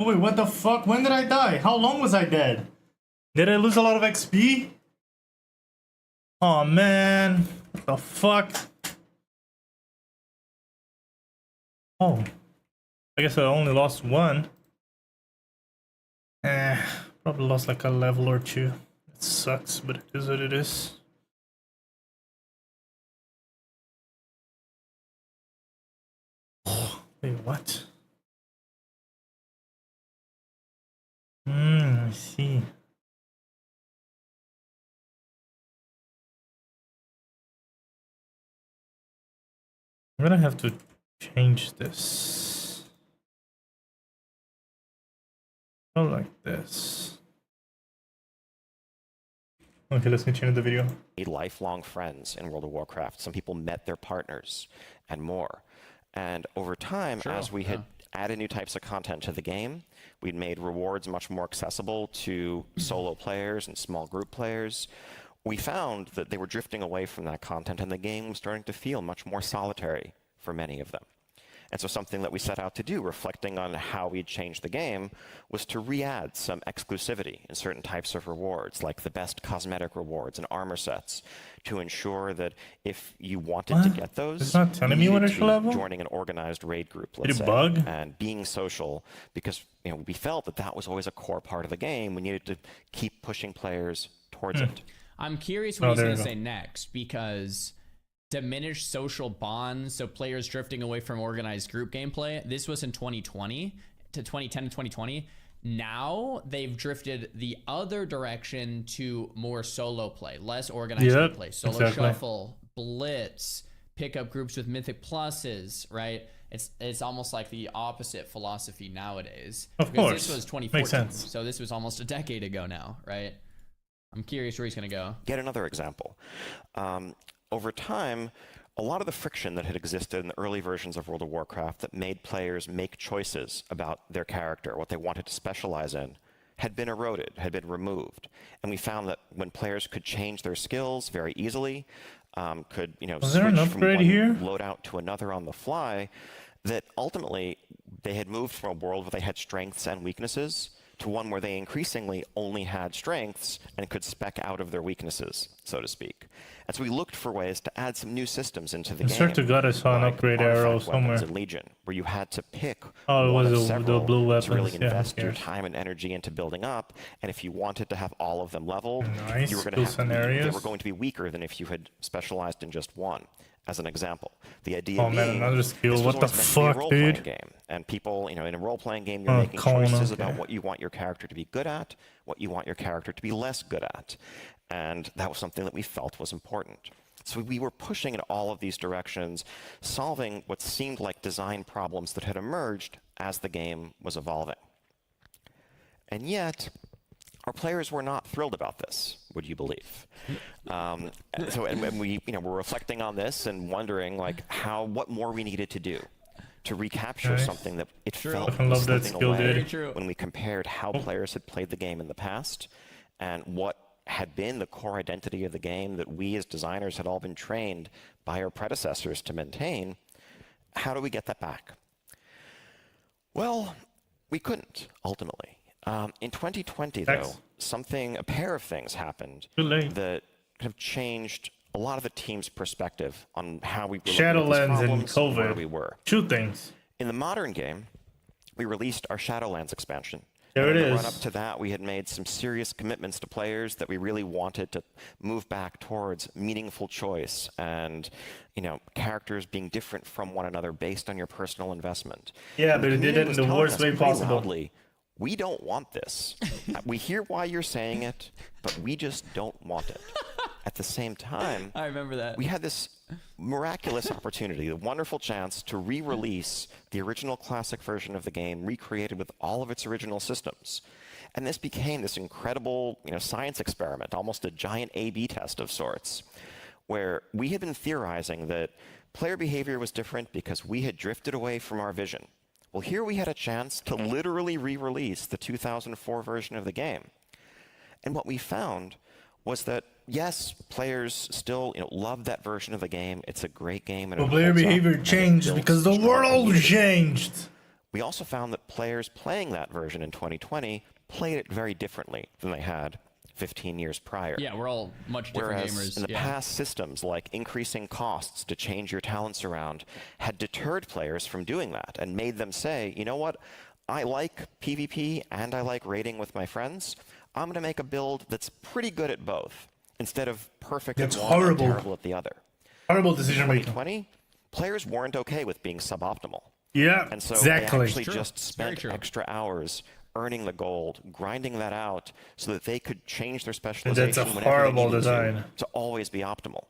Oh, wait, what the fuck? When did I die? How long was I dead? Did I lose a lot of XP? Oh man, what the fuck? Oh, I guess I only lost one. Probably lost like a level or two. It sucks, but it is what it is. Wait, what? I see. I'm gonna have to change this. Go like this. Okay, let's continue the video. Made lifelong friends in World of Warcraft. Some people met their partners and more. And over time, as we had added new types of content to the game, we'd made rewards much more accessible to solo players and small group players. We found that they were drifting away from that content, and the game was starting to feel much more solitary for many of them. And so something that we set out to do, reflecting on how we'd changed the game, was to re-add some exclusivity in certain types of rewards, like the best cosmetic rewards and armor sets, to ensure that if you wanted to get those, it's not telling me you what needed I to should be level? joining an organized raid group, let's say, bug? and being social, because we felt that that was always a core part of the game. We needed to keep pushing players towards it. I'm curious what he's going to say next, because diminished social bonds, so players drifting away from organized group gameplay. This was in 2020 to 2010 to 2020. Now they've drifted the other direction to more solo play, less organized play, solo shuffle, blitz, pick up groups with mythic pluses, right? It's almost like the opposite philosophy nowadays. Of course, this was 2014, makes sense. So this was almost a decade ago now, right? I'm curious where he's going to go. Yet another example. Over time, a lot of the friction that had existed in the early versions of World of Warcraft that made players make choices about their character, what they wanted to specialize in, had been eroded, had been removed. And we found that when players could change their skills very easily, could switch from one loadout to another on the fly, that ultimately they had moved from a world where they had strengths and weaknesses to one where they increasingly only had strengths and could spec out of their weaknesses, so to speak. And so we looked for ways to add some new systems into the game. I swear to God, I saw an upgrade arrow somewhere. In Legion, where you had to pick it one was of several the blue weapons. to really invest your time and energy into building up. And if you wanted to have all of them leveled, you were going to they were going to be weaker than if you had specialized in just one. As an example, the idea being, another skill. This what the fuck, dude? Game. And people, in a role-playing game, you're making choices about what you want your character to be good at, what you want your character to be less good at. And that was something that we felt was important. So we were pushing in all of these directions, solving what seemed like design problems that had emerged as the game was evolving. And yet, our players were not thrilled about this, would you believe? And we, were reflecting on this and wondering, what more we needed to do to recapture something that it felt was slipping away when we compared how players had played the game in the past and what had been the core identity of the game that we as designers had all been trained by our predecessors to maintain. How do we get that back? Well, we couldn't, ultimately. In 2020, though, a pair of things happened that kind of changed a lot of the team's perspective on how we were Shadowlands and COVID. Where we were. Two things. In the modern game, we released our Shadowlands expansion. There it is. In the run-up to that, we had made some serious commitments to players that we really wanted to move back towards meaningful choice and, characters being different from one another based on your personal investment. Yeah, but it did it in the worst way possible. Loudly, we don't want this. We hear why you're saying it, but we just don't want it. At the same time, I remember that. We had this miraculous opportunity, the wonderful chance to re-release the original classic version of the game, recreated with all of its original systems. And this became this incredible, science experiment, almost a giant A/B test of sorts, where we had been theorizing that player behavior was different because we had drifted away from our vision. Well, here we had a chance to literally re-release the 2004 version of the game. And what we found was that, yes, players still love that version of the game. It's a great game. And player behavior changed because the world changed. we also found that players playing that version in 2020 played it very differently than they had 15 years prior. Yeah, we're all much different Whereas gamers. in the past, systems like increasing costs to change your talents around had deterred players from doing that and made them say, you know what, I like PvP and I like raiding with my friends. I'm going to make a build that's pretty good at both instead of perfect at one and terrible at the other. Horrible decision making. In 2020, players weren't okay with being suboptimal. Yeah, and so exactly. they actually just spent extra hours earning the gold, grinding that out so that they could change their specialization That's a horrible design. To always be optimal.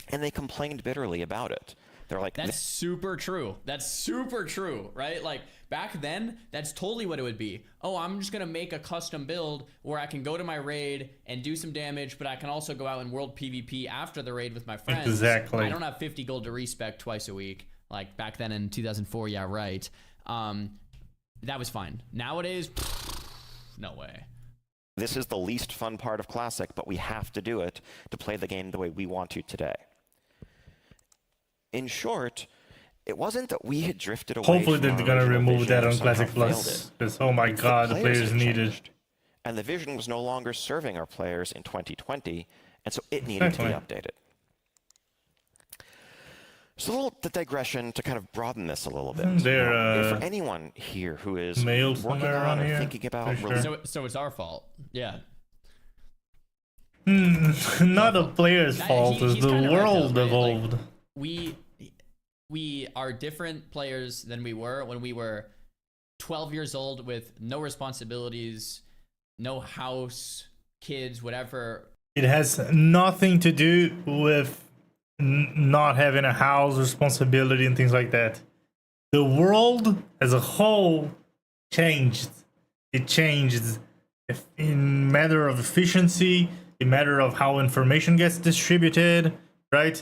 And they complained bitterly about it. They're like, that's super true. That's super true, right? Like back then, that's totally what it would be. Oh, I'm just gonna make a custom build where I can go to my raid and do some damage, but I can also go out and world PvP after the raid with my friends. Exactly. I don't have 50 gold to respec twice a week. Like back then in 2004, yeah, right. That was fine. Nowadays, no way. This is the least fun part of Classic, but we have to do it to play the game the way we want to today. In short, it wasn't that we had drifted away. Hopefully they're gonna remove that on Classic Plus. Because oh my god, the players need it. And the vision was no longer serving our players in 2020, and so it needed to be updated. So the digression to kind of broaden this a little bit. For anyone here who is working on or thinking about... So it's our fault. Yeah. Not the player's fault. It's the world evolved. Like, we are different players than we were when we were 12 years old with no responsibilities, no house, kids, whatever. It has nothing to do with not having a house, responsibility, and things like that. The world as a whole changed. It changed in matter of efficiency, in matter of how information gets distributed, right?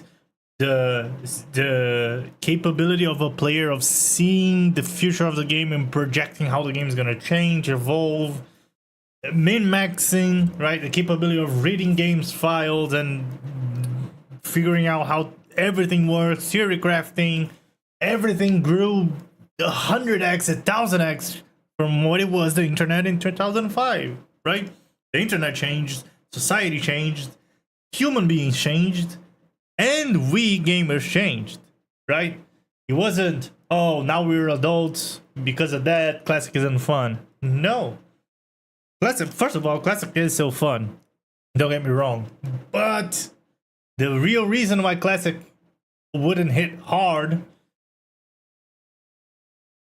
The capability of a player of seeing the future of the game and projecting how the game is going to change, evolve, min-maxing, right? The capability of reading games files and figuring out how everything works, theory crafting, everything grew 100x, 1000x from what it was the internet in 2005, right? The internet changed, society changed, human beings changed, and we gamers changed, right? It wasn't, oh, now we're adults, because of that, Classic isn't fun. No. Classic, first of all, Classic is so fun. Don't get me wrong. But the real reason why Classic wouldn't hit hard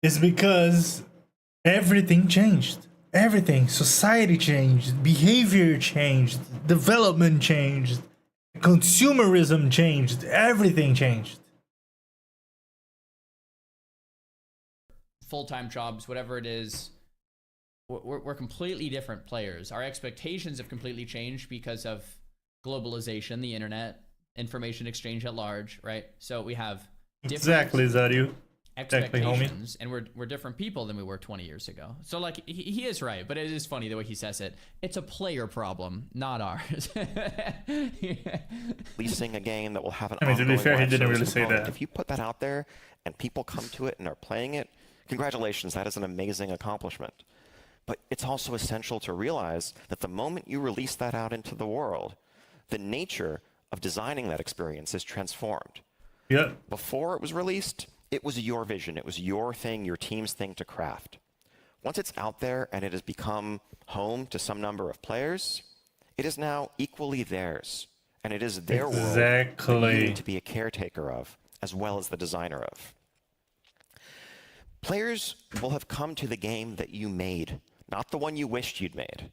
is because everything changed. Everything. Society changed. Behavior changed. Development changed. Consumerism changed. Everything changed. Full-time jobs, whatever it is, we're completely different players. Our expectations have completely changed because of globalization, the internet, information exchange at large, right? So we have exactly, Zario. Expectations, and we're different people than we were 20 years ago. So like he is right, but it is funny the way he says it. It's a player problem, not ours. Leasing a game that will have an I mean, to be fair, he didn't really say that. If you put that out there and people come to it and are playing it, congratulations, that is an amazing accomplishment. But it's also essential to realize that the moment you release that out into the world, the nature of designing that experience is transformed. Yeah. Before it was released, it was your vision. It was your thing, your team's thing to craft. Once it's out there and it has become home to some number of players, it is now equally theirs. And it is their world that you need to be a caretaker of, as well as the designer of. Players will have come to the game that you made, not the one you wished you'd made.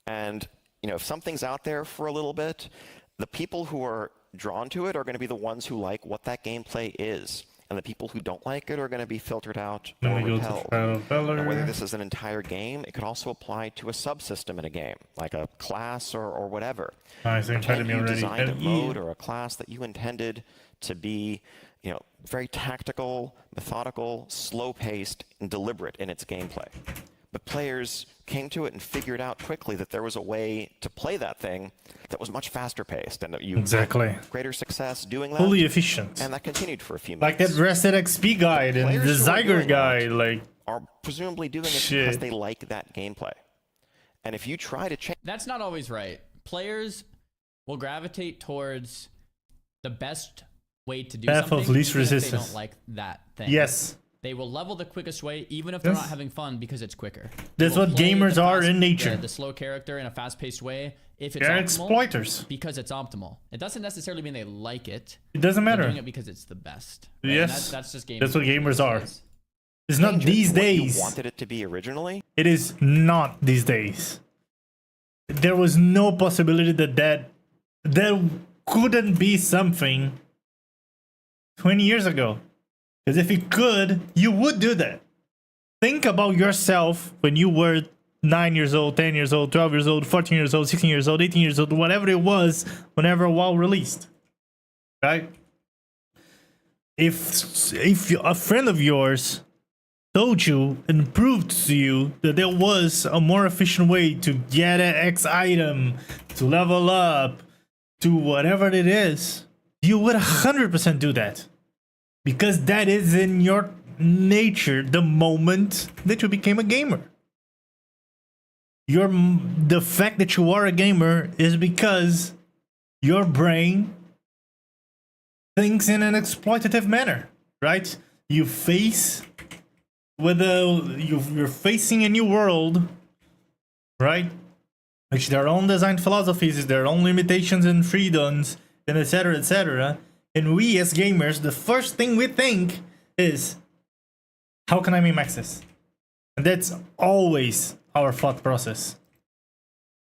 And if something's out there for a little bit, the people who are drawn to it are going to be the ones who like what that gameplay is. And the people who don't like it are going to be filtered out or repelled. And whether this is an entire game, it could also apply to a subsystem in a game, like a class or whatever. Pretend you designed a mode or a class that you intended to be, very tactical, methodical, slow-paced, and deliberate in its gameplay. But players came to it and figured out quickly that there was a way to play that thing that was much faster paced and that you had greater success doing that. Fully efficient. And that continued for a few months. Like that Rested XP guide and the Zyger guide, like are presumably doing it because they like that gameplay. And if you try to change... That's not always right. Players will gravitate towards the best way to do Path something of least even if resistance. they don't like that thing. Yes. They will level the quickest way even if they're not having fun because it's quicker. That's what gamers are in nature. The slow character in a fast-paced way if it's They're optimal, exploiters. because it's optimal. It doesn't necessarily mean they like it. It doesn't matter. They're doing it because it's the best. Right? Yes. That's just gaming. That's what gamers are. It's not these days. You wanted it to be originally? It is not these days. There was no possibility that there couldn't be something 20 years ago. Because if you could, you would do that. Think about yourself when you were 9 years old, 10 years old, 12 years old, 14 years old, 16 years old, 18 years old, whatever it was, whenever WoW released. Right? If a friend of yours told you and proved to you that there was a more efficient way to get an X item, to level up, to whatever it is, you would 100% do that. Because that is in your nature the moment that you became a gamer. The fact that you are a gamer is because your brain thinks in an exploitative manner, right? You're facing a new world, right? Which their own design philosophies, their own limitations and freedoms, and etc., etc. And we as gamers, the first thing we think is, how can I min-max this? And that's always our thought process.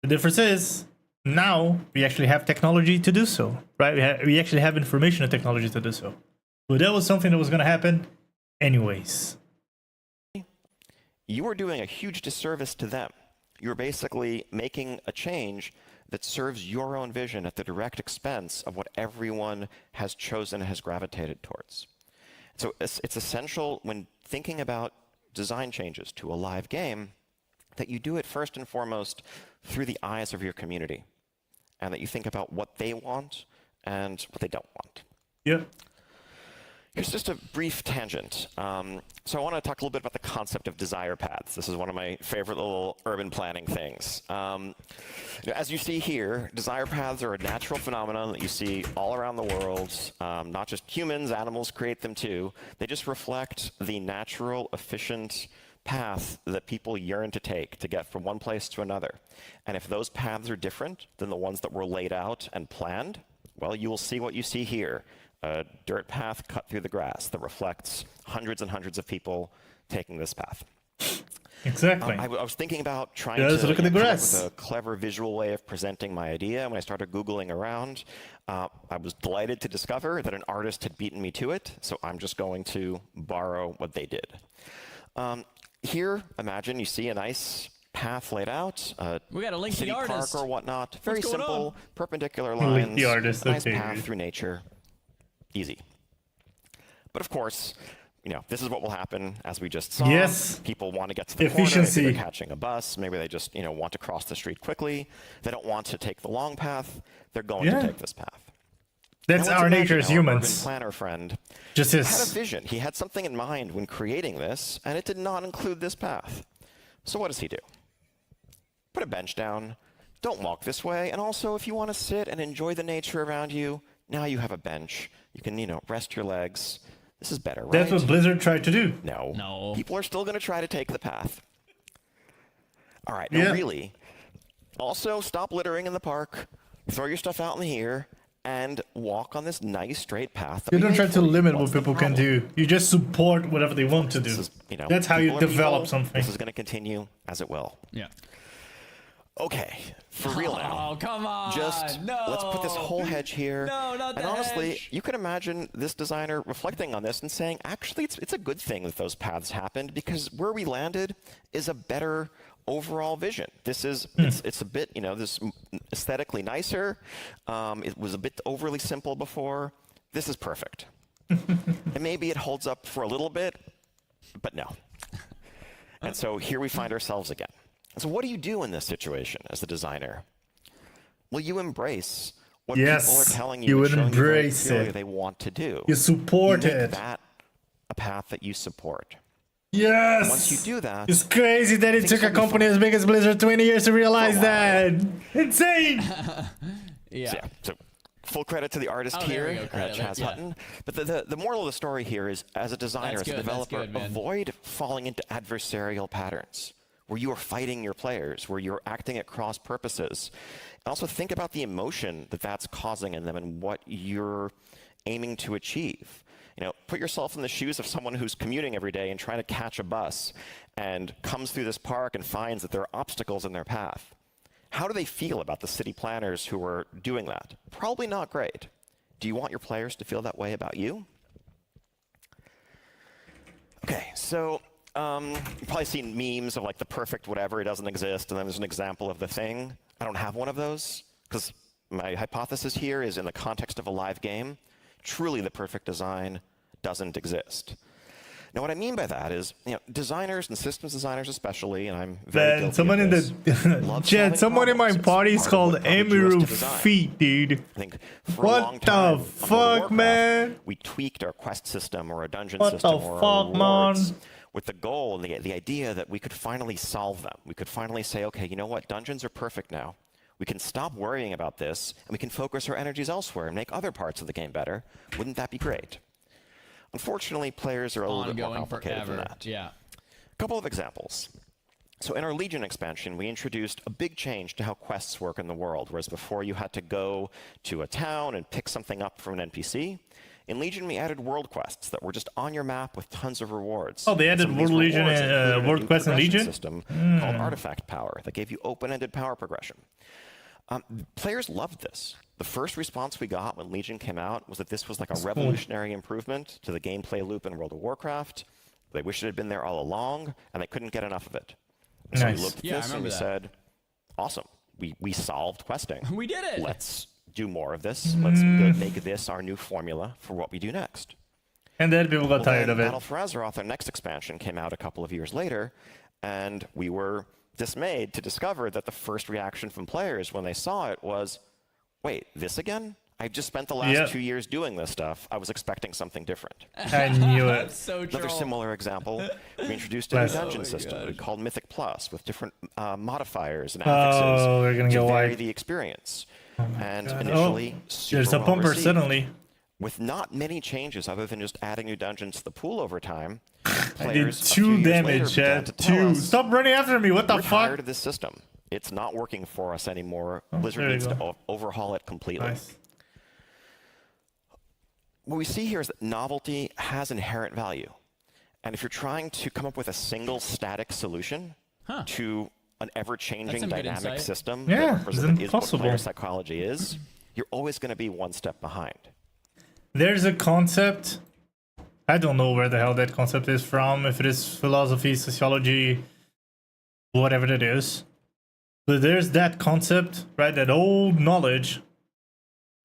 The difference is, now we actually have technology to do so, right? We actually have information and technology to do so. But that was something that was going to happen anyways. You are doing a huge disservice to them. You're basically making a change that serves your own vision at the direct expense of what everyone has chosen and has gravitated towards. So it's essential when thinking about design changes to a live game that you do it first and foremost through the eyes of your community, and that you think about what they want and what they don't want. Yeah. Here's just a brief tangent. So I want to talk a little bit about the concept of desire paths. This is one of my favorite little urban planning things. As you see here, desire paths are a natural phenomenon that you see all around the world. Not just humans, animals create them too. They just reflect the natural, efficient path that people yearn to take to get from one place to another. And if those paths are different than the ones that were laid out and planned, well, you will see what you see here. A dirt path cut through the grass that reflects hundreds and hundreds of people taking this path. Exactly. I was thinking about trying to look at the grass. come up with a clever visual way of presenting my idea. And when I started Googling around, I was delighted to discover that an artist had beaten me to it. So I'm just going to borrow what they did. Here, imagine you see a nice path laid out, We got a link to city the artist. park or whatnot. Very What's going simple, on? perpendicular Link lines, the artist, a nice okay. path through nature. Easy. But of course, this is what will happen, as we just saw. Yes. People want to get to the Efficiency. corner. Maybe they're catching a bus. Maybe they just, want to cross the street quickly. They don't want to take the long path. They're going to take this path. That's Now, our let's nature imagine as our humans. urban planner friend Just had a as vision. He had something in mind when creating this, and it did not include this path. So what does he do? Put a bench down. Don't walk this way. And also, if you want to sit and enjoy the nature around you, now you have a bench. You can, rest your legs. This is better, right? that's what Blizzard tried to do. No. People are still going to try to take the path. All right, Yeah. now really. Also, stop littering in the park. Throw your stuff out in here and walk on this nice straight path. that You we don't made try for to you. limit What's what the people can problem? do. You just support whatever they want to do. This is, That's how you people are develop people. something. This is going to continue as it will. Yeah. Okay, for real now. Oh, come on. Just let's put this whole hedge here. No, not the And honestly, hedge. you can imagine this designer reflecting on this and saying, actually, it's a good thing that those paths happened because where we landed is a better overall vision. This is it's a bit, this aesthetically nicer. It was a bit overly simple before. This is perfect. And maybe it holds up for a little bit, but no. And so here we find ourselves again. So what do you do in this situation as the designer? Well, you embrace what people are telling you. You would and showing you very embrace clearly it. they want to do. You support You make it. that a path that you support. Yes. Once you do that, it's crazy that it took a company as big as Blizzard 20 years to realize that. Insane. Yeah. So full credit to the artist here, Chaz Hutton. But the moral of the story here is, as a designer, as a developer, avoid falling into adversarial patterns where you are fighting your players, where you're acting at cross purposes. And also think about the emotion that that's causing in them and what you're aiming to achieve. You know, put yourself in the shoes of someone who's commuting every day and trying to catch a bus and comes through this park and finds that there are obstacles in their path. How do they feel about the city planners who are doing that? Probably not great. Do you want your players to feel that way about you? Okay, so you've probably seen memes of like the perfect whatever, it doesn't exist, and then there's an example of the thing. I don't have one of those, because my hypothesis here is in the context of a live game, truly the perfect design doesn't exist. Now, what I mean by that is, you know, designers and systems designers especially, and I'm very guilty someone of this, in the Jed, someone in my party is called Emiru Feet, dude. I think for what a long time, the fuck, man? We tweaked our quest system or a dungeon what system the or fuck, our rewards man? with the goal and the idea that we could finally solve them. We could finally say, okay, you know what? Dungeons are perfect now. We can stop worrying about this, and we can focus our energies elsewhere and make other parts of the game better. Wouldn't that be great? Unfortunately, players are a little bit more complicated than that. Yeah. A couple of examples. So in our Legion expansion, we introduced a big change to how quests work in the world, whereas before you had to go to a town and pick something up from an NPC. In Legion, we added world quests that were just on your map with tons of rewards. Oh, they added World Legion and World Quest in Legion? System called Artifact Power that gave you open-ended power progression. Players loved this. The first response we got when Legion came out was that this was like a revolutionary improvement to the gameplay loop in World of Warcraft. They wished it had been there all along, and they couldn't get enough of it. Nice. So we looked at this and we said, awesome, we solved questing. We did it. Let's do more of this. Let's make this our new formula for what we do next. And then people got tired of it. Battle for Azeroth, our next expansion, came out a couple of years later, and we were dismayed to discover that the first reaction from players when they saw it was, wait, this again? I've just spent the last 2 years doing this stuff. I was expecting something different. I knew it. So Another similar example, we introduced a new dungeon system called Mythic Plus with different modifiers and affixes to vary the experience. And initially, there's a bumper suddenly. With not many changes other than just adding new dungeons to the pool over time, I did 2 damage, Chad. 2. Stop running after me. What the fuck? We're tired of this system. It's not working for us anymore. Blizzard needs to overhaul it completely. Nice. What we see here is that novelty has inherent value. And if you're trying to come up with a single static solution to an ever-changing dynamic system that is what player psychology is, you're always going to be one step behind. There's a concept. I don't know where the hell that concept is from, if it is philosophy, sociology, whatever it is. But there's that concept, right? That old knowledge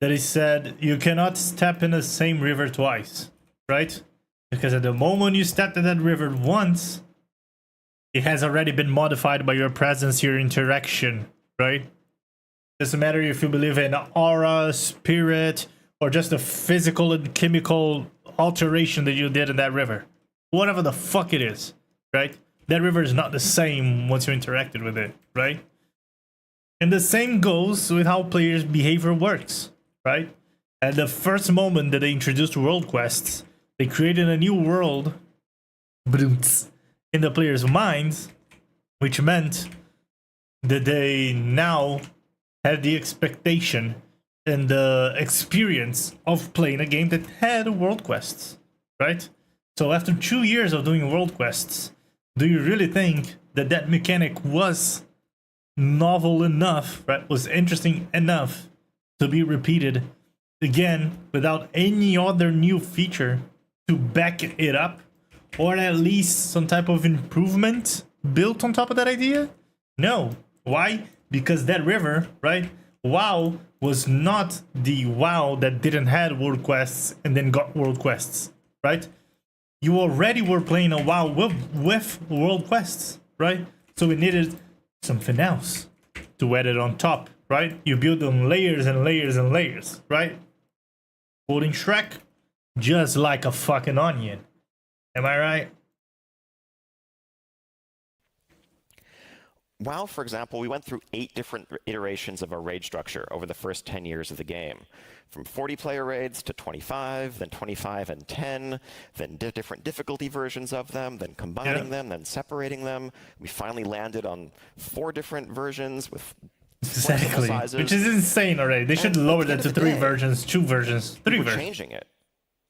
that is said you cannot step in the same river twice, right? Because at the moment you stepped in that river once, it has already been modified by your presence, your interaction, right? Doesn't matter if you believe in aura, spirit, or just a physical and chemical alteration that you did in that river. Whatever the fuck it is, right? That river is not the same once you interacted with it, right? And the same goes with how players' behavior works, right? At the first moment that they introduced world quests, they created a new world in the players' minds, which meant that they now had the expectation and the experience of playing a game that had world quests, right? So after 2 years of doing world quests, do you really think that that mechanic was novel enough, right? Was interesting enough to be repeated again without any other new feature to back it up, or at least some type of improvement built on top of that idea? No. Why? Because that river, right? WoW was not the WoW that didn't have world quests and then got world quests, right? You already were playing a WoW with world quests, right? So we needed something else to add it on top, right? You build on layers and layers and layers, right? Quoting Shrek, just like a fucking onion. Am I right? WoW, for example, we went through 8 different iterations of our raid structure over the first 10 years of the game. From 40-player raids to 25, then 25 and 10, then different difficulty versions of them, then combining them, then separating them. We finally landed on 4 different versions with exactly, sizes. Which is insane already. They should lower that to 3 versions, 2 versions, 3 versions. We're changing it.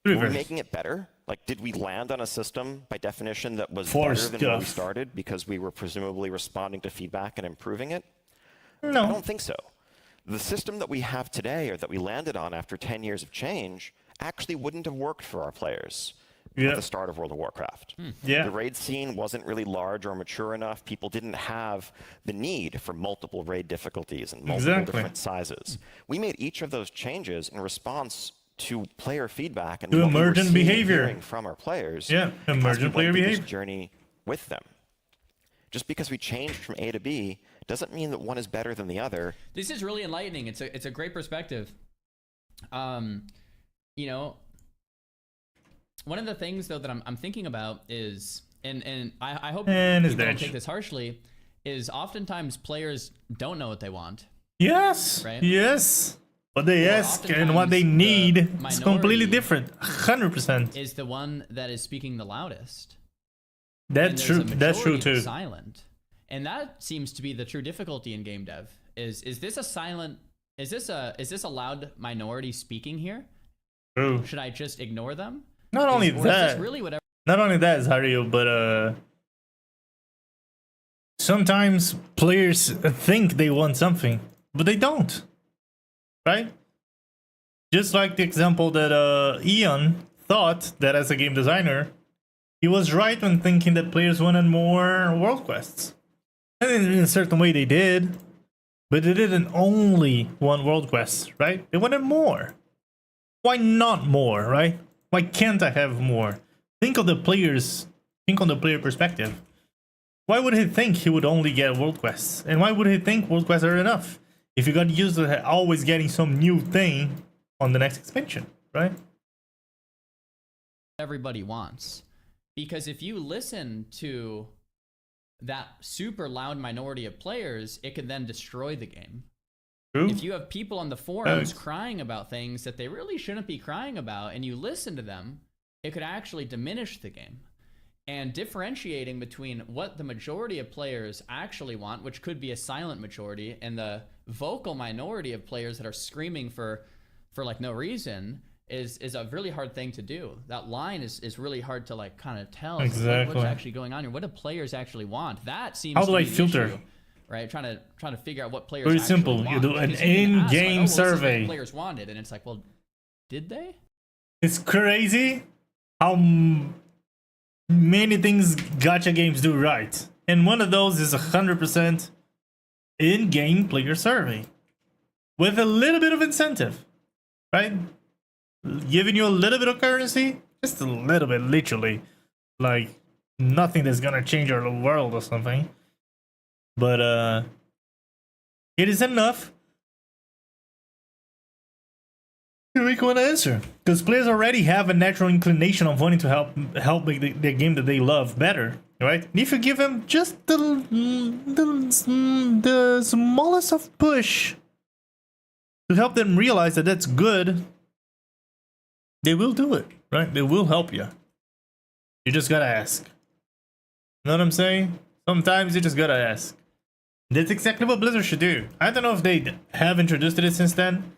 Were we making it better? Like, did we land on a system, by definition, that was better than where we started because we were presumably responding to feedback and improving it? No. I don't think so. The system that we have today, or that we landed on after 10 years of change, actually wouldn't have worked for our players at the start of World of Warcraft. The raid scene wasn't really large or mature enough. People didn't have the need for multiple raid difficulties and multiple different sizes. We made each of those changes in response to player feedback and to emergent behavior from our players. Emergent player behavior. This journey with them. Just because we changed from A to B doesn't mean that one is better than the other. This is really enlightening. It's a great perspective. You know, one of the things though that I'm thinking about is, and I hope you don't take this harshly, is oftentimes players don't know what they want. Yes. Right? Yes. What they ask and what they need is completely different. 100%. Is the one that is speaking the loudest. That's true. That's true too. Silent. And that seems to be the true difficulty in game dev. Is this a silent? Is this a loud minority speaking here? True. Should I just ignore them? Not only that. Is this really whatever? Not only that, Zario, but sometimes players think they want something, but they don't. Right? Just like the example that Ian thought that as a game designer, he was right when thinking that players wanted more world quests. And in a certain way they did, but they didn't only want world quests, right? They wanted more. Why not more, right? Why can't I have more? Think of the players, think on the player perspective. Why would he think he would only get world quests? And why would he think world quests are enough? If you got used to always getting some new thing on the next expansion, right? Everybody wants. Because if you listen to that super loud minority of players, it can then destroy the game. True. If you have people on the forums crying about things that they really shouldn't be crying about, and you listen to them, it could actually diminish the game. And differentiating between what the majority of players actually want, which could be a silent majority, and the vocal minority of players that are screaming for like no reason is a really hard thing to do. That line is really hard to like kind of tell exactly what's actually going on here. What do players actually want? That seems how do to I be the filter issue, right? Trying to figure out what players very actually simple. want. You do an Because you can ask, in-game like, oh, well, this is what survey. the players wanted, and it's like, well, did they? It's crazy how many things gacha games do right, and one of those is 100% in-game player survey with a little bit of incentive, right? Giving you a little bit of currency, just a little bit, literally, like nothing that's gonna change our world or something, but it is enough to make one answer, because players already have a natural inclination of wanting to help make the game that they love better, right? And if you give them just the smallest of push to help them realize that that's good, they will do it, right? They will help you. You just gotta ask. You know what I'm saying? Sometimes you just gotta ask. That's exactly what Blizzard should do. I don't know if they have introduced it since then,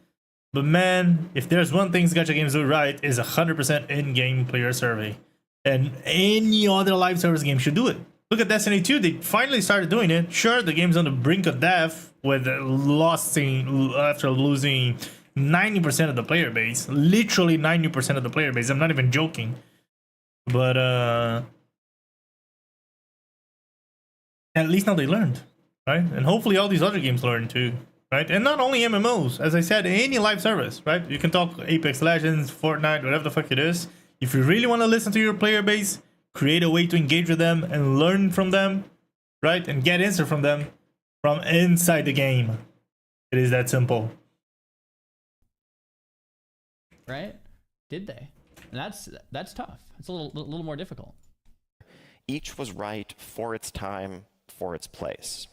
but man, if there's one thing gacha games do right, is 100% in-game player survey. And any other live service game should do it. Look at Destiny 2, they finally started doing it. Sure, the game's on the brink of death with after losing 90% of the player base. Literally 90% of the player base. I'm not even joking. But at least now they learned, right? And hopefully all these other games learn too, right? And not only MMOs, as I said, any live service, right? You can talk Apex Legends, Fortnite, whatever the fuck it is. If you really want to listen to your player base, create a way to engage with them and learn from them, right? And get answer from them from inside the game. It is that simple. Right? Did they? And that's tough. It's a little more difficult. Each was right for its time, for its place.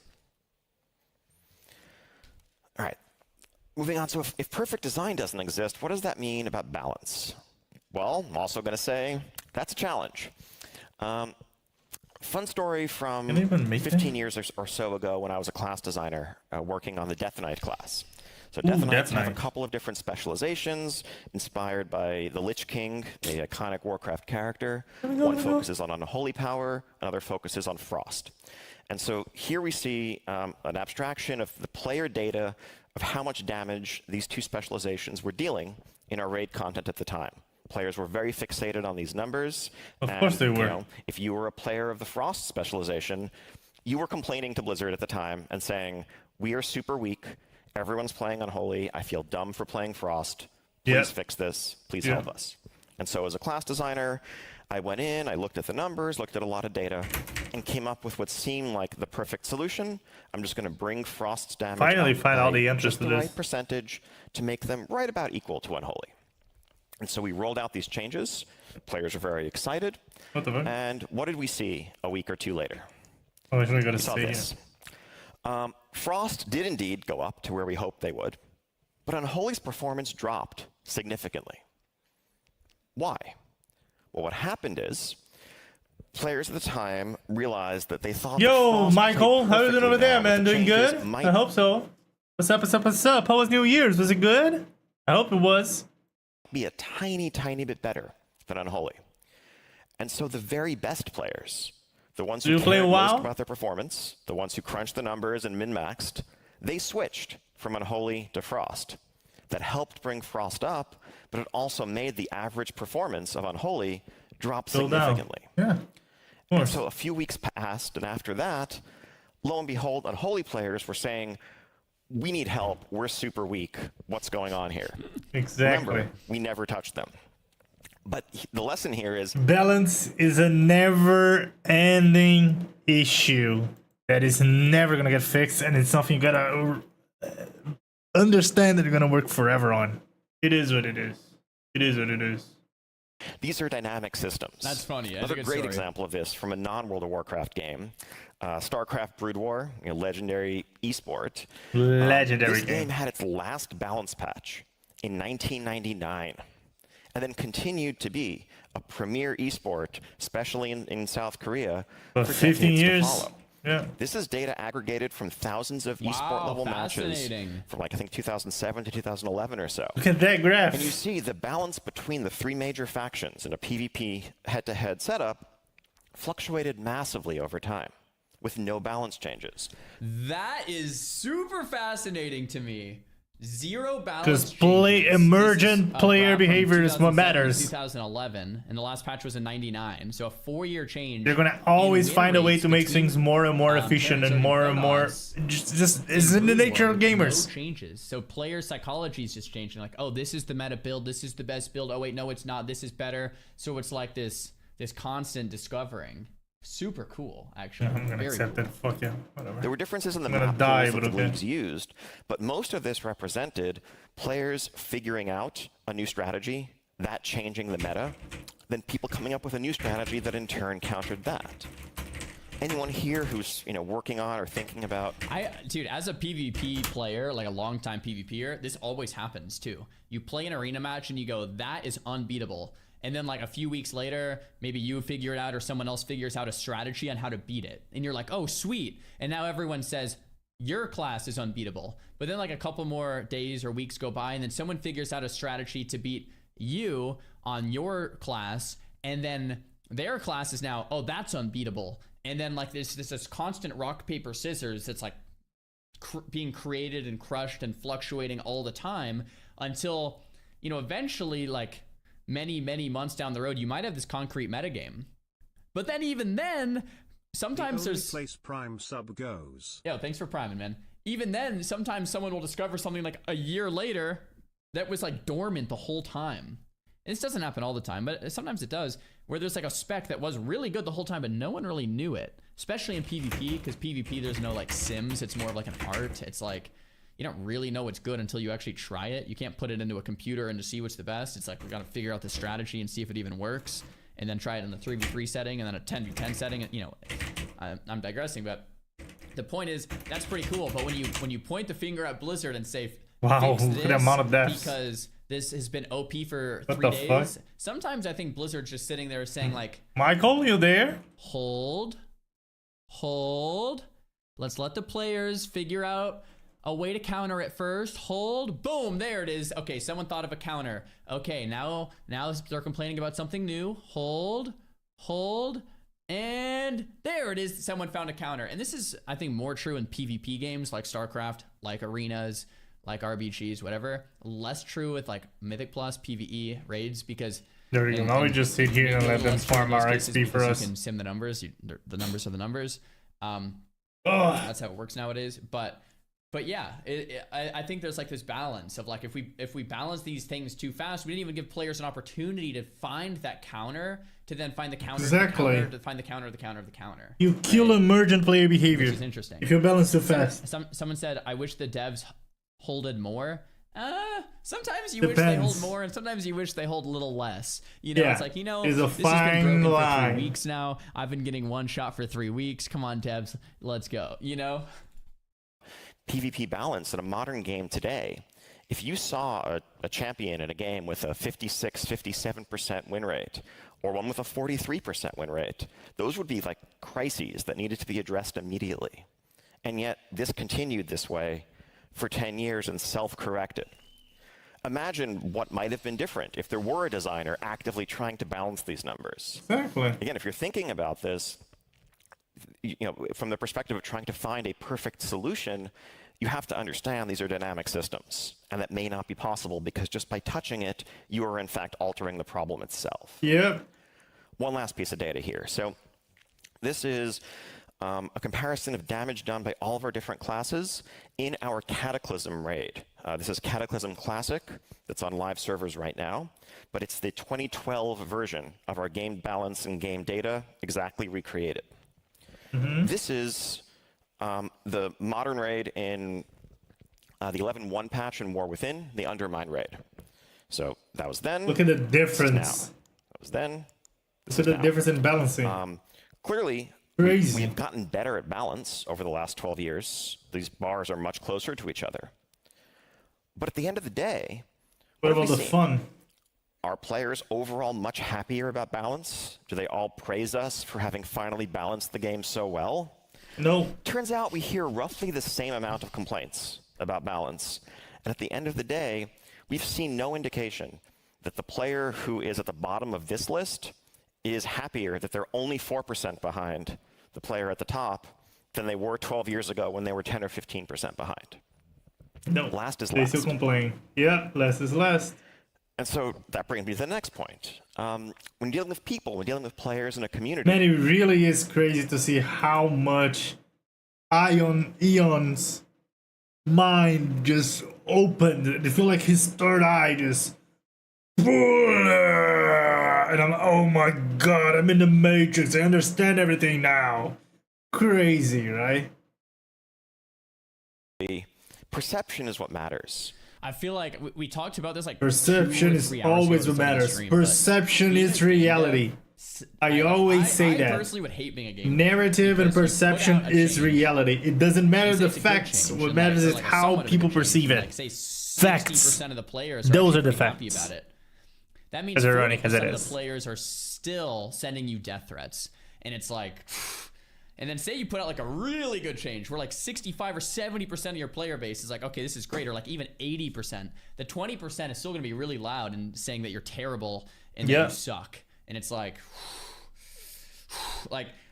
All right. Moving on, so if perfect design doesn't exist, what does that mean about balance? Well, I'm also going to say that's a challenge. Fun story from 15 years or so ago when I was a class designer working on the Death Knight class. So Death Knights have a couple of different specializations inspired by the Lich King, the iconic Warcraft character. One focuses on unholy power, another focuses on frost. And so here we see an abstraction of the player data of how much damage these two specializations were dealing in our raid content at the time. Players were very fixated on these numbers. Of course they were. You know, if you were a player of the Frost specialization, you were complaining to Blizzard at the time and saying, we are super weak. Everyone's playing Unholy. I feel dumb for playing Frost. Please fix this. Please help us. And so as a class designer, I went in, I looked at the numbers, looked at a lot of data, and came up with what seemed like the perfect solution. I'm just going to bring Frost's damage finally find all the just the right right percentage to make them right about equal to Unholy. And so we rolled out these changes. Players were very excited. What the fuck? And what did we see a week or two later? Oh, I actually got to saw see this. Frost did indeed go up to where we hoped they would, but Unholy's performance dropped significantly. Why? Well, what happened is players at the time realized that they thought. Yo, Michael, how are you doing over there, man? Doing good? I hope so. What's up? What's up? What's up? How was New Year's? Was it good? I hope it was. Be a tiny bit better than Unholy. And so the very best players, the ones who cared most about their performance, the ones who crunched the numbers and min-maxed, they switched from Unholy to Frost. That helped bring Frost up, but it also made the average performance of Unholy drop significantly. Yeah. And so a few weeks passed, and after that, lo and behold, Unholy players were saying, we need help, we're super weak, what's going on here? Exactly. Remember, we never touched them. But the lesson here is balance is a never-ending issue that is never gonna get fixed, and it's something you gotta understand that you're gonna work forever on. It is what it is. It is what it is. These are dynamic systems. That's funny. Another great example of this from a non-World of Warcraft game, StarCraft Brood War, legendary esport. Legendary this game had its last balance patch in 1999, and then continued to be a premier esport, especially in South Korea, for 15 years. To follow. Yeah. This is data aggregated from thousands of esport level matches from I think 2007 to 2011 or so. Look at that graph. And you see the balance between the three major factions in a PvP head-to-head setup fluctuated massively over time with no balance changes. That is super fascinating to me. Zero balance. Because emergent player behavior is what matters. 2011, and the last patch was in '99, so a 4-year change. You're gonna always find a way to make things more and more efficient and more and more. Just is in the nature of gamers. No changes. So player psychology is just changing. Like, oh, this is the meta build. This is the best build. Oh wait, no, it's not. This is better. So it's like this constant discovering. Super cool, actually. Yeah, I'm gonna accept it. Fuck yeah, whatever. There were differences in the map tools that the leagues used, but most of this represented players figuring out a new strategy, that changing the meta, then people coming up with a new strategy that in turn countered that. Anyone here who's working on or thinking about? Dude, as a PvP player, like a longtime PvPer, this always happens too. You play an arena match and you go, that is unbeatable. And then like a few weeks later, maybe you figure it out or someone else figures out a strategy on how to beat it. And you're like, oh, sweet. And now everyone says, your class is unbeatable. But then like a couple more days or weeks go by and then someone figures out a strategy to beat you on your class. And then their class is now, oh, that's unbeatable. And then like this constant rock, paper, scissors that's like being created and crushed and fluctuating all the time until, eventually like, many months down the road, you might have this concrete metagame. But then even then, sometimes there's place Prime sub goes. Yo, thanks for priming, man. Even then, sometimes someone will discover something like a year later that was like dormant the whole time. And this doesn't happen all the time, but sometimes it does, where there's like a spec that was really good the whole time, but no one really knew it. Especially in PvP, because PvP there's no like sims, it's more of like an art. It's like you don't really know what's good until you actually try it. You can't put it into a computer and to see what's the best. It's like we gotta figure out the strategy and see if it even works, and then try it in the 3v3 setting and then a 10v10 setting. I'm digressing, but the point is that's pretty cool. But when you point the finger at Blizzard and say, wow, fix this the amount of deaths. because this has been OP for What 3 the days. fuck? Sometimes I think Blizzard's just sitting there saying like, Michael, you there? hold. Let's let the players figure out a way to counter it first. Hold. Boom. There it is. Okay, someone thought of a counter. Okay, now they're complaining about something new. Hold. And there it is. Someone found a counter. And this is, I think, more true in PvP games like StarCraft, like arenas, like RBGs, whatever. Less true with like Mythic Plus, PvE raids, because there you go. Now we just sit here and let them farm our XP for us. You can sim the numbers. The numbers are the numbers. That's how it works nowadays. But yeah, I think there's like this balance of like if we balance these things too fast, we didn't even give players an opportunity to find that counter, to then find the counter, exactly. to find the counter, the counter, the counter. You kill emergent player behavior. Which is interesting. If you balance too fast. Someone said, I wish the devs holded more. Sometimes you Depends. wish they hold more, and sometimes you wish they hold a little less. You know, yeah. It's like, you know, it's a this has been broken line. for 3 weeks now. I've been getting one shot for 3 weeks. Come on, devs, let's go. You know, PvP balance in a modern game today. If you saw a champion in a game with a 56, 57% win rate, or one with a 43% win rate, those would be like crises that needed to be addressed immediately. And yet this continued this way for 10 years and self-corrected. Imagine what might have been different if there were a designer actively trying to balance these numbers. Exactly. Again, if you're thinking about this, you know, from the perspective of trying to find a perfect solution, you have to understand these are dynamic systems, and that may not be possible because just by touching it, you are in fact altering the problem itself. Yeah. One last piece of data here. So this is a comparison of damage done by all of our different classes in our Cataclysm raid. This is Cataclysm Classic that's on live servers right now, but it's the 2012 version of our game balance and game data exactly recreated. Mm-hmm. This is the modern raid in the 11.1 patch in War Within, the Undermine raid. So that was then. Look at the difference. Now. That was then. Look at the difference in balancing. Clearly, crazy. We have gotten better at balance over the last 12 years. These bars are much closer to each other. But at the end of the day, what about the fun? Are players overall much happier about balance? Do they all praise us for having finally balanced the game so well? No. Turns out we hear roughly the same amount of complaints about balance. And at the end of the day, we've seen no indication that the player who is at the bottom of this list is happier that they're only 4% behind the player at the top than they were 12 years ago when they were 10 or 15% behind. No. Last is they last. still complain. Yeah, last is last. And so that brings me to the next point. When dealing with people, when dealing with players in a community... Man, it really is crazy to see how much Eon's mind just opened. It feel like his third eye just... And I'm like, oh my god, I'm in the Matrix. I understand everything now. Crazy, right? Perception is what matters. I feel like we talked about this like perception is always what matters. Perception is reality. I always say that. I personally would hate being a gamer. Narrative and perception is reality. It doesn't matter the facts. What matters is how people perceive it. Like, say facts. 60% of the players those are the happy facts. about it. That means 40% of the players are still sending you death threats, and it's like. And then say you put out like a really good change where like 65 or 70% of your player base is like, okay, this is great, or like even 80%. The 20% is still going to be really loud and saying that you're terrible and that you suck. And it's like,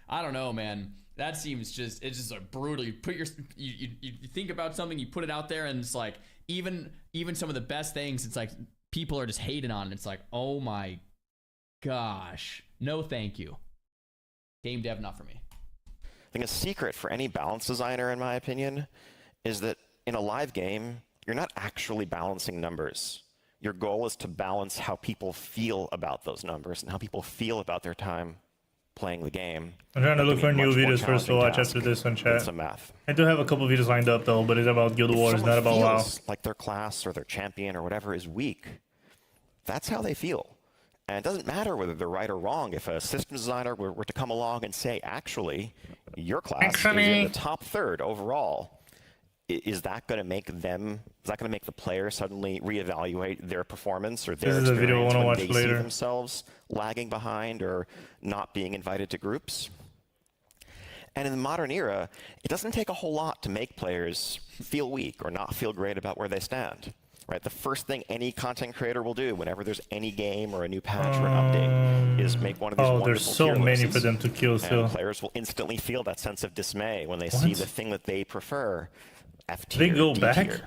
I don't know, man. That seems just, it's just like brutal. You put you think about something, you put it out there, and it's like, even some of the best things, it's like people are just hating on it. It's like, oh my gosh, no thank you. Game dev, not for me. I think a secret for any balance designer, in my opinion, is that in a live game, you're not actually balancing numbers. Your goal is to balance how people feel about those numbers and how people feel about their time playing the game. I'm trying to look for new videos first to watch after this one, chat. Some math. I do have a couple videos lined up though, but it's about Guild Wars, it's not about WoW. Like their class or their champion or whatever is weak, that's how they feel. And it doesn't matter whether they're right or wrong. If a systems designer were to come along and say, actually, your class is in the top third overall, is that going to make the player suddenly reevaluate their performance or their experience when they see themselves lagging behind or not being invited to groups? And in the modern era, it doesn't take a whole lot to make players feel weak or not feel great about where they stand. Right? The first thing any content creator will do whenever there's any game or a new patch or an update is make one of these wonderful there's so many for them to kill still. And players will instantly feel that sense of dismay when they see the thing that they prefer, F tier, they go D back? tier,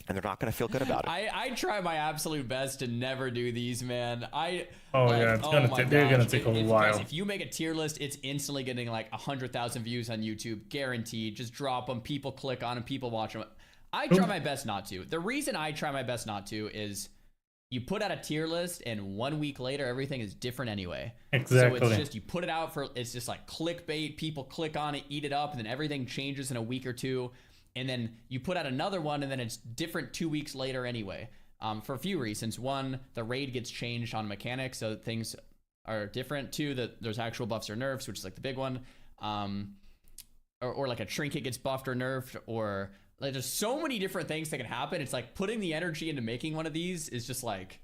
and they're not going to feel good about it. I try my absolute best to never do these, man. They're gonna take a while. Guys, if you make a tier list, it's instantly getting like 100,000 views on YouTube, guaranteed. Just drop them, people click on them, people watch them. I try my best not to. The reason I try my best not to is you put out a tier list and 1 week later everything is different anyway. Exactly. So it's just you put it out for, it's just like clickbait, people click on it, eat it up, and then everything changes in a week or two. And then you put out another one and then it's different 2 weeks later anyway. For a few reasons. One, the raid gets changed on mechanics, so things are different. Two, that there's actual buffs or nerfs, which is like the big one. Or like a trinket gets buffed or nerfed, or like there's so many different things that can happen. It's like putting the energy into making one of these is just like,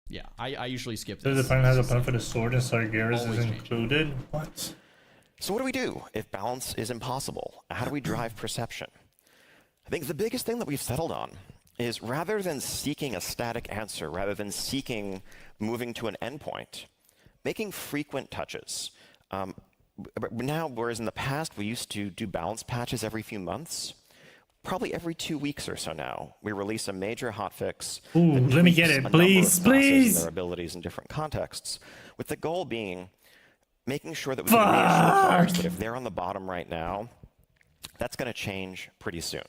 yeah, I usually skip this. Does the plan has a plan for the sword and Sargeras is included? What? So what do we do if balance is impossible? How do we drive perception? I think the biggest thing that we've settled on is rather than seeking a static answer, rather than seeking moving to an endpoint, making frequent touches. Now, whereas in the past we used to do balance patches every few months, probably every 2 weeks or so now, we release a major hotfix. Ooh, let me get it, please, please. Their abilities in different contexts, with the goal being making sure that we can reassure players that if they're on the bottom right now, that's going to change pretty soon.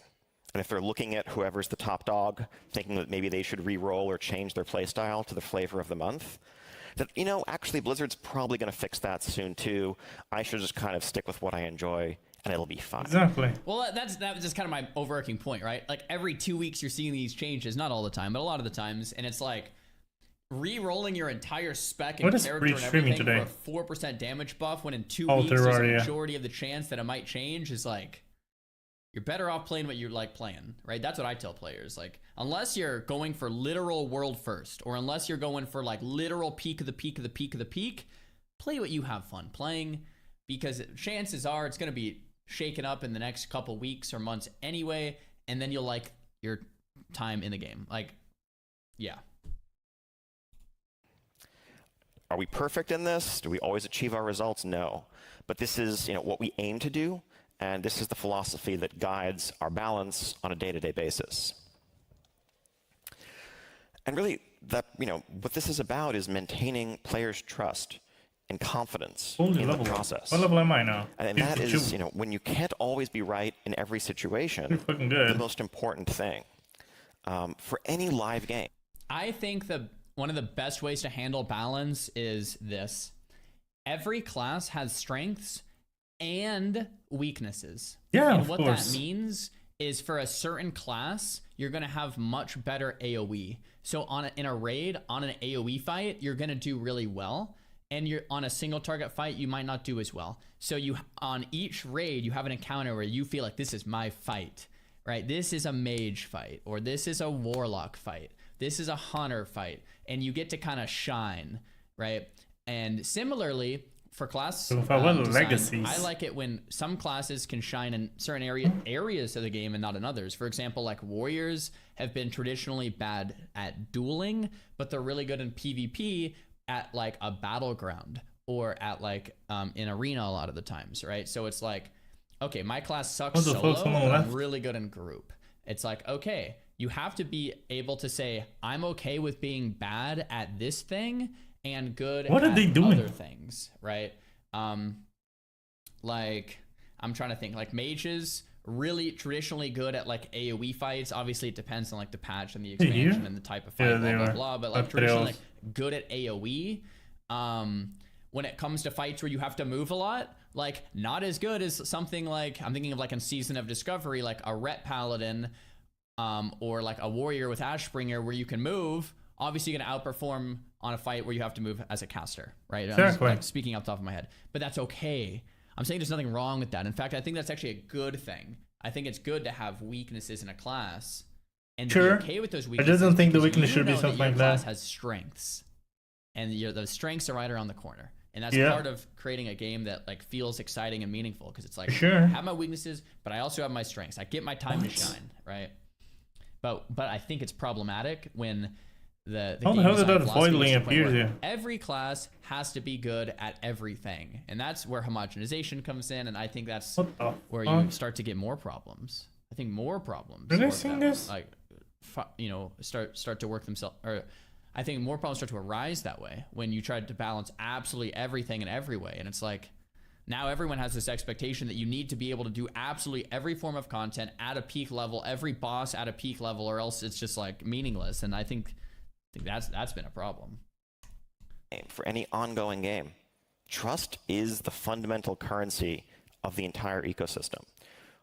And if they're looking at whoever's the top dog, thinking that maybe they should re-roll or change their playstyle to the flavor of the month, that, you know, actually Blizzard's probably going to fix that soon too. I should just kind of stick with what I enjoy, and it'll be fine. Exactly. Well, that was just kind of my overarching point, right? Like every 2 weeks you're seeing these changes, not all the time, but a lot of the times, and it's like re-rolling your entire spec and character and everything for a 4% damage buff when in 2 weeks there's a majority of the chance that it might change is like, you're better off playing what you like playing, right? That's what I tell players. Like, unless you're going for literal world first, or unless you're going for like literal peak of the peak of the peak of the peak, play what you have fun playing, because chances are it's going to be shaken up in the next couple weeks or months anyway, and then you'll like your time in the game. Like, yeah. Are we perfect in this? Do we always achieve our results? No. But this is, you know, what we aim to do. And this is the philosophy that guides our balance on a day-to-day basis. And really, that, you know, what this is about is maintaining players' trust and confidence in the process. What level am I now? And that is, you know, when you can't always be right in every situation, the most important thing for any live game. I think one of the best ways to handle balance is this. Every class has strengths and weaknesses. Yeah, and of what course. that means is for a certain class, you're going to have much better AoE. So in a raid, on an AoE fight, you're going to do really well. And you're on a single target fight, you might not do as well. So on each raid, you have an encounter where you feel like this is my fight, right? This is a mage fight, or this is a warlock fight. This is a hunter fight. And you get to kind of shine, right? And similarly, for class design, I like it when some classes can shine in certain areas of the game and not in others. For example, like warriors have been traditionally bad at dueling, but they're really good in PvP at like a battleground or at like an arena a lot of the times, right? So it's like, okay, my class sucks solo, but I'm really good in group. It's like, okay, you have to be able to say, I'm okay with being bad at this thing and good at other things, right? Like, I'm trying to think, like mages, really traditionally good at like AoE fights. Obviously it depends on like the patch and the expansion and the type of fight, blah, blah, blah. But like traditionally like, good at AoE. When it comes to fights where you have to move a lot, like not as good as something like, I'm thinking of like in Season of Discovery, like a Ret Paladin, or like a warrior with Ashbringer where you can move. obviously going to outperform on a fight where you have to move as a caster, right? Exactly. I'm just, like, speaking off the top of my head, but that's okay. I'm saying there's nothing wrong with that. In fact, I think that's actually a good thing. I think it's good to have weaknesses in a class and be okay with those weaknesses. I don't think the weakness you should be know something that your like class that. has strengths, and those strengths are right around the corner. And that's Yeah. part of creating a game that like feels exciting and meaningful, because it's like Sure. I have my weaknesses, but I also have my strengths. I get my time to shine, right? But I think it's problematic when the How the game hell did design that philosophy foiling gets to the point appear where here? every class has to be good at everything, and that's where homogenization comes in. And I think that's where you start to get more problems. I think more problems. Did I work see that- this? Like, start to work themselves, or I think more problems start to arise that way when you try to balance absolutely everything in every way. And it's like, now everyone has this expectation that you need to be able to do absolutely every form of content at a peak level, every boss at a peak level, or else it's just like meaningless. And I think that's been a problem. For any ongoing game, trust is the fundamental currency of the entire ecosystem.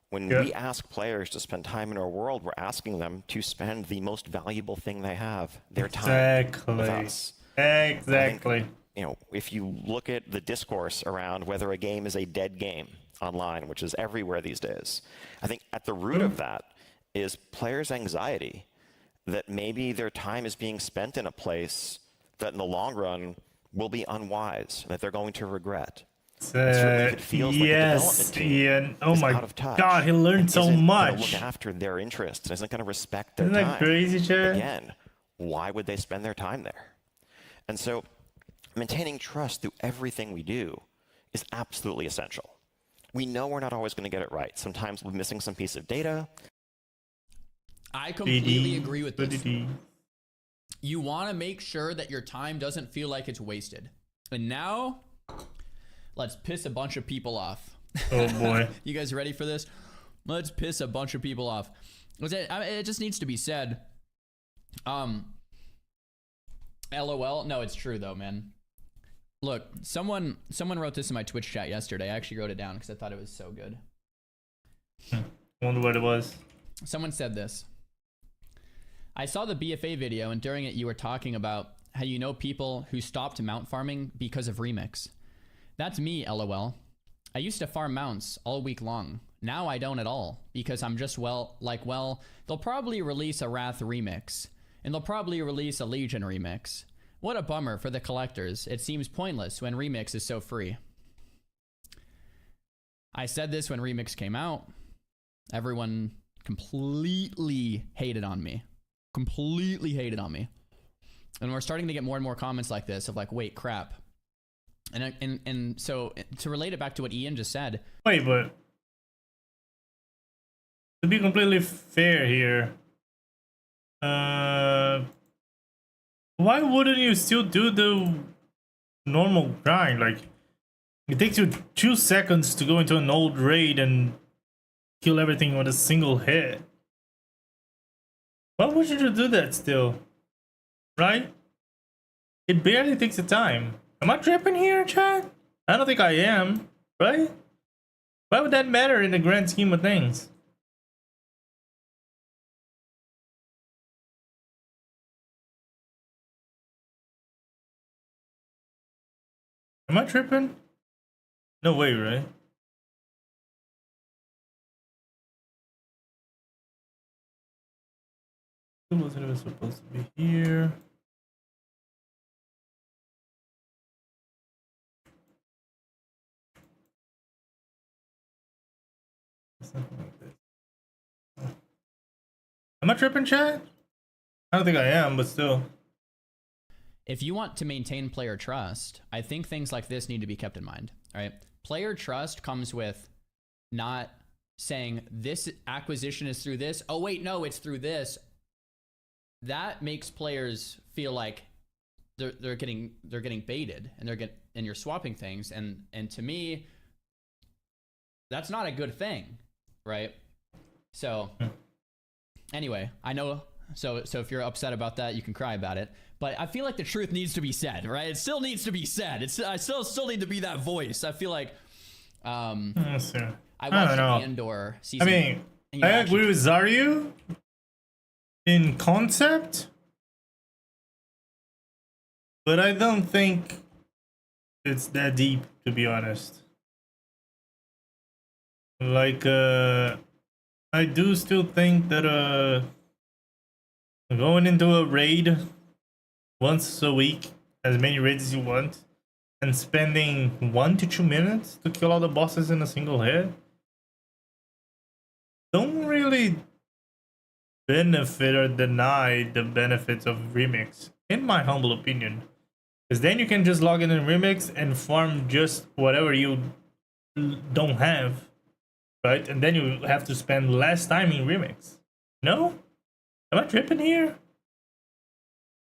When we ask players to spend time in our world, we're asking them to spend the most valuable thing they have, their time with us. Exactly. Think, if you look at the discourse around whether a game is a dead game online, which is everywhere these days, I think at the root of that is players' anxiety that maybe their time is being spent in a place that in the long run will be unwise, that they're going to regret. Certainly if it feels like the development team is out of touch, God, he learned so isn't much. gonna look after their interests and isn't going to respect their Isn't time. that crazy, Chad? Again, why would they spend their time there? And so maintaining trust through everything we do is absolutely essential. We know we're not always going to get it right. Sometimes we're missing some piece of data. I completely agree with this. You want to make sure that your time doesn't feel like it's wasted. And now, let's piss a bunch of people off. Oh boy. You guys ready for this? Let's piss a bunch of people off. It just needs to be said. LOL. No, it's true though, man. Look, someone wrote this in my Twitch chat yesterday. I actually wrote it down because I thought it was so good. Wonder what it was. Someone said this. I saw the BFA video, and during it you were talking about how you know people who stopped mount farming because of Remix. That's me, LOL. I used to farm mounts all week long. Now I don't at all, because I'm just they'll probably release a Wrath remix, and they'll probably release a Legion remix. What a bummer for the collectors. It seems pointless when Remix is so free. I said this when Remix came out. Everyone completely hated on me. Completely hated on me. And we're starting to get more and more comments like this of like, wait, crap. And so to relate it back to what Ian just said. Wait, but to be completely fair here, why wouldn't you still do the normal grind? Like, it takes you 2 seconds to go into an old raid and kill everything with a single hit. Why would you do that still? Right? It barely takes the time. Am I tripping here, chat? I don't think I am, right? Why would that matter in the grand scheme of things? Am I tripping? No way, right? It wasn't even supposed to be here. Something like this. Am I tripping, chat? I don't think I am, but still. If you want to maintain player trust, I think things like this need to be kept in mind. All right. Player trust comes with not saying this acquisition is through this. Oh, wait, no, it's through this. That makes players feel like they're getting baited and you're swapping things. And to me, that's not a good thing, right? So anyway, I know. So if you're upset about that, you can cry about it. But I feel like the truth needs to be said, right? It still needs to be said. I still need to be that voice. I feel like I watched Andor season. I mean, I agree with Zaryu in concept, but I don't think it's that deep, to be honest. Like, I do still think that going into a raid once a week, as many raids as you want, and spending 1 to 2 minutes to kill all the bosses in a single hit, don't really benefit or deny the benefits of Remix, in my humble opinion. Because then you can just log in Remix and farm just whatever you don't have, right? And then you have to spend less time in Remix. No? Am I tripping here?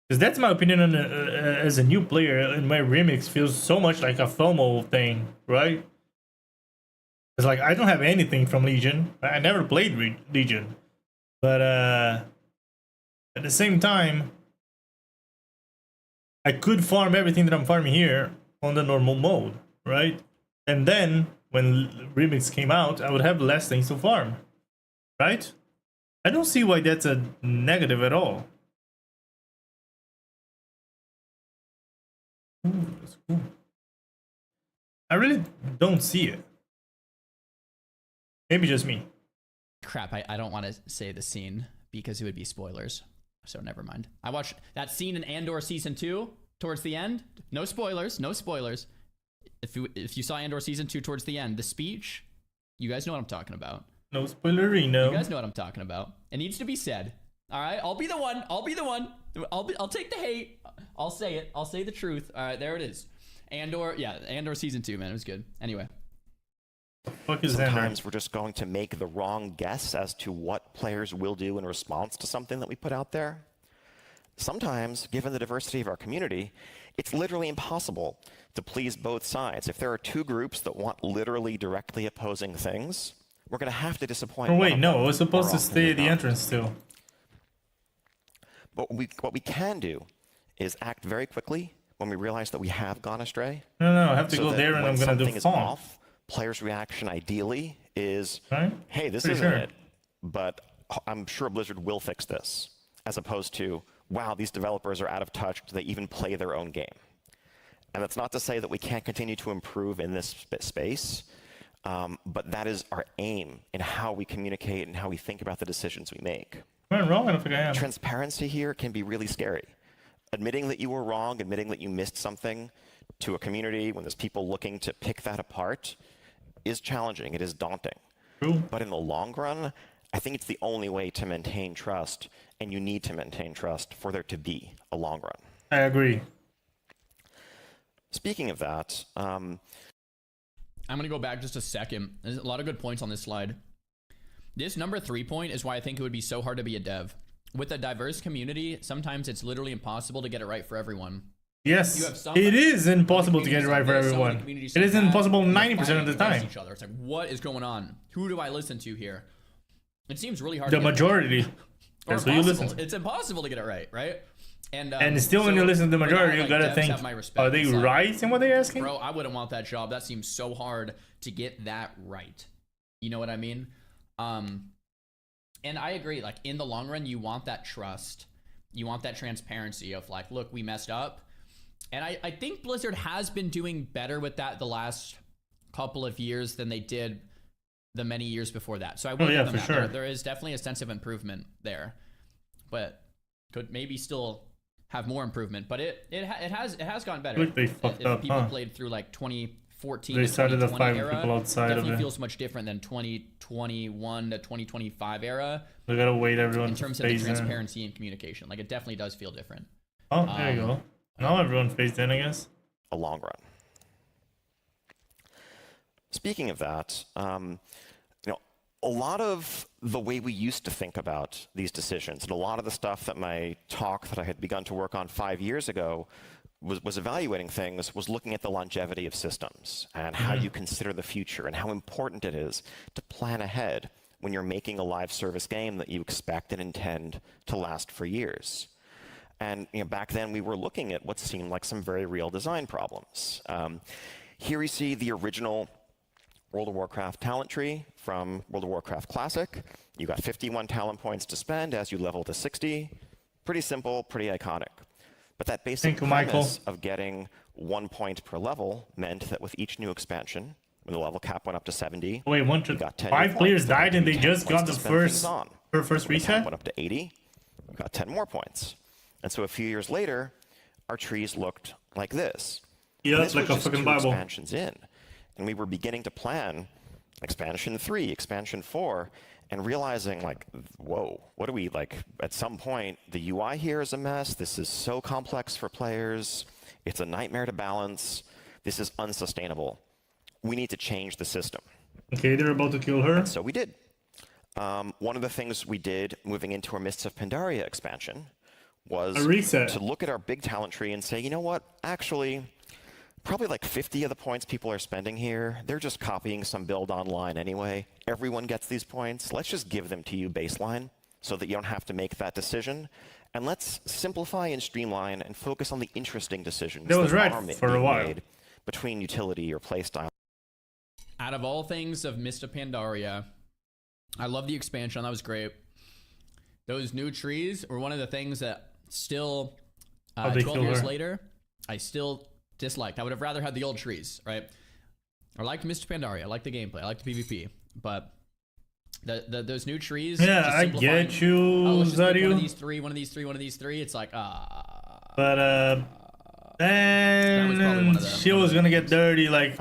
Because that's my opinion on as a new player, and my Remix feels so much like a FOMO thing, right? It's like, I don't have anything from Legion. I never played Legion. But at the same time, I could farm everything that I'm farming here on the normal mode, right? And then, when Remix came out, I would have less things to farm, right? I don't see why that's a negative at all. Ooh, that's cool. I really don't see it. Maybe just me. Crap, I don't want to say the scene because it would be spoilers. So never mind. I watched that scene in Andor Season 2 towards the end. No spoilers, no spoilers. If you saw Andor Season 2 towards the end, the speech, you guys know what I'm talking about. No spoilerino. You guys know what I'm talking about. It needs to be said. All right, I'll be the one. I'll be the one. I'll take the hate. I'll say it. I'll say the truth. All right, there it is. Andor, yeah, Andor Season 2, man, it was good. Anyway. Sometimes we're just going to make the wrong guess as to what players will do in response to something that we put out there. Sometimes, given the diversity of our community, it's literally impossible to please both sides. If there are two groups that want literally directly opposing things, we're going to have to disappoint. Oh wait, no, it was supposed to stay at the entrance still. But what we can do is act very quickly when we realize that we have gone astray. No, I have to go there and I'm going to do farm. Players' reaction ideally is, right? Hey, this isn't it, but I'm sure Blizzard will fix this, as opposed to, wow, these developers are out of touch. Do they even play their own game? And that's not to say that we can't continue to improve in this space, but that is our aim in how we communicate and how we think about the decisions we make. I'm wrong, I don't think I am. Transparency here can be really scary. Admitting that you were wrong, admitting that you missed something to a community when there's people looking to pick that apart is challenging, it is daunting. True. But in the long run, I think it's the only way to maintain trust, and you need to maintain trust for there to be a long run. I agree. Speaking of that, I'm going to go back just a second. There's a lot of good points on this slide. This number 3 point is why I think it would be so hard to be a dev. With a diverse community, sometimes it's literally impossible to get it right for everyone. Yes, it is impossible to get it right for everyone. It is impossible 90% of the time. Each other. It's like, what is going on? Who do I listen to here? It seems really hard. The majority. That's who you listen to. It's impossible to get it right, right? And still, when you listen to the majority, you gotta think, are they right in what they're asking? Bro, I wouldn't want that job. That seems so hard to get that right. You know what I mean? And I agree. Like, in the long run, you want that trust. You want that transparency of like, look, we messed up. And I think Blizzard has been doing better with that the last couple of years than they did the many years before that. So I will give them that. Sure. There is definitely a sense of improvement there, but could maybe still have more improvement. But it has gotten better. Like they fucked up, people played through like 2014 they to started 2020 to era, people outside definitely of it. feels much different than 2021 to 2025 era. We gotta wait everyone in terms of the transparency and communication. Like, it definitely does feel different. Oh, there you go. Now everyone phased in, I guess. A long run. Speaking of that, a lot of the way we used to think about these decisions, and a lot of the stuff that my talk that I had begun to work on 5 years ago was evaluating things, was looking at the longevity of systems and how you consider the future and how important it is to plan ahead when you're making a live service game that you expect and intend to last for years. And back then we were looking at what seemed like some very real design problems. Here we see the original World of Warcraft talent tree from World of Warcraft Classic. You got 51 talent points to spend as you level to 60. Pretty simple, pretty iconic. But that basic premise of getting 1 point per level meant that with each new expansion, when the level cap went up to 70, wait, five players died and they just got the first reset? Went up to 80, you got 10 more points. And so a few years later, our trees looked like this. Yeah, it's like a fucking Bible. Expansions in, and we were beginning to plan expansion 3, expansion 4, and realizing like, whoa, what do we like? At some point, the UI here is a mess. This is so complex for players. It's a nightmare to balance. This is unsustainable. We need to change the system. Okay, they're about to kill her. And so we did. One of the things we did moving into our Mists of Pandaria expansion was a reset. To look at our big talent tree and say, you know what, actually, probably like 50 of the points people are spending here, they're just copying some build online anyway. Everyone gets these points. Let's just give them to you baseline so that you don't have to make that decision. And let's simplify and streamline and focus on the interesting decisions that was right for a while between utility or playstyle. Out of all things of Mist of Pandaria, I love the expansion. That was great. Those new trees were one of the things that still, 12 years later, I still disliked. I would have rather had the old trees, right? I liked Mist of Pandaria. I liked the gameplay. I liked the PvP. But those new trees. Yeah, I get you, Zario. One of these three, one of these three, one of these three. It's like, But, and she was gonna get dirty like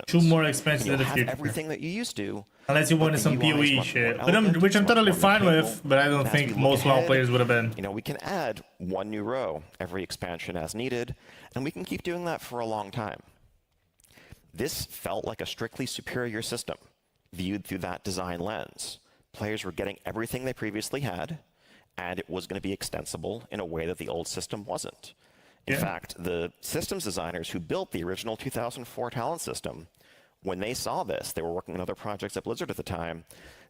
2 more expenses in the future. Everything that you used to. Unless you wanted some PoE shit, which I'm totally fine with, but I don't think most WoW players would have been. You know, we can add 1 new row every expansion as needed, and we can keep doing that for a long time. This felt like a strictly superior system, viewed through that design lens. Players were getting everything they previously had, and it was going to be extensible in a way that the old system wasn't. In fact, the systems designers who built the original 2004 talent system, when they saw this, they were working on other projects at Blizzard at the time,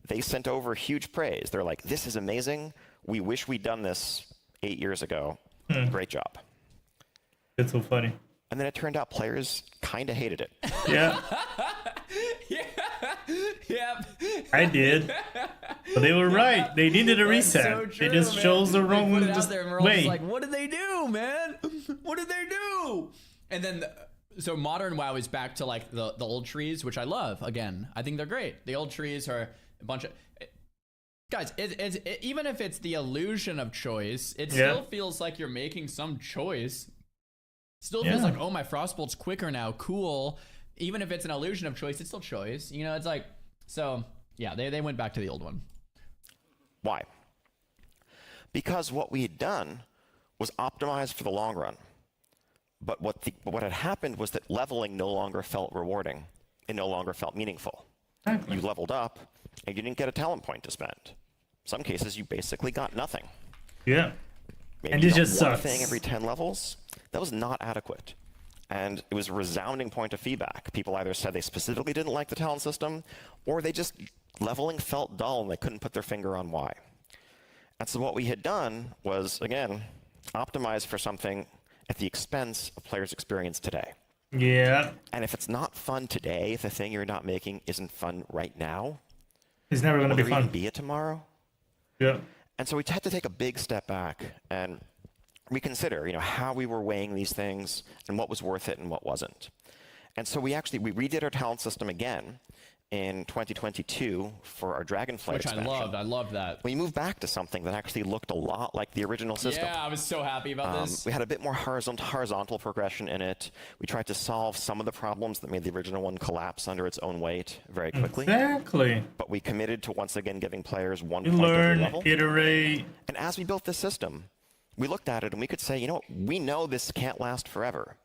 they sent over huge praise. They're like, this is amazing. We wish we'd done this 8 years ago. Great job. It's so funny. And then it turned out players kind of hated it. Yeah. Yeah. I did. But they were right. They needed a reset. So true, it just chose the wrong way. way. Like, what did they do, man? What did they do? And then, so modern WoW is back to like the old trees, which I love. Again, I think they're great. The old trees are a bunch of... Guys, even if it's the illusion of choice, it still feels like you're making some choice. Still feels like, oh, my Frostbolt's quicker now. Cool. Even if it's an illusion of choice, it's still choice. You know, it's like... So, yeah, they went back to the old one. Why? Because what we had done was optimized for the long run. But what had happened was that leveling no longer felt rewarding. It no longer felt meaningful. You leveled up, and you didn't get a talent point to spend. In some cases, you basically got nothing. Yeah. Maybe and it just sucks. Thing every 10 levels, that was not adequate. And it was a resounding point of feedback. People either said they specifically didn't like the talent system, or they just, leveling felt dull and they couldn't put their finger on why. And so what we had done was, again, optimize for something at the expense of players' experience today. Yeah. And if it's not fun today, if the thing you're not making isn't fun right now, it's never going to be fun. Will there even be it tomorrow? Yeah. And so we had to take a big step back and reconsider, you know, how we were weighing these things and what was worth it and what wasn't. And so we redid our talent system again in 2022 for our Dragonflight expansion. Which I loved that. We moved back to something that actually looked a lot like the original system. Yeah, I was so happy about this. We had a bit more horizontal progression in it. We tried to solve some of the problems that made the original one collapse under its own weight very quickly. Exactly. But we committed to once again giving players 1 you point learn, every level. Iterate. And as we built this system, we looked at it and we could say, you know what, we know this can't last forever.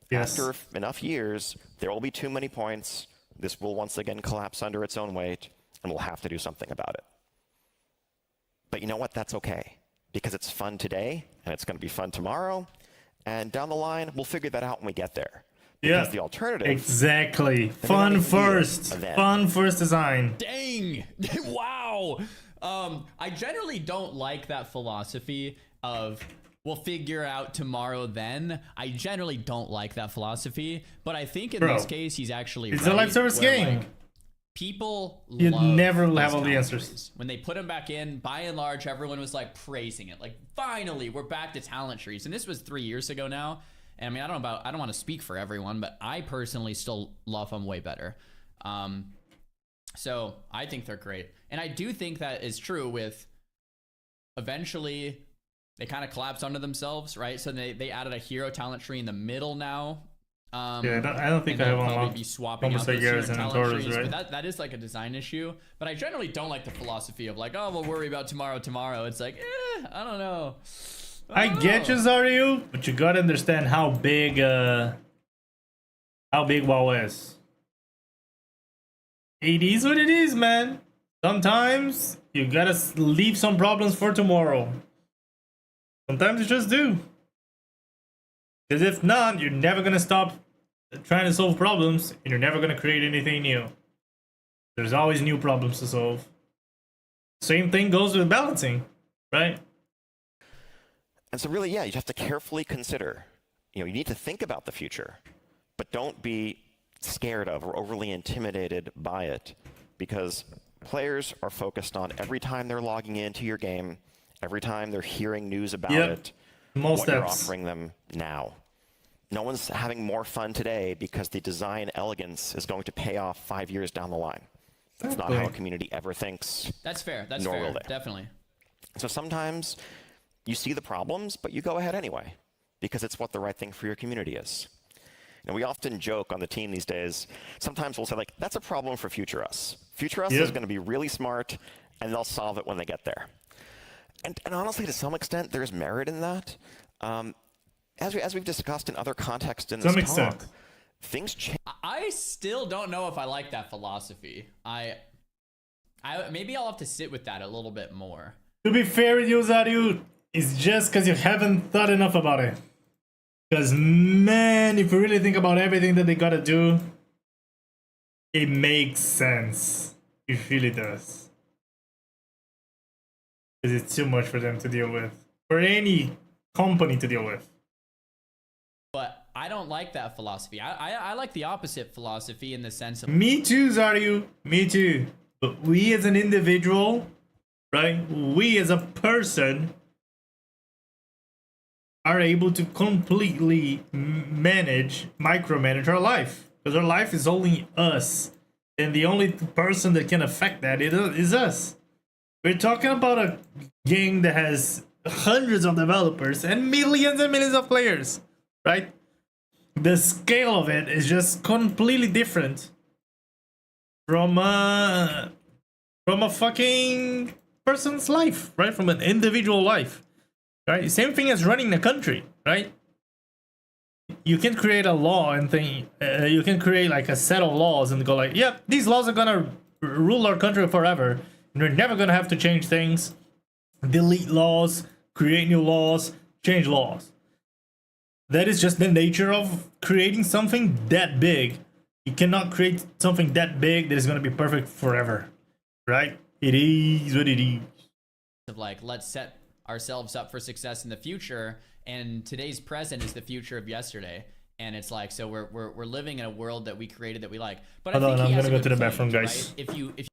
Yes. After enough years, there will be too many points. This will once again collapse under its own weight, and we'll have to do something about it. But you know what? That's okay, because it's fun today, and it's going to be fun tomorrow, and down the line, we'll figure that out when we get there. Because the alternative... Exactly. Fun first. Fun first design. Dang. Wow. I generally don't like that philosophy of... We'll figure out tomorrow then. I generally don't like that philosophy, but I think in this case, he's actually It's a live service game. Like, People You love never these have all the talent answers. trees. When they put them back in, by and large, everyone was like praising it. Like, finally, we're back to talent trees. And this was 3 years ago now. And I mean, I don't want to speak for everyone, but I personally still love them way better. So I think they're great. And I do think that is true with eventually they kind of collapsed onto themselves, right? So they added a hero talent tree in the middle now. Yeah, I don't think I have probably unlocked be swapping out almost those like hero Garrison and talent Taurus, trees, right? but that is like a design issue. But I generally don't like the philosophy of like, oh, we'll worry about tomorrow. It's like, I don't know. I get you, Zaryu, but you gotta understand how big WoW is. It is what it is, man. Sometimes you gotta leave some problems for tomorrow. Sometimes you just do. Because if not, you're never gonna stop trying to solve problems, and you're never gonna create anything new. There's always new problems to solve. Same thing goes with balancing, right? And so really, yeah, you have to carefully consider, you need to think about the future, but don't be scared of or overly intimidated by it, because players are focused on every time they're logging into your game, every time they're hearing news about it, what you're offering them now. No one's having more fun today because the design elegance is going to pay off 5 years down the line. That's not how a community ever thinks. That's fair. That's nor fair. will they. Definitely. So sometimes you see the problems, but you go ahead anyway, because it's what the right thing for your community is. And we often joke on the team these days, sometimes we'll say, like, that's a problem for Future Us. Future Us is going to be really smart, and they'll solve it when they get there. And honestly, to some extent, there's merit in that. As we've discussed in other contexts in this talk, things change. I still don't know if I like that philosophy. I maybe I'll have to sit with that a little bit more. To be fair with you, Zaryu, it's just because you haven't thought enough about it. Because, man, if you really think about everything that they gotta do, it makes sense. It really does. Because it's too much for them to deal with. For any company to deal with. But I don't like that philosophy. I like the opposite philosophy in the sense of... Me too, Zaryu. Me too. But we as an individual, right? We as a person are able to completely micromanage our life. Because our life is only us. And the only person that can affect that is us. We're talking about a game that has hundreds of developers and millions of players, right? The scale of it is just completely different from a fucking person's life, right? From an individual life, right? Same thing as running the country, right? You can create a law and you can create like a set of laws and go like, yep, these laws are gonna rule our country forever. And we're never gonna have to change things, delete laws, create new laws, change laws. That is just the nature of creating something that big. You cannot create something that big that is gonna be perfect forever, right? It is what it is. Of like, let's set ourselves up for success in the future, and today's present is the future of yesterday. And it's like, so we're living in a world that we created that we like. But Hold I think on, he I'm has gonna a go to good the point, bathroom, guys. right? If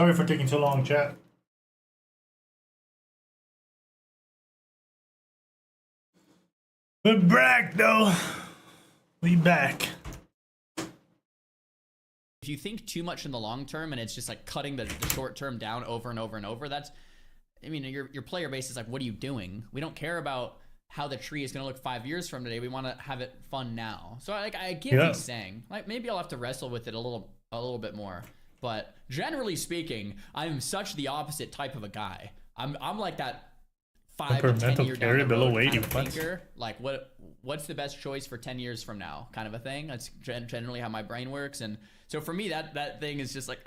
Sorry for taking so long, chat. We're back, though. We back. If you think too much in the long term and it's just like cutting the short term down over and over and over, that's, I mean, your player base is like, what are you doing? We don't care about how the tree is going to look 5 years from today. We want to have it fun now. So I get what he's saying. Like, maybe I'll have to wrestle with it a little bit more. But generally speaking, I'm such the opposite type of a guy. I'm like that 5 to 10 year down the road kind of thinker. Like, what's the best choice for 10 years from now, kind of a thing. That's generally how my brain works. And so for me, that thing is just like,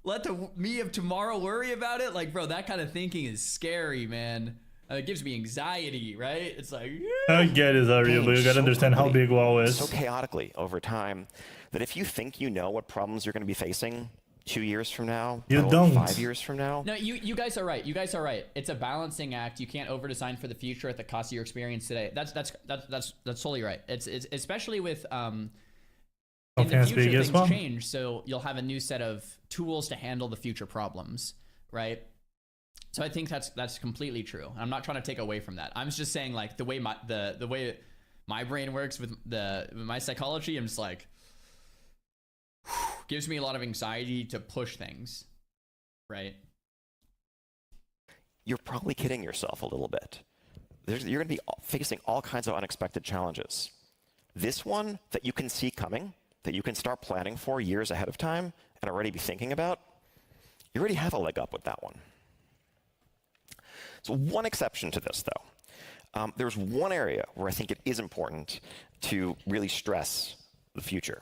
let the me of tomorrow worry about it. Like, bro, that kind of thinking is scary, man. It gives me anxiety, right? It's like, I get it, Zaria, but you gotta understand how big WoW is. So chaotically over time that if you think you know what problems you're going to be facing 2 years from now, you don't. 5 years from now. No, you guys are right. You guys are right. It's a balancing act. You can't over design for the future at the cost of your experience today. That's totally right. It's especially with in the future things change, so you'll have a new set of tools to handle the future problems, right? So I think that's completely true. I'm not trying to take away from that. I'm just saying, like, the way my brain works with my psychology, I'm just like, gives me a lot of anxiety to push things, right? You're probably kidding yourself a little bit. You're going to be facing all kinds of unexpected challenges. This one that you can see coming, that you can start planning for years ahead of time and already be thinking about, you already have a leg up with that one. So one exception to this, though. There's one area where I think it is important to really stress the future.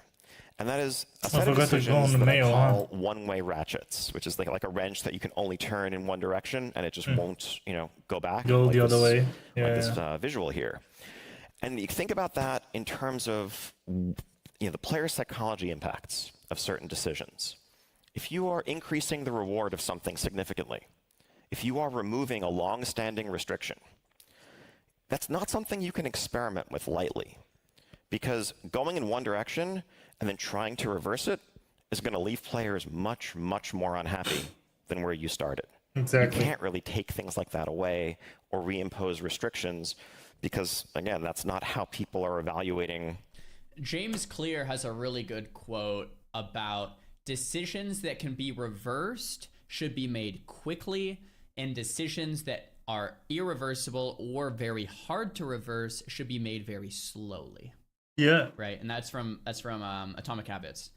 And that is a set of decisions that I call one-way ratchets, which is like a wrench that you can only turn in one direction and it just won't, go back. Go like the other way. Like this visual here. And you think about that in terms of the player psychology impacts of certain decisions. If you are increasing the reward of something significantly, if you are removing a long-standing restriction, that's not something you can experiment with lightly. Because going in one direction and then trying to reverse it is going to leave players much, much more unhappy than where you started. Exactly. You can't really take things like that away or reimpose restrictions because, again, that's not how people are evaluating. James Clear has a really good quote about decisions that can be reversed should be made quickly, and decisions that are irreversible or very hard to reverse should be made very slowly. Yeah. Right, and that's from Atomic Habits.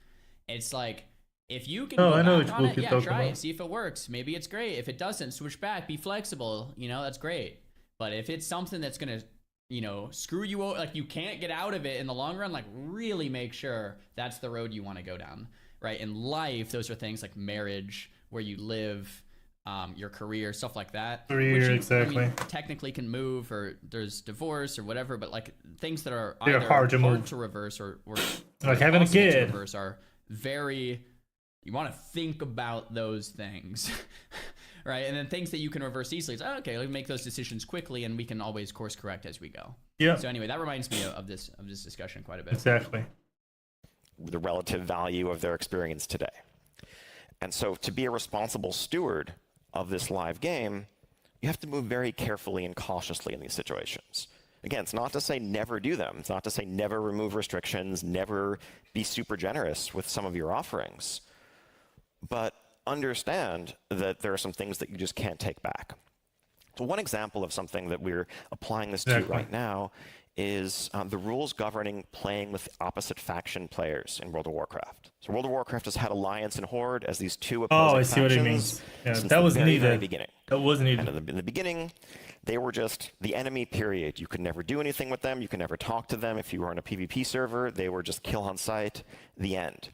It's like, if you can go back on it, yeah, try it, see if it works. Maybe it's great. If it doesn't, switch back, be flexible. That's great. But if it's something that's gonna, screw you over, like you can't get out of it in the long run, like really make sure that's the road you want to go down. Right? In life, those are things like marriage, where you live, your career, stuff like that. Exactly. I mean, technically can move, or there's divorce or whatever, but like things that are either hard to reverse or like having a kid to reverse are very, you want to think about those things. Right? And then things that you can reverse easily, it's okay, let me make those decisions quickly and we can always course correct as we go. Yeah. So anyway, that reminds me of this discussion quite a bit. Exactly. The relative value of their experience today. And so to be a responsible steward of this live game, you have to move very carefully and cautiously in these situations. Again, it's not to say never do them. It's not to say never remove restrictions, never be super generous with some of your offerings. But understand that there are some things that you just can't take back. So one example of something that we're applying this to right now is the rules governing playing with opposite faction players in World of Warcraft. So World of Warcraft has had Alliance and Horde as these two opposing factions. Oh, I see what it means. Yeah, that was needed. Very beginning. That was needed. And in the beginning, they were just the enemy, period. You could never do anything with them. You could never talk to them. If you were on a PvP server, they were just kill on sight, the end.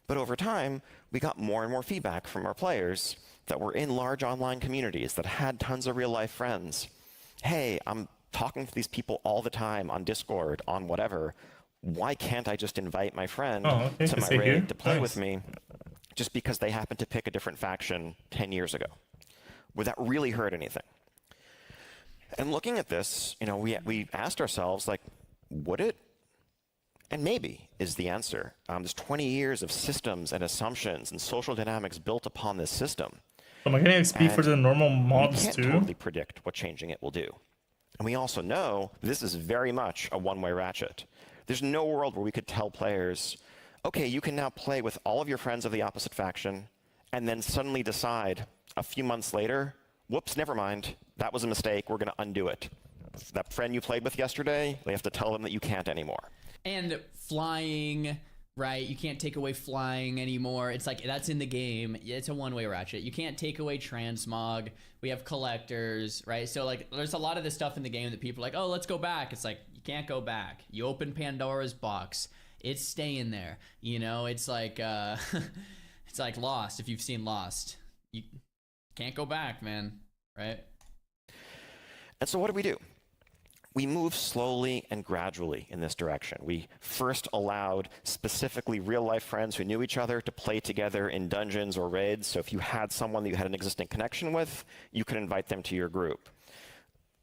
But over time, we got more and more feedback from our players that were in large online communities that had tons of real-life friends. Hey, I'm talking to these people all the time on Discord, on whatever. Why can't I just invite my friend to my raid to play with me just because they happen to pick a different faction 10 years ago? Would that really hurt anything? And looking at this, we asked ourselves, like, would it? And maybe is the answer. There's 20 years of systems and assumptions and social dynamics built upon this system. So mechanics speak for the normal mobs we can't too? totally predict what changing it will do. And we also know this is very much a one-way ratchet. There's no world where we could tell players, okay, you can now play with all of your friends of the opposite faction, and then suddenly decide a few months later, whoops, never mind, that was a mistake, we're going to undo it. That friend you played with yesterday, they have to tell them that you can't anymore. And flying, right? You can't take away flying anymore. It's like, that's in the game. It's a one-way ratchet. You can't take away transmog. We have collectors, right? So like, there's a lot of this stuff in the game that people are like, oh, let's go back. It's like, you can't go back. You open Pandora's box. It's staying there. You know, it's like, it's like Lost, if you've seen Lost. You can't go back, man, right? And so what do? We move slowly and gradually in this direction. We first allowed specifically real-life friends who knew each other to play together in dungeons or raids. So if you had someone that you had an existing connection with, you could invite them to your group.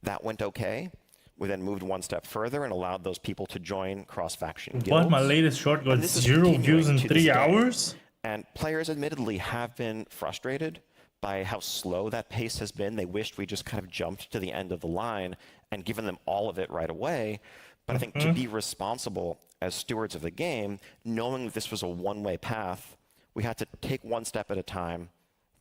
That went okay. We then moved one step further and allowed those people to join cross-faction guilds. What? My latest short got 0 views in 3 hours? And players admittedly have been frustrated by how slow that pace has been. They wished we just kind of jumped to the end of the line and given them all of it right away. But I think to be responsible as stewards of the game, knowing that this was a one-way path, we had to take one step at a time,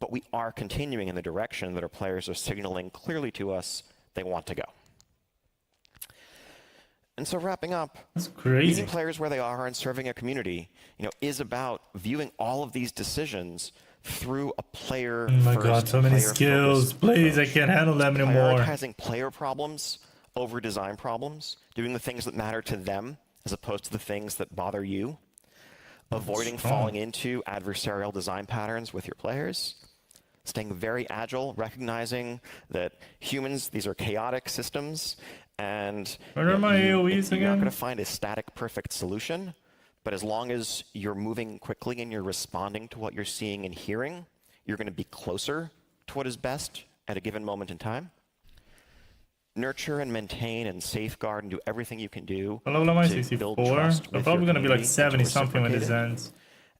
but we are continuing in the direction that our players are signaling clearly to us they want to go. And so wrapping up, meeting players where they are and serving a community, is about viewing all of these decisions through a player. Oh my god, so many skills. Please, I can't handle them anymore. Prioritizing player problems over design problems, doing the things that matter to them as opposed to the things that bother you, avoiding falling into adversarial design patterns with your players, staying very agile, recognizing that humans, these are chaotic systems, and what are my AoEs you're again? not going to find a static perfect solution. But as long as you're moving quickly and you're responding to what you're seeing and hearing, you're going to be closer to what is best at a given moment in time. Nurture and maintain and safeguard and do everything you can do How level am I? to 64? build trust They're with probably your going to be like community and 70 to something when this reciprocate it. ends.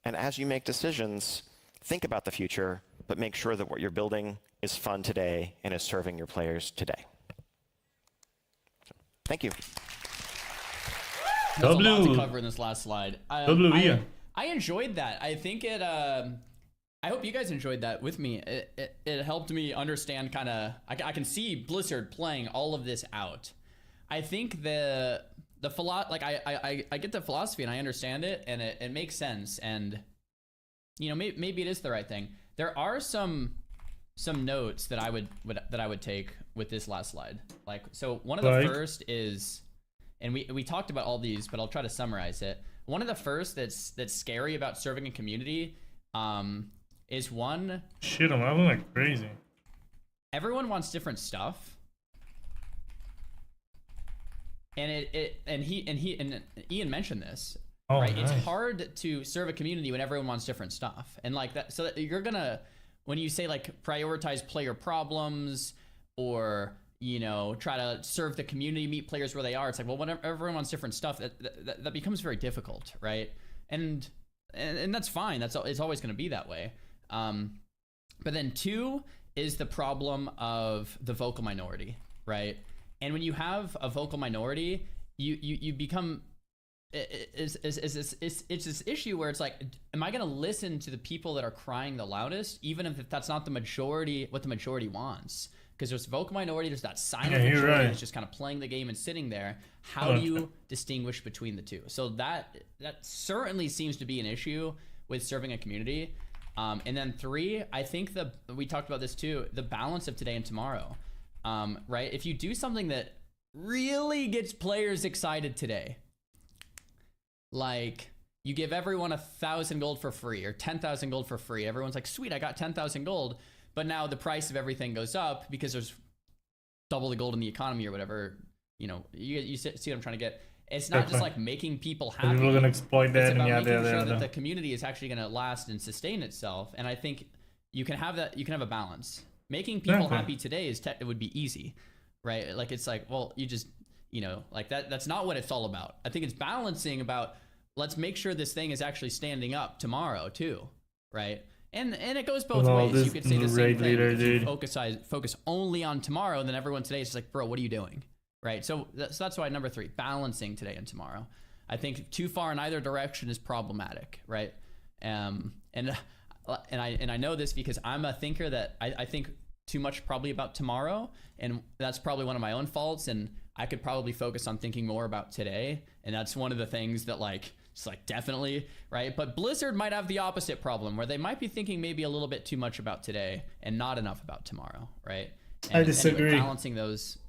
And as you make decisions, think about the future, but make sure that what you're building is fun today and is serving your players today. So, thank you. There's a lot to cover in this last slide. I enjoyed that. I think it. I hope you guys enjoyed that with me. It helped me understand kind of. I can see Blizzard playing all of this out. I think I get the philosophy and I understand it and it makes sense and maybe it is the right thing. There are some notes that I would take with this last slide. Like so one of the first is. And we talked about all these, but I'll try to summarize it. One of the first that's scary about serving a community is one. Shit, I'm having like crazy. Everyone wants different stuff, and Ian mentioned this. Oh, right, nice. It's hard to serve a community when everyone wants different stuff, and like that. So that you're gonna when you say like prioritize player problems or try to serve the community, meet players where they are. It's like, well, when everyone wants different stuff, that becomes very difficult, right? And that's fine. It's always going to be that way. But then 2 is the problem of the vocal minority, right? And when you have a vocal minority, you become it's this issue where it's like, am I going to listen to the people that are crying the loudest, even if that's not the majority, what the majority wants? Because there's vocal minority, there's that silent majority that's just kind of playing the game and sitting there. How do you distinguish between the two? So that certainly seems to be an issue with serving a community. And then 3, I think we talked about this too, the balance of today and tomorrow, right? If you do something that really gets players excited today, like you give everyone 1,000 gold for free or 10,000 gold for free. Everyone's like, sweet, I got 10,000 gold. But now the price of everything goes up because there's double the gold in the economy or whatever. You see what I'm trying to get. It's not just like making people happy. People are gonna exploit that, it's about and making sure that the community is actually going to last and sustain itself. And I think you can have that. You can have a balance. Making people happy today it would be easy, right? Like it's like, well, you just you know, like that's not what it's all about. I think it's balancing about, let's make sure this thing is actually standing up tomorrow too, right? And it goes both ways. You could say the same thing. If you focus only on tomorrow, then everyone today is just like, bro, what are you doing? Right? So that's why number 3, balancing today and tomorrow. I think too far in either direction is problematic, right? And I know this because I'm a thinker that I think too much probably about tomorrow, and that's probably one of my own faults, and I could probably focus on thinking more about today, and that's one of the things that like, it's like definitely, right? But Blizzard might have the opposite problem, where they might be thinking maybe a little bit too much about today and not enough about tomorrow, right? And I disagree. Anyway, balancing those.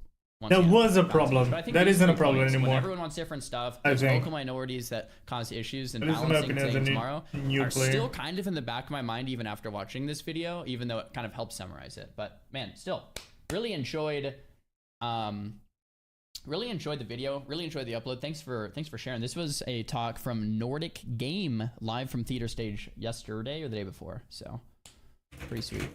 That was a problem. That isn't a problem anymore. When everyone wants different stuff, there's local minorities that cause issues, and balancing today and tomorrow are still kind of in the back of my mind even after watching this video, even though it kind of helps summarize it. But man, still really enjoyed the video, really enjoyed the upload. Thanks for sharing. This was a talk from Nordic Game live from Theater Stage yesterday or the day before, so pretty sweet.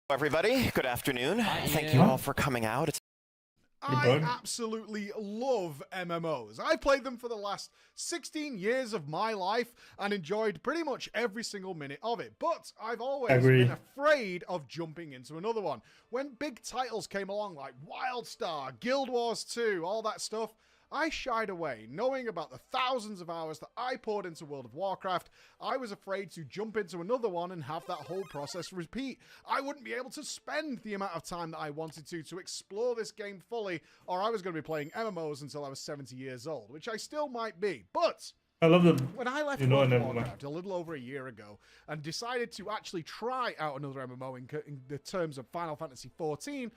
Everybody, good afternoon. Thank you all for coming out. I absolutely love MMOs. I played them for the last 16 years of my life and enjoyed pretty much every single minute of it. But I've always been afraid of jumping into another one. When big titles came along like WildStar, Guild Wars 2, all that stuff, I shied away, knowing about the thousands of hours that I poured into World of Warcraft. I was afraid to jump into another one and have that whole process repeat. I wouldn't be able to spend the amount of time that I wanted to explore this game fully, or I was going to be playing MMOs until I was 70 years old, which I still might be. But I love them. When I left World of Warcraft a little over a year ago and decided to actually try out another MMO in the terms of Final Fantasy XIV,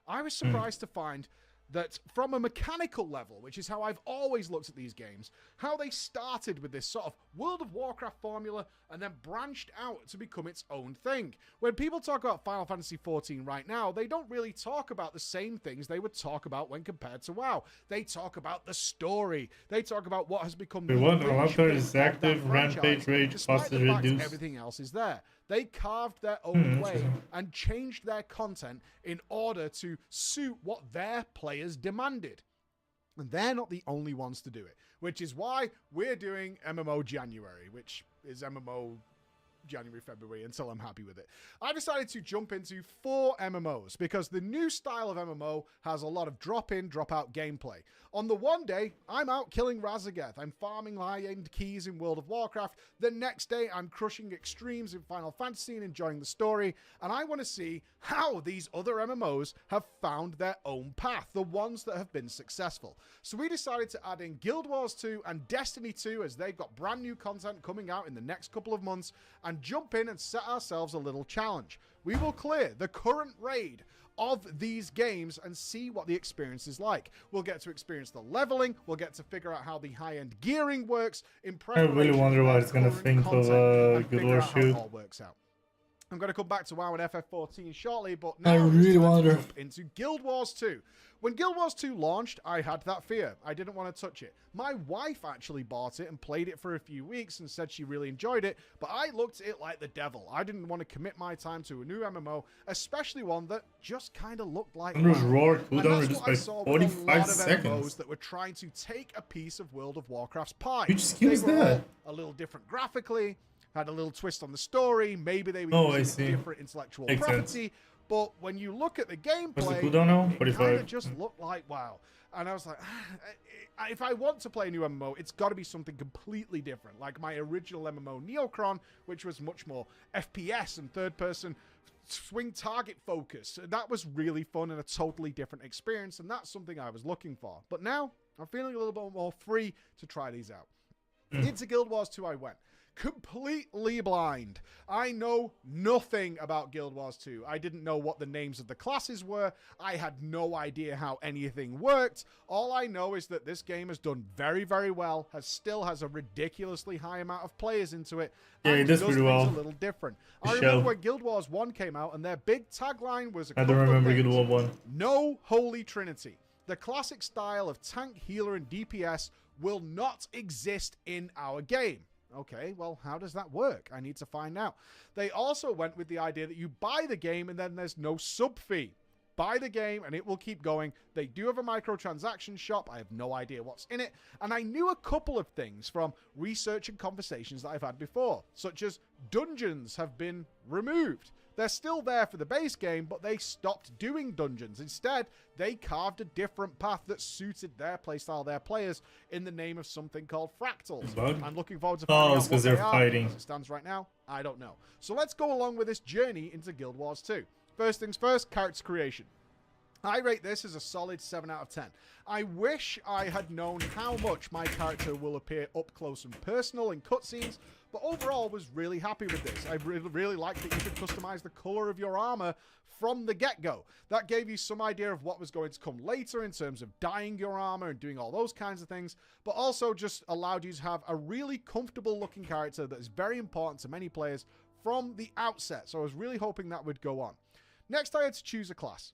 I was surprised to find that from a mechanical level, which is how I've always looked at these games, how they started with this sort of World of Warcraft formula and then branched out to become its own thing. When people talk about Final Fantasy XIV right now, they don't really talk about the same things they would talk about when compared to WoW. They talk about the story. They talk about what has become the linchpin is active, rampage rate, hostage reduce. Everything else is there. They carved their own way and changed their content in order to suit what their players demanded. And they're not the only ones to do it, which is why we're doing MMO January, which is MMO January, February, until I'm happy with it. I decided to jump into 4 MMOs because the new style of MMO has a lot of drop-in, drop-out gameplay. On the one day, I'm out killing Razageth. I'm farming high-end keys in World of Warcraft. The next day, I'm crushing extremes in Final Fantasy and enjoying the story. And I want to see how these other MMOs have found their own path, the ones that have been successful. So we decided to add in Guild Wars 2 and Destiny 2 as they've got brand new content coming out in the next couple of months, and jump in and set ourselves a little challenge. We will clear the current raid of these games and see what the experience is like. We'll get to experience the leveling, we'll get to figure out how the high-end gearing works. I really wonder what it's going to think of Guild Wars 2. It all works out. I'm going to come back to WoW and FF14 shortly, but now I really wonder. Jump into Guild Wars 2. When Guild Wars 2 launched, I had that fear. I didn't want to touch it. My wife actually bought it and played it for a few weeks and said she really enjoyed it, but I looked at it like the devil. I didn't want to commit my time to a new MMO, especially one that just kind of looked like Roar and cooldown that's reduced what by I saw with 45 a lot of seconds. MMOs that were trying to take a piece of World of Warcraft's pie. Which skill is They were that? all a little different graphically, had a little twist on the story, maybe they were using different intellectual Makes property, but when you look at the gameplay, What's the cooldown now? it kind 45. of just looked like WoW. And I was like, if I want to play a new MMO, it's got to be something completely different, like my original MMO Neocron, which was much more FPS and third-person swing target focus. That was really fun and a totally different experience, and that's something I was looking for. But now, I'm feeling a little bit more free to try these out. Into Guild Wars 2 I went. Completely blind. I know nothing about Guild Wars 2. I didn't know what the names of the classes were. I had no idea how anything worked. All I know is that this game has done very, very well, still has a ridiculously high amount of players into it. Yeah, it does pretty well. A little different. I remember when Guild Wars 1 came out and their big tagline was I don't remember Guild Wars 1. No Holy Trinity. The classic style of tank, healer, and DPS will not exist in our game. Okay, well, how does that work? I need to find out. They also went with the idea that you buy the game and then there's no sub fee. Buy the game and it will keep going. They do have a microtransaction shop. I have no idea what's in it. And I knew a couple of things from research and conversations that I've had before, such as dungeons have been removed. They're still there for the base game, but they stopped doing dungeons. Instead, they carved a different path that suited their playstyle, their players, in the name of something called fractals. I'm looking forward to finding out what they are. Fighting. As it stands right now, I don't know. So let's go along with this journey into Guild Wars 2. First things first, character creation. I rate this as a solid 7 out of 10. I wish I had known how much my character will appear up close and personal in cutscenes, but overall was really happy with this. I really liked that you could customize the color of your armor from the get-go. That gave you some idea of what was going to come later in terms of dyeing your armor and doing all those kinds of things, but also just allowed you to have a really comfortable looking character that is very important to many players from the outset. So I was really hoping that would go on. Next, I had to choose a class.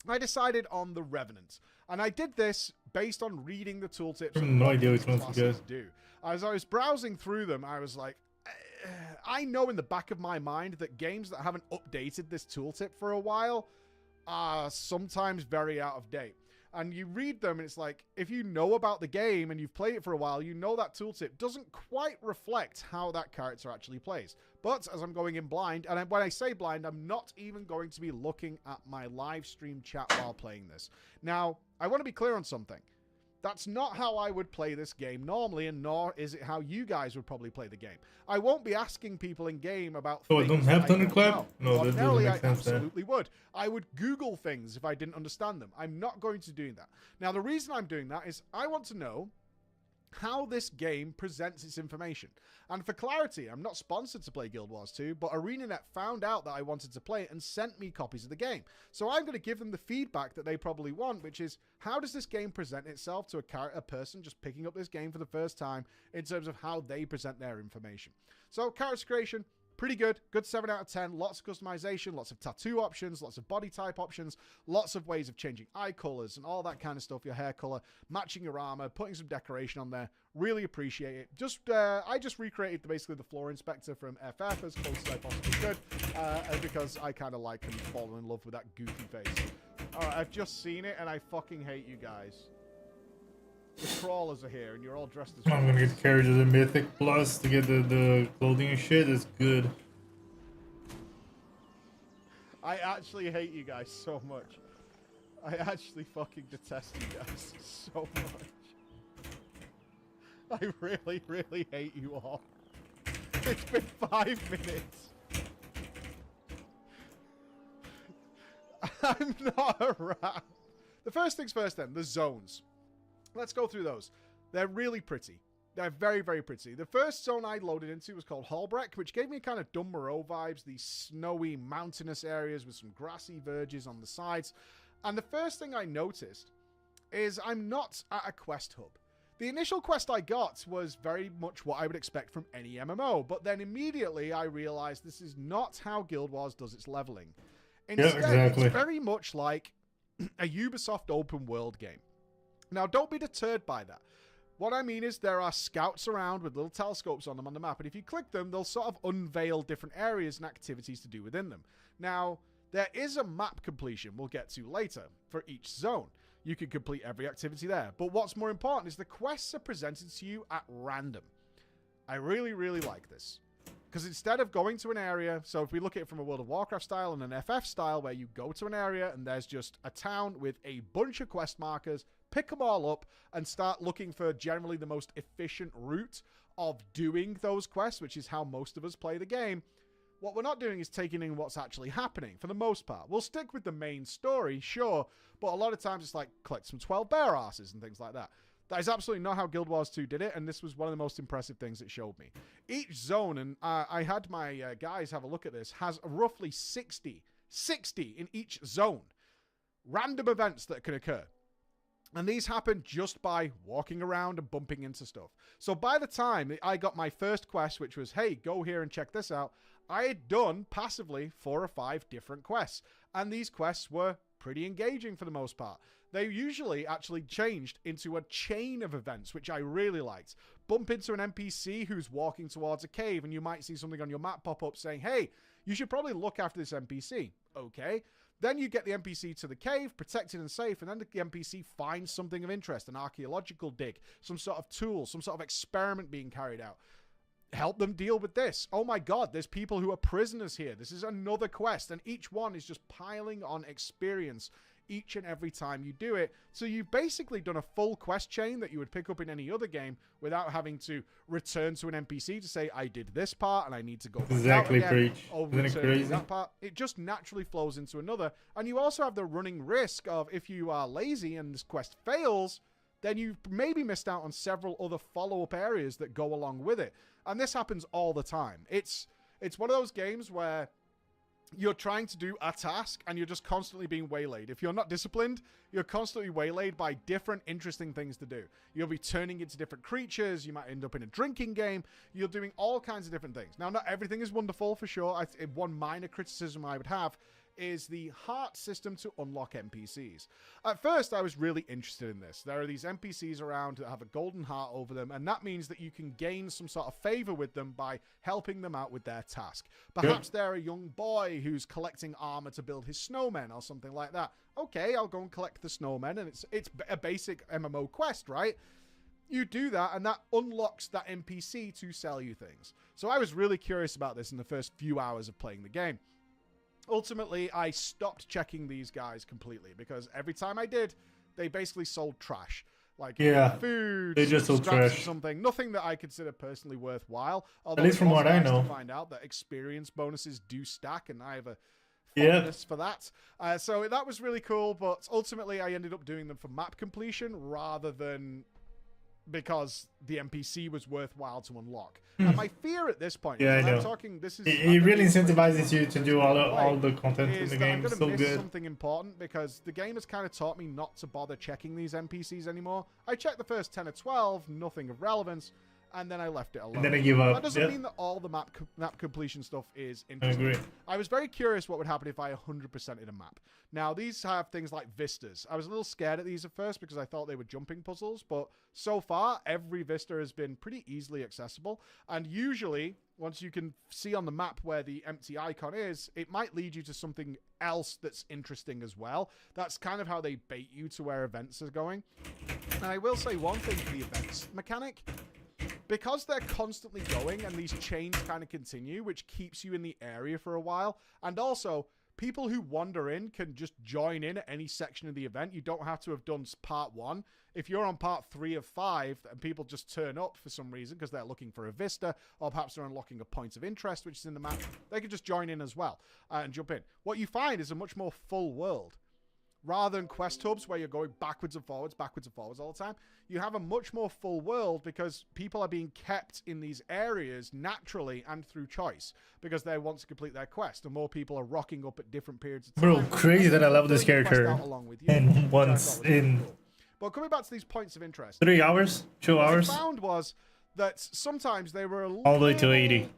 I decided on the Revenant, and I did this based on reading the tooltips. No idea which ones to go. Do. As I was browsing through them, I was like, I know in the back of my mind that games that haven't updated this tooltip for a while are sometimes very out of date. And you read them, and it's like, if you know about the game and you've played it for a while, you know that tooltip doesn't quite reflect how that character actually plays. But as I'm going in blind, and when I say blind, I'm not even going to be looking at my live stream chat while playing this. Now, I want to be clear on something. That's not how I would play this game normally, and nor is it how you guys would probably play the game. I won't be asking people in game about things. Oh, I don't have Thunderclap? No, that doesn't make sense. I absolutely would. I would Google things if I didn't understand them. I'm not going to do that. Now, the reason I'm doing that is I want to know how this game presents its information. And for clarity, I'm not sponsored to play Guild Wars 2, but ArenaNet found out that I wanted to play it and sent me copies of the game. So I'm going to give them the feedback that they probably want, which is, how does this game present itself to a person just picking up this game for the first time in terms of how they present their information? So character creation, pretty good. Good 7 out of 10. Lots of customization, lots of tattoo options, lots of body type options, lots of ways of changing eye colors and all that kind of stuff, your hair color, matching your armor, putting some decoration on there. Really appreciate it. I just recreated basically the floor inspector from FF as close as I possibly could because I kind of like and fall in love with that goofy face. Alright, I've just seen it and I fucking hate you guys. The crawlers are here, and you're all dressed as. I'm gonna get carried to the Mythic Plus to get the clothing and shit. It's good. I actually hate you guys so much. I actually fucking detest you guys so much. I really, really hate you all. It's been 5 minutes. I'm not a rat. The first things first then, the zones. Let's go through those. They're really pretty. They're very, very pretty. The first zone I loaded into was called Holbreck, which gave me kind of Dumb Moreau vibes, these snowy, mountainous areas with some grassy verges on the sides. And the first thing I noticed is I'm not at a quest hub. The initial quest I got was very much what I would expect from any MMO, but then immediately I realized this is not how Guild Wars does its leveling. Instead, it's very much like a Ubisoft open world game. Now, don't be deterred by that. What I mean is there are scouts around with little telescopes on them on the map, and if you click them, they'll sort of unveil different areas and activities to do within them. Now, there is a map completion we'll get to later for each zone. You can complete every activity there. But what's more important is the quests are presented to you at random. I really, really like this. Because instead of going to an area, so if we look at it from a World of Warcraft style and an FF style, where you go to an area and there's just a town with a bunch of quest markers, pick them all up and start looking for generally the most efficient route of doing those quests, which is how most of us play the game. What we're not doing is taking in what's actually happening, for the most part. We'll stick with the main story, sure, but a lot of times it's like collect some 12 bear asses and things like that. That is absolutely not how Guild Wars 2 did it, and this was one of the most impressive things it showed me. Each zone, and I had my guys have a look at this, has roughly 60 in each zone. Random events that can occur. And these happen just by walking around and bumping into stuff. So by the time I got my first quest, which was, hey, go here and check this out, I had done passively 4 or 5 different quests. And these quests were pretty engaging for the most part. they usually actually changed into a chain of events, which I really liked. Bump into an NPC who's walking towards a cave, and you might see something on your map pop up saying, hey, you should probably look after this NPC. Okay. Then you get the NPC to the cave, protected and safe, and then the NPC finds something of interest, an archaeological dig, some sort of tool, some sort of experiment being carried out. Help them deal with this. Oh my god, there's people who are prisoners here. This is another quest, and each one is just piling on experience each and every time you do it. So you've basically done a full quest chain that you would pick up in any other game without having to return to an NPC to say, I did this part and I need to go back exactly out again. Preach. Or Isn't it return crazy? to that part. It just naturally flows into another. And you also have the running risk of, if you are lazy and this quest fails, then you've maybe missed out on several other follow-up areas that go along with it. And this happens all the time. It's one of those games where you're trying to do a task and you're just constantly being waylaid. If you're not disciplined, you're constantly waylaid by different interesting things to do. You'll be turning into different creatures. You might end up in a drinking game. You're doing all kinds of different things. Now, not everything is wonderful, for sure. One minor criticism I would have is the heart system to unlock NPCs. At first, I was really interested in this. There are these NPCs around that have a golden heart over them, and that means that you can gain some sort of favor with them by helping them out with their task. Perhaps they're a young boy who's collecting armor to build his snowmen or something like that. Okay, I'll go and collect the snowmen, and it's a basic MMO quest, right? You do that, and that unlocks that NPC to sell you things. So I was really curious about this in the first few hours of playing the game. Ultimately, I stopped checking these guys completely because every time I did, they basically sold trash. Like food, they just sold trash. Or something. Nothing that I consider personally worthwhile. Although at least from what I know. To find out that experience bonuses do stack, and I have a fondness for that. So that was really cool, but ultimately I ended up doing them for map completion rather than because the NPC was worthwhile to unlock. And my fear at this point, I know. I'm talking, this is it really incentivizes you to do all the content in the game. It's so good. Something important because the game has kind of taught me not to bother checking these NPCs anymore. I checked the first 10 or 12, nothing of relevance, and then I left it alone. And then I give up. That doesn't mean that all the map completion stuff is interesting. I agree. I was very curious what would happen if I 100%ed a map. Now, these have things like vistas. I was a little scared at these at first because I thought they were jumping puzzles, but so far, every vista has been pretty easily accessible. And usually, once you can see on the map where the empty icon is, it might lead you to something else that's interesting as well. That's kind of how they bait you to where events are going. And I will say one thing for the events mechanic. Because they're constantly going and these chains kind of continue, which keeps you in the area for a while, and also people who wander in can just join in at any section of the event. You don't have to have done part 1. If you're on part 3 of 5 and people just turn up for some reason because they're looking for a vista, or perhaps they're unlocking a point of interest which is in the map, they can just join in as well and jump in. What you find is a much more full world. Rather than quest hubs where you're going backwards and forwards all the time, you have a much more full world because people are being kept in these areas naturally and through choice because they want to complete their quest, and more people are rocking up at different periods of time. Bro, crazy that I love this character. And once in... But coming back to these points of interest. 3 hours? 2 hours? What I found was that sometimes they were a little... all the way to 80.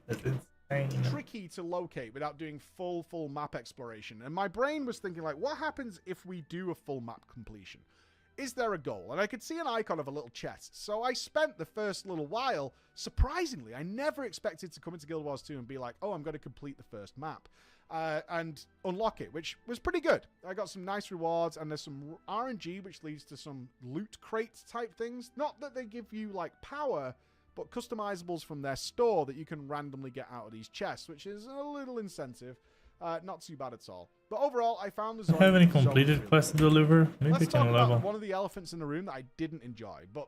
tricky to locate without doing full map exploration. And my brain was thinking, like, what happens if we do a full map completion? Is there a goal? And I could see an icon of a little chest. So I spent the first little while, surprisingly, I never expected to come into Guild Wars 2 and be like, oh, I'm going to complete the first map and unlock it, which was pretty good. I got some nice rewards, and there's some RNG, which leads to some loot crate type things. Not that they give you, like, power, but customizables from their store that you can randomly get out of these chests, which is a little incentive. Not too bad at all. But overall, I found the zone. I have any completed quests to deliver? Maybe Let's talk level. about one of the elephants in the room that I didn't enjoy, but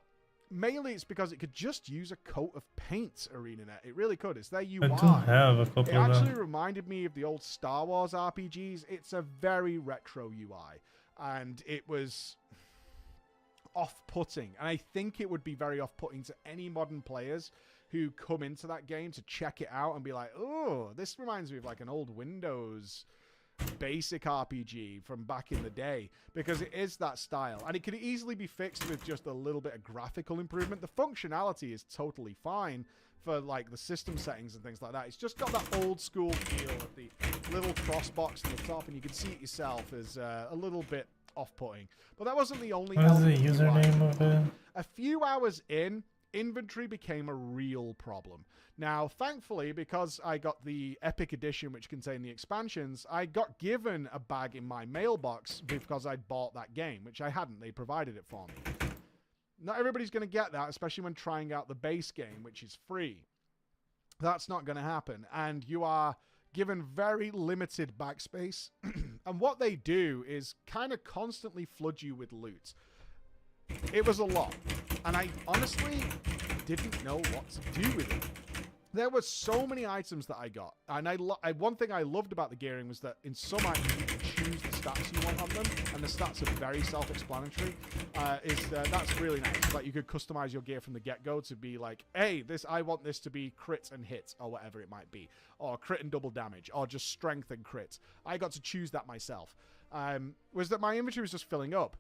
mainly it's because it could just use a coat of paint, ArenaNet. It really could. It's their UI. I don't have a couple It of actually them. reminded me of the old Star Wars RPGs. It's a very retro UI, and it was off-putting. And I think it would be very off-putting to any modern players who come into that game to check it out and be like, oh, this reminds me of like an old Windows basic RPG from back in the day, because it is that style, and it could easily be fixed with just a little bit of graphical improvement. The functionality is totally fine for like the system settings and things like that. It's just got that old school feel of the little cross box on the top, and you can see it yourself as a little bit off-putting. But that wasn't the only What is the element username of it? A few hours in, inventory became a real problem. Now, thankfully, because I got the Epic Edition, which contained the expansions, I got given a bag in my mailbox because I'd bought that game, which I hadn't. They provided it for me. Not everybody's going to get that, especially when trying out the base game, which is free. That's not going to happen. And you are given very limited backspace. And what they do is kind of constantly flood you with loot. It was a lot. And I honestly didn't know what to do with it. There were so many items that I got. And one thing I loved about the gearing was that in some items you can choose the stats you want on them. And the stats are very self-explanatory. That's really nice. Like you could customize your gear from the get-go to be like, hey, I want this to be crit and hit, or whatever it might be. Or crit and double damage, or just strength and crit. I got to choose that myself. Was that my inventory was just filling up.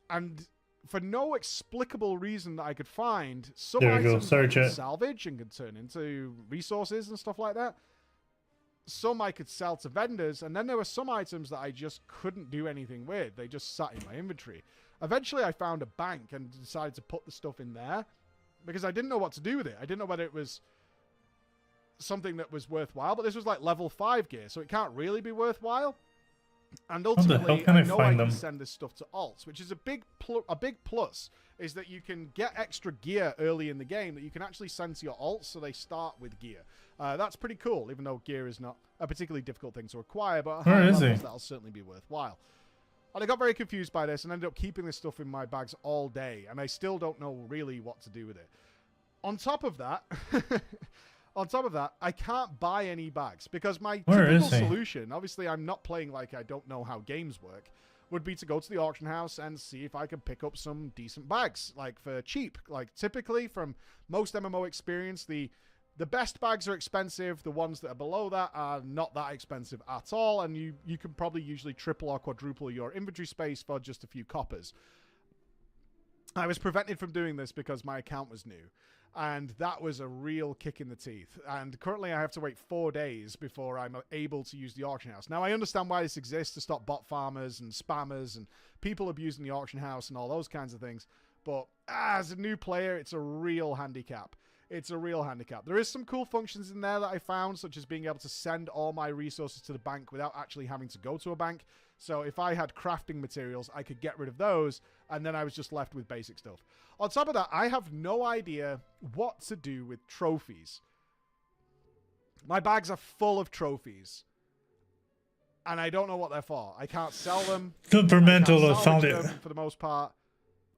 And for no explicable reason that I could find, some items I could salvage and could turn into resources and stuff like that. Some I could sell to vendors, and then there were some items that I just couldn't do anything with. They just sat in my inventory. Eventually, I found a bank and decided to put the stuff in there because I didn't know what to do with it. I didn't know whether it was something that was worthwhile, but this was like level 5 gear, so it can't really be worthwhile. And ultimately, I know I can send this stuff to alts, which is a big plus, is that you can get extra gear early in the game that you can actually send to your alts, so they start with gear. That's pretty cool, even though gear is not a particularly difficult thing to acquire, but at high levels, that'll certainly be worthwhile. And I got very confused by this and ended up keeping this stuff in my bags all day, and I still don't know really what to do with it. On top of that... I can't buy any bags because my typical solution, obviously I'm not playing like I don't know how games work, would be to go to the auction house and see if I could pick up some decent bags, like for cheap. Like typically from most MMO experience, the best bags are expensive. The ones that are below that are not that expensive at all, and you can probably usually triple or quadruple your inventory space for just a few coppers. I was prevented from doing this because my account was new. And that was a real kick in the teeth. And currently I have to wait 4 days before I'm able to use the auction house. Now, I understand why this exists, to stop bot farmers and spammers and people abusing the auction house and all those kinds of things. But as a new player, it's a real handicap. It's a real handicap. There is some cool functions in there that I found, such as being able to send all my resources to the bank without actually having to go to a bank. So if I had crafting materials, I could get rid of those, and then I was just left with basic stuff. On top of that, I have no idea what to do with trophies. My bags are full of trophies, and I don't know what they're for. I can't sell them. Temperamental found it. For the most part,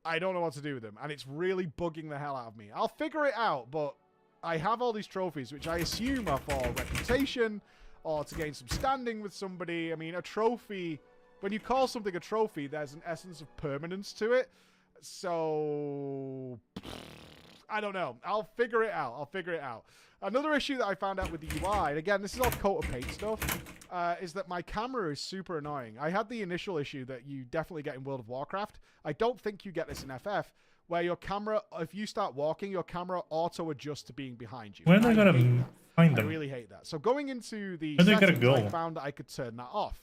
I don't know what to do with them, and it's really bugging the hell out of me. I'll figure it out, but I have all these trophies, which I assume are for reputation or to gain some standing with somebody. I mean, a trophy, when you call something a trophy, there's an essence of permanence to it. So, I don't know. I'll figure it out. Another issue that I found out with the UI, and again, this is all coat of paint stuff, is that my camera is super annoying. I had the initial issue that you definitely get in World of Warcraft. I don't think you get this in FF, where your camera, if you start walking, your camera auto-adjusts to being behind you. When are they going to find them? I really hate that. So going into the settings, I found that I could turn that off.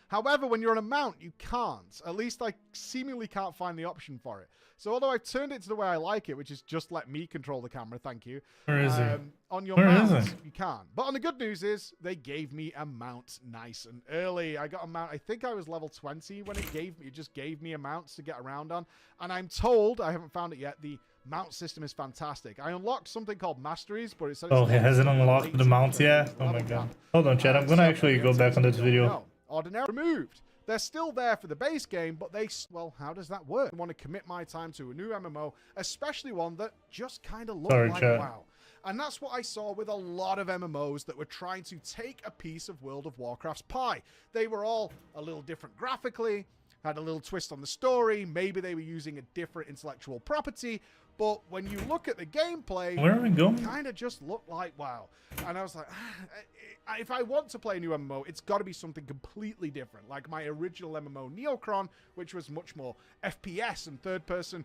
However, when you're on a mount, you can't. At least I seemingly can't find the option for it. So although I've turned it to the way I like it, which is just let me control the camera, thank you. Where is it? On your mount, you can't. But on the good news is, they gave me a mount nice and early. I got a mount, I think I was level 20 when it just gave me a mount to get around on. And I'm told, I haven't found it yet, the mount system is fantastic. I unlocked something called Masteries, but it says... Oh, it hasn't unlocked the mounts yet? Oh my god. Hold on, chat. I'm going to actually go back on this video. No. Ordinary removed. They're still there for the base game, but well, how does that work? I want to commit my time to a new MMO, especially one that just kind of looked like WoW. And that's what I saw with a lot of MMOs that were trying to take a piece of World of Warcraft's pie. They were all a little different graphically, had a little twist on the story, maybe they were using a different intellectual property, but when you look at the gameplay, it kind of just looked like WoW. And I was like, if I want to play a new MMO, it's got to be something completely different. Like my original MMO, Neocron, which was much more FPS and third-person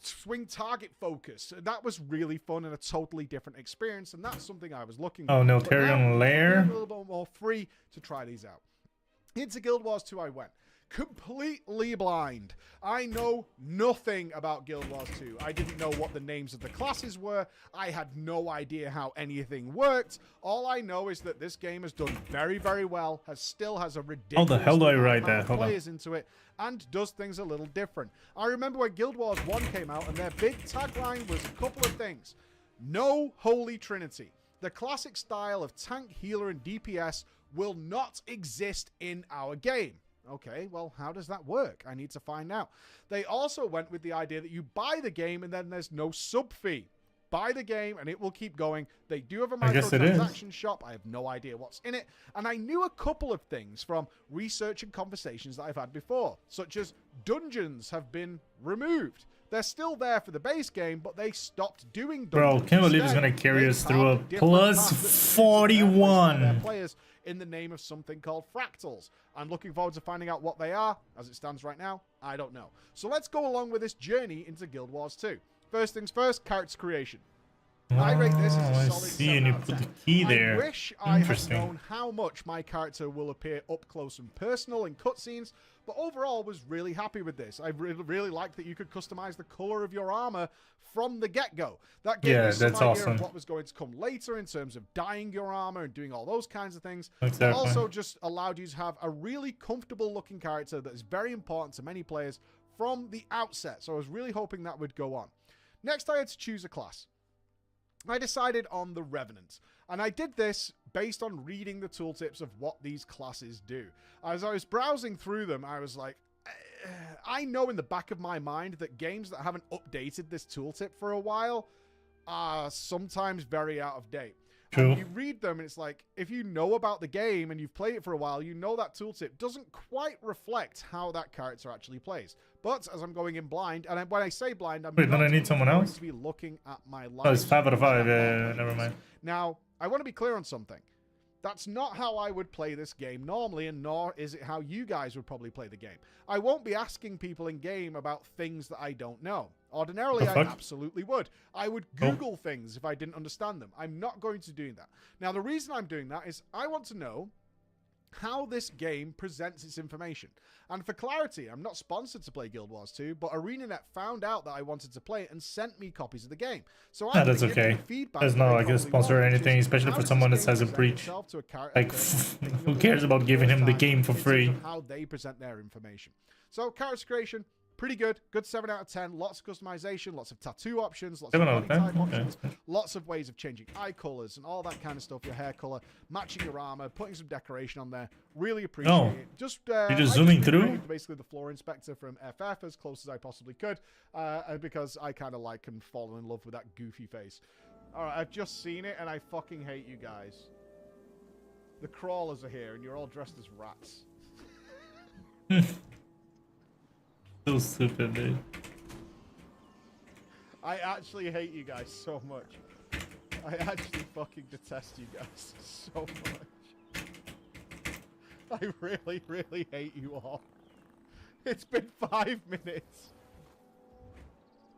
swing target focus. That was really fun and a totally different experience, and that's something I was looking for. Oh, Neltarian Lair? A little bit more free to try these out. Into Guild Wars 2 I went. completely blind. I know nothing about Guild Wars 2. I didn't know what the names of the classes were. I had no idea how anything worked. All I know is that this game has done very, very well, still has a ridiculous How the hell do I write that? Hold on. players into it, and does things a little different. I remember when Guild Wars 1 came out, and their big tagline was a couple of things. No Holy Trinity. The classic style of tank, healer, and DPS will not exist in our game. Okay, well, how does that work? I need to find out. They also went with the idea that you buy the game and then there's no sub fee. Buy the game and it will keep going. They do have a microtransaction shop. I have no idea what's in it. And I knew a couple of things from research and conversations that I've had before, such as dungeons have been removed. They're still there for the base game, but they stopped doing dungeons. Bro, can't believe it's gonna carry us through a plus 41. Players in the name of something called fractals. I'm looking forward to finding out what they are. As it stands right now, I don't know. So let's go along with this journey into Guild Wars 2. First things first, character creation. I rate this as a solid 7 out of 10. You put the key there. I wish I had known how much my character will appear up close and personal in cutscenes, but overall was really happy with this. I really liked that you could customize the color of your armor from the get-go. That gave me some idea of what was going to come later in terms of dyeing your armor and doing all those kinds of things. Exactly. It also just allowed you to have a really comfortable looking character that is very important to many players from the outset. So I was really hoping that would go on. Next, I had to choose a class. I decided on the Revenant, and I did this based on reading the tooltips of what these classes do. As I was browsing through them, I was like, I know in the back of my mind that games that haven't updated this tooltip for a while are sometimes very out of date. True. And you read them, and it's like, if you know about the game and you've played it for a while, you know that tooltip doesn't quite reflect how that character actually plays. But as I'm going in blind, and when I say blind, I'm Wait, don't I need someone going else? to be looking at my live. Oh, it's 5 out of 5. Never mind. Now, I want to be clear on something. That's not how I would play this game normally, and nor is it how you guys would probably play the game. I won't be asking people in game about things that I don't know. Ordinarily, I absolutely would. I would Google things if I didn't understand them. I'm not going to do that. Now, the reason I'm doing that is I want to know how this game presents its information. And for clarity, I'm not sponsored to play Guild Wars 2, but ArenaNet found out that I wanted to play it and sent me copies of the game. So I'm that's okay. There's no like a sponsor or anything, especially for someone that has a breach. Like, who cares about giving him the game for free? How they present their information. So character creation, pretty good. Good 7 out of 10. Lots of customization, lots of tattoo options, lots of body type options, lots of ways of changing eye colors and all that kind of stuff. Your hair color, matching your armor, putting some decoration on there. Really appreciate it. Just you're just zooming through. Basically, the floor inspector from FF as close as I possibly could, because I kind of like and fall in love with that goofy face. All right, I've just seen it and I fucking hate you guys. The crawlers are here and you're all dressed as rats. So stupid, dude. I actually hate you guys so much. I actually fucking detest you guys so much. I really, really hate you all. It's been 5 minutes.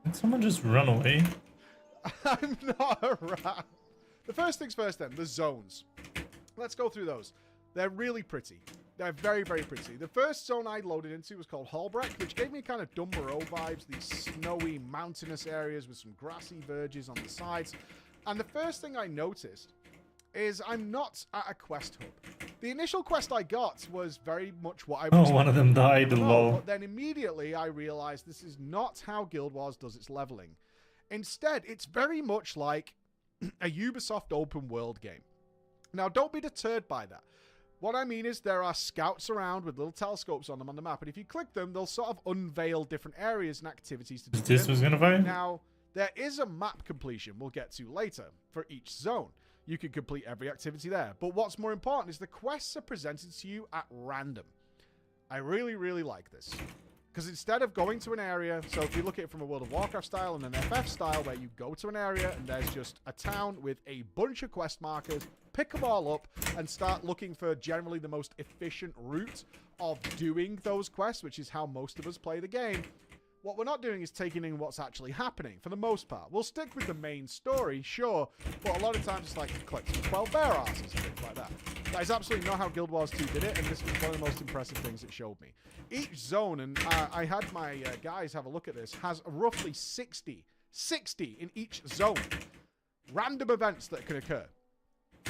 Did someone just run away? I'm not a rat. The first things first then, the zones. Let's go through those. They're really pretty. They're very, very pretty. The first zone I loaded into was called Hallbreck, which gave me kind of Dumbarrow vibes, these snowy, mountainous areas with some grassy verges on the sides. And the first thing I noticed is I'm not at a quest hub. The initial quest I got was very much what I was one of them died, lol. But then immediately I realized this is not how Guild Wars does its leveling. Instead, it's very much like a Ubisoft open world game. Now, don't be deterred by that. What I mean is there are scouts around with little telescopes on them on the map, and if you click them, they'll sort of unveil different areas and activities to do. This was gonna fight? Now, there is a map completion we'll get to later for each zone. You can complete every activity there. But what's more important is the quests are presented to you at random. I really, really like this. Because instead of going to an area, so if you look at it from a World of Warcraft style and an FF style, where you go to an area and there's just a town with a bunch of quest markers, pick them all up and start looking for generally the most efficient route of doing those quests, which is how most of us play the game. what we're not doing is taking in what's actually happening for the most part. We'll stick with the main story, sure, but a lot of times it's like collecting 12 bear asses and things like that. That is absolutely not how Guild Wars 2 did it, and this was one of the most impressive things it showed me. Each zone, and I had my guys have a look at this, has roughly 60 in each zone. Random events that can occur.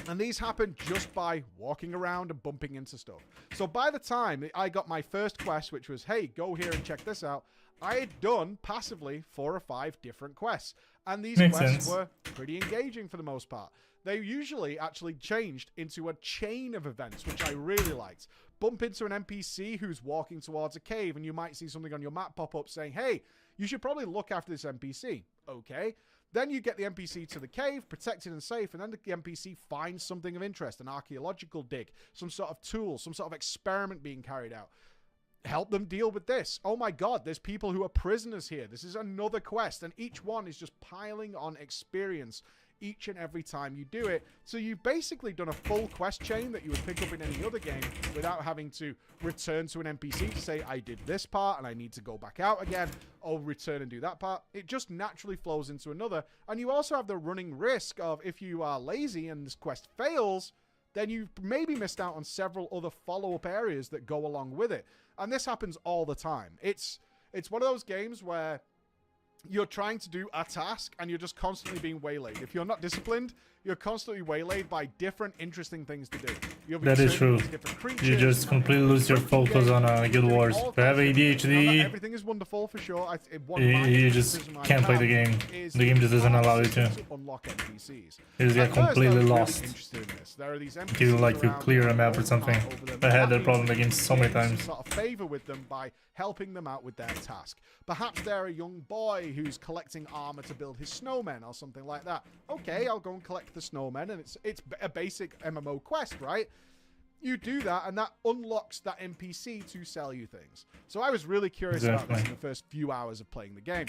And these happen just by walking around and bumping into stuff. So by the time I got my first quest, which was, hey, go here and check this out, I had done passively 4 or 5 different quests. And these quests were pretty engaging for the most part. They usually actually changed into a chain of events, which I really liked. Bump into an NPC who's walking towards a cave, and you might see something on your map pop up saying, hey, you should probably look after this NPC. Okay. Then you get the NPC to the cave, protected and safe, and then the NPC finds something of interest, an archaeological dig, some sort of tool, some sort of experiment being carried out. Help them deal with this. Oh my god, there's people who are prisoners here. This is another quest, and each one is just piling on experience each and every time you do it. So you've basically done a full quest chain that you would pick up in any other game without having to return to an NPC to say, I did this part and I need to go back out again, or return and do that part. It just naturally flows into another. And you also have the running risk of, if you are lazy and this quest fails, then you've maybe missed out on several other follow-up areas that go along with it. And this happens all the time. It's one of those games where you're trying to do a task and you're just constantly being waylaid. If you're not disciplined, you're constantly waylaid by different interesting things to do. That is true. You just completely lose your focus on Guild Wars. If you have ADHD, everything is wonderful for sure. you just can't play the game. The game just doesn't allow you to. You just get completely lost. You clear a map or something. I had that problem against so many times. Sort of favor with them by helping them out with their task. Perhaps they're a young boy who's collecting armor to build his snowmen or something like that. Okay, I'll go and collect the snowmen, and it's a basic MMO quest, right? You do that, and that unlocks that NPC to sell you things. So I was really curious about this in the first few hours of playing the game.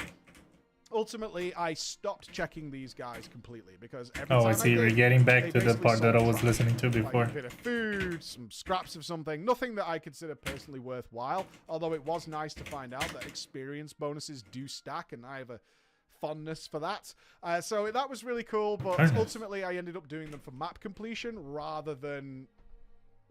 Ultimately, I stopped checking these guys completely because every time I see. We're getting back to the part that I was listening to before. Like a bit of food, some scraps of something, nothing that I consider personally worthwhile. Although it was nice to find out that experience bonuses do stack, and I have a fondness for that. So that was really cool. But ultimately, I ended up doing them for map completion rather than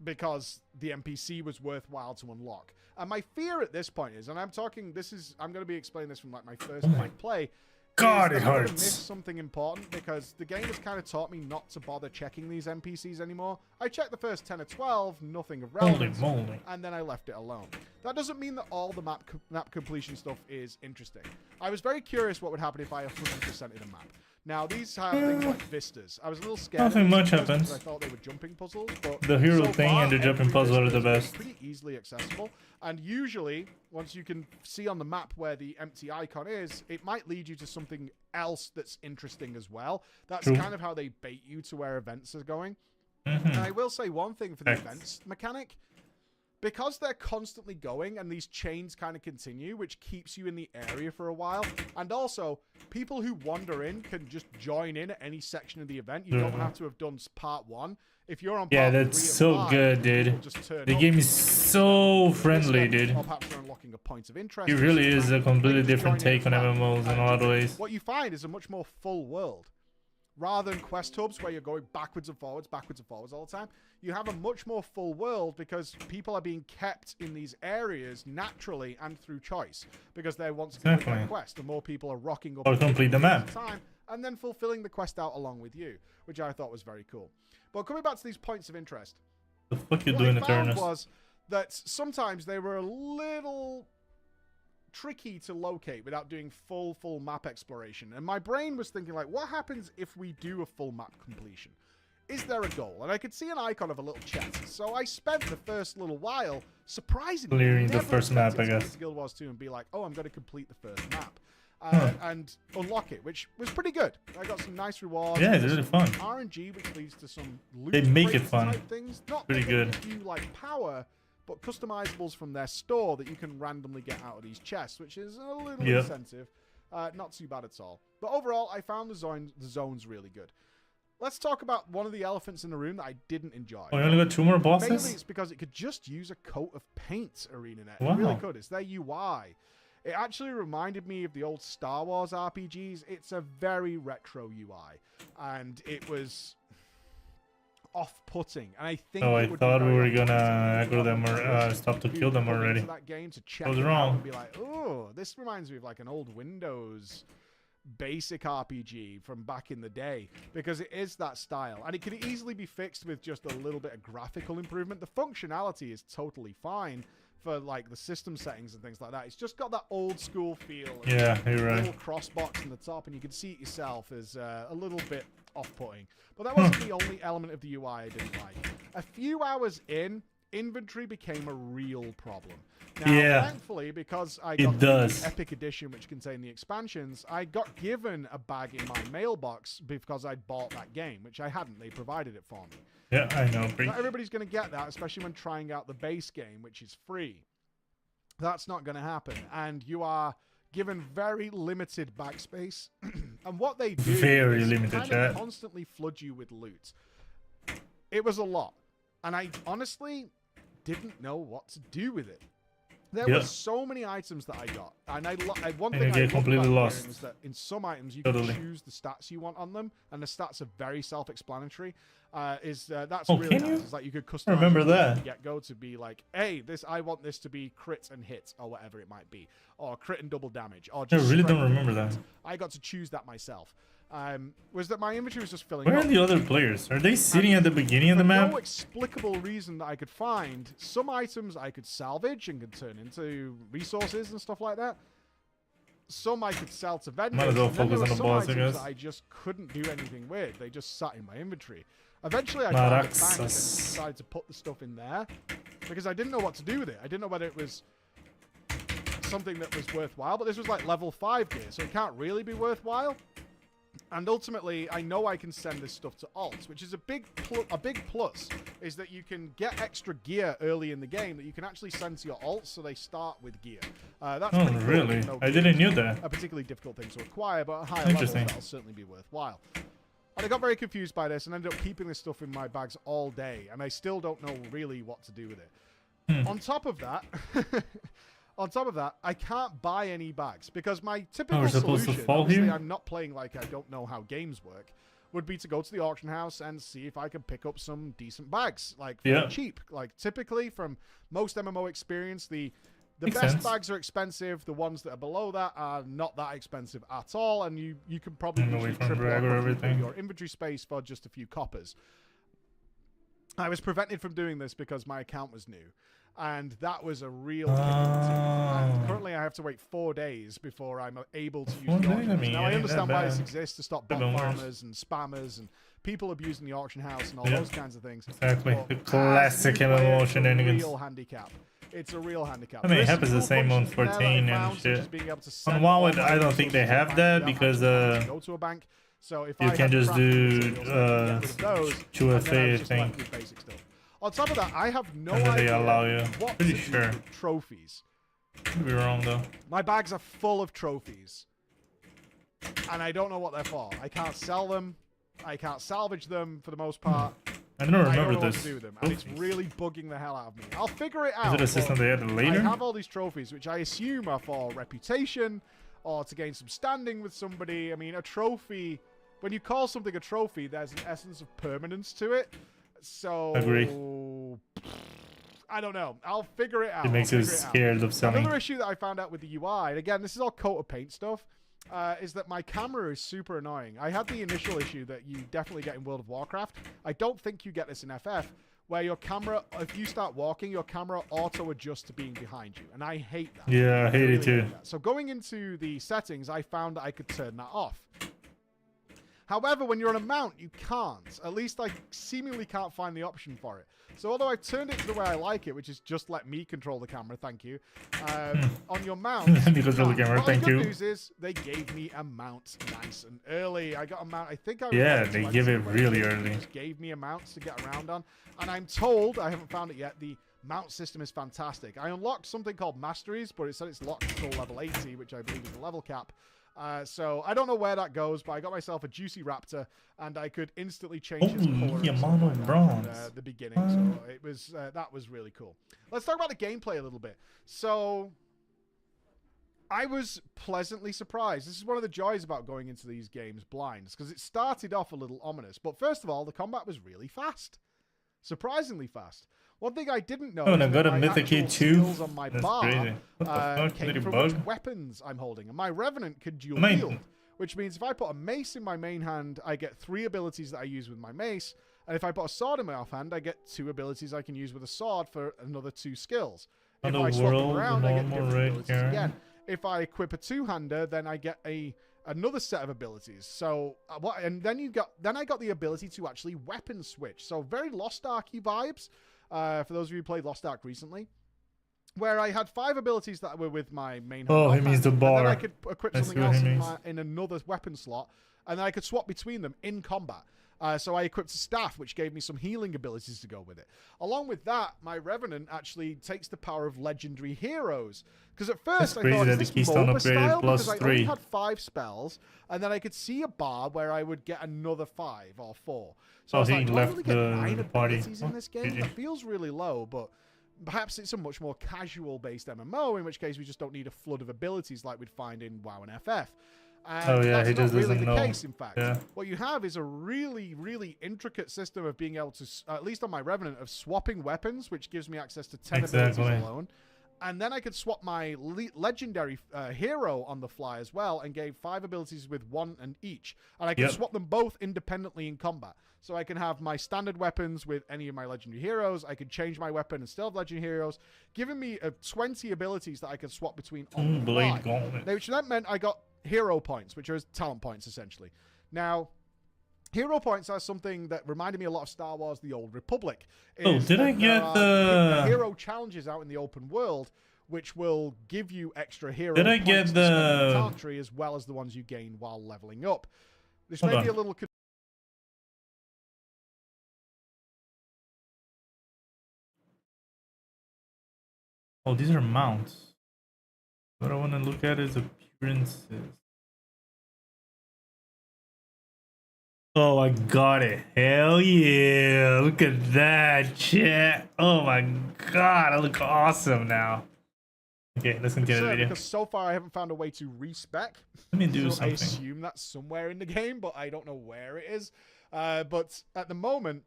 because the NPC was worthwhile to unlock. And my fear at this point is, and I'm going to be explaining this from like my first play. God, it hurts. Miss something important because the game has kind of taught me not to bother checking these NPCs anymore. I checked the first 10 or 12, nothing of relevance, and then I left it alone. That doesn't mean that all the map completion stuff is interesting. I was very curious what would happen if I 100%ed a map. Now, these have things like vistas. I was a little scared. Nothing much happens. I thought they were jumping puzzles, but the hero thing and the jumping puzzle are the best. Pretty easily accessible, and usually, once you can see on the map where the empty icon is, it might lead you to something else that's interesting as well. That's kind of how they bait you to where events are going. And I will say one thing for the events mechanic. Because they're constantly going and these chains kind of continue, which keeps you in the area for a while. And also, people who wander in can just join in at any section of the event. You don't have to have done part 1. If you're on part 3 that's so good, dude. The game is so friendly, dude. It really is a completely different take on MMOs in a lot of ways. What you find is a much more full world. Rather than quest hubs where you're going backwards and forwards all the time, you have a much more full world because people are being kept in these areas naturally and through choice because they want to complete their quest. The more people are rocking up or complete the map time and then fulfilling the quest out along with you, which I thought was very cool. But coming back to these points of interest, the fuck you doing, Eternus? Was that sometimes they were a little tricky to locate without doing full map exploration, and my brain was thinking like, what happens if we do a full map completion? Is there a goal? And I could see an icon of a little chest, so I spent the first little while surprisingly clearing the first map, I guess, to Guild Wars 2 and be like, oh, I'm going to complete the first map and unlock it, which was pretty good. I got some nice rewards. Yeah, it's really fun. RNG, which leads to some loot they make it fun. Things. Not pretty good. You like power, but customizables from their store that you can randomly get out of these chests, which is a little incentive. Not too bad at all. But overall, I found the zones really good. Let's talk about one of the elephants in the room that I didn't enjoy. Oh, you only got 2 more bosses? Mainly it's because it could just use a coat of paint, ArenaNet. Wow. It really could. It's their UI. It actually reminded me of the old Star Wars RPGs. It's a very retro UI, and it was off-putting. And I think I thought we were gonna aggro them or stop to kill them already. That game to check I was it out wrong. and be like, oh, this reminds me of like an old Windows basic RPG from back in the day, because it is that style, and it can easily be fixed with just a little bit of graphical improvement. The functionality is totally fine for like the system settings and things like that. It's just got that old school feel. Yeah, you're right. Little crossbox in the top, and you can see it yourself as a little bit off-putting. But that wasn't the only element of the UI I didn't like. A few hours in, inventory became a real problem. Now, thankfully, because I got the Epic Edition, which contained the expansions, I got given a bag in my mailbox because I'd bought that game, which I hadn't. They provided it for me. Yeah, I know. Not everybody's going to get that, especially when trying out the base game, which is free. That's not going to happen. And you are given very limited backspace. And what they do is kind of constantly flood you with loot. It was a lot. And I honestly didn't know what to do with it. There were so many items that I got, and one thing I completely lost is that in some items you can choose the stats you want on them, and the stats are very self-explanatory. That's really nice. It's like you could customize. Remember that Get-go to be like, hey, I want this to be crit and hit, or whatever it might be, or crit and double damage, or just. I really don't remember that. I got to choose that myself. Was that my inventory was just filling up. Where are the other players? Are they sitting at the beginning of the map? For no explicable reason that I could find, some items I could salvage and could turn into resources and stuff like that. Some I could sell to vendors. Might as well focus on the boss, I guess. That I just couldn't do anything with. They just sat in my inventory. Eventually, I found a bank and decided to put the stuff in there because I didn't know what to do with it. I didn't know whether it was something that was worthwhile, but this was like level 5 gear, so it can't really be worthwhile. And ultimately, I know I can send this stuff to alts, which is a big plus, is that you can get extra gear early in the game that you can actually send to your alts, so they start with gear. That's pretty cool. Really? I didn't know that. A particularly difficult thing to acquire, but at higher levels, that'll certainly be worthwhile. And I got very confused by this and ended up keeping this stuff in my bags all day, and I still don't know really what to do with it. On top of that, I can't buy any bags because my typical solution, obviously I'm not playing like I don't know how games work, would be to go to the auction house and see if I could pick up some decent bags, like for cheap. Like typically from most MMO experience, the best bags are expensive. The ones that are below that are not that expensive at all, and you can probably triple your inventory space for just a few coppers. I was prevented from doing this because my account was new. And that was a real kick in the teeth. And currently I have to wait 4 days before I'm able to use the auction house. Now I understand why this exists to stop bot farmers and spammers and people abusing the auction house and all those kinds of things. Exactly. The classic MMO shenanigans. It's a real handicap. It's a real handicap. I mean, it happens the same on 14 and shit. On WoW, I don't think they have that because go to a bank. So if you can just do 2FA, I think. On top of that, I have no idea they allow you. what Pretty to sure. do with trophies. Could be wrong though. My bags are full of trophies, and I don't know what they're for. I can't sell them. I can't salvage them for the most part. I don't remember know this. What to do with them, and it's really bugging the hell out of me. I'll figure it out. Is it a system they added later? I have all these trophies, which I assume are for reputation or to gain some standing with somebody. I mean, a trophy. When you call something a trophy, there's an essence of permanence to it. So agree. I don't know. I'll figure it out. It makes you scared of selling. Another issue that I found out with the UI, and again, this is all coat of paint stuff, is that my camera is super annoying. I had the initial issue that you definitely get in World of Warcraft. I don't think you get this in FF, where your camera, if you start walking, your camera auto-adjusts to being behind you, and I hate that. Yeah, I hate it too. So going into the settings, I found that I could turn that off. However, when you're on a mount, you can't. At least I seemingly can't find the option for it. So although I've turned it to the way I like it, which is just let me control the camera, thank you. On your mount, you control the camera, thank you. The good news is they gave me a mount nice and early. I got a mount, I think I was they give it really early. They just gave me a mount to get around on. And I'm told, I haven't found it yet, the mount system is fantastic. I unlocked something called Masteries, but it said it's locked until level 80, which I believe is the level cap. So I don't know where that goes, but I got myself a Juicy Raptor, and I could instantly change its color at the beginning. So it was that was really cool. Let's talk about the gameplay a little bit. So I was pleasantly surprised. This is one of the joys about going into these games blind, because it started off a little ominous. But first of all, the combat was really fast. Surprisingly fast. One thing I didn't know is that my actual skills on my bar came from which weapons I'm holding. And my Revenant could dual wield, which means if I put a mace in my main hand, I get 3 abilities that I use with my mace. And if I put a sword in my offhand, I get 2 abilities I can use with a sword for another 2 skills. If I swap them around, I get different abilities again. If I equip a 2-hander, then I get another set of abilities. So and then I got the ability to actually weapon switch. So very Lost Ark-y vibes. For those of you who played Lost Ark recently, where I had 5 abilities that were with my main hand. Oh, he means the bar. And then I could equip something else in another weapon slot, and then I could swap between them in combat. So I equipped a staff, which gave me some healing abilities to go with it. Along with that, my Revenant actually takes the power of legendary heroes. Because at first I thought, is this MOBA style? Because I only had 5 spells, and then I could see a bar where I would get another 5 or 4. So I was like, do I really get 9 abilities in this game? That feels really low, but perhaps it's a much more casual-based MMO, in which case we just don't need a flood of abilities like we'd find in WoW and FF. And that's not really the case, in fact. Yeah. What you have is a really, really intricate system of being able to, at least on my Revenant, of swapping weapons, which gives me access to 10 abilities alone. And then I could swap my legendary hero on the fly as well, and gave 5 abilities with 1 and each. And I can swap them both independently in combat. So I can have my standard weapons with any of my legendary heroes. I could change my weapon and still have legendary heroes, giving me 20 abilities that I could swap between on the fly. Now, which that meant I got hero points, which are talent points essentially. Now, hero points are something that reminded me a lot of Star Wars: The Old Republic. Did I get the hero challenges out in the open world, which will give you extra hero points? Did I get the talent tree as well as the ones you gain while leveling up? This may be a little. Oh, these are mounts. What I want to look at is appearances. Oh, I got it. Hell yeah. Look at that, chat. Oh my god, I look awesome now. Okay, let's continue the video. Because so far I haven't found a way to respec. Let me do so something. I assume that's somewhere in the game, but I don't know where it is. But at the moment,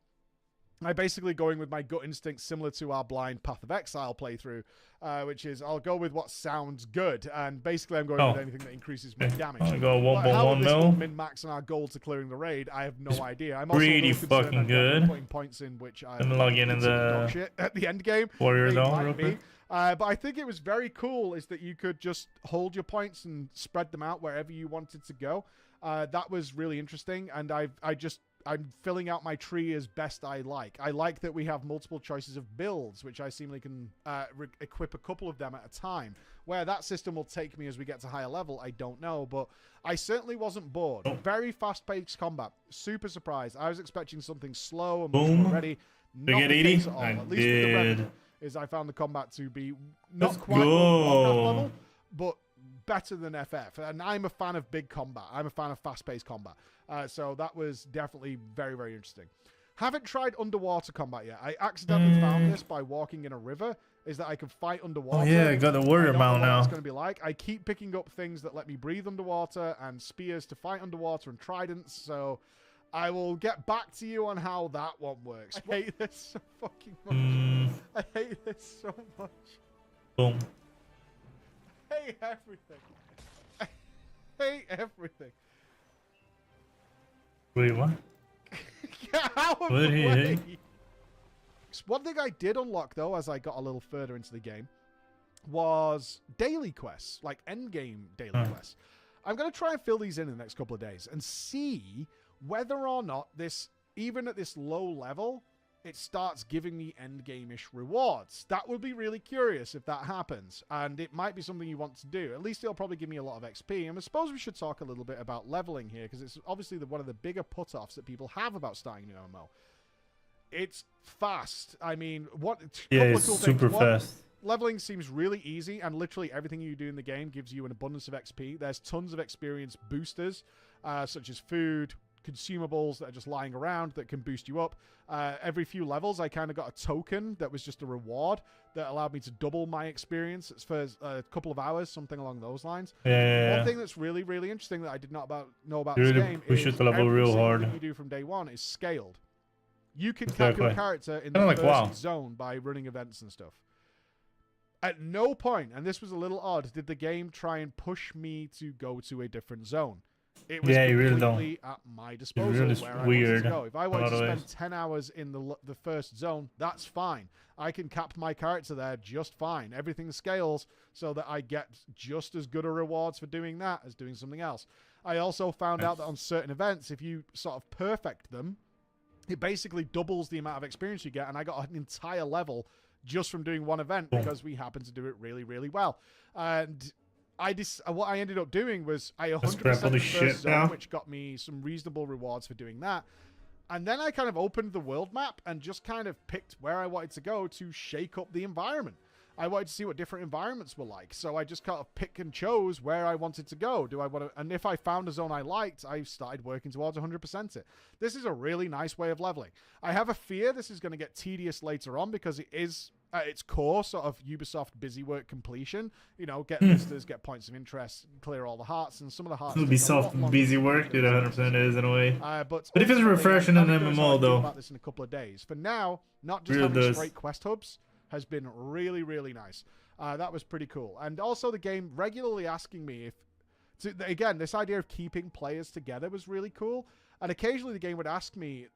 I'm basically going with my gut instinct, similar to our blind Path of Exile playthrough, which is I'll go with what sounds good, and basically I'm going with anything that increases my damage. I'll go 1.1 mil. Min-max and our goal to clearing the raid, I have no idea. I'm also pretty fucking good. Putting points in, which I'm logging in the shit at the end game. Warrior Zone real quick. But I think it was very cool is that you could just hold your points and spread them out wherever you wanted to go. That was really interesting, and I'm filling out my tree as best I like. I like that we have multiple choices of builds, which I seemingly can equip a couple of them at a time. Where that system will take me as we get to higher level, I don't know, but I certainly wasn't bored. Very fast-paced combat. Super surprised. I was expecting something slow and much already. Not the case at all. At least with the Revenant, is I found the combat to be not quite Warcraft level, but better than FF. And I'm a fan of big combat. I'm a fan of fast-paced combat. So that was definitely very, very interesting. Haven't tried underwater combat yet. I accidentally found this by walking in a river, is that I can fight underwater. Oh yeah, I got the warrior mount now. It's going to be like. I keep picking up things that let me breathe underwater and spears to fight underwater and tridents, so I will get back to you on how that one works. I hate this so fucking much. I hate this so much. Boom. I hate everything. I hate everything. Wait, what? Get out of the way. One thing I did unlock, though, as I got a little further into the game, was daily quests, like endgame daily quests. I'm going to try and fill these in the next couple of days and see whether or not this, even at this low level, it starts giving me endgame-ish rewards. That would be really curious if that happens, and it might be something you want to do. At least it'll probably give me a lot of XP, and I suppose we should talk a little bit about leveling here, because it's obviously one of the bigger put-offs that people have about starting an MMO. It's fast. I mean, it's super fast. Leveling seems really easy, and literally everything you do in the game gives you an abundance of XP. There's tons of experience boosters, such as food, consumables that are just lying around that can boost you up. Every few levels, I kind of got a token that was just a reward that allowed me to double my experience for a couple of hours, something along those lines. Yeah. One thing that's really, really interesting that I did not know about You this really game push is it to level every real single hard. thing you do from day one is scaled. You can cap Exactly. your character in the Kinda like first WoW. zone by running events and stuff. At no point, and this was a little odd, did the game try and push me to go to a different zone. It was Yeah, you really completely don't. at my disposal really where I weird wanted to go. If I in a wanted to lot of spend ways. 10 hours in the first zone, that's fine. I can cap my character there just fine. Everything scales so that I get just as good a rewards for doing that as doing something else. I also found out that on certain events, if you sort of perfect them, it basically doubles the amount of experience you get, and I got an entire level just from doing one event because we happened to do it really, really well. And what I ended up doing was I 100% the first zone, which got me some reasonable rewards for doing that. And then I kind of opened the world map and just kind of picked where I wanted to go to shake up the environment. I wanted to see what different environments were like, so I just kind of pick and chose where I wanted to go. And if I found a zone I liked, I started working towards 100% it. This is a really nice way of leveling. I have a fear this is going to get tedious later on because it is at its core sort of Ubisoft busy work completion. You know, get visitors, get points of interest, clear all the hearts, and some of the hearts. Ubisoft busy work, dude, 100% is in a way. But if it's refreshing in I'm MMO though, about this in a couple of days. For now, not just really having does. straight quest hubs has been really, really nice. That was pretty cool. And also the game regularly asking me if... again, this idea of keeping players together was really cool. And occasionally the game would ask me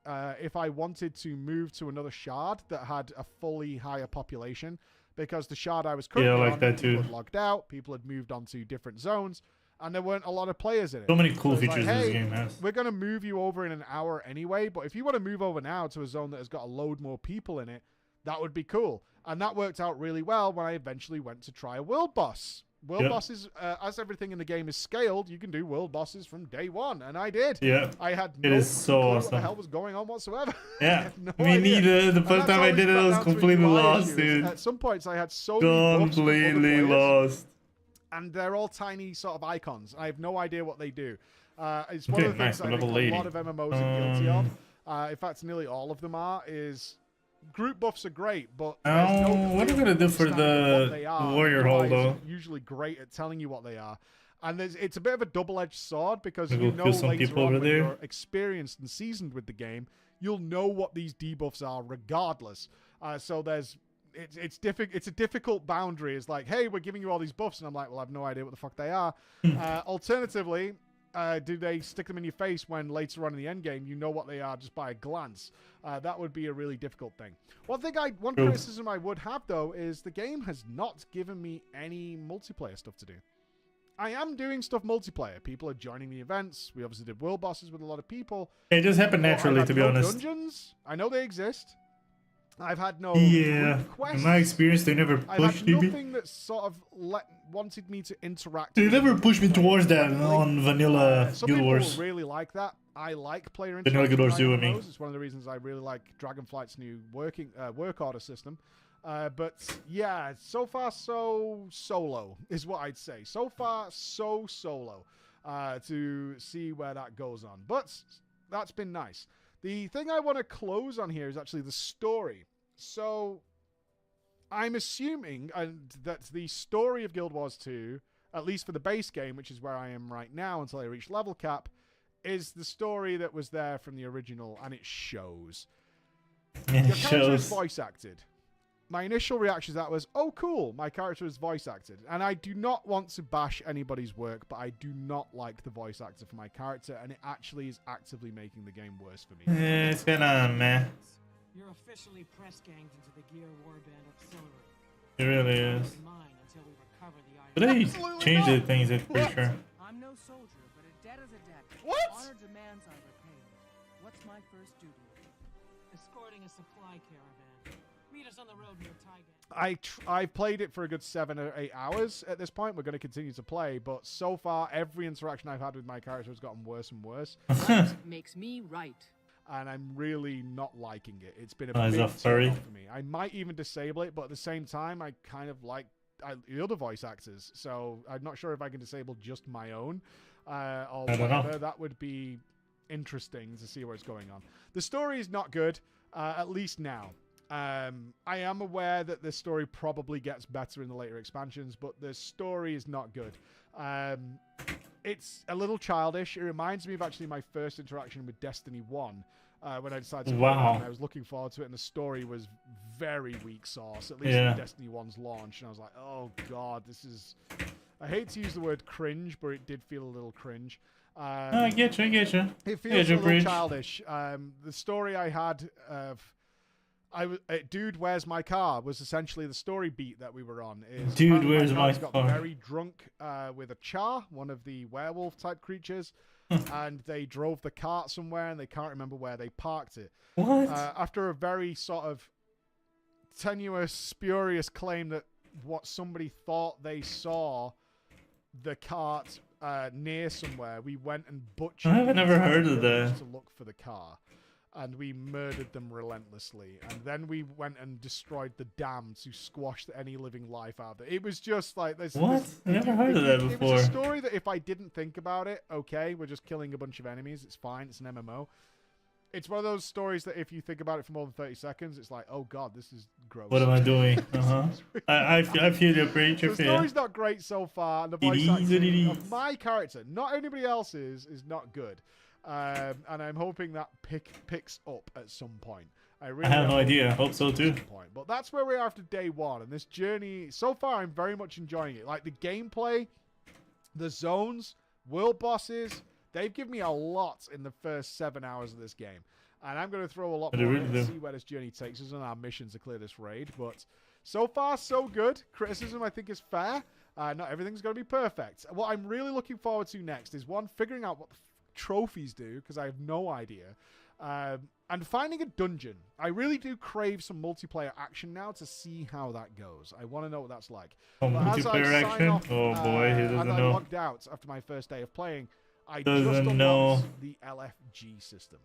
if I wanted to move to another shard that had a fully higher population. Because the shard I was currently on, people had logged out, people had moved on to different zones, and there weren't a lot of players in it. So many cool it's features like, this game has. We're going to move you over in an hour anyway, but if you want to move over now to a zone that has got a load more people in it, that would be cool. And that worked out really well when I eventually went to try a world boss. World bosses, as everything in the game is scaled, you can do world bosses from day one, and I did. Yeah, I had it no is so clue awesome. what the hell was going on whatsoever. Yeah, no me idea. neither. The And first that's time I always did it, I come was down to completely UI lost, issues. dude. At some points, I had so many buffs from other Completely players, lost. and they're all tiny sort of icons. I have no idea what they do. It's one Okay, of the things nice, I think a level 80. lot of MMOs are guilty of. In fact, nearly all of them is group buffs are great, but there's no What are we gonna do for understanding of what the they are. warrior UI hall is though? Usually great at telling you what they are. And it's a bit of a double-edged sword because Maybe you we'll know kill some later people on over when there. you're experienced and seasoned with the game, you'll know what these debuffs are regardless. So it's a difficult boundary. It's like, hey, we're giving you all these buffs, and I'm like, well, I have no idea what the fuck they are. Alternatively, do they stick them in your face when later on in the end game you know what they are just by a glance? That would be a really difficult thing. One criticism I would have though is the game has not given me any multiplayer stuff to do. I am doing stuff multiplayer. People are joining the events. We obviously did world bosses with a lot of people. It just happened naturally, to be honest. Dungeons. I know they exist. I've had no In my experience, they never I've pushed had me. nothing that sort of wanted me to interact. They with never the pushed me game towards that directly. on vanilla Some Guild people Wars. really like that. I like player Vanilla interaction. Guild Wars 2, I in mean. MMOs. It's one of the reasons I really like Dragonflight's new work order system. But yeah, so far so solo is what I'd say. So far so solo to see where that goes on. But that's been nice. The thing I want to close on here is actually the story. So I'm assuming that the story of Guild Wars 2, at least for the base game, which is where I am right now until I reach level cap, is the story that was there from the original, and it shows. Your character is voice acted. My initial reaction to that was, oh cool, my character is voice acted. And I do not want to bash anybody's work, but I do not like the voice actor for my character, and it actually is actively making the game worse for me. Yeah, it's kinda meh. You're officially press ganged into the Gear Warband Auxiliary. It really is. But they changed the things, I'm pretty sure. I'm no soldier, but a debt is a debt. What? Honor demands I repay. What's my first duty? Escorting a supply caravan. Meet us on the road near Taigan. I've played it for a good 7 or 8 hours at this point. We're going to continue to play, but so far every interaction I've had with my character has gotten worse and worse. Makes me right. And I'm really not liking it. It's been a Is big that furry? turn-off for me. I might even disable it, but at the same time, I kind of like the other voice actors. So I'm not sure if I can disable just my own or I don't whatever. know. That would be interesting to see where it's going on. The story is not good, at least now. I am aware that the story probably gets better in the later expansions, but the story is not good. It's a little childish. It reminds me of actually my first interaction with Destiny 1 when I decided to play that, and I was looking forward to it, and the story was very weak sauce, at least in Destiny 1's launch, and I was like, oh god, this is... I hate to use the word cringe, but it did feel a little cringe. I get you. It feels a little childish. The story I had of... Dude, Where's My Car was essentially the story beat that we were on. Dude, Where's My got Car? Very drunk with a Char, one of the werewolf type creatures, and they drove the cart somewhere and they can't remember where they parked it. What? After a very sort of tenuous, spurious claim that what somebody thought they saw the cart near somewhere, we went and butchered. I've never heard of that. To look for the car. And we murdered them relentlessly. And then we went and destroyed the dam to squash any living life out there. It was just like this. What? I never heard of that before. It was a story that if I didn't think about it, okay, we're just killing a bunch of enemies. It's fine. It's an MMO. It's one of those stories that if you think about it for more than 30 seconds, it's like, oh god, this is gross. What am I doing? I feel your preach. The story's not great so far. And the voice acting of my character, not anybody else's, is not good. And I'm hoping that picks up at some point. I have no idea. I hope so too. But that's where we are after day one. And this journey, so far, I'm very much enjoying it. Like the gameplay, the zones, world bosses, they've given me a lot in the first 7 hours of this game. And I'm going to throw a lot more in and see where this journey takes us on our mission to clear this raid. But so far, so good. Criticism, I think, is fair. Not everything's going to be perfect. What I'm really looking forward to next is, one, figuring out what the trophies do, because I have no idea, and finding a dungeon. I really do crave some multiplayer action now to see how that goes. I want to know what that's like. Multiplayer action? Oh boy, he doesn't know. I logged out after my first day of playing. I just unlocked the LFG system,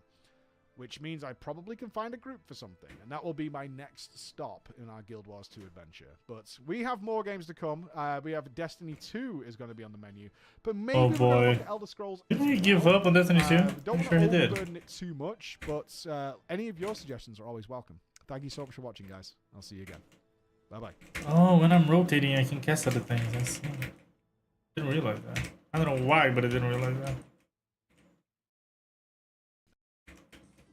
which means I probably can find a group for something, and that will be my next stop in our Guild Wars 2 adventure. But we have more games to come. We have Destiny 2 is going to be on the menu, but maybe we're going to look at Elder Scrolls. Didn't he give up on Destiny 2? Don't sure he did. Overburden it too much, but any of your suggestions are always welcome. Thank you so much for watching, guys. I'll see you again. Bye-bye. Oh, when I'm rotating, I can cast other things. I see. Didn't realize that. I don't know why, but I didn't realize that.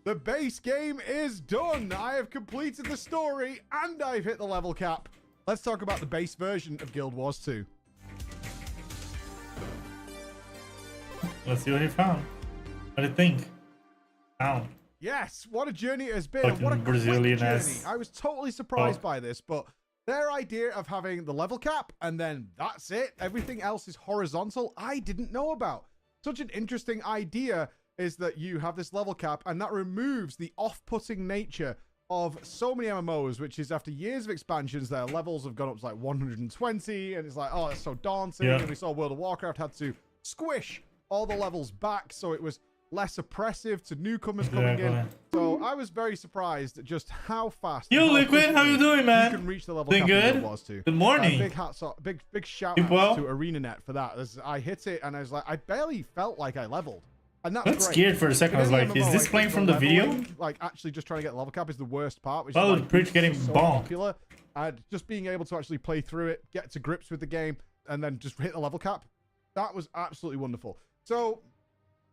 The base game is done. I have completed the story and I've hit the level cap. Let's talk about the base version of Guild Wars 2. Let's see what he found. What do you think? Ow. Yes, what a journey it has been. Fucking What a Brazilian quick journey. ass. I was totally surprised by this, but their idea of having the level cap and then that's it, everything else is horizontal, I didn't know about. Such an interesting idea is that you have this level cap and that removes the off-putting nature of so many MMOs, which is after years of expansions, their levels have gone up to like 120 and it's like, oh, that's so daunting. Yeah. And we saw World of Warcraft had to squish all the levels back so it was less oppressive to newcomers coming in. So I was very surprised at just how fast. Yo, Liquid, how you doing, man? You can reach the level Been cap good? Guild Wars 2. Good morning. Big hats off, big shout Keep out well? to ArenaNet for that. I hit it and I was like, I barely felt like I leveled. And I that's got great. scared for a second. I was like, is this playing from the video? Like actually just trying to get the level cap is the worst part. Which Oh, is the like, preach getting so bombed. popular. And just being able to actually play through it, get to grips with the game, and then just hit the level cap. That was absolutely wonderful. So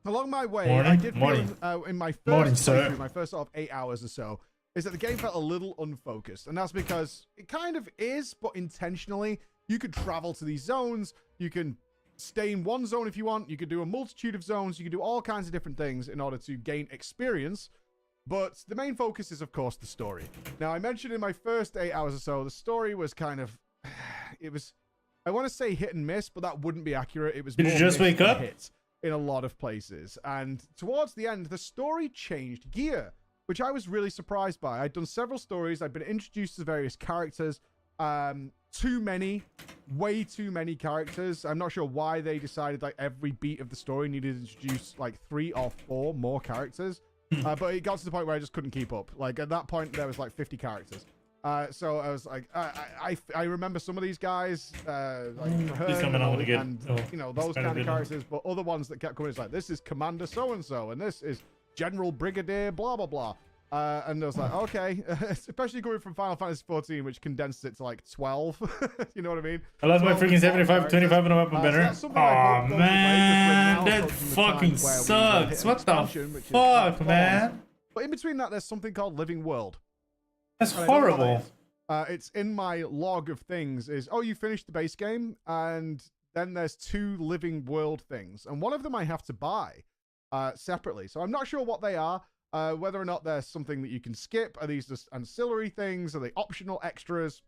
along my way, I did feel in my first playthrough, my first sort of 8 hours or so, is that the game felt a little unfocused. And that's because it kind of is, but intentionally. You could travel to these zones. You can stay in one zone if you want. You could do a multitude of zones. You can do all kinds of different things in order to gain experience. But the main focus is, of course, the story. Now, I mentioned in my first 8 hours or so, the story was kind of... It was... I want to say hit and miss, but that wouldn't be accurate. It was Did more you just miss wake than up? hit in a lot of places. And towards the end, the story changed gear, which I was really surprised by. I'd done several stories. I'd been introduced to various characters. Too many, way too many characters. I'm not sure why they decided like every beat of the story needed to introduce like 3 or 4 more characters. But it got to the point where I just couldn't keep up. Like at that point, there was like 50 characters. So I was like, I remember some of these guys, like Hearn and you know those kind of characters, but other ones that kept coming is like, this is Commander so and so, and this is General Brigadier blah blah blah. And I was like, okay, especially going from Final Fantasy 14, which condenses it to like 12. You know what I mean? I lost my freaking 75, 25 and a weapon banner. So Oh man, that fucking sucks. What the fuck, man? But in between that, there's something called Living World. That's horrible. It's in my log of things is, oh, you finished the base game, and then there's 2 Living World things. And one of them I have to buy separately. So I'm not sure what they are. Whether or not there's something that you can skip. Are these just ancillary things? Are they optional extras?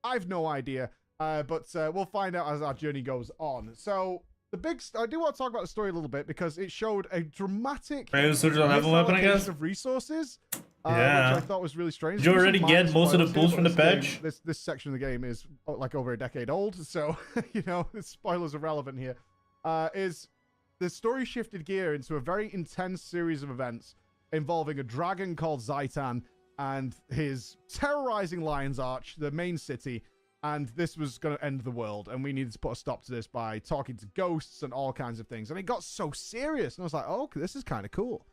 I've no idea. But we'll find out as our journey goes on. So I do want to talk about the story a little bit because it showed a dramatic misallocation of resources. Yeah. Which I thought was really strange. Did you already get most of the pulls from the patch? This section of the game is like over a decade old, so you know, the spoilers are relevant here. Is the story shifted gear into a very intense series of events involving a dragon called Zaitan and his terrorizing Lion's Arch, the main city, and this was going to end the world, and we needed to put a stop to this by talking to ghosts and all kinds of things, and it got so serious, and I was like, oh, this is kind of cool.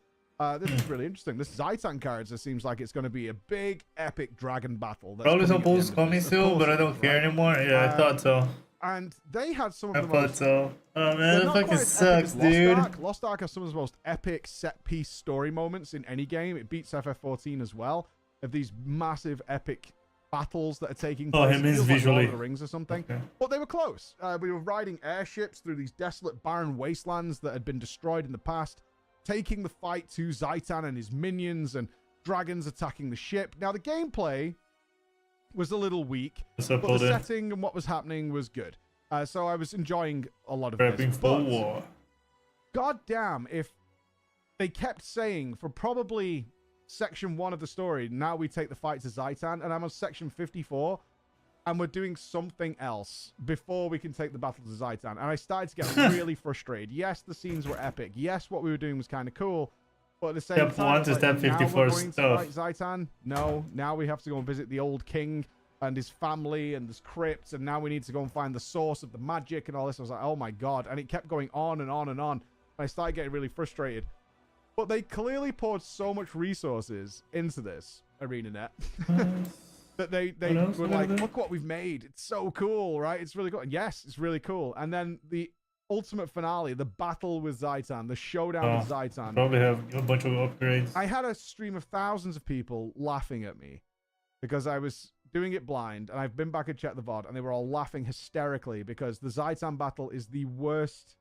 This is really interesting. This Zaitan character seems like it's going to be a big, epic dragon battle. Probably supposed to coming still, but I don't care anymore. Yeah, I thought so. And they had some of the most... so. Oh man, that fucking sucks, dude. Lost Ark has some of the most epic set-piece story moments in any game. It beats FF14 as well, of these massive, epic battles that are taking place. Oh, it means visually. Lord of the Rings or something. Okay. But they were close. We were riding airships through these desolate, barren wastelands that had been destroyed in the past, taking the fight to Zaitan and his minions, and dragons attacking the ship. Now, the gameplay was a little weak, but the setting and what was happening was good. So I was enjoying a lot of this. War. God damn, if they kept saying for probably section 1 of the story, now we take the fight to Zaitan, and I'm on section 54, and we're doing something else before we can take the battle to Zaitan. And I started to get really frustrated. Yes, the scenes were epic. Yes, what we were doing was kind of cool. But at the same time, step 1 to step 54 stuff. Zaitan? No, now we have to go and visit the old king and his family and this crypt, and now we need to go and find the source of the magic and all this. I was like, oh my god. And it kept going on and on and on. And I started getting really frustrated. But they clearly poured so much resources into this ArenaNet that they were like, look what we've made. It's so cool, right? It's really cool. And yes, it's really cool. And then the ultimate finale, the battle with Zaitan, the showdown with Zaitan. Probably have a bunch of upgrades. I had a stream of thousands of people laughing at me because I was doing it blind, and I've been back and checked the VOD, and they were all laughing hysterically because the Zaitan battle is the worst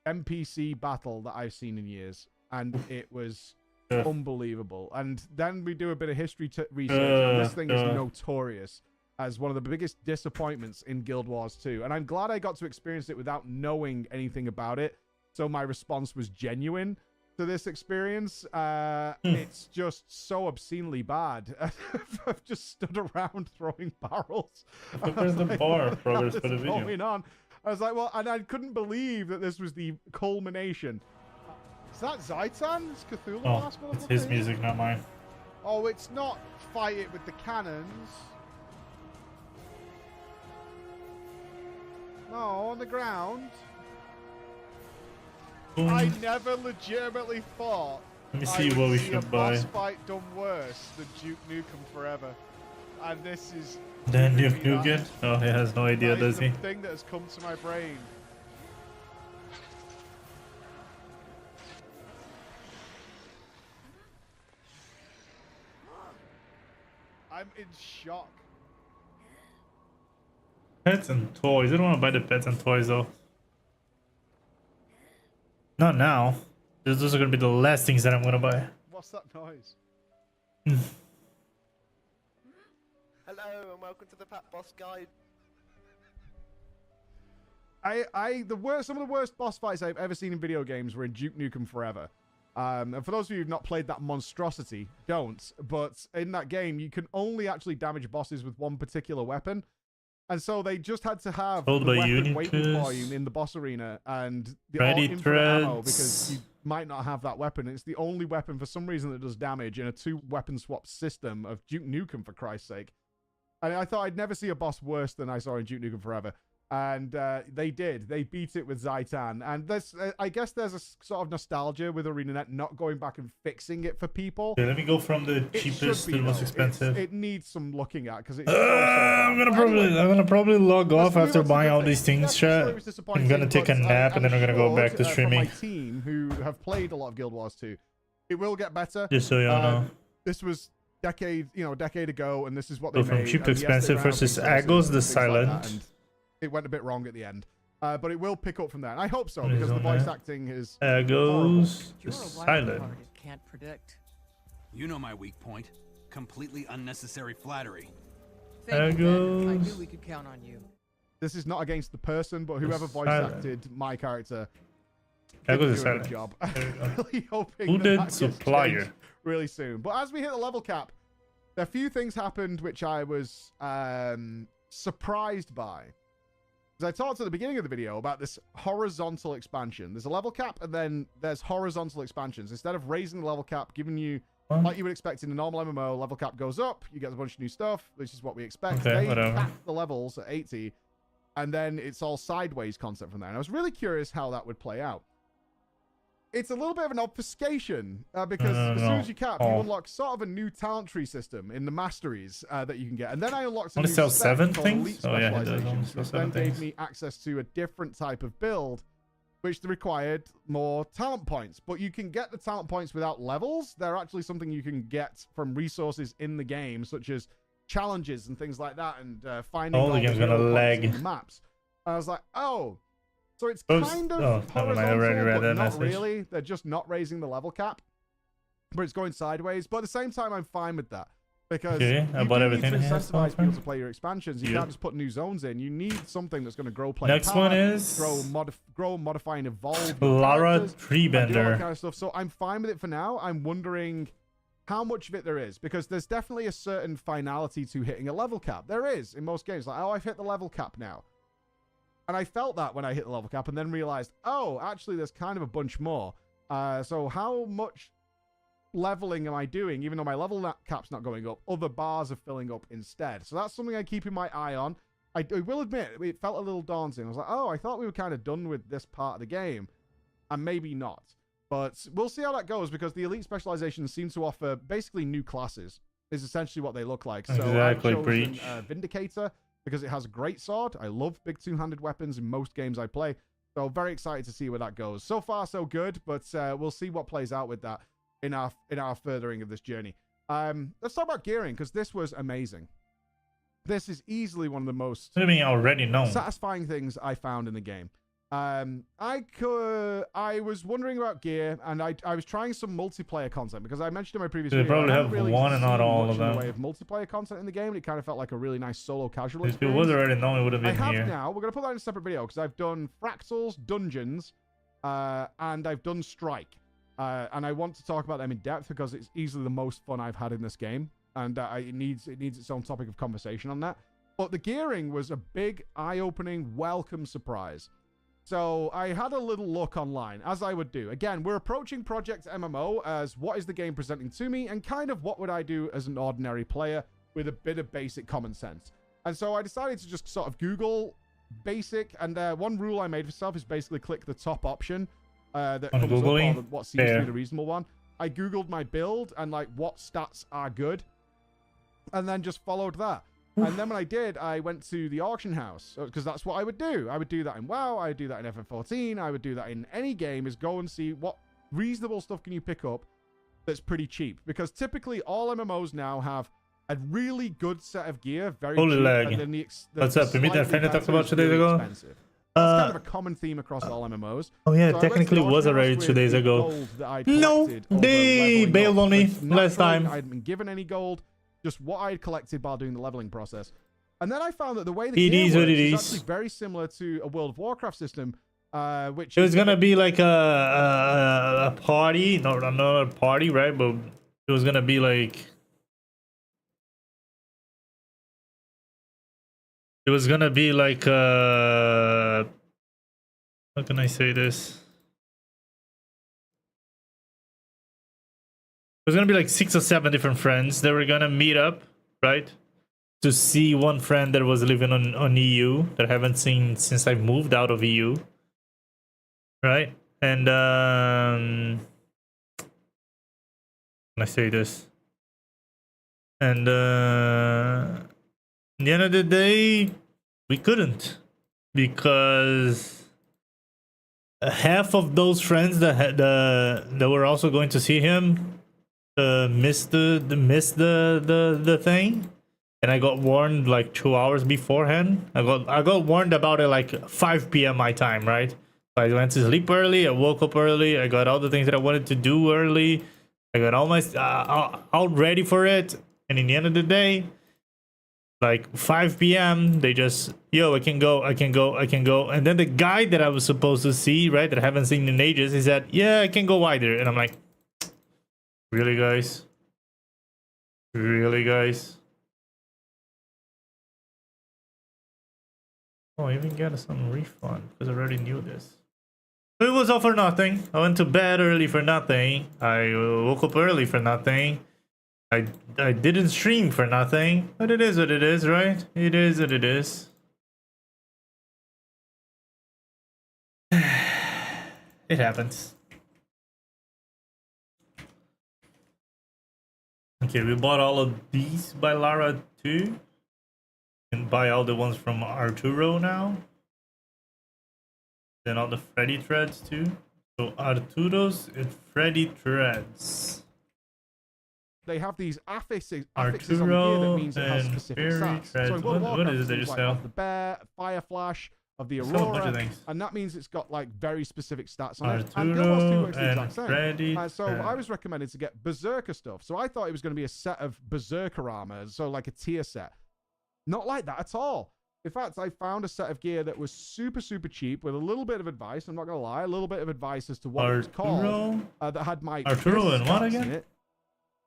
NPC battle that I've seen in years, and it was unbelievable. And then we do a bit of history research, and this thing is notorious as one of the biggest disappointments in Guild Wars 2. And I'm glad I got to experience it without knowing anything about it, so my response was genuine to this experience. It's just so obscenely bad. I've just stood around throwing barrels. Where's the bar? Progress for the video. Going on. I was like, well, and I couldn't believe that this was the culmination. Is that Zaitan? It's Cthulhu. Oh, it's his music, not mine. Oh, it's not fight it with the cannons. No, on the ground. I never legitimately thought Let me see what we should buy. Boss fight done worse than Duke Nukem Forever, and this is. Then Duke Nukem? Oh, he has no idea, does he? The thing that has come to my brain. I'm in shock. Pets and toys. I don't want to buy the pets and toys though. Not now. Those are gonna be the last things that I'm gonna buy. What's that noise? Hello and welcome to the Pat Boss Guide. Some of the worst boss fights I've ever seen in video games were in Duke Nukem Forever. And for those of you who've not played that monstrosity, don't. But in that game, you can only actually damage bosses with one particular weapon. And so they just had to have the weapon waiting for you in the boss arena and the infinite ammo because you might not have that weapon. It's the only weapon for some reason that does damage in a 2-weapon swap system of Duke Nukem, for Christ's sake. And I thought I'd never see a boss worse than I saw in Duke Nukem Forever. And they did. They beat it with Zaitan. And there's, I guess there's a sort of nostalgia with ArenaNet not going back and fixing it for people. Yeah, let me go from the cheapest to the most expensive. It needs some looking at because it's I'm gonna probably log off after buying all these things, chat. I'm gonna take a nap and then I'm gonna go back to streaming. My team who have played a lot of Guild Wars 2, it will get better. Just so y'all know. This was a decade ago, and this is what they made. From cheap to expensive versus Agos the Silent. It went a bit wrong at the end, but it will pick up from there, and I hope so because the voice acting is Agos the Silent. Can't predict. You know my weak point. Completely unnecessary flattery. Thank you, Ben. I knew we could count on you. This is not against the person, but whoever voice acted my character did do the a Silent. good job. I'm really hoping Who that did gets Supplier? changed really soon. But as we hit the level cap, a few things happened which I was surprised by. I talked at the beginning of the video about this horizontal expansion. There's a level cap, and then there's horizontal expansions. Instead of raising the level cap, giving you, like you would expect in a normal MMO, level cap goes up, you get a bunch of new stuff, which is what we expect. Okay, they whatever. cap the levels at 80, and then it's all sideways concept from there. And I was really curious how that would play out. It's a little bit of an obfuscation because as soon as you cap, you unlock sort of a new talent tree system in the masteries that you can get. And then I unlocked some new sell spec 7 called things? Elite Oh, yeah, it does. Specializations, Sell which 7 then gave things. me access to a different type of build, which required more talent points. But you can get the talent points without levels. They're actually something you can get from resources in the game, such as challenges and things like that, and finding Oh, the game's gonna hero points lag. in the maps. I was like, oh. So it's Oops. kind of Oh, never mind, I already horizontal, read but that not message. really. They're just not raising the level cap, but it's going sideways. But at the same time, I'm fine with that because Okay, I you bought do everything need to it has so incentivize far. people to play your expansions. You Yep. can't just put new zones in. You need something that's going to grow player Next power, one is grow, modify, and evolve. your Lara characters, and do all that Treebender. kind of stuff. So I'm fine with it for now. I'm wondering how much of it there is because there's definitely a certain finality to hitting a level cap. There is in most games. Like, oh, I've hit the level cap now. And I felt that when I hit the level cap and then realized, oh, actually, there's kind of a bunch more. So how much leveling am I doing? Even though my level cap's not going up, other bars are filling up instead. So that's something I'm keeping my eye on. I will admit, it felt a little daunting. I was like, oh, I thought we were kind of done with this part of the game. And maybe not. But we'll see how that goes because the elite specializations seem to offer basically new classes is essentially what they look like. So Exactly, I've chosen Breach. Vindicator because it has a great sword. I love big two-handed weapons in most games I play. So very excited to see where that goes. So far, so good, but we'll see what plays out with that in our furthering of this journey. Let's talk about gearing because this was amazing. This is easily one of the most already know. satisfying things I found in the game. I was wondering about gear, and I was trying some multiplayer content because I mentioned in my previous They video. probably I have haven't really one and not seen all much of in them. the way of multiplayer content in the game. It kind of felt like a really nice solo casual If it experience. was already known, it would have I been have here. now. We're gonna put that in a separate video because I've done fractals, dungeons, and I've done strike, and I want to talk about them in depth because it's easily the most fun I've had in this game, and it needs its own topic of conversation on that. But the gearing was a big, eye-opening, welcome surprise. So I had a little look online, as I would do. Again, we're approaching Project MMO as what is the game presenting to me, and kind of what would I do as an ordinary player with a bit of basic common sense. And so I decided to just sort of Google basic, and one rule I made for myself is basically click the top option that comes up, or what seems to be the reasonable one. I Googled my build and like what stats are good, and then just followed that. And then when I did, I went to the auction house because that's what I would do. I would do that in WoW. I would do that in FF14. I would do that in any game is go and see what reasonable stuff can you pick up that's pretty cheap. Because typically all MMOs now have a really good set of gear, very Holy cheap. lag. And then What's up? You meet that friend I talked about 2 days ago? Expensive. That's kind of a common theme across all MMOs. Oh yeah, So I went to technically the it was auction already house 2 days with ago. gold that I'd No, collected over they leveling bailed up. on me But last naturally, time. I hadn't been given any gold, just what I had collected while doing the leveling process. And then I found that the way the It gear is what works it is is. actually very similar to a World of Warcraft system, which It was is gonna be like a party, not another party, right? But it was gonna be like how can I say this? It was gonna be like 6 or 7 different friends that were gonna meet up, right? to see one friend that was living on EU that I haven't seen since I moved out of EU. Right? And can I say this? And at the end of the day, we couldn't, because half of those friends that had that were also going to see him missed the thing, and I got warned like 2 hours beforehand. I got warned about it like 5 p.m. my time, right? I went to sleep early. I woke up early. I got all the things that I wanted to do early. I got all my all ready for it. And in the end of the day, like 5 p.m., they just, yo, I can go. And then the guy that I was supposed to see, right, that I haven't seen in ages, he said, yeah, I can go either. And I'm like, really, guys? Really, guys? Oh, I even got some refund because I already knew this. It was all for nothing. I went to bed early for nothing. I woke up early for nothing. I didn't stream for nothing. But it is what it is, right? It is what it is. It happens. Okay, we bought all of these by Lara too. And buy all the ones from Arturo now. Then all the Freddy threads too. So Arturo's and Freddy threads. They have these affixes on the gear that means it has specific stats. So in World of Warcraft, what is it they just sell? Of the bear, fire flash, of the aurora, and that means it's got like very specific stats on it. And Guild Wars 2 works the exact same. So I was recommended to get Berserker stuff. So I thought it was going to be a set of Berserker armor, so like a tier set. Not like that at all. In fact, I found a set of gear that was super, super cheap with a little bit of advice. I'm not going to lie, a little bit of advice as to what it was called. That had my Arturo and what again? In it,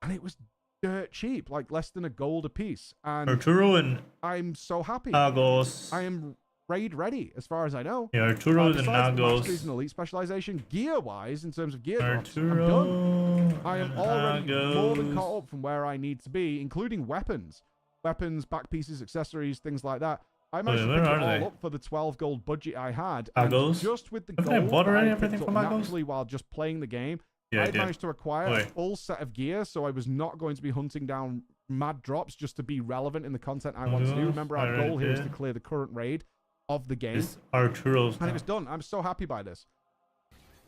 and it was dirt cheap, like less than $1 a piece. And Arturo and I'm so happy. Nagos. I am raid ready, as far as I know. Yeah, Arturo and Nagos. An elite specialization, gear-wise, in terms of gear drops, I'm done. I am already more than caught up from where I need to be, including weapons. Weapons, back pieces, accessories, things like that. I managed to pick it all up for the 12 gold budget I had. And just with the gold that I picked up naturally while just playing the game, I managed to acquire a full set of gear, so I was not going to be hunting down mad drops just to be relevant in the content I want to do. Remember, our goal here is to clear the current raid of the game. Arturo's and it was done. I'm so happy by this.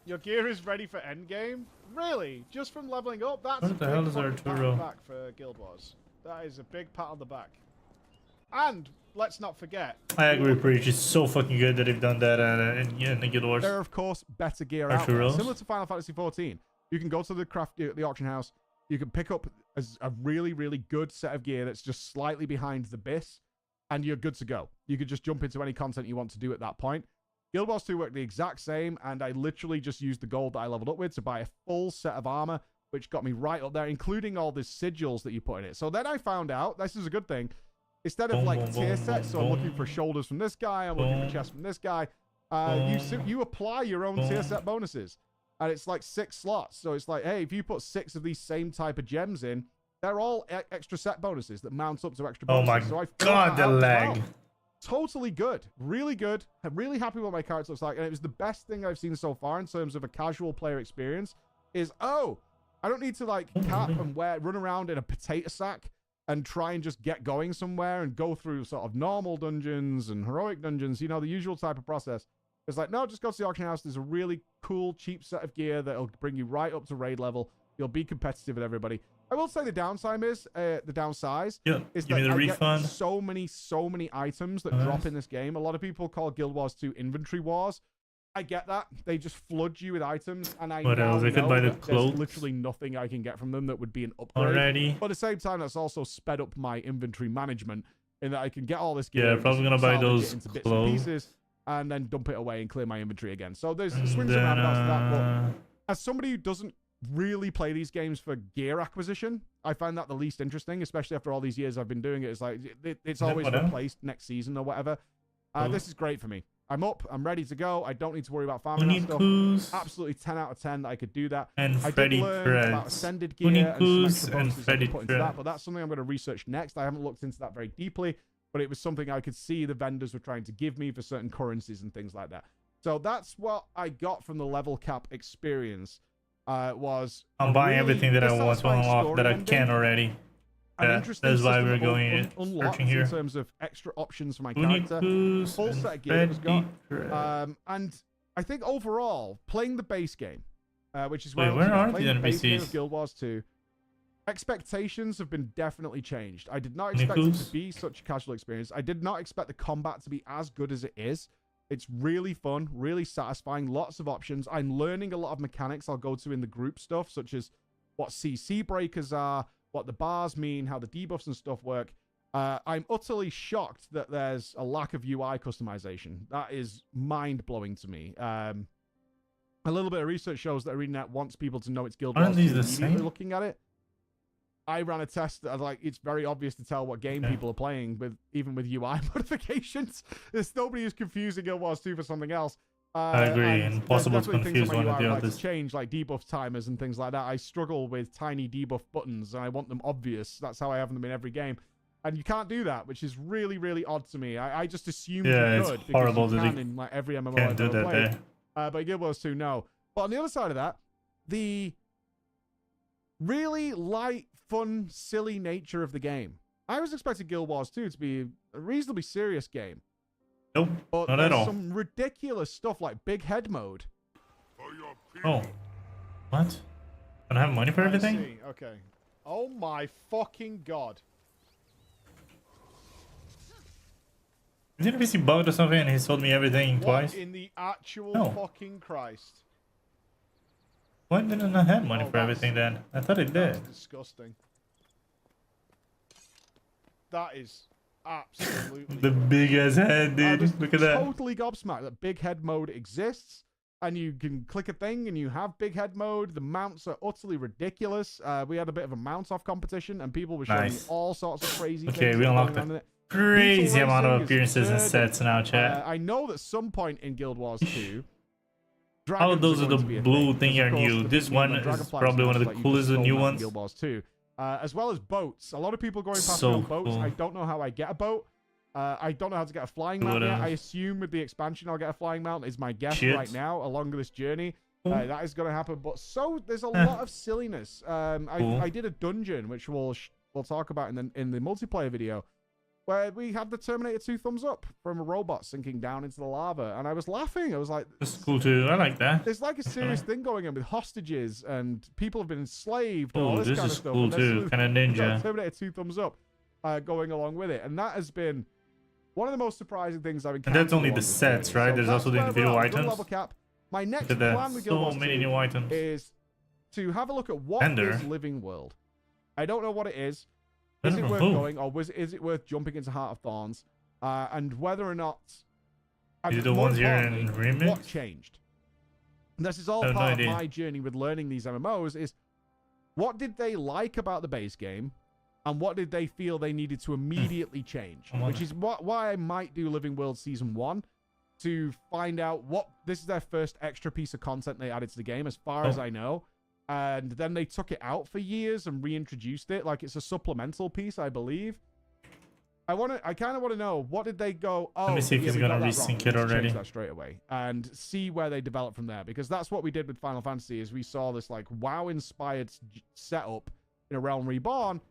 Your gear is ready for endgame? Really? Just from leveling up? That's what the hell is Arturo? Back for Guild Wars. That is a big pat on the back. And let's not forget, I agree, Preach. It's so fucking good that they've done that in the Guild Wars. There are, of course, better gear out there. Similar to Final Fantasy XIV. You can go to the auction house. You can pick up a really, really good set of gear that's just slightly behind the BIS, and you're good to go. You could just jump into any content you want to do at that point. Guild Wars 2 worked the exact same, and I literally just used the gold that I leveled up with to buy a full set of armor, which got me right up there, including all the sigils that you put in it. So then I found out, this is a good thing, instead of like tier sets, so I'm looking for shoulders from this guy, I'm looking for chest from this guy, you apply your own tier set bonuses. And it's like 6 slots. So it's like, hey, if you put 6 of these same type of gems in, they're all extra set bonuses that mount up to extra bonuses. Oh my god, the lag. Totally good. Really good. I'm really happy what my character looks like. And it was the best thing I've seen so far in terms of a casual player experience is, oh, I don't need to like cap and run around in a potato sack and try and just get going somewhere and go through sort of normal dungeons and heroic dungeons, you know, the usual type of process. It's like, no, just go to the auction house. There's a really cool, cheap set of gear that'll bring you right up to raid level. You'll be competitive with everybody. I will say the downside is, is that I get so many items that drop in this game. A lot of people call Guild Wars 2 inventory wars. I get that. They just flood you with items, and I know that there's literally nothing I can get from them that would be an upgrade. But at the same time, that's also sped up my inventory management in that I can get all this gear. Yeah, probably gonna buy those into bits and pieces, and then dump it away and clear my inventory again. So there's swings and roundabouts to that. But as somebody who doesn't really play these games for gear acquisition, I find that the least interesting, especially after all these years I've been doing it. It's like it's always replaced next season or whatever. This is great for me. I'm up. I'm ready to go. I don't need to worry about farming that stuff. Absolutely 10 out of 10 that I could do that. And I Freddy did learn about ascended gear and some extra bonuses I could put into that, but that's something I'm going to research next. I haven't looked into that very deeply, but it was something I could see the vendors were trying to give me for certain currencies and things like that. So that's what I got from the level cap experience. I'm buying everything that I want to unlock that I can already. That's why we're going searching here. In terms of extra options for my character, full set of gear that was got. And I think overall, playing the base game, which is where are playing the the base game NPCs? of Guild Wars 2, expectations have been definitely changed. I did not expect it to be such a casual experience. I did not expect the combat to be as good as it is. It's really fun, really satisfying, lots of options. I'm learning a lot of mechanics I'll go to in the group stuff, such as what CC breakers are, what the bars mean, how the debuffs and stuff work. I'm utterly shocked that there's a lack of UI customization. That is mind-blowing to me. A little bit of research shows that ArenaNet wants people to know it's Guild Wars 2 immediately looking at it. I ran a test that like it's very obvious to tell what game people are playing with, even with UI modifications. There's nobody who's confusing Guild Wars 2 for something else. I agree, and possible to confuse one of the others. Change like debuff timers and things like that. I struggle with tiny debuff buttons, and I want them obvious. That's how I have them in every game, and you can't do that, which is really, really odd to me. I just assumed you could because you can in like every MMO I've ever played. But Guild Wars 2, no. But on the other side of that, the really light, fun, silly nature of the game. I was expecting Guild Wars 2 to be a reasonably serious game. Nope, but not at all. Some ridiculous stuff like big head mode. Oh, what? I don't have money for everything? Okay. Oh my fucking god. Is the NPC bugged or something and he sold me everything twice? In the actual fucking Christ. Why didn't I have money for everything then? I thought it did. That's disgusting. That is absolutely the big ass head, dude. Look at that. Totally gobsmacked that big head mode exists, and you can click a thing and you have big head mode. The mounts are utterly ridiculous. We had a bit of a mount off competition, and people were showing me all sorts of crazy things. Okay, we unlocked a crazy amount of appearances and sets now, chat. I know that some point in Guild Wars 2. All of those are the blue thing are new. This one is probably one of the coolest new ones. Guild Wars 2. As well as boats. A lot of people going past on boats. Cool. I don't know how I get a boat. I don't know how to get a flying mount yet. I assume with the expansion I'll get a flying mount is my guess right now along this journey. That is going to happen. But there's a lot of silliness. I did a dungeon, which we'll talk about in the multiplayer video, where we had the Terminator 2 thumbs up from a robot sinking down into the lava, and I was laughing. I was like, "That's cool too. I like that." There's like a serious thing going on with hostages, and people have been enslaved. And all this kind of stuff. Cool too. Kind of ninja. Terminator 2 thumbs up, going along with it, and that has been one of the most surprising things I've encountered. And that's only the sets, right? There's also the individual items. Level cap. My next plan with Guild Wars 2 new items is to have a look at what is Living World. I don't know what it is. Is it worth going, or is it worth jumping into Heart of Thorns? And whether or not... These are the ones here in Remix? What changed? And this is all part of my journey with learning these MMOs, is what did they like about the base game, and what did they feel they needed to immediately change? Which is why I might do Living World Season 1, to find out what... This is their first extra piece of content they added to the game, as far as I know. And then they took it out for years and reintroduced it like it's a supplemental piece, I believe. I kind of want to know, what did they go? Oh, let me see if he's gonna resync it already. Change that straight away and see where they develop from there, because that's what we did with Final Fantasy. Is we saw this like WoW-inspired setup in A Realm Reborn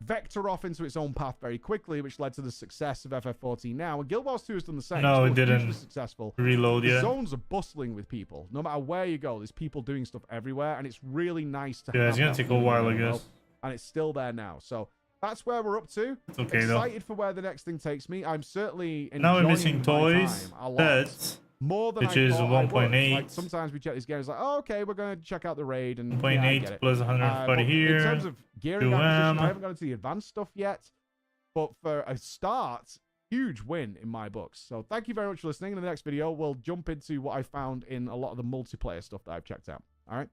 vector off into its own path very quickly, which led to the success of FF14 now. And Guild Wars 2 has done the same. No, it didn't. Successful. Reload yet. The zones are bustling with people. No matter where you go, there's people doing stuff everywhere, and it's really nice to have. Yeah, it's gonna take a while, I guess. And it's still there now. So that's where we're up to. It's okay, excited for where the next thing takes me. I'm certainly enjoying now we're missing toys, pets, more than which is 1.8. Like sometimes we check these games like, oh, okay, we're going to check out the raid and 1.8 plus 140 here. In terms of gearing acquisition, I haven't gone into the advanced stuff yet, but for a start, huge win in my books. So thank you very much for listening. In the next video, we'll jump into what I found in a lot of the multiplayer stuff that I've checked out. All right,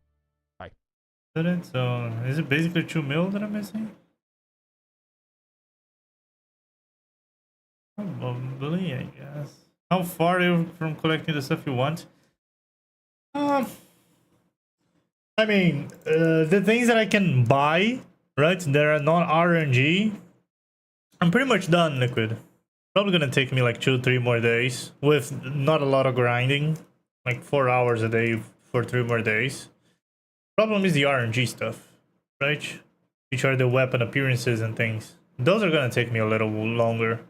bye. So is it basically 2 mil that I'm missing? Probably, I guess. how far are you from collecting the stuff you want? I mean, the things that I can buy, right, that are not RNG, I'm pretty much done, Liquid. Probably gonna take me like 2-3 more days with not a lot of grinding, like 4 hours a day for 3 more days. Problem is the RNG stuff, right? Which are the weapon appearances and things. Those are gonna take me a little longer.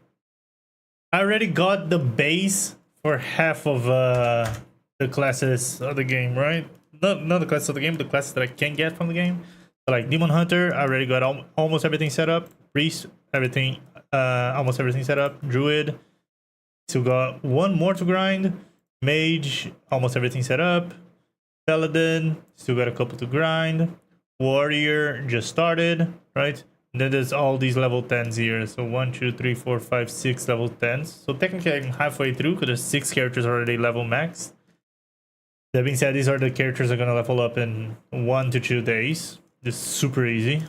I already got the base for half of the classes of the game, right? Not the classes of the game, the classes that I can get from the game. So like Demon Hunter, I already got almost everything set up. Priest, everything, almost everything set up. Druid, still got 1 more to grind. Mage, almost everything set up. Paladin, still got a couple to grind. Warrior, just started, right? And then there's all these level 10s here. So 1, 2, 3, 4, 5, 6 level 10s. So technically I'm halfway through because there's 6 characters already level max. That being said, these are the characters that are gonna level up in 1 to 2 days. Just super easy.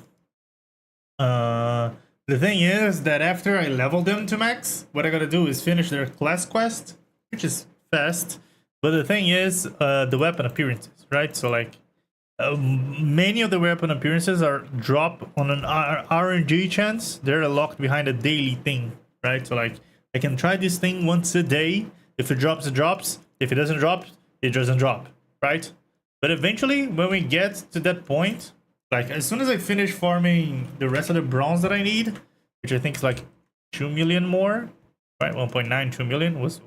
The thing is that after I level them to max, what I gotta do is finish their class quest, which is fast. But the thing is, the weapon appearances, right? So like, many of the weapon appearances are drop on an RNG chance. They're locked behind a daily thing, right? So like, I can try this thing once a day. If it drops, it drops. If it doesn't drop, it doesn't drop, right? But eventually, when we get to that point, like as soon as I finish farming the rest of the bronze that I need, which I think is like 2 million more, right? 1.92 million was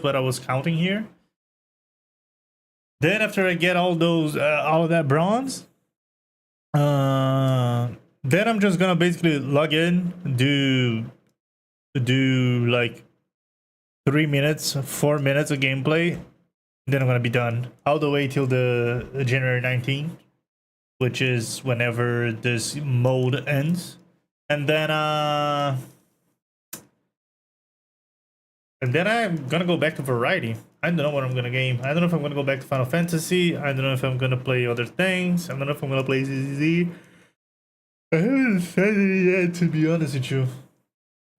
what I was counting here. Then after I get all those, all of that bronze, then I'm just gonna basically log in, do like 3 minutes, 4 minutes of gameplay. Then I'm gonna be done all the way till the January 19th, which is whenever this mode ends, and then I'm gonna go back to variety. I don't know what I'm gonna game. I don't know if I'm gonna go back to Final Fantasy. I don't know if I'm gonna play other things. I don't know if I'm gonna play ZZZ. I haven't decided yet, to be honest with you.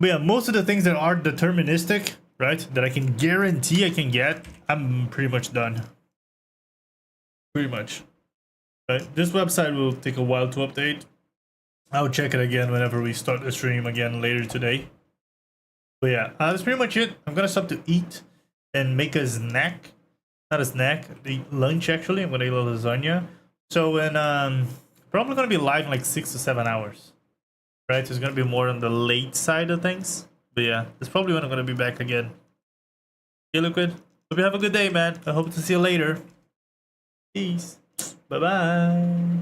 But yeah, most of the things that are deterministic, right, that I can guarantee I can get, I'm pretty much done. Pretty much. Right? This website will take a while to update. I'll check it again whenever we start the stream again later today. But yeah, that's pretty much it. I'm gonna stop to eat and make a snack. Not a snack, eat lunch actually. I'm gonna eat a lasagna. So when probably gonna be live in like 6 to 7 hours. Right? So it's gonna be more on the late side of things. But yeah, that's probably when I'm gonna be back again. Okay, Liquid. Hope you have a good day, man. I hope to see you later. Peace. Bye bye.